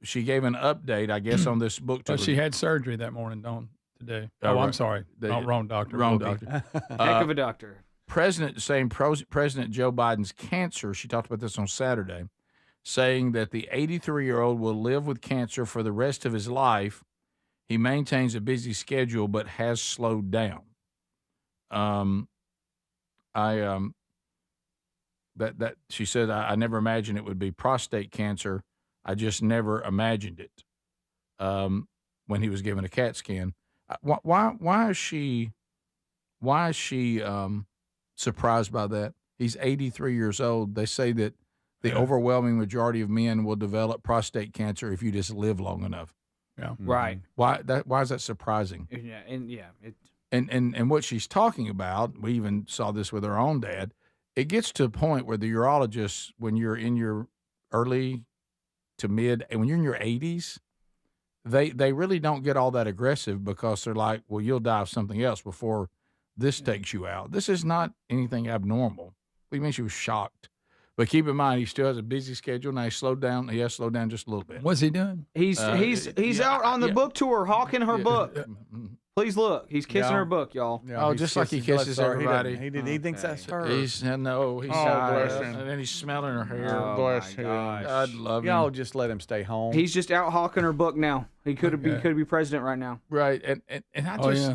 she gave an update, I guess, on this book. But she had surgery that morning, today. Right. I'm sorry. Wrong doctor. Wrong doctor. Heck of a doctor. President Joe Biden's cancer, she talked about this on Saturday, saying that the 83-year-old will live with cancer for the rest of his life. He maintains a busy schedule but has slowed down. She said, I never imagined it would be prostate cancer. I just never imagined it when he was given a CAT scan. Why is she surprised by that? He's 83 years old. They say that the overwhelming majority of men will develop prostate cancer if you just live long enough. Yeah. Right. Why is that surprising? Yeah, and what she's talking about, we even saw this with her own dad. It gets to a point where the urologists, when you're in your early to mid, and when you're in your 80s, they really don't get all that aggressive because they're like, well, you'll die of something else before this takes you out. This is not anything abnormal. What do you mean she was shocked? But keep in mind, he still has a busy schedule. Now he slowed down. He has slowed down just a little bit. What's he doing? He's out on the book tour hawking her book. Please look. He's kissing her book, y'all. Yeah, just like he kisses everybody. He thinks that's her. He's bless him. And then he's smelling her hair. Oh, bless him. God love him. Y'all just let him stay home. He's just out hawking her book now. He could be president right now. Right. And I just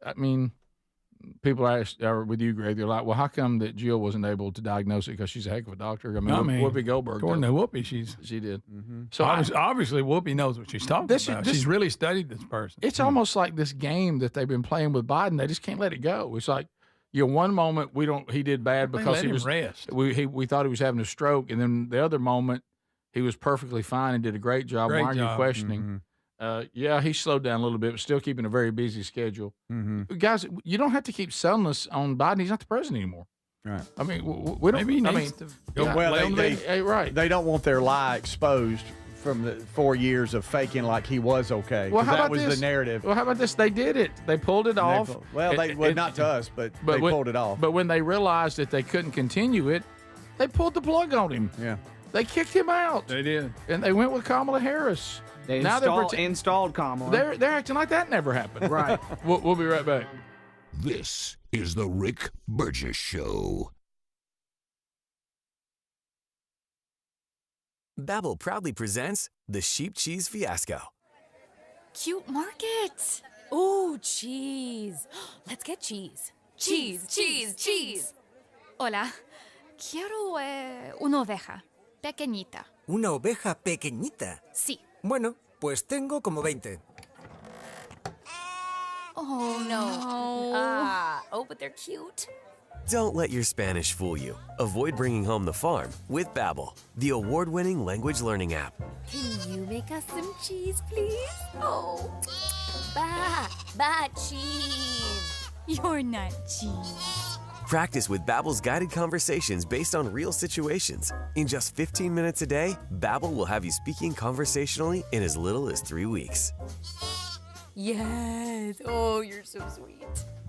I mean, people are with you, Greg. They're like, well, how come that Jill wasn't able to diagnose it? Because she's a heck of a doctor. I mean Whoopi Goldberg. According to Whoopi, she did. Mm-hmm. So obviously, Whoopi knows what she's talking about. She's really studied this person. It's almost like this game that they've been playing with Biden. They just can't let it go. It's like, one moment he did bad because he was rest. We thought he was having a stroke, and then the other moment he was perfectly fine and did a great job. Why are you questioning? Mm-hmm. He slowed down a little bit, but still keeping a very busy schedule. Mm-hmm. Guys, you don't have to keep selling us on Biden. He's not the president anymore. Right. I mean, we don't. Maybe he needs to go. They don't want their lie exposed from the 4 years of faking like he was okay. Well, how that about was this? The narrative. Well, how about this? They did it. They pulled it off. Not to us, but they pulled it off. But when they realized that they couldn't continue it, they pulled the plug on him. Yeah. They kicked him out. They did. And they went with Kamala Harris. They installed Kamala. They're acting like that never happened. Right. We'll be right back. This is the Rick Burgess Show. Babbel proudly presents the Sheep Cheese Fiasco. Cute market. Ooh, cheese. Let's get cheese. Cheese. Hola. Quiero una oveja. Pequeñita. ¿Una oveja pequeñita? Sí. Bueno, pues tengo como 20. Oh, no. But they're cute. Don't let your Spanish fool you. Avoid bringing home the farm with Babbel, the award-winning language learning app. Can you make us some cheese, please? Oh, cheese. You're not cheese. Practice with Babbel's guided conversations based on real situations. In just 15 minutes a day, Babbel will have you speaking conversationally in as little as 3 weeks. Yes. Oh, you're so sweet.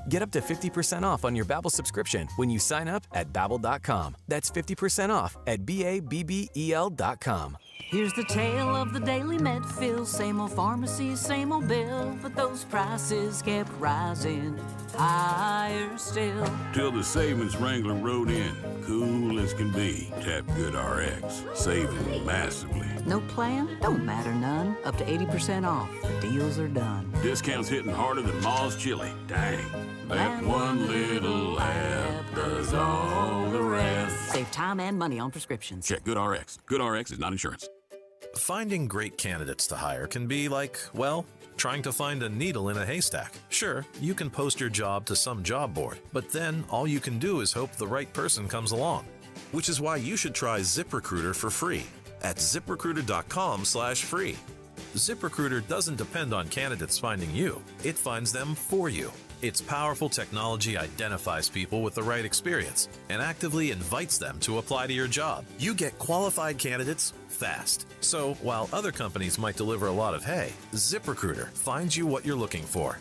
Get up to 50% off on your Babbel subscription when you sign up at Babbel.com. That's 50% off at BABBEL.com. Here's the tale of the daily med fill. Same old pharmacy, same old bill. But those prices kept rising, higher still. Till the savings Wrangler rode in. Cool as can be. Tap GoodRx. Saving massively. No plan? Don't matter none. Up to 80% off. Deals are done. Discounts hitting harder than Ma's chili. Dang. That one little app does all the rest. Save time and money on prescriptions. Check GoodRx. GoodRx is not insurance. Finding great candidates to hire can be like, well, trying to find a needle in a haystack. Sure, you can post your job to some job board, but then all you can do is hope the right person comes along. Which is why you should try ZipRecruiter for free at ZipRecruiter.com/free. ZipRecruiter doesn't depend on candidates finding you. It finds them for you. Its powerful technology identifies people with the right experience and actively invites them to apply to your job. You get qualified candidates fast. So while other companies might deliver a lot of hay, ZipRecruiter finds you what you're looking for.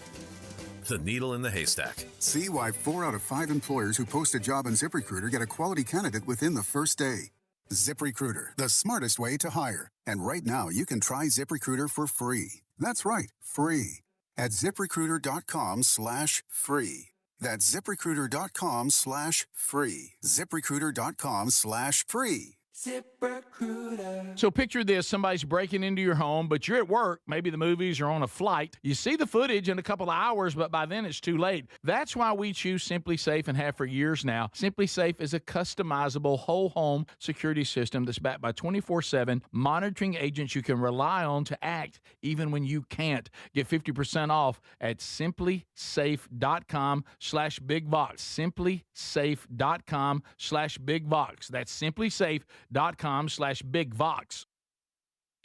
The needle in the haystack. See why 4 out of 5 employers who post a job on ZipRecruiter get a quality candidate within the first day. ZipRecruiter, the smartest way to hire. And right now, you can try ZipRecruiter for free. That's right, free. At ZipRecruiter.com/free. That's ZipRecruiter.com/free. ZipRecruiter.com/free. ZipRecruiter. So picture this, somebody's breaking into your home, but you're at work, maybe the movies or on a flight. You see the footage in a couple of hours, but by then it's too late. That's why we choose SimpliSafe and have for years now. SimpliSafe is a customizable whole home security system that's backed by 24/7 monitoring agents you can rely on to act even when you can't. Get 50% off at SimpliSafe.com/BigVox. SimpliSafe.com/BigVox. That's SimpliSafe.com/BigVox.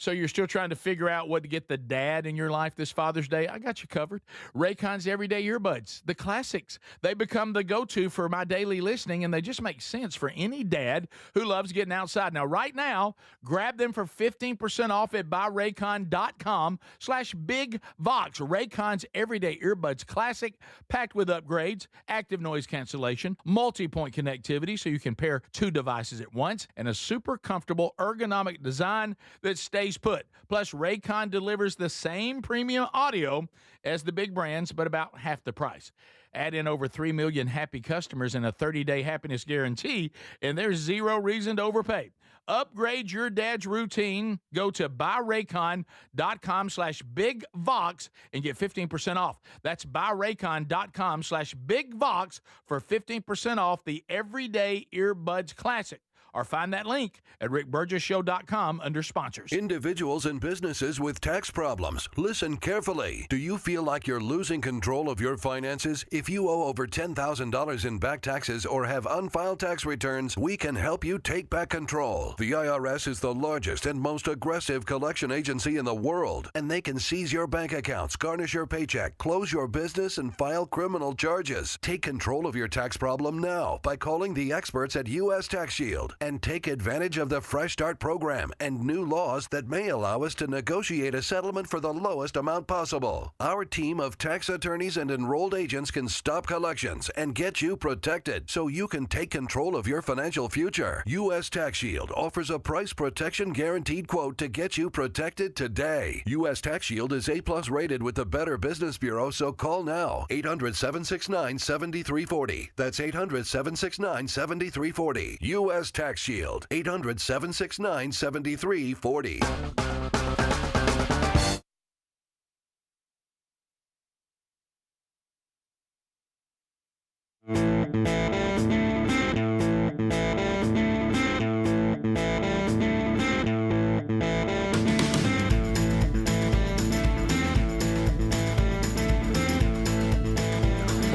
So you're still trying to figure out what to get the dad in your life this Father's Day? I got you covered. Raycon's Everyday Earbuds, the classics. They become the go-to for my daily listening, and they just make sense for any dad who loves getting outside. Now, right now, grab them for 15% off at buyraycon.com/BigVox. Raycon's Everyday Earbuds Classic, packed with upgrades, active noise cancellation, multi-point connectivity so you can pair 2 devices at once, and a super comfortable ergonomic design that stays put. Plus, Raycon delivers the same premium audio as the big brands, but about half the price. Add in over 3 million happy customers and a 30-day happiness guarantee, and there's zero reason to overpay. Upgrade your dad's routine. Go to buyraycon.com/BigVox and get 15% off. That's buyraycon.com/BigVox for 15% off the Everyday Earbuds Classic. Or find that link at rickburgessshow.com under sponsors. Individuals and businesses with tax problems, listen carefully. Do you feel like you're losing control of your finances? If you owe over $10,000 in back taxes or have unfiled tax returns, we can help you take back control. The IRS is the largest and most aggressive collection agency in the world, and they can seize your bank accounts, garnish your paycheck, close your business, and file criminal charges. Take control of your tax problem now by calling the experts at U.S. Tax Shield. And take advantage of the Fresh Start program and new laws that may allow us to negotiate a settlement for the lowest amount possible. Our team of tax attorneys and enrolled agents can stop collections and get you protected so you can take control of your financial future. U.S. Tax Shield offers a price protection guaranteed quote to get you protected today. U.S. Tax Shield is A+ rated with the Better Business Bureau, so call now. 800-769-7340. That's 800-769-7340. U.S. Tax Shield, 800-769-7340.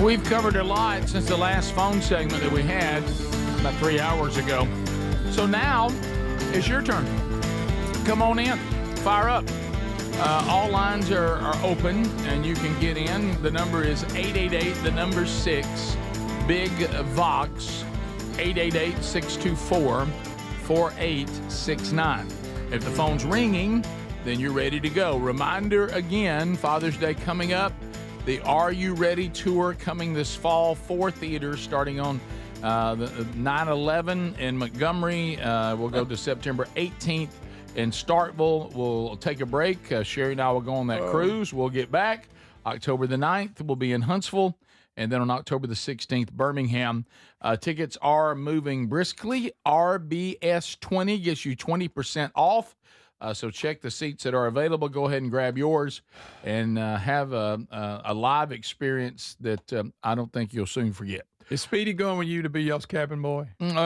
We've covered a lot since the last phone segment that we had about 3 hours ago. So now it's your turn. Come on in. Fire up. All lines are open, and you can get in. The number is 888, the number 6, Big Vox, 888-624-4869. If the phone's ringing, then you're ready to go. Reminder again, Father's Day coming up. The Are You Ready tour coming this fall. 4 theaters starting on the 9/11 in Montgomery. We'll go to September 18th in Starkville. We'll take a break. Sherry and I will go on that cruise. We'll get back. October the 9th, we'll be in Huntsville. And then on October the 16th, Birmingham. Tickets are moving briskly. RBS20 gets you 20% off. So check the seats that are available. Go ahead and grab yours and have a live experience that I don't think you'll soon forget. Is Speedy going with you to be y'all's cabin boy? On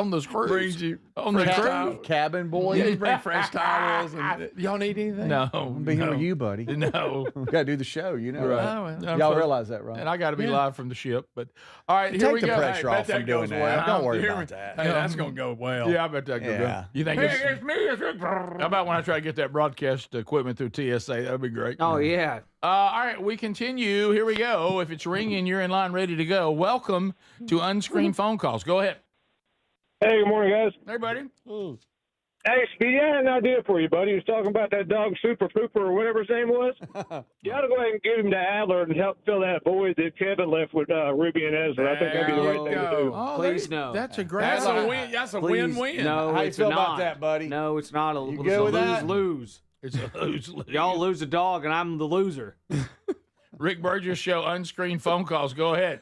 those cruise. Brings you on the cruise. Cabin boy. Yeah, you bring fresh towels. And y'all need anything? No. I'll be here with you, buddy. No. We got to do the show, you know. Right. Oh, well. Y'all realize that, right? And I got to be live from the ship. But all right, here Take we the go. pressure off from doing that. Well. Don't worry about that. Hey, that's going to go well. Yeah, I bet that goes well. You think it's me? How about when I try to get that broadcast equipment through TSA? That would be great. Oh, yeah. All right, we continue. Here we go. If it's ringing, you're in line, ready to go. Welcome to Unscreened Phone Calls. Go ahead. Hey, good morning, guys. Hey, buddy. Hey, Speedy, I had an idea for you, buddy. He was talking about that dog Super Pooper or whatever his name was. You ought to go ahead and give him to Adler and help fill that void that Kevin left with Ruby and Ezra. I think that'd be the right thing to do. Oh, Please, no. That's a great That's a win. That's a win-win. No, How you it's feel not. about that, buddy? No, it's not. You good with that? Lose. It's a lose-lose. Y'all lose a dog, and I'm the loser. Rick Burgess Show, Unscreened Phone Calls. Go ahead.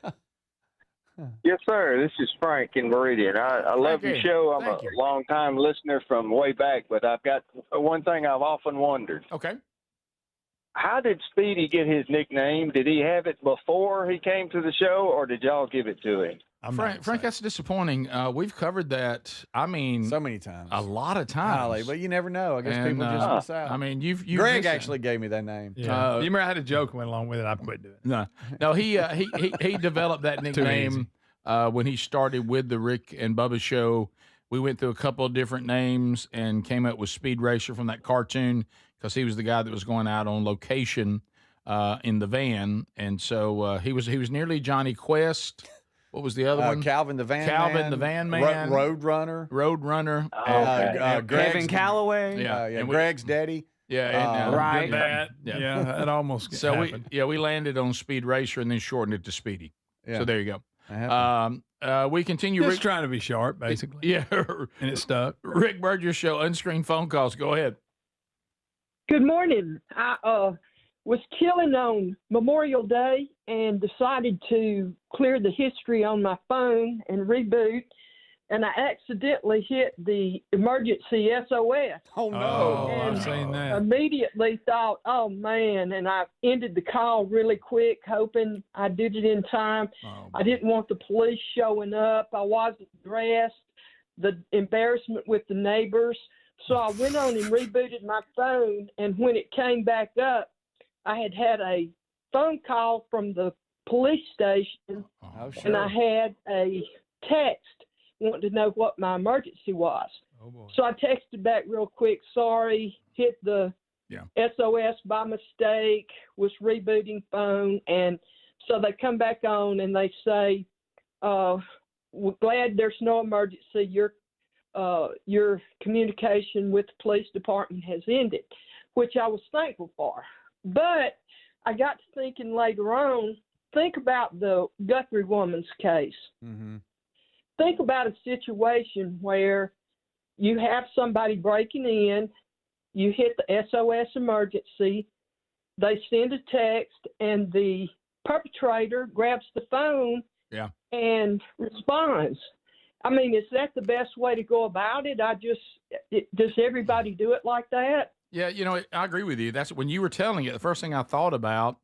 Yes, sir. This is Frank in Meridian. I love your show. I'm Thank a you. long-time listener from way back, but I've got one thing I've often wondered. Okay. How did Speedy get his nickname? Did he have it before he came to the show, or did y'all give it to him? Frank, that's disappointing. We've covered that, I mean, so many times. A lot of times. Golly, but you never know. I guess people just miss out. I mean, you've Greg missed actually gave me that name. Yeah. You remember I had a joke went along with it. I quit doing it. No, he developed that nickname when he started with the Rick and Bubba show. We went through a couple of different names and came up with Speed Racer from that cartoon because he was the guy that was going out on location in the van, and so he was nearly Johnny Quest. What was the other one? Calvin the Van Man. Road Runner. Kevin Calloway. And Greg's daddy. Right. Yeah, that almost happened. We landed on Speed Racer and then shortened it to Speedy. Yeah. So there you go. We continue. Just trying to be sharp, basically. Yeah. And it stuck. Rick Burgess Show, Unscreened Phone Calls. Go ahead. Good morning. I was chilling on Memorial Day and decided to clear the history on my phone and reboot, and I accidentally hit the emergency SOS. Oh, no. I've seen that. Immediately thought, oh, man, and I ended the call really quick, hoping I did it in time. I didn't want the police showing up. I wasn't dressed, the embarrassment with the neighbors. So I went on and rebooted my phone, and when it came back up, I had a phone call from the police station, and I had a text wanting to know what my emergency was. Oh, boy. So I texted back real quick, sorry, hit the SOS by mistake, was rebooting phone, and so they come back on and they say, we're glad there's no emergency. Your communication with the police department has ended, which I was thankful for. But I got to thinking later on, think about the Guthrie woman's case. Mm-hmm. Think about a situation where you have somebody breaking in, you hit the SOS emergency, they send a text, and the perpetrator grabs the phone and responds. I mean, is that the best way to go about it? Does everybody do it like that? Yeah, I agree with you. That's when you were telling it, the first thing I thought about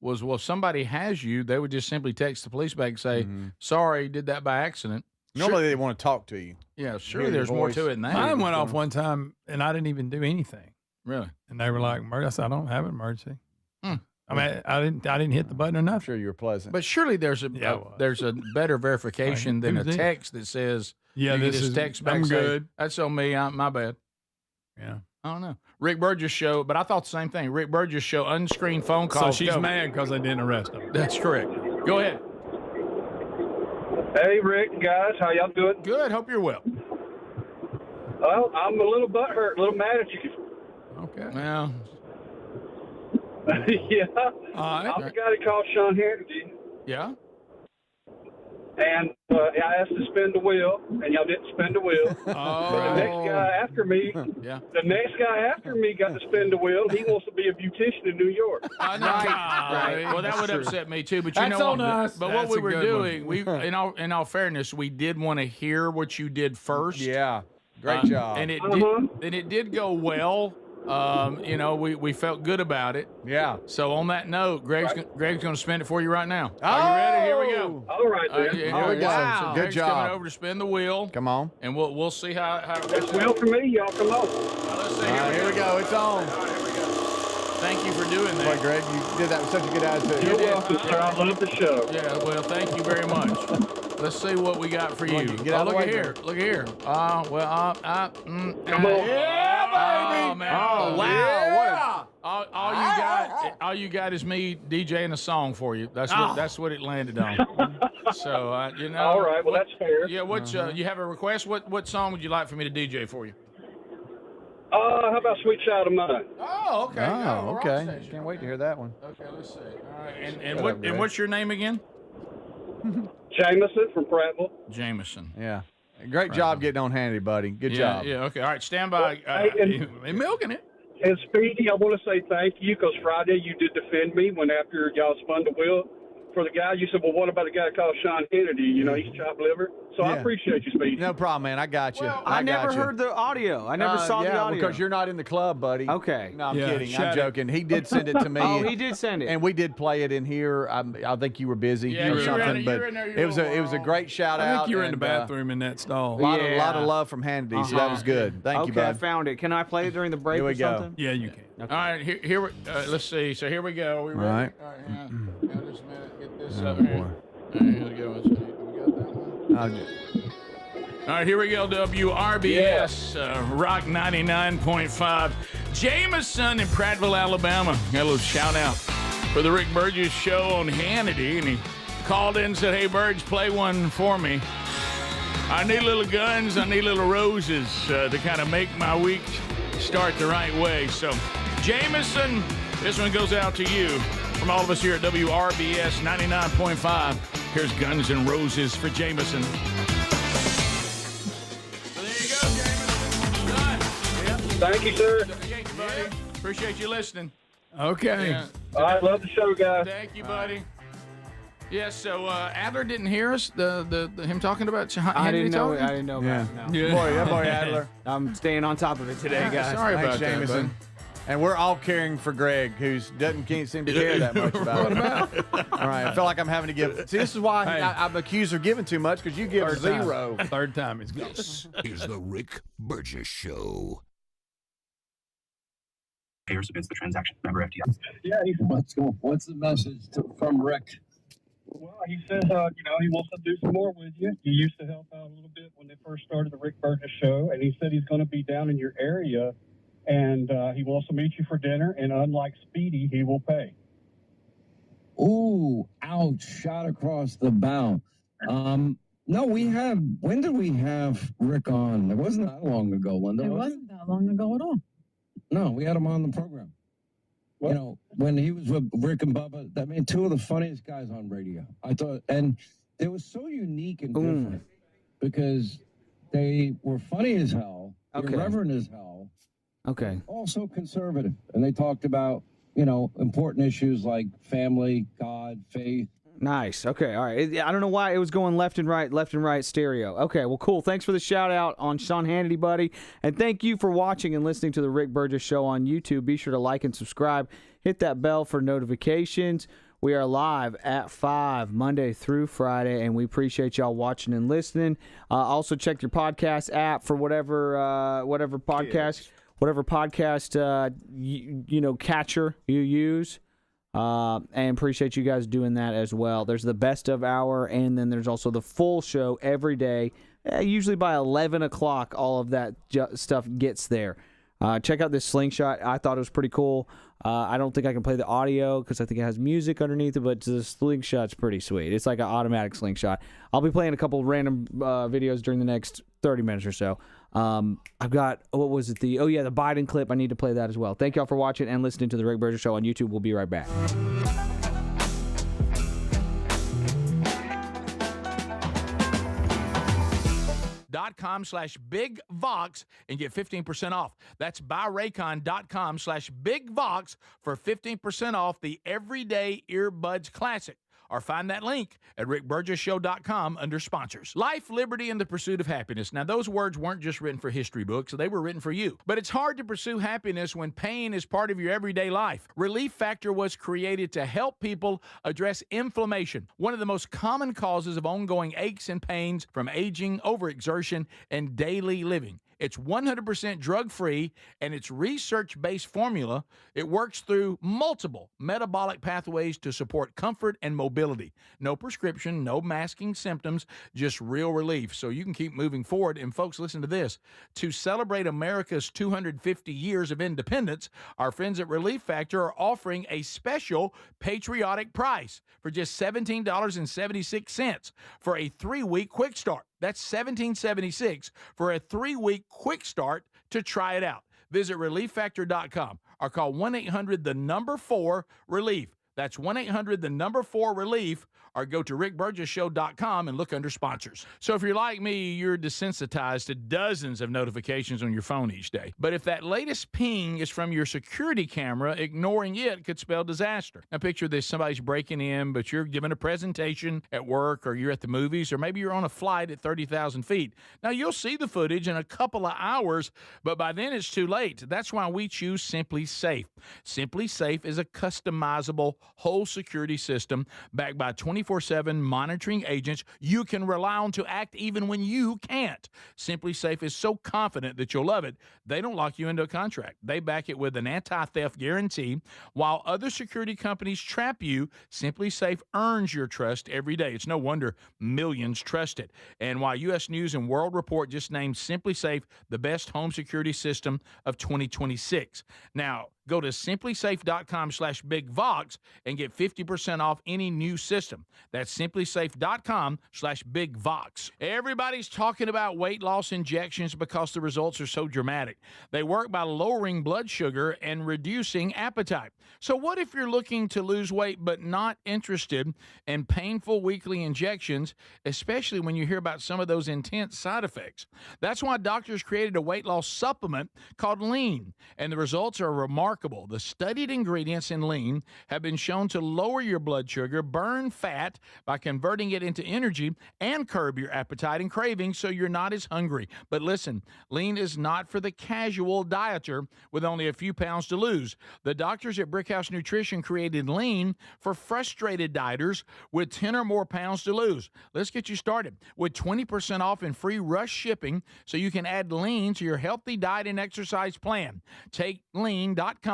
was, well, if somebody has you, they would just simply text the police back and say, sorry, did that by accident. Normally they want to talk to you. Yeah, surely there's more to it than that. Mine went off one time, and I didn't even do anything. Really? And they were like, I said, I don't have an emergency. I mean, I didn't hit the button or nothing. I'm sure you were pleasant. But surely there's a better verification than a text that says, this is text back I'm say, good. That's on me. My bad. Yeah. I don't know. Rick Burgess Show, but I thought the same thing. Rick Burgess Show, unscreened phone calls. So she's mad because they didn't arrest him. That's correct. Go ahead. Hey, Rick, guys. How y'all doing? Good. Hope you're well. Well, I'm a little butthurt, a little mad at you. Okay. Well. Yeah. I'm the guy that called Sean Hannity. Yeah. And I asked to spin the wheel, and y'all didn't spin the wheel. Oh. But the next guy after me, got to spin the wheel. He wants to be a beautician in New York. Right. Well, that would upset me too. But you know what? But what we were doing, in all fairness, we did want to hear what you did first. Yeah. Great job. And it did go well. We felt good about it. Yeah. So on that note, Greg's going to spin it for you right now. Are you ready? Here we go. All right, then. Here we go. Wow. So Good Greg's job. coming over to spin the wheel. Come on. And we'll see how It's wheel for me. Y'all come on. Let's see. Here we go. It's on. All right, here we go. Thank you for doing that. Boy, Greg, you did that with such a good attitude. You're welcome, sir. I love the show. Yeah, well, thank you very much. Let's see what we got for you. Get out of the way, here. Look here. Come on. Yeah, baby. Oh, man. Oh, wow. Yeah. All you got is me DJing a song for you. That's what it landed on. So, All right. Well, that's fair. Yeah, you have a request? What song would you like for me to DJ for you? How about Sweet Child of Mine? Oh, okay. Oh, okay. Can't wait to hear that one. Okay, let's see. All right. And what's your name again? Jameson from Prattville. Jameson. Yeah. Great job getting on handy, buddy. Good job. Yeah, okay. All right, stand by. And milking it. And Speedy, I want to say thank you because Friday you did defend me when after y'all spun the wheel for the guy. You said, well, what about the guy called Sean Hannity? He's chopped liver. So I appreciate you, Speedy. No problem, man. I got you. I never heard the audio. I never saw the audio. Because you're not in the club, buddy. Okay. No, I'm kidding. I'm joking. He did send it to me. Oh, he did send it. And we did play it in here. I think you were busy or something. But it was a great shout out. I think you were in the bathroom in that stall. A lot of love from Hannity, so that was good. Thank you, bud. Okay, I found it. Can I play it during the break or something? Yeah, you can. Okay. All right, here let's see. So here we go. Are we ready? All right. All right, just a minute. Get this up here. All right, here we go. We got that one. All right, here we go. WRBS, Rock 99.5. Jameson in Prattville, Alabama. Got a little shout out for the Rick Burgess show on Hannity. And he called in and said, hey, Burge, play one for me. I need little guns. I need little roses to kind of make my week start the right way. So, Jameson, this one goes out to you. From all of us here at WRBS 99.5, here's Guns N' Roses for Jameson. Thank you, sir. Thank you, buddy. Appreciate you listening. Okay. Yeah. I love the show, guys. Thank you, buddy. Yeah, so Adler didn't hear us, the him talking about I didn't know about it. No. Boy, Adler. I'm staying on top of it today, guys. Sorry about Jameson. that, And we're all caring for Greg, who can't seem to care that much about it. All right, I feel like I'm having to give. See, this is why I'm accused of giving too much, because you give zero. Third time it's gone. This is the Rick Burgess Show. Payer submits the transaction. Member FDI. Yeah, What's the message from Rick? Well, he says, he wants to do some more with you. He used to help out a little bit when they first started the Rick Burgess show, and he said he's going to be down in your area, and he wants to meet you for dinner, and unlike Speedy, he will pay. Ooh, ouch, shot across the bow. No, when did we have Rick on? It wasn't that long ago, Linda. It wasn't that long ago at all. No, we had him on the program. What? When he was with Rick and Bubba, two of the funniest guys on radio. I thought, and they were so unique and different because they were funny as hell, irreverent as hell. Okay. Also conservative. And they talked about, important issues like family, God, faith. Nice. Okay. All right. I don't know why it was going left and right stereo. Okay. Well, cool. Thanks for the shout out on Sean Hannity, buddy. And thank you for watching and listening to the Rick Burgess Show on YouTube. Be sure to like and subscribe. Hit that bell for notifications. We are live at 5 Monday through Friday, and we appreciate y'all watching and listening. Also, check your podcast app for whatever podcast catcher you use. And appreciate you guys doing that as well. There's the best of hour, and then there's also the full show every day. Usually by 11 o'clock, all of that stuff gets there. Check out this slingshot. I thought it was pretty cool. I don't think I can play the audio because I think it has music underneath it, but the slingshot's pretty sweet. It's like an automatic slingshot. I'll be playing a couple random videos during the next 30 minutes or so. I've got, what was it? The Biden clip. I need to play that as well. Thank y'all for watching and listening to The Rick Burgess Show on YouTube. We'll be right back. .com/BigVox and get 15% off. That's buyraycon.com/BigVox for 15% off the Everyday Earbuds Classic. Or find that link at rickburgessshow.com under sponsors. Life, liberty, and the pursuit of happiness. Now, those words weren't just written for history books. They were written for you. But it's hard to pursue happiness when pain is part of your everyday life. Relief Factor was created to help people address inflammation, one of the most common causes of ongoing aches and pains from aging, overexertion, and daily living. It's 100% drug-free, and its research-based formula. It works through multiple metabolic pathways to support comfort and mobility. No prescription, no masking symptoms, just real relief, so you can keep moving forward. And folks, listen to this. To celebrate America's 250 years of independence, our friends at Relief Factor are offering a special patriotic price for just $17.76 for a 3-week quick start. That's $17.76 for a 3-week quick start to try it out. Visit ReliefFactor.com or call 1-800-4-RELIEF. That's 1-800-4-RELIEF, or go to rickburgessshow.com and look under sponsors. So if you're like me, you're desensitized to dozens of notifications on your phone each day. But if that latest ping is from your security camera, ignoring it could spell disaster. Now picture this, somebody's breaking in, but you're giving a presentation at work, or you're at the movies, or maybe you're on a flight at 30,000 feet. Now you'll see the footage in a couple of hours, but by then it's too late. That's why we choose Simply Safe. Simply Safe is a customizable whole security system backed by 24/7 monitoring agents you can rely on to act even when you can't. Simply Safe is so confident that you'll love it, they don't lock you into a contract. They back it with an anti-theft guarantee. While other security companies trap you, Simply Safe earns your trust every day. It's no wonder millions trust it. And while U.S. News and World Report just named Simply Safe the best home security system of 2026. Now, go to simplysafe.com/BigVox and get 50% off any new system. That's simplysafe.com/BigVox. Everybody's talking about weight loss injections because the results are so dramatic. They work by lowering blood sugar and reducing appetite. So what if you're looking to lose weight but not interested in painful weekly injections, especially when you hear about some of those intense side effects? That's why doctors created a weight loss supplement called Lean, and the results are remarkable. The studied ingredients in Lean have been shown to lower your blood sugar, burn fat by converting it into energy, and curb your appetite and cravings so you're not as hungry. But listen, Lean is not for the casual dieter with only a few pounds to lose. The doctors at Brickhouse Nutrition created Lean for frustrated dieters with 10 or more pounds to lose. Let's get you started with 20% off and free rush shipping so you can add Lean to your healthy diet and exercise plan. Take lean.com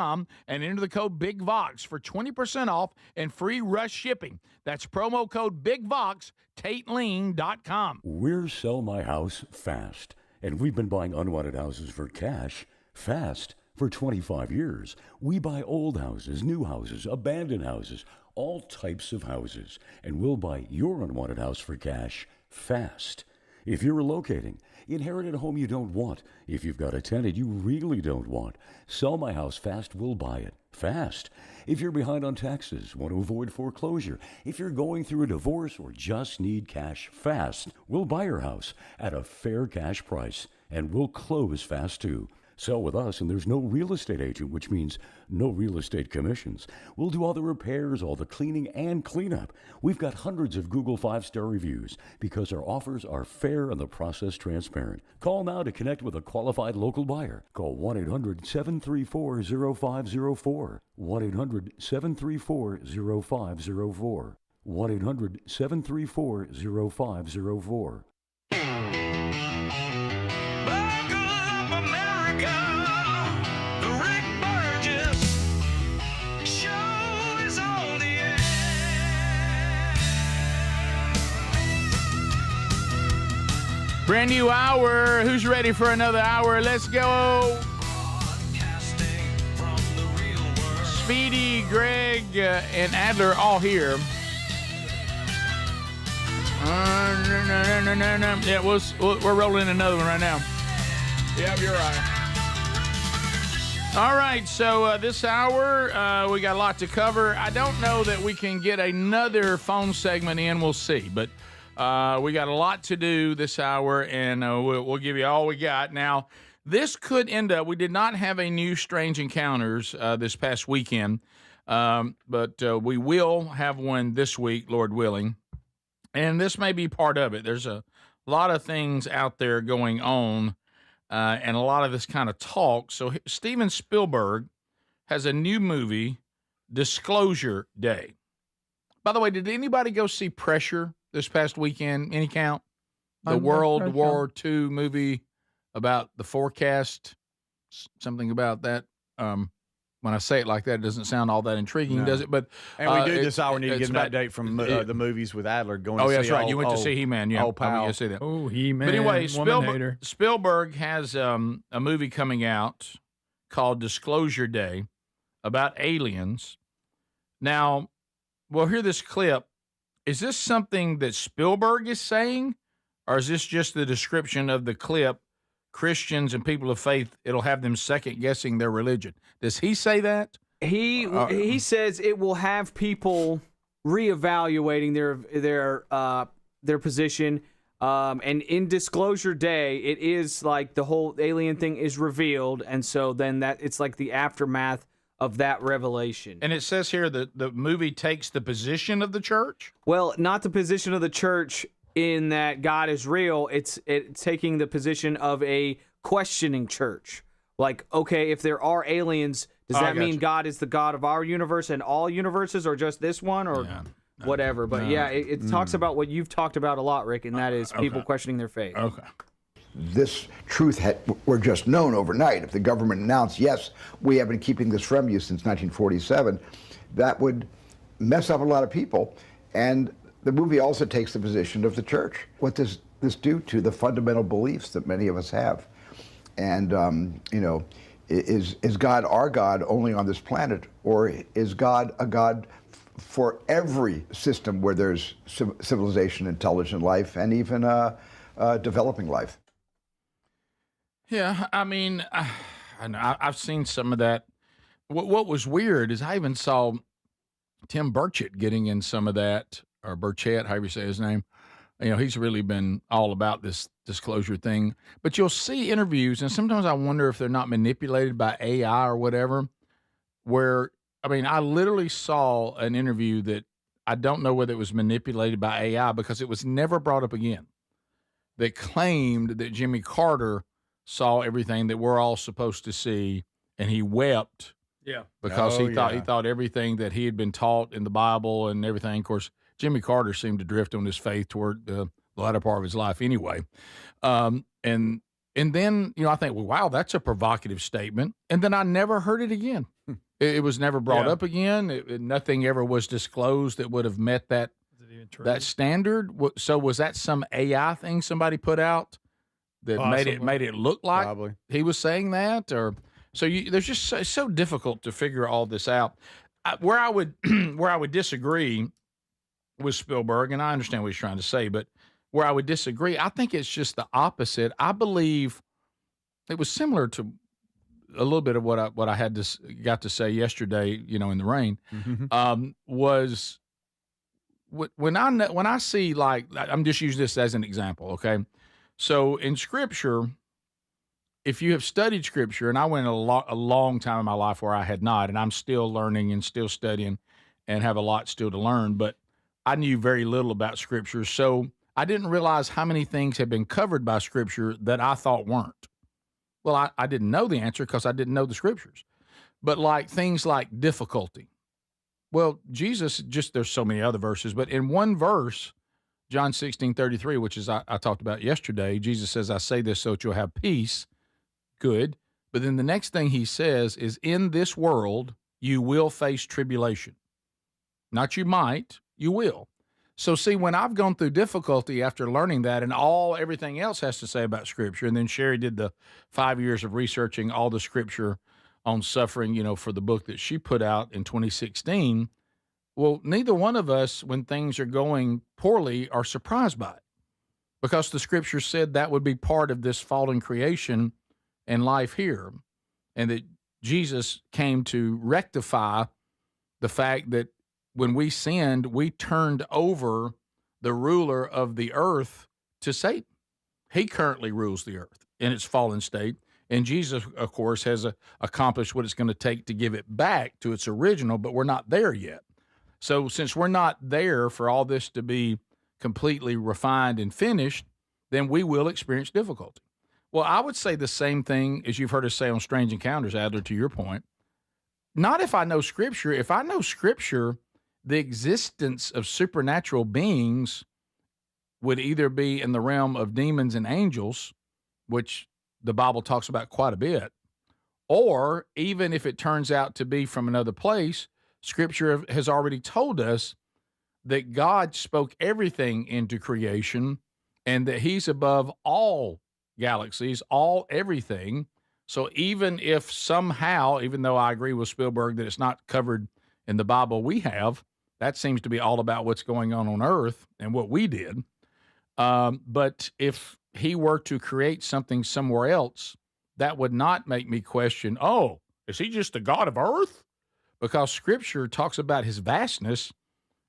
and enter the code BigVox for 20% off and free rush shipping. That's promo code BigVox, TateLean.com. We're Sell My House Fast, and we've been buying unwanted houses for cash fast for 25 years. We buy old houses, new houses, abandoned houses, all types of houses, and we'll buy your unwanted house for cash fast. If you're relocating, inherited a home you don't want, if you've got a tenant you really don't want, Sell My House Fast will buy it fast. If you're behind on taxes, want to avoid foreclosure, if you're going through a divorce or just need cash fast, we'll buy your house at a fair cash price, and we'll close fast too. Sell with us, and there's no real estate agent, which means no real estate commissions. We'll do all the repairs, all the cleaning, and cleanup. We've got hundreds of Google 5-star reviews because our offers are fair and the process transparent. Call now to connect with a qualified local buyer. Call 1-800-734-0504. 1-800-734-0504. 1-800-734-0504. Brand new hour. Who's ready for another hour? Let's go. Speedy, Greg, and Adler all here. Yeah, we're rolling another one right now. Yep, you're right. All right, so this hour, we got a lot to cover. I don't know that we can get another phone segment in. We'll see. But we got a lot to do this hour, and we'll give you all we got. Now, this could end up, we did not have a new Strange Encounters this past weekend, but we will have one this week, Lord willing. And this may be part of it. There's a lot of things out there going on. And a lot of this kind of talk. So Steven Spielberg has a new movie, Disclosure Day. By the way, did anybody go see Pressure this past weekend? Any count? The World War II movie about the forecast, something about that. When I say it like that, it doesn't sound all that intriguing, does it? But and we do this hour need to get an update from the movies with Adler going. Oh, to that's see right. You went to see He-Man. Yeah, oh, pal. you see that. Oh, He-Man. But anyway, Spielberg has a movie coming out called Disclosure Day about aliens. Now, we'll hear this clip. Is this something that Spielberg is saying, or is this just the description of the clip? Christians and people of faith, it'll have them second guessing their religion. Does he say that? He says it will have people reevaluating their position. And in Disclosure Day, it is like the whole alien thing is revealed, and so then it's like the aftermath of that revelation. And it says here that the movie takes the position of the church? Well, not the position of the church in that God is real. It's taking the position of a questioning church. Like, okay, if there are aliens, does that mean God is the God of our universe and all universes, or just this one, or whatever? But it talks about what you've talked about a lot, Rick, and that is people questioning their faith. Okay. This truth were just known overnight. If the government announced, yes, we have been keeping this from you since 1947, that would mess up a lot of people. And the movie also takes the position of the church. What does this do to the fundamental beliefs that many of us have? And, is God our God only on this planet? Or is God a God for every system where there's civilization, intelligent life, and even developing life? Yeah, I mean, I've seen some of that. What was weird is I even saw Tim Burchett getting in some of that, or Burchett, however you say his name. He's really been all about this disclosure thing. But you'll see interviews, and sometimes I wonder if they're not manipulated by AI or whatever, where, I literally saw an interview that I don't know whether it was manipulated by AI because it was never brought up again, that claimed that Jimmy Carter saw everything that we're all supposed to see, and he wept. Yeah. Because he thought everything that he had been taught in the Bible and everything. Of course, Jimmy Carter seemed to drift on his faith toward the latter part of his life anyway. And then, I think, well, wow, that's a provocative statement. And then I never heard it again. It was never brought up again. Nothing ever was disclosed that would have met that standard. So was that some AI thing somebody put out that made it look like he was saying that? Or so there's just it's so difficult to figure all this out. Where I would disagree with Spielberg, and I understand what he's trying to say, but where I would disagree, I think it's just the opposite. I believe it was similar to a little bit of what I got to say yesterday, in the rain, was when I see, like, I'm just using this as an example, okay? So in Scripture, if you have studied Scripture, and I went a long time in my life where I had not, and I'm still learning and still studying and have a lot still to learn, but I knew very little about Scripture, so I didn't realize how many things had been covered by Scripture that I thought weren't. Well, I didn't know the answer because I didn't know the Scriptures. But like things like difficulty. Well, Jesus, there's so many other verses, but in one verse, John 16:33, which is I talked about yesterday, Jesus says, I say this so that you'll have peace. Good. But then the next thing he says is, in this world, you will face tribulation. Not you might, you will. So see, when I've gone through difficulty after learning that, and everything else has to say about Scripture, and then Sherry did the 5 years of researching all the Scripture on suffering, for the book that she put out in 2016, well, neither one of us, when things are going poorly, are surprised by it, because the Scripture said that would be part of this fallen creation and life here, and that Jesus came to rectify the fact that when we sinned, we turned over the ruler of the earth to Satan. He currently rules the earth in its fallen state, and Jesus, of course, has accomplished what it's going to take to give it back to its original, but we're not there yet. So since we're not there for all this to be completely refined and finished, then we will experience difficulty. Well, I would say the same thing as you've heard us say on Strange Encounters, Adler, to your point. Not if I know Scripture. If I know Scripture, the existence of supernatural beings would either be in the realm of demons and angels, which the Bible talks about quite a bit, or even if it turns out to be from another place, Scripture has already told us that God spoke everything into creation and that he's above all galaxies, all everything. So even if somehow, even though I agree with Spielberg that it's not covered in the Bible we have, that seems to be all about what's going on earth and what we did. But if he were to create something somewhere else, that would not make me question, oh, is he just the God of earth? Because Scripture talks about his vastness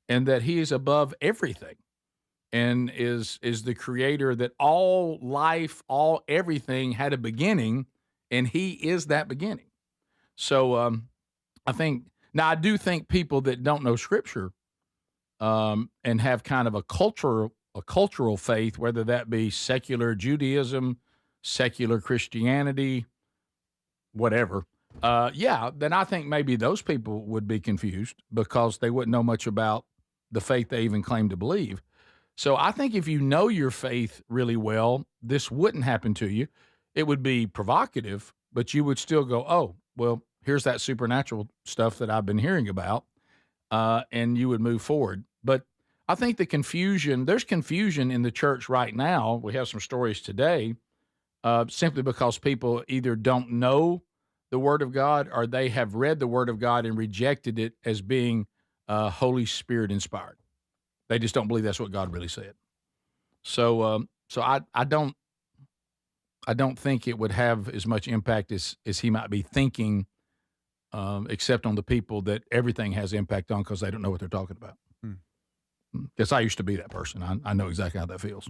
and that he is above everything and is the creator, that all life, all everything had a beginning, and he is that beginning. So I do think people that don't know Scripture and have kind of a cultural faith, whether that be secular Judaism, secular Christianity, whatever, then I think maybe those people would be confused because they wouldn't know much about the faith they even claim to believe. So I think if you know your faith really well, this wouldn't happen to you. It would be provocative, but you would still go, oh, well, here's that supernatural stuff that I've been hearing about, and you would move forward. But I think there's confusion in the church right now. We have some stories today simply because people either don't know the Word of God or they have read the Word of God and rejected it as being Holy Spirit inspired. They just don't believe that's what God really said. So I don't think it would have as much impact as he might be thinking, except on the people that everything has impact on because they don't know what they're talking about. Because I used to be that person. I know exactly how that feels.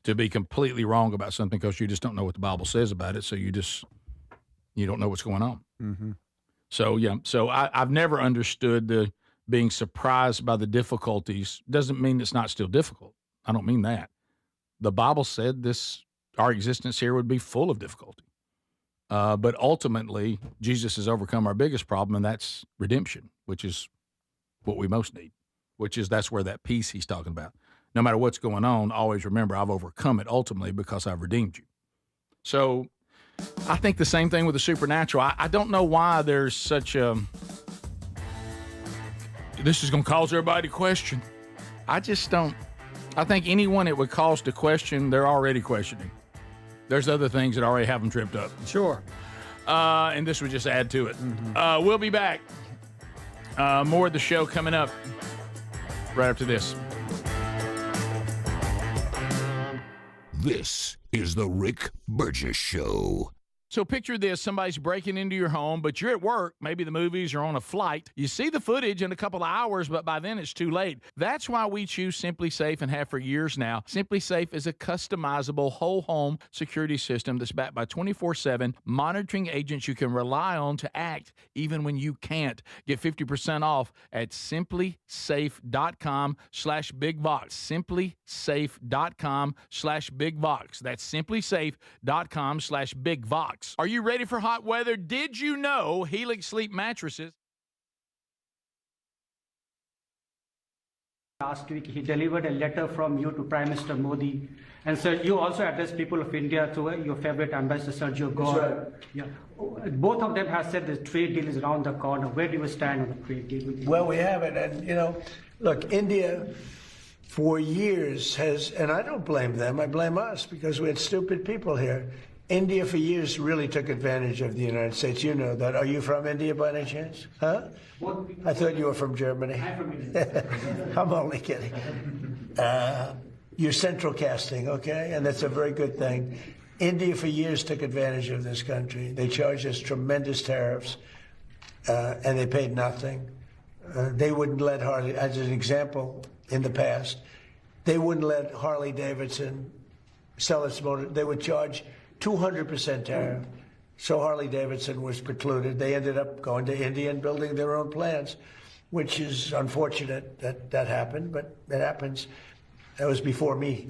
To be completely wrong about something because you just don't know what the Bible says about it, so you don't know what's going on. Mm-hmm. So I've never understood the being surprised by the difficulties. Doesn't mean it's not still difficult. I don't mean that. The Bible said our existence here would be full of difficulty. But ultimately, Jesus has overcome our biggest problem, and that's redemption, which is what we most need, that's where that peace he's talking about. No matter what's going on, always remember I've overcome it ultimately because I've redeemed you. So I think the same thing with the supernatural. I don't know why there's such this is going to cause everybody to question. I just don't. I think anyone it would cause to question, they're already questioning. There's other things that already have them tripped up. Sure. And this would just add to it. Mm-hmm. We'll be back. More of the show coming up right after this. This is the Rick Burgess Show. So picture this, somebody's breaking into your home, but you're at work, maybe the movies or on a flight. You see the footage in a couple of hours, but by then it's too late. That's why we choose Simply Safe and have for years now. Simply Safe is a customizable whole home security system that's backed by 24/7 monitoring agents you can rely on to act even when you can't. Get 50% off at simplysafe.com/bigvox. simplysafe.com/bigvox. That's simplysafe.com/bigvox. Are you ready for hot weather? Did you know Helix Sleep mattresses? Last week, he delivered a letter from you to Prime Minister Modi. And so you also address people of India through your favorite ambassador, Sergio Gore. That's right. Yeah. Both of them have said the trade deal is around the corner. Where do you stand on the trade deal? Well, we have it. And, look, India for years has, and I don't blame them, I blame us because we had stupid people here. India for years really took advantage of the United States. You know that. Are you from India by any chance? Huh? I thought you were from Germany. I'm from India. I'm only kidding. You're central casting, okay? And that's a very good thing. India for years took advantage of this country. They charged us tremendous tariffs, and they paid nothing. They wouldn't let Harley, as an example, in the past, they wouldn't let Harley Davidson sell its motor. They would charge 200% tariff. So Harley Davidson was precluded. They ended up going to India and building their own plants, which is unfortunate that that happened, but it happens. That was before me.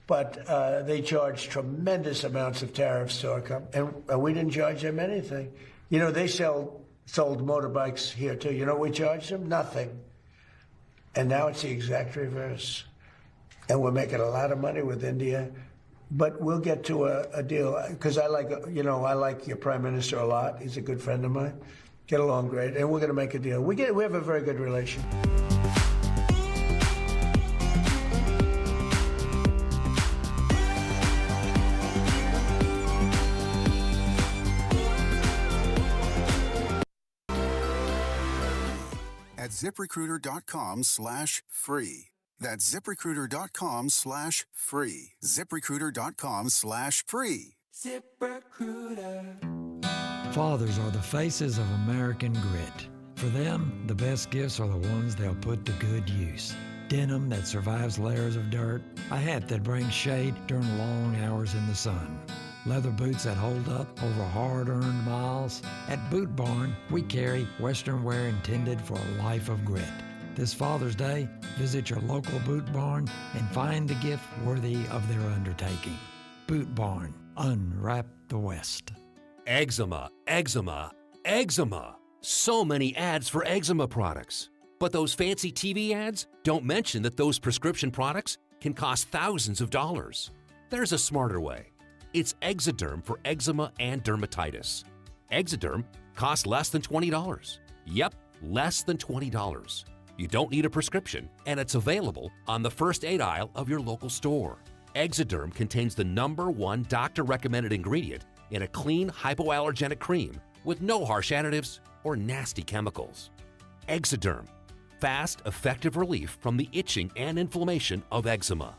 But they charged tremendous amounts of tariffs to our company, and we didn't charge them anything. You know, they sold motorbikes here too. You know what we charged them? Nothing. And now it's the exact reverse. And we're making a lot of money with India, but we'll get to a deal, because I like your Prime Minister a lot. He's a good friend of mine. Get along great, and we're going to make a deal. We have a very good relation. At ZipRecruiter.com/free. That's ZipRecruiter.com/free. ZipRecruiter.com/free. ZipRecruiter. Fathers are the faces of American grit. For them, the best gifts are the ones they'll put to good use. Denim that survives layers of dirt, a hat that brings shade during long hours in the sun, leather boots that hold up over hard-earned miles. At Boot Barn, we carry Western wear intended for a life of grit. This Father's Day, visit your local Boot Barn and find a gift worthy of their undertaking. Boot Barn, unwrap the West. Eczema, eczema, eczema. So many ads for eczema products. But those fancy TV ads don't mention that those prescription products can cost thousands of dollars. There's a smarter way. It's Exoderm for eczema and dermatitis. Exoderm costs less than $20. Yep, less than $20. You don't need a prescription, and it's available on the first aid aisle of your local store. Exoderm contains the #1 doctor-recommended ingredient in a clean, hypoallergenic cream with no harsh additives or nasty chemicals. Exoderm, fast, effective relief from the itching and inflammation of eczema.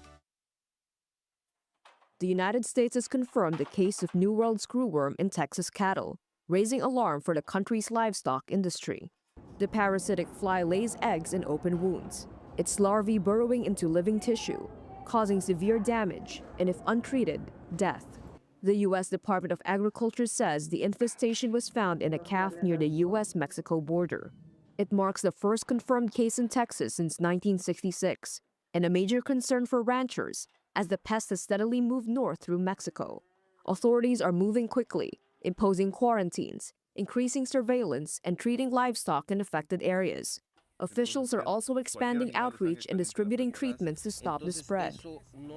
The United States has confirmed a case of New World screwworm in Texas cattle, raising alarm for the country's livestock industry. The parasitic fly lays eggs in open wounds, its larvae burrowing into living tissue, causing severe damage and, if untreated, death. The U.S. Department of Agriculture says the infestation was found in a calf near the U.S.-Mexico border. It marks the first confirmed case in Texas since 1966, and a major concern for ranchers as the pest has steadily moved north through Mexico. Authorities are moving quickly, imposing quarantines, increasing surveillance, and treating livestock in affected areas. Officials are also expanding outreach and distributing treatments to stop the spread.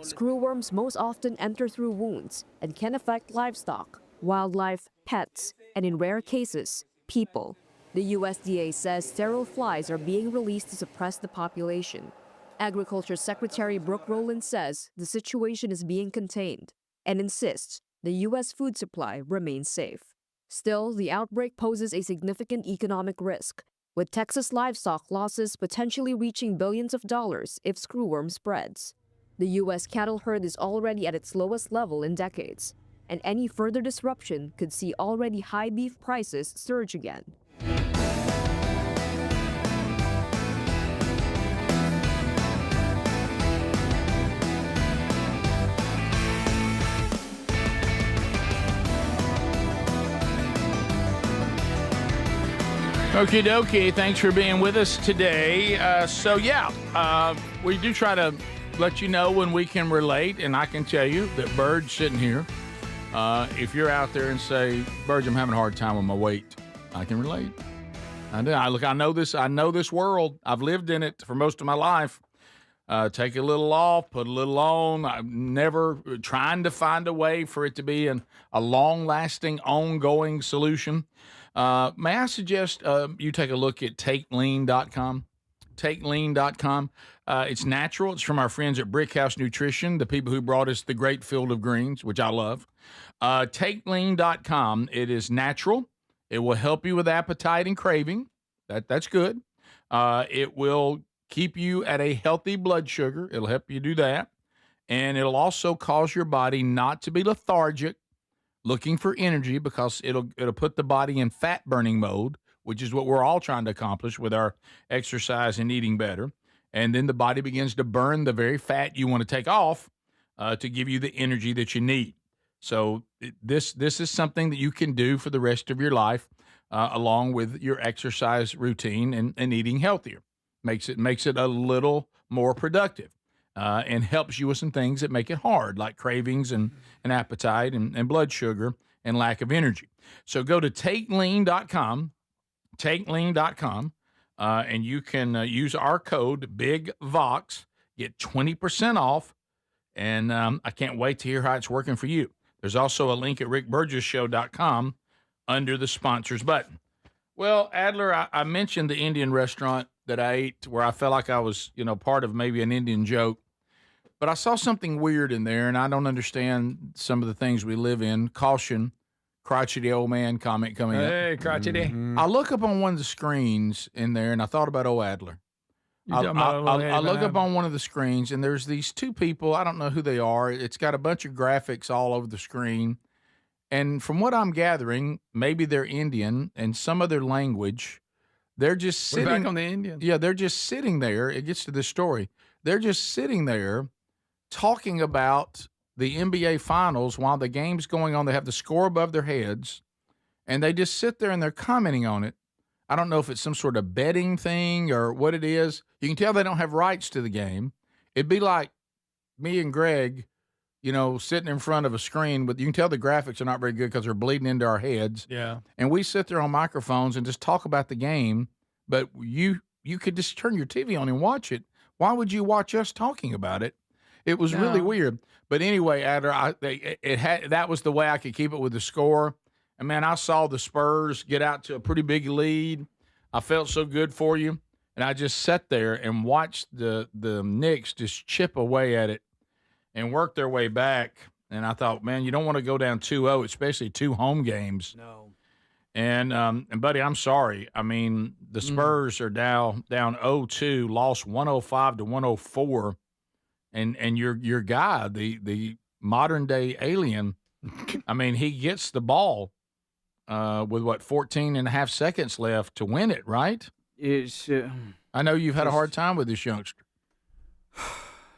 Screwworms most often enter through wounds and can affect livestock, wildlife, pets, and in rare cases, people. The USDA says sterile flies are being released to suppress the population. Agriculture Secretary Brooke Rowland says the situation is being contained and insists the U.S. food supply remains safe. Still, the outbreak poses a significant economic risk, with Texas livestock losses potentially reaching billions of dollars if screwworm spreads. The U.S. cattle herd is already at its lowest level in decades, and any further disruption could see already high beef prices surge again. Okie dokie, thanks for being with us today. We do try to let you know when we can relate, and I can tell you that Bird's sitting here. If you're out there and say, Bird, I'm having a hard time with my weight, I can relate. I do. I know this world. I've lived in it for most of my life. Take a little off, put a little on. I'm never trying to find a way for it to be a long-lasting, ongoing solution. May I suggest you take a look at TakeLean.com? TakeLean.com. It's natural. It's from our friends at Brickhouse Nutrition, the people who brought us the great field of greens, which I love. TakeLean.com. It is natural. It will help you with appetite and craving. That's good. It will keep you at a healthy blood sugar. It'll help you do that. And it'll also cause your body not to be lethargic, looking for energy, because it'll put the body in fat burning mode, which is what we're all trying to accomplish with our exercise and eating better. And then the body begins to burn the very fat you want to take off to give you the energy that you need. So this is something that you can do for the rest of your life, along with your exercise routine and eating healthier. Makes it a little more productive, and helps you with some things that make it hard, like cravings and appetite and blood sugar and lack of energy. So go to takelean.com, and you can use our code BIGVOX, get 20% off, and I can't wait to hear how it's working for you. There's also a link at rickburgessshow.com under the sponsors button. Well, Adler, I mentioned the Indian restaurant that I ate where I felt like I was, part of maybe an Indian joke. But I saw something weird in there, and I don't understand some of the things we live in. Caution, crotchety old man comment coming up. Hey, crotchety. I look up on one of the screens in there, and I thought about old Adler. I look up on one of the screens, and there's these two people. I don't know who they are. It's got a bunch of graphics all over the screen. And from what I'm gathering, maybe they're Indian and some other language. They're just sitting. We're back on the Indian. Yeah, they're just sitting there. It gets to this story. They're just sitting there talking about the NBA Finals while the game's going on. They have the score above their heads, and they just sit there and they're commenting on it. I don't know if it's some sort of betting thing or what it is. You can tell they don't have rights to the game. It'd be like me and Greg, sitting in front of a screen with, you can tell the graphics are not very good because they're bleeding into our heads. Yeah. And we sit there on microphones and just talk about the game, but you could just turn your TV on and watch it. Why would you watch us talking about it? It was really weird. But anyway, Adler, that was the way I could keep it with the score. And, man, I saw the Spurs get out to a pretty big lead. I felt so good for you. And I just sat there and watched the Knicks just chip away at it and work their way back. And I thought, man, you don't want to go down 2-0, especially 2 home games. No. And buddy, I'm sorry. I mean, the Spurs are down 0-2, lost 105-104. And your guy, the modern-day alien, I mean, he gets the ball with, 14 and a half seconds left to win it, right? I know you've had a hard time with this youngster.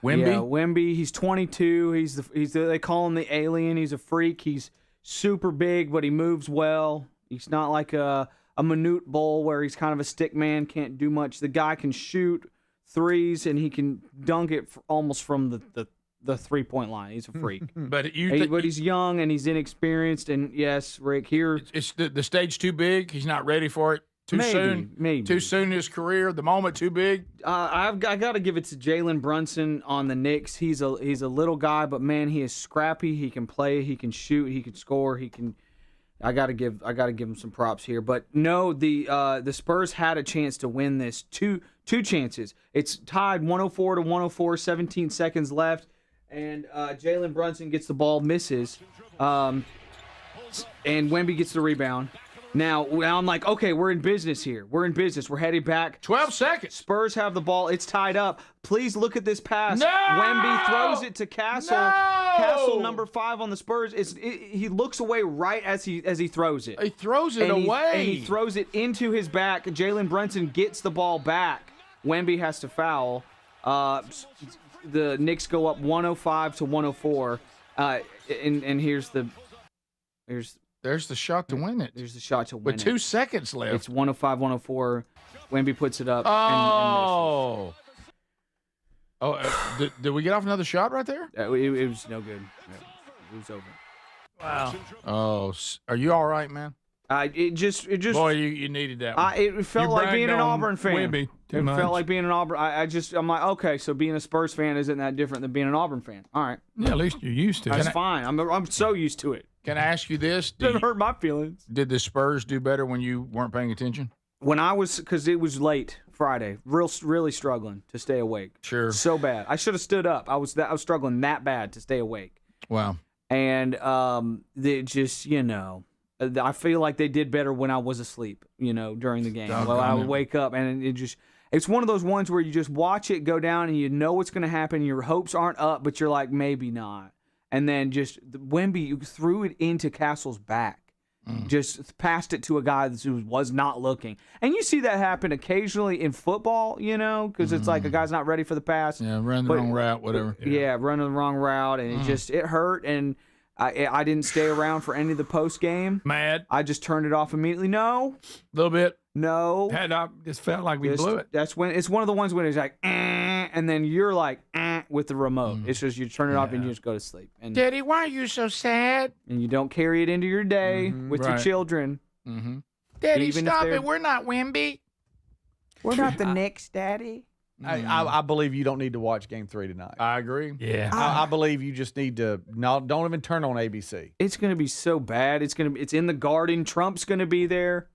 Wemby? Yeah, Wemby. He's 22. They call him the alien. He's a freak. He's super big, but he moves well. He's not like a Manute Bol where he's kind of a stick man, can't do much. The guy can shoot threes, and he can dunk it almost from the 3-point line. He's a freak. But he's young and he's inexperienced. And yes, Rick, here it's the stage too big. He's not ready for it. Too soon in his career. The moment too big. I got to give it to Jalen Brunson on the Knicks. He's a little guy, but man, he is scrappy. He can play. He can shoot. He can score. I got to give him some props here. But no, the Spurs had a chance to win this. Two chances. It's tied 104-104. 17 seconds left. And Jalen Brunson gets the ball, misses, and Wemby gets the rebound. Now I'm like, okay, we're in business here. We're in business. We're heading back. 12 seconds. Spurs have the ball. It's tied up. Please look at this pass. No! Wemby throws it to Castle. No! Castle, number 5 on the Spurs. He looks away right as he throws it. He throws it away. And he throws it into his back. Jalen Brunson gets the ball back. Wemby has to foul. The Knicks go up 105-104, and there's the shot to win it. There's the shot to win with 2 seconds left. It's 105-104. Wemby puts it up. Oh, did we get off another shot right there? It was no good. Yeah, it was over. Wow. Oh, are you all right, man? It just. Boy, you needed that one. It felt like being an Auburn fan. Wemby too much. Felt like being an Auburn. I'm like, okay, so being a Spurs fan isn't that different than being an Auburn fan. All right. Yeah, at least you're used to it. That's fine. I'm so used to it. Can I ask you this? Doesn't hurt my feelings. Did the Spurs do better when you weren't paying attention? Because it was late Friday, really struggling to stay awake. Sure. So bad. I should have stood up. I was struggling that bad to stay awake. Wow. And they just, I feel like they did better when I was asleep, during the game. Well, I would wake up and it just, It's one of those ones where you just watch it go down and you know what's going to happen. Your hopes aren't up, but you're like, maybe not. And then just Wemby threw it into Castle's back. Just passed it to a guy who was not looking. And you see that happen occasionally in football, because it's like a guy's not ready for the pass. Yeah, run the wrong route, whatever. Yeah, running the wrong route, and it hurt. And I didn't stay around for any of the post game. Mad. I just turned it off immediately. No. A little bit. No. Just felt like we blew it. That's when it's one of the ones when it's like, and then you're like, with the remote. It's just you turn it off and you just go to sleep. And Daddy, why are you so sad? And you don't carry it into your day with your children. Daddy, stop it. We're not Wemby. We're not the Knicks, Daddy. I believe you don't need to watch Game 3 tonight. I agree. Yeah. I believe you just need to don't even turn on ABC. It's going to be so bad. It's in the Garden. Trump's going to be there.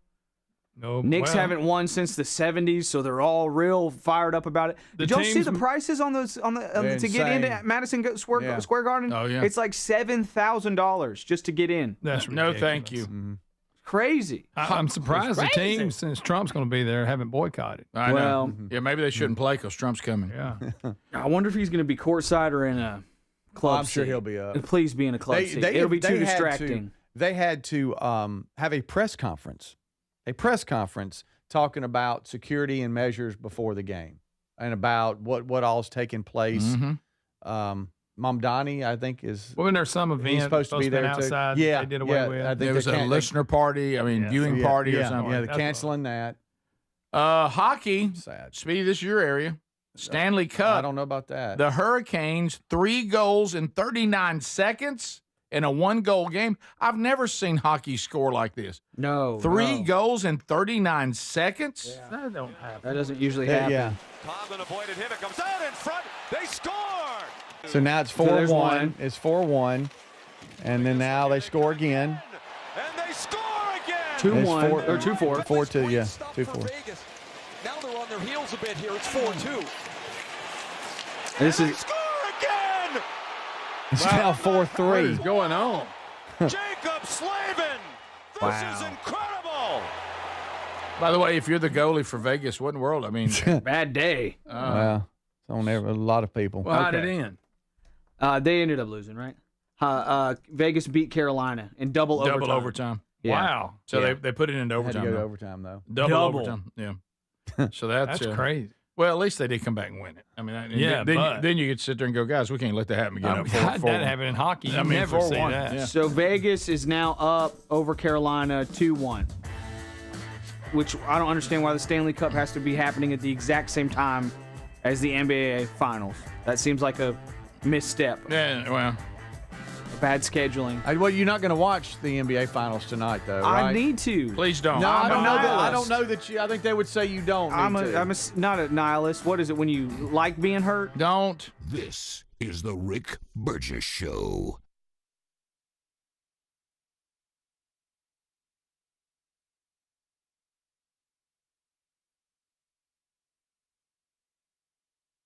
No, Knicks haven't won since the 70s, so they're all real fired up about it. Did y'all see the prices on those to get into Madison Square Garden? Oh yeah, it's like $7,000 just to get in. That's no, thank you. Crazy. I'm surprised the team, since Trump's going to be there, haven't boycotted. I know. Yeah, maybe they shouldn't play because Trump's coming. Yeah. I wonder if he's going to be courtside or in a club. I'm sure he'll be up. Please be in a club seat. It'll be too distracting. They had to have a press conference. Talking about security and measures before the game and about what all's taking place. Mamdani, I think, wasn't there some event he's supposed to be there outside? Too. Yeah, they did away with. I think there was a listener party. Viewing party or something. Yeah, they're canceling that. Hockey. Sad. Speedy, this is your area. Stanley Cup. I don't know about that. The Hurricanes, 3 goals in 39 seconds. In a 1-goal game. I've never seen hockey score like this. No. 3 goals in 39 seconds? Yeah. That don't happen. That doesn't usually happen. Yeah. Tomlin avoided him. It comes out in front. They score. So now it's 4-1. It's 4-1. And then now they score again. And they score again. 2-1 or 2-4. 4-2, yeah. 2-4. Now they're on their heels a bit here. It's 4-2. This is score again. It's now 4-3. What is going on? Jacob Slavin. This is incredible. By the way, if you're the goalie for Vegas, what in the world? I mean, bad day. Well, it's on there a lot of people. Well, how'd it end? They ended up losing, right? Vegas beat Carolina in double overtime. Yeah. Wow. So they put it into Had overtime. to go to overtime, though. Double overtime. Yeah. So that's crazy. Well, at least they did come back and win it. I mean, then you could sit there and go, guys, we can't let that happen again. That happened in hockey. You never see that. Yeah. So Vegas is now up over Carolina 2-1, which I don't understand why the Stanley Cup has to be happening at the exact same time as the NBA Finals. That seems like a misstep. Yeah, well. Bad scheduling. Well, you're not going to watch the NBA Finals tonight, though, right? I need to. Please don't. No, I don't know that you. I think they would say you don't. I'm not a nihilist. What is it when you like being hurt? Don't. This is the Rick Burgess Show.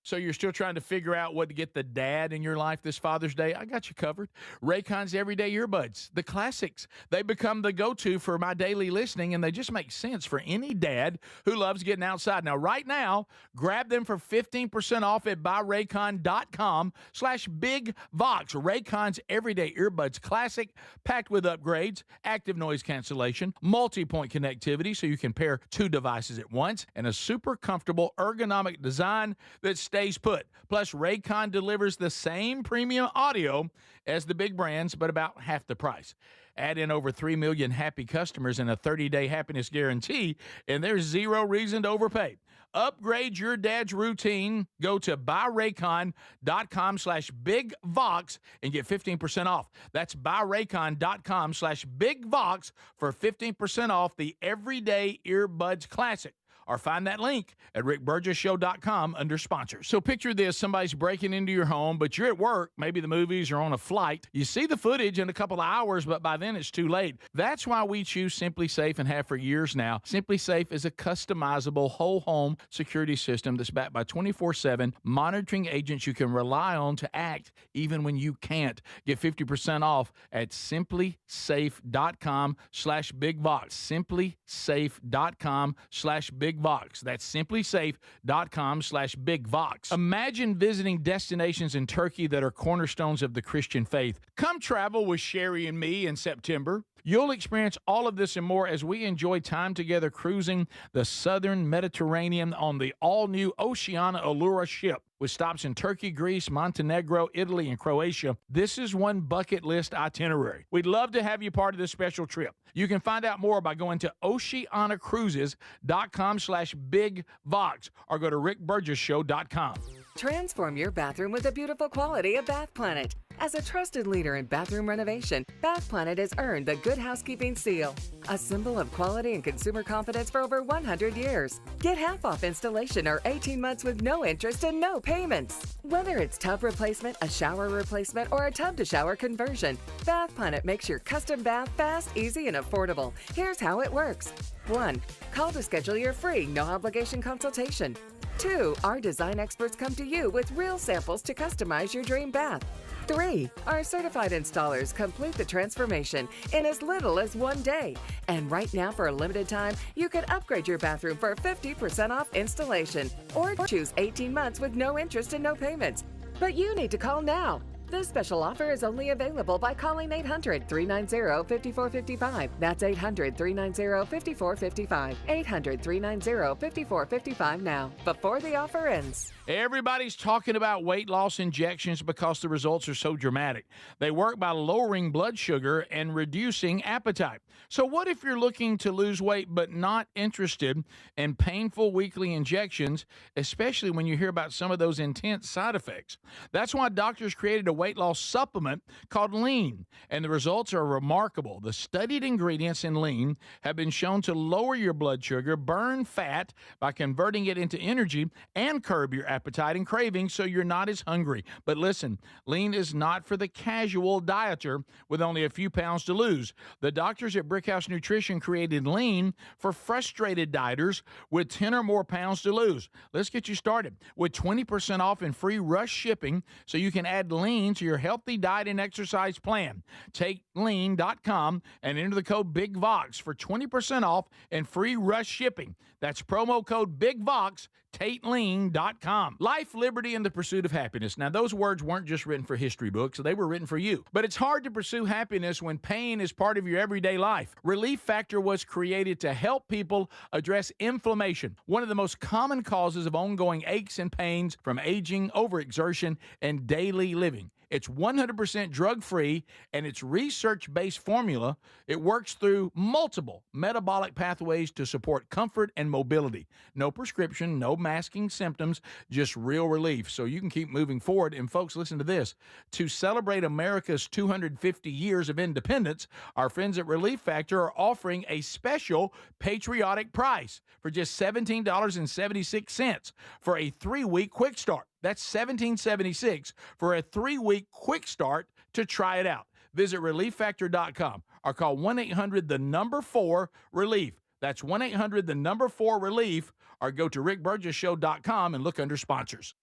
So you're still trying to figure out what to get the dad in your life this Father's Day? I got you covered. Raycon's Everyday Earbuds, the classics. They become the go-to for my daily listening, and they just make sense for any dad who loves getting outside. Now, right now, grab them for 15% off at buyraycon.com/bigvox. Raycon's Everyday Earbuds Classic, packed with upgrades, active noise cancellation, multi-point connectivity so you can pair 2 devices at once, and a super comfortable ergonomic design that stays put. Plus, Raycon delivers the same premium audio as the big brands, but about half the price. Add in over 3 million happy customers and a 30-day happiness guarantee, and there's zero reason to overpay. Upgrade your dad's routine. Go to buyraycon.com/bigvox and get 15% off. That's buyraycon.com/bigvox for 15% off the Everyday Earbuds Classic. Or find that link at rickburgessshow.com under sponsors. So picture this, somebody's breaking into your home, but you're at work, maybe the movies, or on a flight. You see the footage in a couple of hours, but by then it's too late. That's why we choose Simply Safe and have for years now. Simply Safe is a customizable whole home security system that's backed by 24/7 monitoring agents you can rely on to act even when you can't. Get 50% off at simplysafe.com/bigvox. Simplysafe.com/bigvox. BigVox. That's simplysafe.com/BigVox. Imagine visiting destinations in Turkey that are cornerstones of the Christian faith. Come travel with Sherry and me in September. You'll experience all of this and more as we enjoy time together cruising the southern Mediterranean on the all-new Oceania Allura ship. With stops in Turkey, Greece, Montenegro, Italy, and Croatia, this is one bucket list itinerary. We'd love to have you part of this special trip. You can find out more by going to oceanacruises.com/BigVox or go to rickburgesshow.com. Transform your bathroom with the beautiful quality of Bath Planet. As a trusted leader in bathroom renovation, Bath Planet has earned the Good Housekeeping seal, a symbol of quality and consumer confidence for over 100 years. Get half off installation or 18 months with no interest and no payments. Whether it's tub replacement, a shower replacement, or a tub-to-shower conversion, Bath Planet makes your custom bath fast, easy, and affordable. Here's how it works. 1. Call to schedule your free, no-obligation consultation. 2. Our design experts come to you with real samples to customize your dream bath. 3. Our certified installers complete the transformation in as little as 1 day. And right now, for a limited time, you can upgrade your bathroom for 50% off installation or choose 18 months with no interest and no payments. But you need to call now. This special offer is only available by calling 800-390-5455. That's 800-390-5455. 800-390-5455 now, before the offer ends. Everybody's talking about weight loss injections because the results are so dramatic. They work by lowering blood sugar and reducing appetite. So what if you're looking to lose weight but not interested in painful weekly injections, especially when you hear about some of those intense side effects? That's why doctors created a weight loss supplement called Lean, and the results are remarkable. The studied ingredients in Lean have been shown to lower your blood sugar, burn fat by converting it into energy, and curb your appetite and cravings so you're not as hungry. But listen, Lean is not for the casual dieter with only a few pounds to lose. The doctors at Brickhouse Nutrition created Lean for frustrated dieters with 10 or more pounds to lose. Let's get you started with 20% off and free rush shipping so you can add Lean to your healthy diet and exercise plan. Take lean.com and enter the code BIGVOX for 20% off and free rush shipping. That's promo code BIGVOX, TateLean.com. Life, liberty, and the pursuit of happiness. Now, those words weren't just written for history books. They were written for you. But it's hard to pursue happiness when pain is part of your everyday life. Relief Factor was created to help people address inflammation, one of the most common causes of ongoing aches and pains from aging, overexertion, and daily living. It's 100% drug-free, and its research-based formula, it works through multiple metabolic pathways to support comfort and mobility. No prescription, no masking symptoms, just real relief, so you can keep moving forward. And folks, listen to this. To celebrate America's 250 years of independence, our friends at Relief Factor are offering a special patriotic price for just $17.76 for a 3-week quick start. That's $17.76 for a 3-week quick start to try it out. Visit ReliefFactor.com or call 1-800-4-RELIEF. That's 1-800-4-RELIEF or go to rickburgesshow.com and look under sponsors.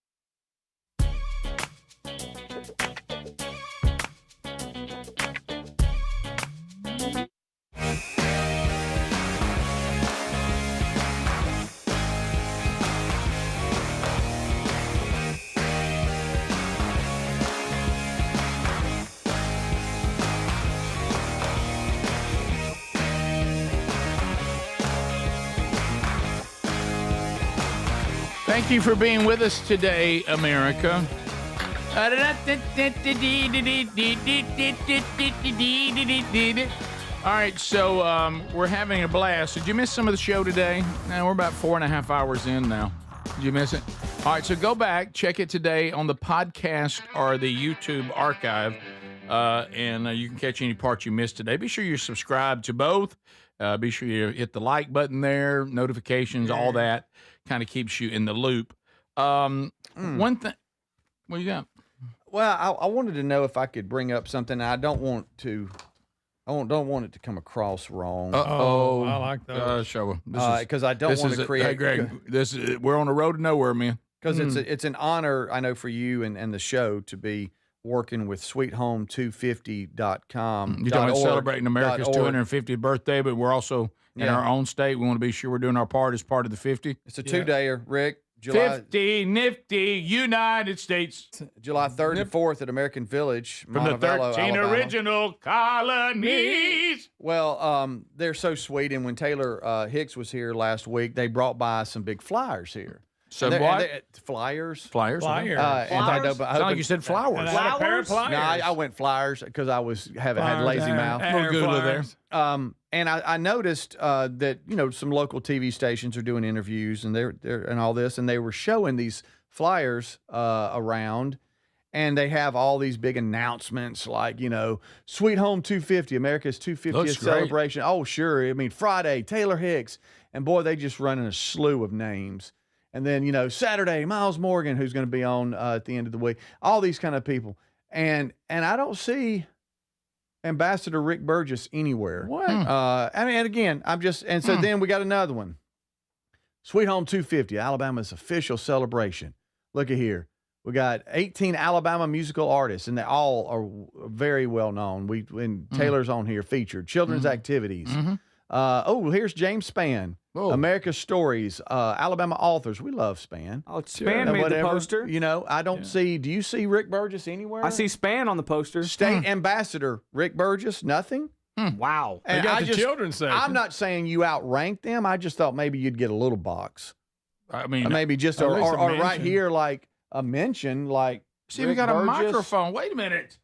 Thank you for being with us today, America. All right, so we're having a blast. Did you miss some of the show today? We're about 4.5 hours in now. Did you miss it? All right, so go back, check it today on the podcast or the YouTube archive, and you can catch any parts you missed today. Be sure you're subscribed to both. Be sure you hit the like button there, notifications, all that. Kind of keeps you in the loop. One thing, what you got? Well, I wanted to know if I could bring up something. I don't want it to come across wrong. I like that. Show because I don't want to create. Hey, Greg, we're on the road to nowhere, man. Because it's an honor, I know, for you and the show to be working with sweethome250.com. You're talking about celebrating America's 250th birthday, but we're also in our own state. We want to be sure we're doing our part as part of the 50. It's a 2-dayer, Rick. July 50, nifty, United States. July 3rd and 4th at American Village, from Montevallo, the 13 Alabama. original colonies. Well, they're so sweet. And when Taylor Hicks was here last week, they brought by some big flyers here. So what? Flyers. Flyers. Sound like you said flowers. Flowers? No, I went flyers because I had lazy mouth. There. And I noticed that some local TV stations are doing interviews and they're and all this, and they were showing these flyers around, and they have all these big announcements like Sweet Home 250, America's 250th celebration. Oh, sure. I mean, Friday, Taylor Hicks, and boy, they just running a slew of names. And then, Saturday, Miles Morgan, who's going to be on at the end of the week. All these kind of people. And I don't see Ambassador Rick Burgess anywhere. What? And again, so then we got another one. Sweet Home 250, Alabama's official celebration. Look at here. We got 18 Alabama musical artists, and they all are very well known. Taylor's on here featured. Children's activities. Here's James Spann. America's Stories, Alabama authors. We love Spann. Oh, Spann made the poster. I don't see. Do you see Rick Burgess anywhere? I see Spann on the poster. State Ambassador Rick Burgess, nothing. Wow. And they got the children's section. I'm not saying you outrank them. I just thought maybe you'd get a little box. I mean, maybe just or right here like a mention like. See, we got a microphone. Wait a minute.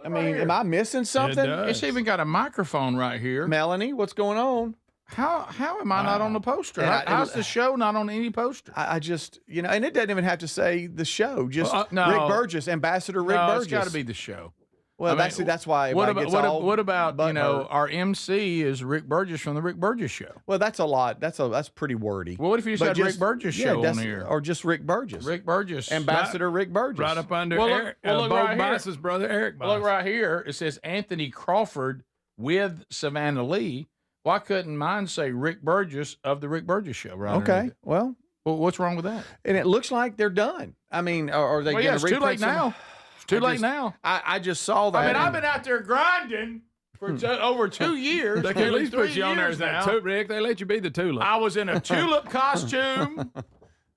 I mean, am I missing something? It's even got a microphone right here. Melanie, what's going on? How am I not on the poster? How's the show not on any poster? I just, and it doesn't even have to say the show. Just no. Rick Burgess, Ambassador Rick Burgess. It's got to be the show. Well, that's why. What about our MC is Rick Burgess from the Rick Burgess Show? Well, that's a lot. That's pretty wordy. Well, what if you just had Rick Burgess Show on here, or just Rick Burgess? Rick Burgess, Ambassador Rick Burgess, right up under Bo Boss's brother Eric Boss. Look right here. It says Anthony Crawford with Savannah Lee. Why couldn't mine say Rick Burgess of the Rick Burgess Show? Right. Okay. Well, what's wrong with that? And it looks like they're done. I mean, are they going to reprint too late now. It's too late now. I just saw that. I mean, I've been out there grinding for over 2 years. They can at least put you on there as that Rick. They let you be the tulip. I was in a tulip costume.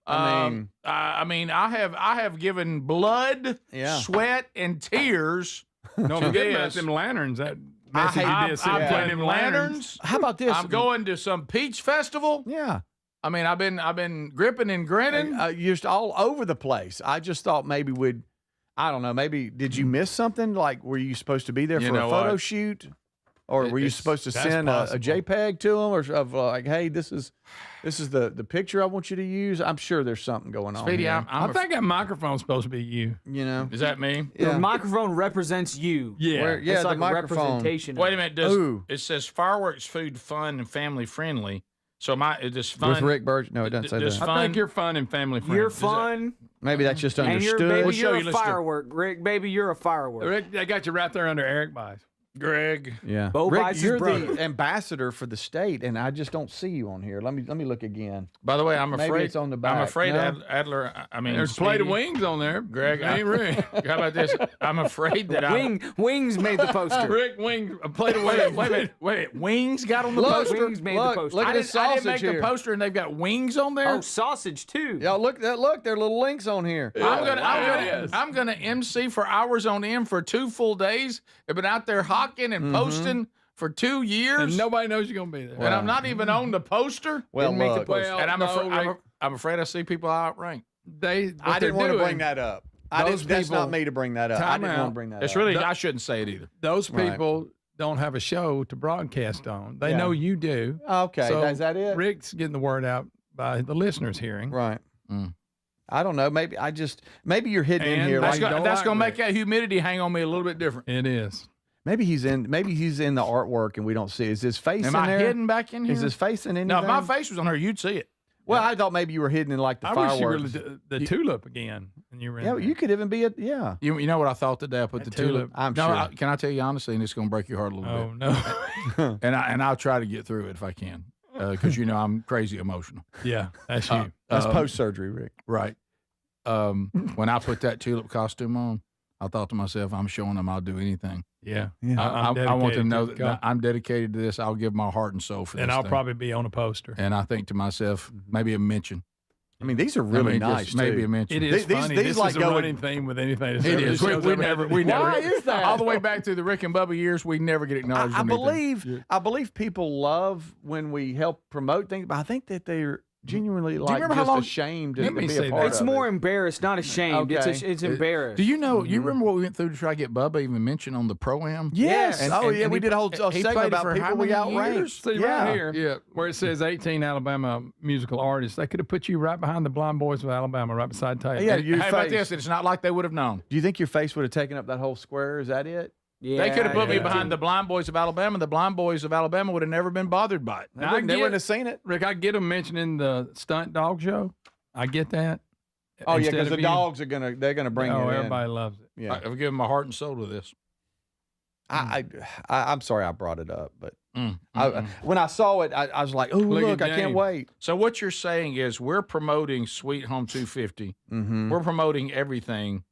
I have given blood, sweat, and tears. Don't forget about them lanterns. That I'm playing lanterns. How about this? I'm going to some peach festival. Yeah. I mean, I've been gripping and grinning. Just all over the place. I just thought maybe I don't know. Maybe did you miss something? Like, were you supposed to be there for a photo shoot, or were you supposed to send a JPEG to them, or of like, hey, this is the picture I want you to use? I'm sure there's something going on. Speedy, I think that microphone's supposed to be you. Is that me? The microphone represents you. Yeah, it's like the microphone. A representation. Wait a minute. It says fireworks, food, fun, and family friendly. So is fun with Rick Burgess? No, it doesn't say that. I think you're fun and family friendly. You're fun. Maybe that's just understood. And you're a firework, Rick. Baby, you're a firework. Rick, they got you right there under Eric Bice. Greg. Yeah. Bo Rick, Bice's you're brother. the ambassador for the state, and I just don't see you on here. Let me look again. By the way, I'm afraid Maybe it's on the back. I'm afraid No? Adler. I mean, There's a plate of wings on there. Greg, ain't Rick. How about this? I'm afraid that Wings made the poster. Rick Wings, a plate of wings. Wait. Wings got on the poster. Wings made the poster. Look at this sausage I didn't make here. the poster, and they've got wings on there. Oh, sausage too. Yeah, look, there are little links on here. I'm gonna MC for hours on end for 2 full days. I've been out there hawking and posting for 2 years. And nobody knows you're gonna be there. And I'm not even on the poster. Well, Didn't make the look. poster. Well, And no, I'm afraid I see people outranked. I didn't want to bring that up. That's not me to bring that up. I didn't want to bring that It's up. really, I shouldn't say it either. Those people don't have a show to broadcast on. They know you do. Okay, So is that it? Rick's getting the word out by the listeners hearing. Right. I don't know. Maybe you're hidden in here. That's like, going to make that humidity hang on me a little bit different. It is. Maybe he's in the artwork and we don't see it. Is his face Am in I there? hidden back in here? Is his face in anything? No, if my face was on her, you'd see it. Well, I thought maybe you were hidden in like the I fireworks. wish you were the tulip again. And you were in Yeah, there. you could even be yeah. You know what I thought today? I put the tulip. I'm sure. Can I tell you honestly, and it's going to break your heart a little bit. Oh, no. and I'll try to get through it if I can, because I'm crazy emotional. Yeah, that's you. That's post-surgery, Rick. Right. When I put that tulip costume on, I thought to myself, I'm showing them I'll do anything. Yeah. I want them to know that I'm dedicated to this. I'll give my heart and soul for this. And I'll thing. probably be on a poster. And I think to myself, maybe a mention. I mean, these are really nice. Just maybe a mention. It is funny. This like is a running theme with anything. It is. We never. Why is that? All the way back to the Rick and Bubba years, we never get acknowledged. I believe people love when we help promote things, but I think that they're genuinely ashamed to be a part It's of more it. embarrassed, not ashamed. Okay. It's embarrassed. Do you know? You remember what we went through to try to get Bubba even mentioned on the Pro-Am? Yes. We did a whole segment about people we outranked. See, right here, where it says 18 Alabama musical artists, they could have put you right behind the Blind Boys of Alabama, right beside Taylor. Yeah, how about this? It's not like they would have known. Do you think your face would have taken up that whole square? Is that it? Yeah, they could have put me behind the Blind Boys of Alabama. The Blind Boys of Alabama would have never been bothered by it. They wouldn't have seen it. Rick, I get them mentioning the stunt dog show. I get that. Oh, yeah, because the dogs are they're gonna bring it in. Everybody loves it. Yeah. I've given my heart and soul to this. I'm sorry I brought it up, but when I saw it, I was like, oh, look I can't wait. So what you're saying is we're promoting Sweet Home 250. Mm-hmm. We're promoting everything,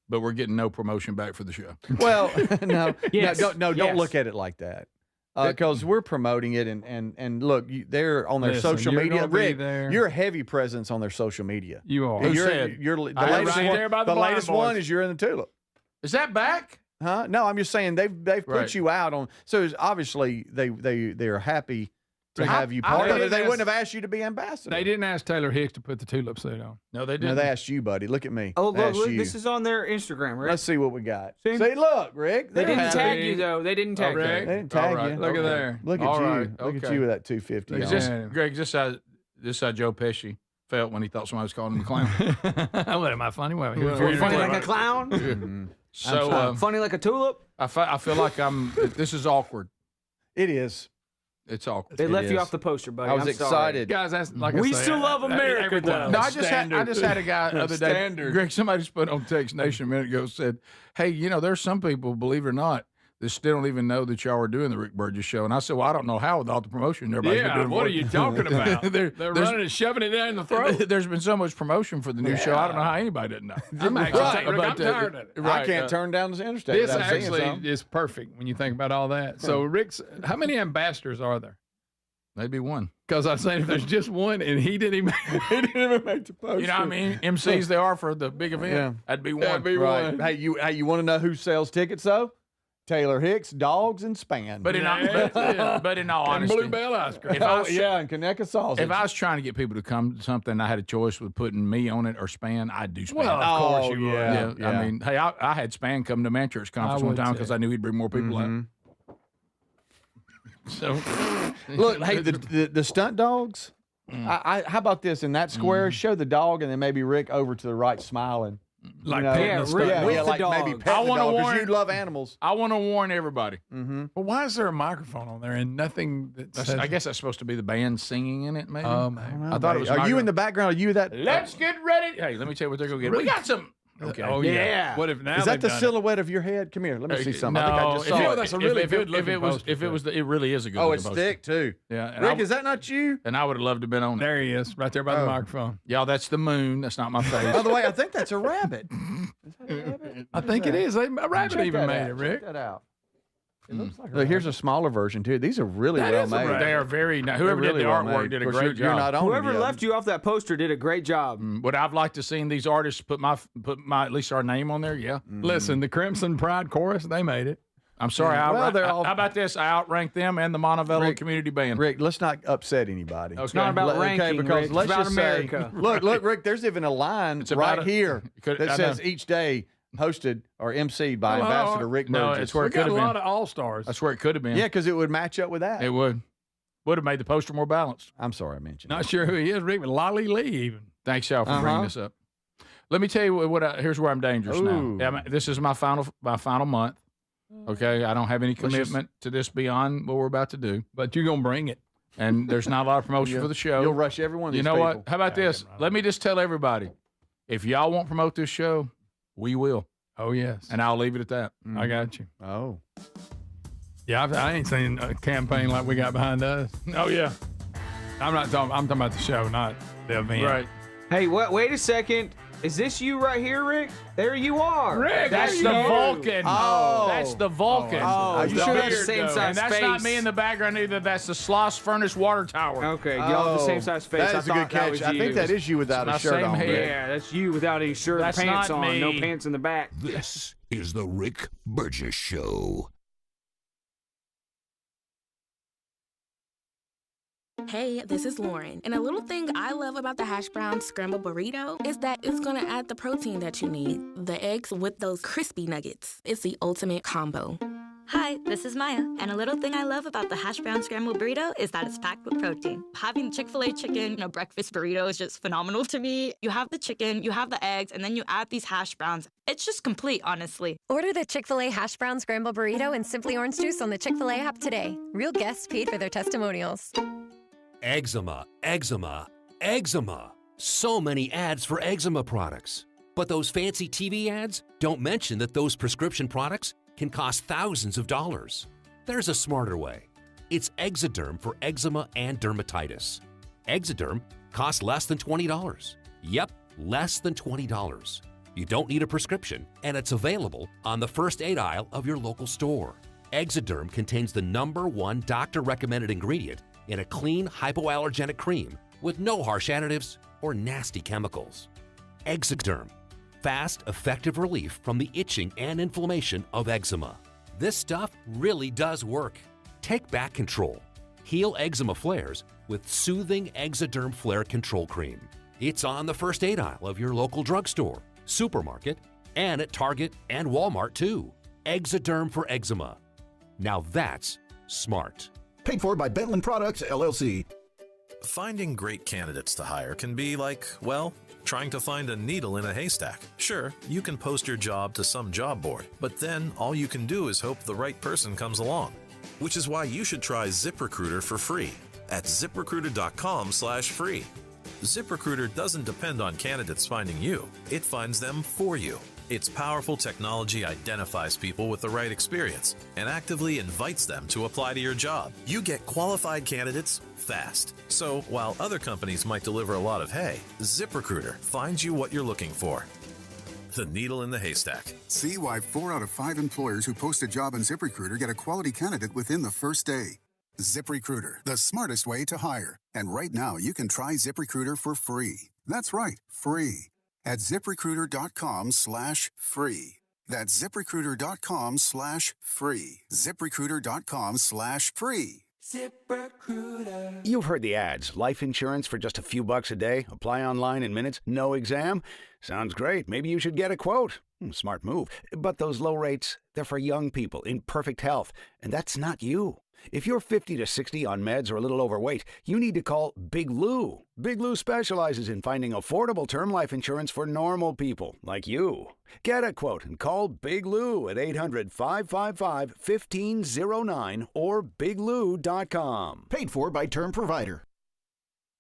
but we're getting no promotion back for the show. Well, no, Yes. don't look at it like that. Because we're promoting it, and look, they're on their social you're media. gonna be Rick, there. you're a heavy presence on their social media. You are. Who said? You're the I am latest right one. there by the The Blind latest Boys. one is you're in the tulip. Is that back? Huh? No, I'm just saying they've Right. put you out on. So obviously they're happy to have you part of it. They wouldn't have asked you to be ambassador. They didn't ask Taylor Hicks to put the tulip suit on. No, they No, didn't. they asked you, buddy. Look at me. Oh, They asked look, you. this is on their Instagram, right? Let's see what we got. See? See, look, Rick. They they're didn't happy. tag you, though. They didn't tag They you. didn't tag All right. you. Look at there. Look at All you. right. Look at Okay. you with that 250. Is on. this, Greg, this is how Joe Pesci felt when he thought somebody was calling him a clown. What am I funny? Well, Funny like a clown? So Funny like a tulip? I feel like this is awkward. It is. It's awkward. They left you is. off the poster, buddy. I was I'm sorry. excited. Guys, that's like We I say, still love America, every though. time. No, I just had a guy the other day. Standard. Greg, somebody just put on Text Nation a minute ago, said, "Hey, there's some people, believe it or not, that still don't even know that y'all are doing the Rick Burgess show." And I said, "Well, I don't know how without the promotion everybody's been Yeah, doing. what are you talking about? They're there's- running and shoving it down the throat. There's been so much promotion for the new show. I don't know how anybody didn't know. I'm actually Right, Rick, I'm but, tired of it. I can't turn down the interstate. This without seeing actually some. is perfect when you think about all that. So, Rick's, how many ambassadors are there? Maybe one. Because I was saying if there's just one and he didn't even make the poster. You know what I mean? MCs they are for the big event. Yeah. That'd be one. That'd be Right. one. Hey, you want to know who sells tickets though? Taylor Hicks, dogs, and Span. But in all And honesty, Bluebell ice cream. if I was, and Conecuh sausage. if I was trying to get people to come to something, I had a choice with putting me on it or Span. I'd do Span. Well, of course you would. Yeah. I mean, hey, I had Span come to Man Church conference I one would time too. because I knew he'd bring more people out. So Look, hey, the stunt dogs. How about this in that square? Show the dog, and then maybe Rick over to the right, smiling. Like know, petting yeah, the Rick stunt with dog. the like dog. maybe I pet the wanna dog because warn- you love animals. I want to warn everybody. Mm-hmm. Well, why is there a microphone on there and nothing that says I guess that's supposed to be the band singing in it. Maybe. man. I thought it was. Are you in the background? Are you that? Let's get ready. Hey, let me tell you what they're gonna get. We got some. Okay. Oh yeah. What if now Is that the they've done it? silhouette of your head? Come here. Let me see something. I think I just if saw it- it. that's a really if it- good-looking If it was, poster, if it was, it really is a good. Oh, looking it's poster. thick too. Yeah, and Rick, I, is that not you? and I would have loved to have been on it. There he is, right there by the microphone. Y'all, that's the moon. That's not my face. By the way, I think that's a rabbit. Is that a rabbit? I think it is. A rabbit Check even that made out. it, Rick. Check that out. It looks like Look, here's a smaller version too. These are really That well is a made. rabbit. They are very. Whoever really did the well artwork made. did a Of course, great you're job. not on Whoever any of left them. you off that poster did a great job. Would I've liked to seen these artists put my at least our name on there? Yeah. Listen, the Crimson Pride Chorus, they made it. I'm sorry. Well, they're all- how about this? I outranked them and the Montevello Community Band. Rick, let's not upset anybody. It's not about ranking, because Rick. let's It's about just America. say, look, Rick. There's even a line about right a- here I that says know. each day hosted or emceed by Well, Ambassador Rick no, Burgess. it's where We it got could a have lot been. of all-stars. That's where it could have been. Yeah, because it would match up with that. It would have made the poster more balanced. I'm sorry I mentioned. Not sure who he is, Rick, but Lolly Lee even. Thanks, y'all, for bringing this up. Let me tell you here's where I'm dangerous Ooh. now. This is my final month. Okay, I don't have any commitment to this beyond what we're about to do, But you're going to bring it. and there's not a lot of promotion for the show. You'll rush every one of You these know people. what? How about this? Let me just tell everybody: if y'all won't promote this show, we will, Oh, yes. and I'll leave it at that. I got you. Oh. Yeah, I ain't seen a campaign like we got behind us. Oh yeah, I'm talking about the show, not the event. right. Hey, wait a second. Is this you right here, Rick? There you are. Rick, that's the Vulcan. Oh. That's the Vulcan. Oh, you sure that's the same size And that's face? not me in the background either. That's the Sloss Furnace Water Tower. Okay, y'all have the same size face. That is a good catch. I think that is you without a shirt on. Yeah, that's you without any shirt and pants on. me. No pants in the back. This is the Rick Burgess Show. Hey, this is Lauren, and a little thing I love about the hash brown scrambled burrito is that it's gonna add the protein that you need, the eggs with those crispy nuggets. It's the ultimate combo. Hi, this is Maya, and a little thing I love about the hash brown scrambled burrito is that it's packed with protein. Having Chick-fil-A chicken in a breakfast burrito is just phenomenal to me. You have the chicken, you have the eggs, and then you add these hash browns. It's just complete, honestly. Order the Chick-fil-A hash brown scrambled burrito and Simply Orange Juice on the Chick-fil-A app today. Real guests paid for their testimonials. Eczema, eczema, eczema. So many ads for eczema products. But those fancy TV ads don't mention that those prescription products can cost thousands of dollars. There's a smarter way. It's Exoderm for eczema and dermatitis. Exoderm costs less than $20. Yep, less than $20. You don't need a prescription, and it's available on the first aid aisle of your local store. Exoderm contains the #1 doctor-recommended ingredient in a clean, hypoallergenic cream with no harsh additives or nasty chemicals. Exoderm. Fast, effective relief from the itching and inflammation of eczema. This stuff really does work. Take back control. Heal eczema flares with soothing Exoderm Flare Control Cream. It's on the first aid aisle of your local drugstore, supermarket, and at Target and Walmart too. Exoderm for eczema. Now that's smart. Paid for by Bentland Products, LLC. Finding great candidates to hire can be like, well, trying to find a needle in a haystack. Sure, you can post your job to some job board, but then all you can do is hope the right person comes along. Which is why you should try ZipRecruiter for free at ZipRecruiter.com/free. ZipRecruiter doesn't depend on candidates finding you. It finds them for you. Its powerful technology identifies people with the right experience and actively invites them to apply to your job. You get qualified candidates fast. So while other companies might deliver a lot of hay, ZipRecruiter finds you what you're looking for. The needle in the haystack. See why 4 out of 5 employers who post a job on ZipRecruiter get a quality candidate within the first day. ZipRecruiter, the smartest way to hire. And right now, you can try ZipRecruiter for free. That's right, free. At ZipRecruiter.com/free. That's ZipRecruiter.com/free. ZipRecruiter.com/free. ZipRecruiter. You've heard the ads. Life insurance for just a few bucks a day. Apply online in minutes. No exam. Sounds great. Maybe you should get a quote. Smart move. But those low rates, they're for young people in perfect health. And that's not you. If you're 50 to 60 on meds or a little overweight, you need to call Big Lou. Big Lou specializes in finding affordable term life insurance for normal people like you. Get a quote and call Big Lou at 800-555-1509 or biglou.com. Paid for by Term Provider.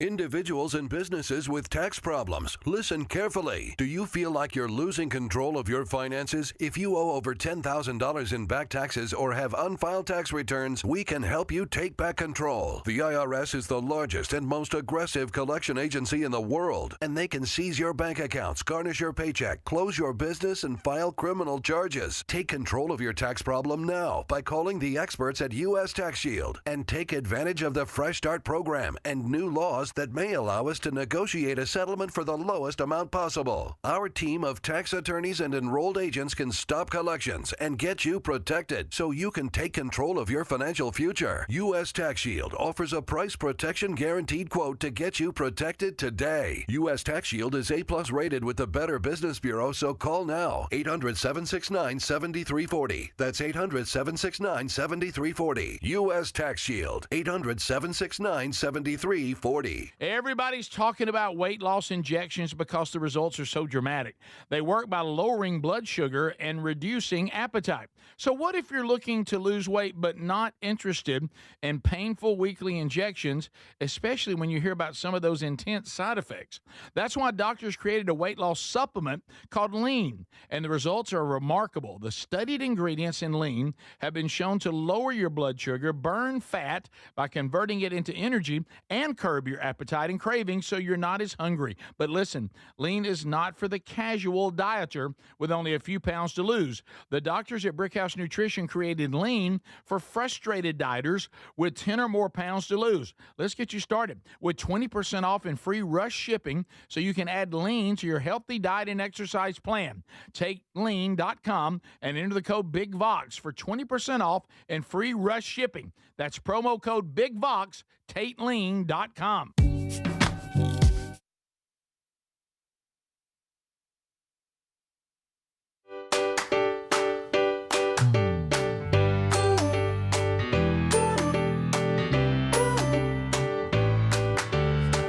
Individuals and businesses with tax problems, listen carefully. Do you feel like you're losing control of your finances? If you owe over $10,000 in back taxes or have unfiled tax returns, we can help you take back control. The IRS is the largest and most aggressive collection agency in the world, and they can seize your bank accounts, garnish your paycheck, close your business, and file criminal charges. Take control of your tax problem now by calling the experts at U.S. Tax Shield and take advantage of the Fresh Start program and new laws that may allow us to negotiate a settlement for the lowest amount possible. Our team of tax attorneys and enrolled agents can stop collections and get you protected so you can take control of your financial future. U.S. Tax Shield offers a price protection guaranteed quote to get you protected today. U.S. Tax Shield is A+ rated with the Better Business Bureau, so call now. 800-769-7340. That's 800-769-7340. U.S. Tax Shield. 800-769-7340. Everybody's talking about weight loss injections because the results are so dramatic. They work by lowering blood sugar and reducing appetite. So what if you're looking to lose weight but not interested in painful weekly injections, especially when you hear about some of those intense side effects? That's why doctors created a weight loss supplement called Lean, and the results are remarkable. The studied ingredients in Lean have been shown to lower your blood sugar, burn fat by converting it into energy, and curb your appetite. appetite and cravings so you're not as hungry. But listen, lean is not for the casual dieter with only a few pounds to lose. The doctors at Brickhouse Nutrition created lean for frustrated dieters with 10 or more pounds to lose. Let's get you started with 20% off and free rush shipping so you can add lean to your healthy diet and exercise plan. Take lean.com and enter the code BIGVOX for 20% off and free rush shipping. That's promo code BIGVOX, TateLean.com.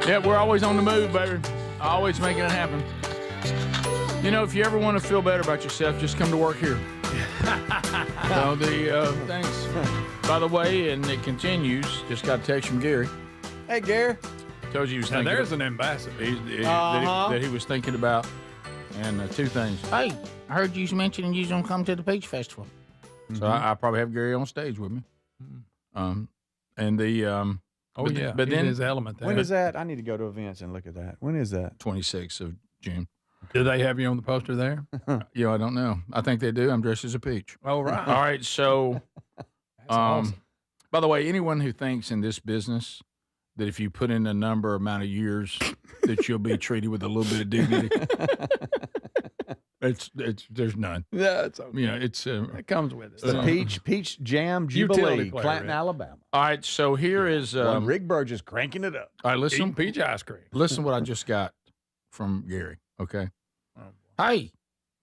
Yeah, we're always on the move, baby. Always making it happen. You know, if you ever want to feel better about yourself, just come to work here. So thanks. By the way, and it continues. Just got a text from Gary. Hey, Gary. Told you he was thinking. There's an ambassador that he was thinking about, and two things. Hey, I heard you mentioning you was gonna come to the Peach Festival, so I probably have Gary on stage with me. And the but then his element there. When is that? I need to go to events and look at that. When is that? 26th of June. Do they have you on the poster there? Yeah, I don't know. I think they do. I'm dressed as a peach. Oh, right. All right. So, awesome. By the way, anyone who thinks in this business that if you put in a number amount of years that you'll be treated with a little bit of dignity, there's none. Yeah, it's okay. You know, it comes with it. The Peach Jam Jubilee, Clanton, Alabama. All right. So here is Rick Burgess cranking it up. All right, listen. Eating peach ice cream. Listen what I just got from Gary. Okay. Hey,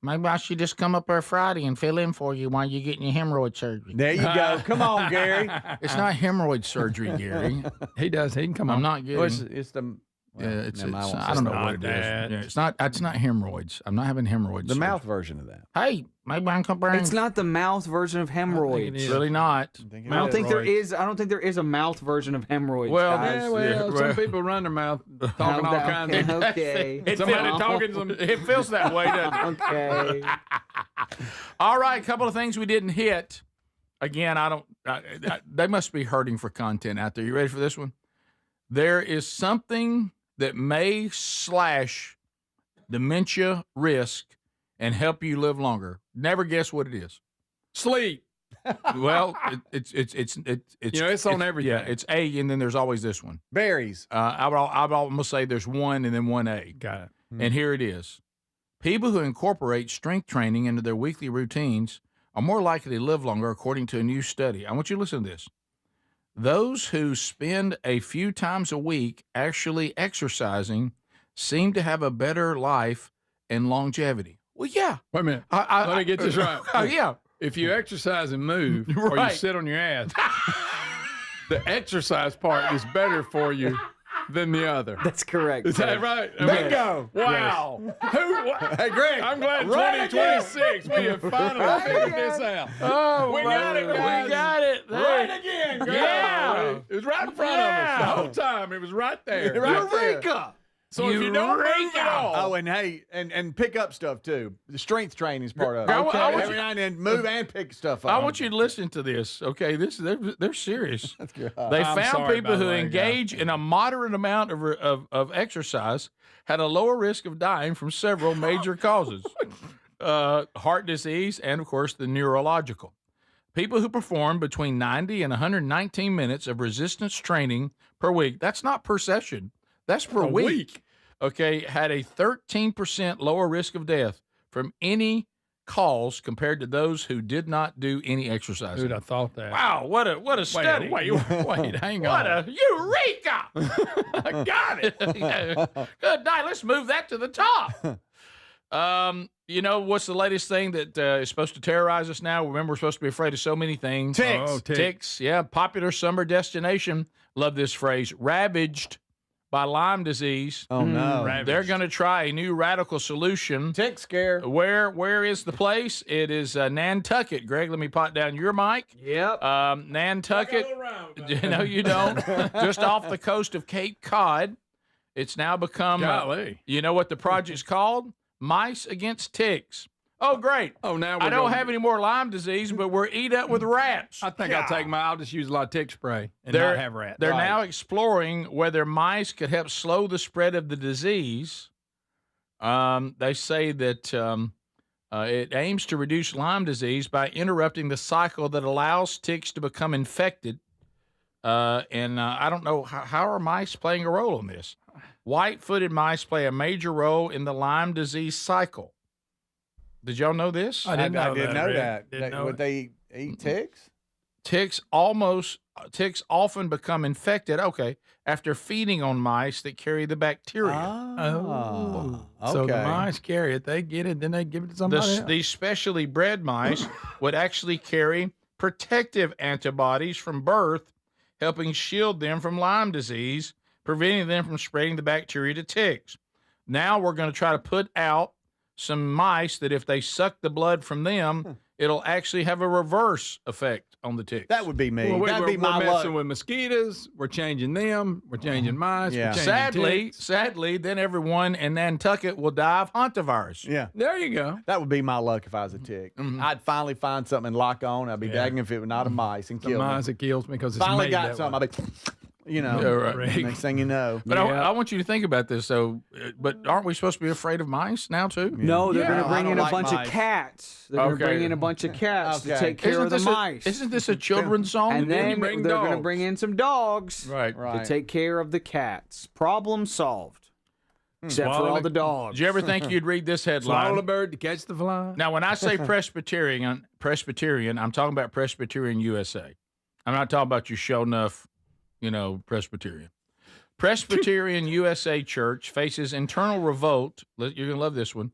maybe I should just come up there Friday and fill in for you while you're getting your hemorrhoid surgery. There you go. Come on, Gary. It's not hemorrhoid surgery, Gary. He does. He can come on. I'm not getting. Well, it's the. Well, I don't know what it is. Yeah, it's not hemorrhoids. I'm not having hemorrhoids. The mouth version of that. Hey, maybe I can come back. It's not the mouth version of hemorrhoids. It's really not. I don't think there is. I don't think there is a mouth version of hemorrhoids. Well, guys. Some people run their mouth talking all kinds of. Okay. Somebody talking some. It feels that way, doesn't it? Okay. All right, a couple of things we didn't hit. Again, they must be hurting for content out there. You ready for this one? There is something that may slash dementia risk and help you live longer. Never guess what it is. Sleep. Well, it's it's on everything. Yeah, it's A, and then there's always this one. Berries. I would almost say there's one and then 1A. Got it. And here it is. People who incorporate strength training into their weekly routines are more likely to live longer, according to a new study. I want you to listen to this. Those who spend a few times a week actually exercising seem to have a better life and longevity. Well, yeah. Wait a minute. Let me get this right. Yeah. If you exercise and move, or you sit on your ass, the exercise part is better for you than the other. That's correct. Is that right? Bingo. Wow. Yes. Hey, Greg. I'm glad 2026 we have finally figured this out. Oh, we got it, guys. We got it. Right again, Greg. Yeah. It was right in front of us the whole time. It was right there. Eureka. So if you don't move at all. Oh, and hey, and pick up stuff too. The strength training is part of it. Okay. Every now and then move and pick stuff up. I want you to listen to this. Okay, they're serious. That's good. They found people who engage in a moderate amount of exercise had a lower risk of dying from several major causes. Heart disease and, of course, the neurological. People who perform between 90 and 119 minutes of resistance training per week, that's not per session, that's per week. Okay, had a 13% lower risk of death from any cause compared to those who did not do any exercise. Dude, I thought that. Wow, what a study. Wait, hang on. What a eureka! I got it. Good night. Let's move that to the top. You know what's the latest thing that is supposed to terrorize us now? Remember, we're supposed to be afraid of so many things. Ticks. Oh, Ticks. Yeah, popular summer destination. Love this phrase. Ravaged by Lyme disease. Oh, no. They're going to try a new radical solution. Tick scare. Where is the place? It is Nantucket. Greg, let me pot down your mic. Yep. Nantucket. No, you don't. Just off the coast of Cape Cod. It's now become, Golly. You know what the project's called? Mice Against Ticks. Oh, great. Oh, now I don't have any more Lyme disease, but we're eat up with rats. I think I'll just use a lot of tick spray and not have rats. They're now exploring whether mice could help slow the spread of the disease. They say that it aims to reduce Lyme disease by interrupting the cycle that allows ticks to become infected. And I don't know, how are mice playing a role in this? White-footed mice play a major role in the Lyme disease cycle. Did y'all know this? I didn't know that. Would they eat ticks? Ticks often become infected, after feeding on mice that carry the bacteria. Oh. So the mice carry it, they get it, then they give it to somebody else. These specially bred mice would actually carry protective antibodies from birth, helping shield them from Lyme disease, preventing them from spreading the bacteria to ticks. Now we're going to try to put out some mice that if they suck the blood from them, it'll actually have a reverse effect on the ticks. That would be me. Well, That'd be my we're luck. messing with mosquitoes. We're changing them. We're changing mice. We're changing Sadly, then everyone in Nantucket will die of hantavirus. Yeah. There you go. That would be my luck if I was a tick. I'd finally find something and lock on. I'd be dagging if it was not a mice and kill me. Mice, it kills me because it's finally made got that something. way. I'd be, next thing you know. But I want you to think about this, though. But aren't we supposed to be afraid of mice now, too? No, they're going to bring in a bunch of cats. They're going to bring in a bunch of cats to take care of the mice. Isn't this a children's song? And then they're going to bring in some dogs to take care of the cats. Problem solved. Except for all the dogs. Did you ever think you'd read this headline? Swallow the bird to catch the fly. Now, when I say Presbyterian, I'm talking about Presbyterian USA. I'm not talking about your show enough, Presbyterian. Presbyterian USA Church faces internal revolt. You're going to love this one,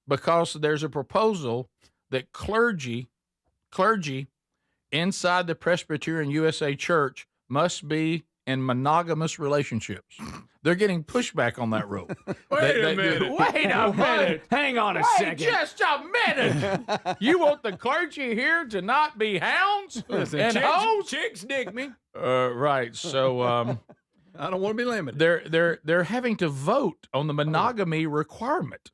because there's a proposal that clergy inside the Presbyterian USA Church must be in monogamous relationships. They're getting pushback on that rule. Wait a minute. Hang on a second. Just a minute. You want the clergy here to not be hounds and hoes? Chicks dig me. Right. So I don't want to be limited. They're having to vote on the monogamy requirement.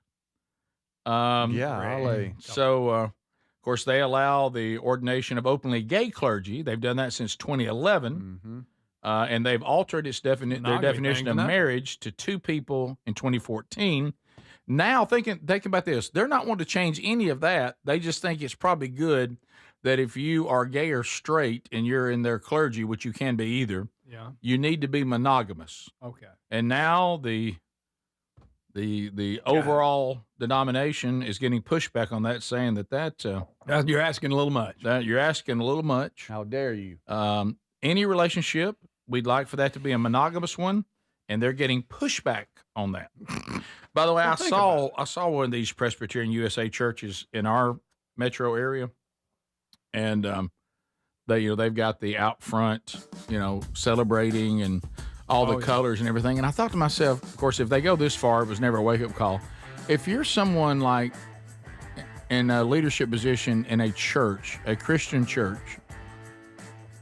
So, of course, they allow the ordination of openly gay clergy. They've done that since 2011. And they've altered their definition of marriage to two people in 2014. Now, think about this. They're not wanting to change any of that. They just think it's probably good that if you are gay or straight and you're in their clergy, which you can be either, you need to be monogamous. Okay. And now the overall denomination is getting pushback on that, saying that you're asking a little much. You're asking a little much. How dare you? Any relationship, we'd like for that to be a monogamous one, and they're getting pushback on that. By the way, I saw one of these Presbyterian USA churches in our metro area, and they've got the out front, celebrating and all the colors and everything. And I thought to myself, of course, if they go this far, it was never a wake up call. If you're someone like in a leadership position in a church, a Christian church,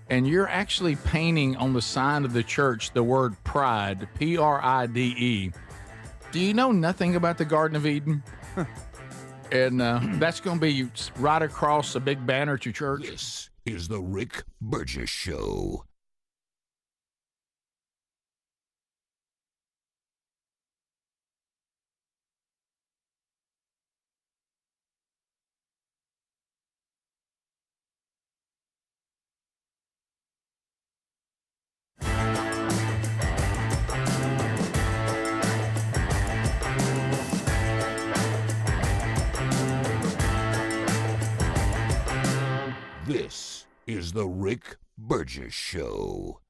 and you're actually painting on the sign of the church the word pride, Pride, do you know nothing about the Garden of Eden? And that's going to be right across a big banner at your church. This is the Rick Burgess Show. This is the Rick Burgess Show.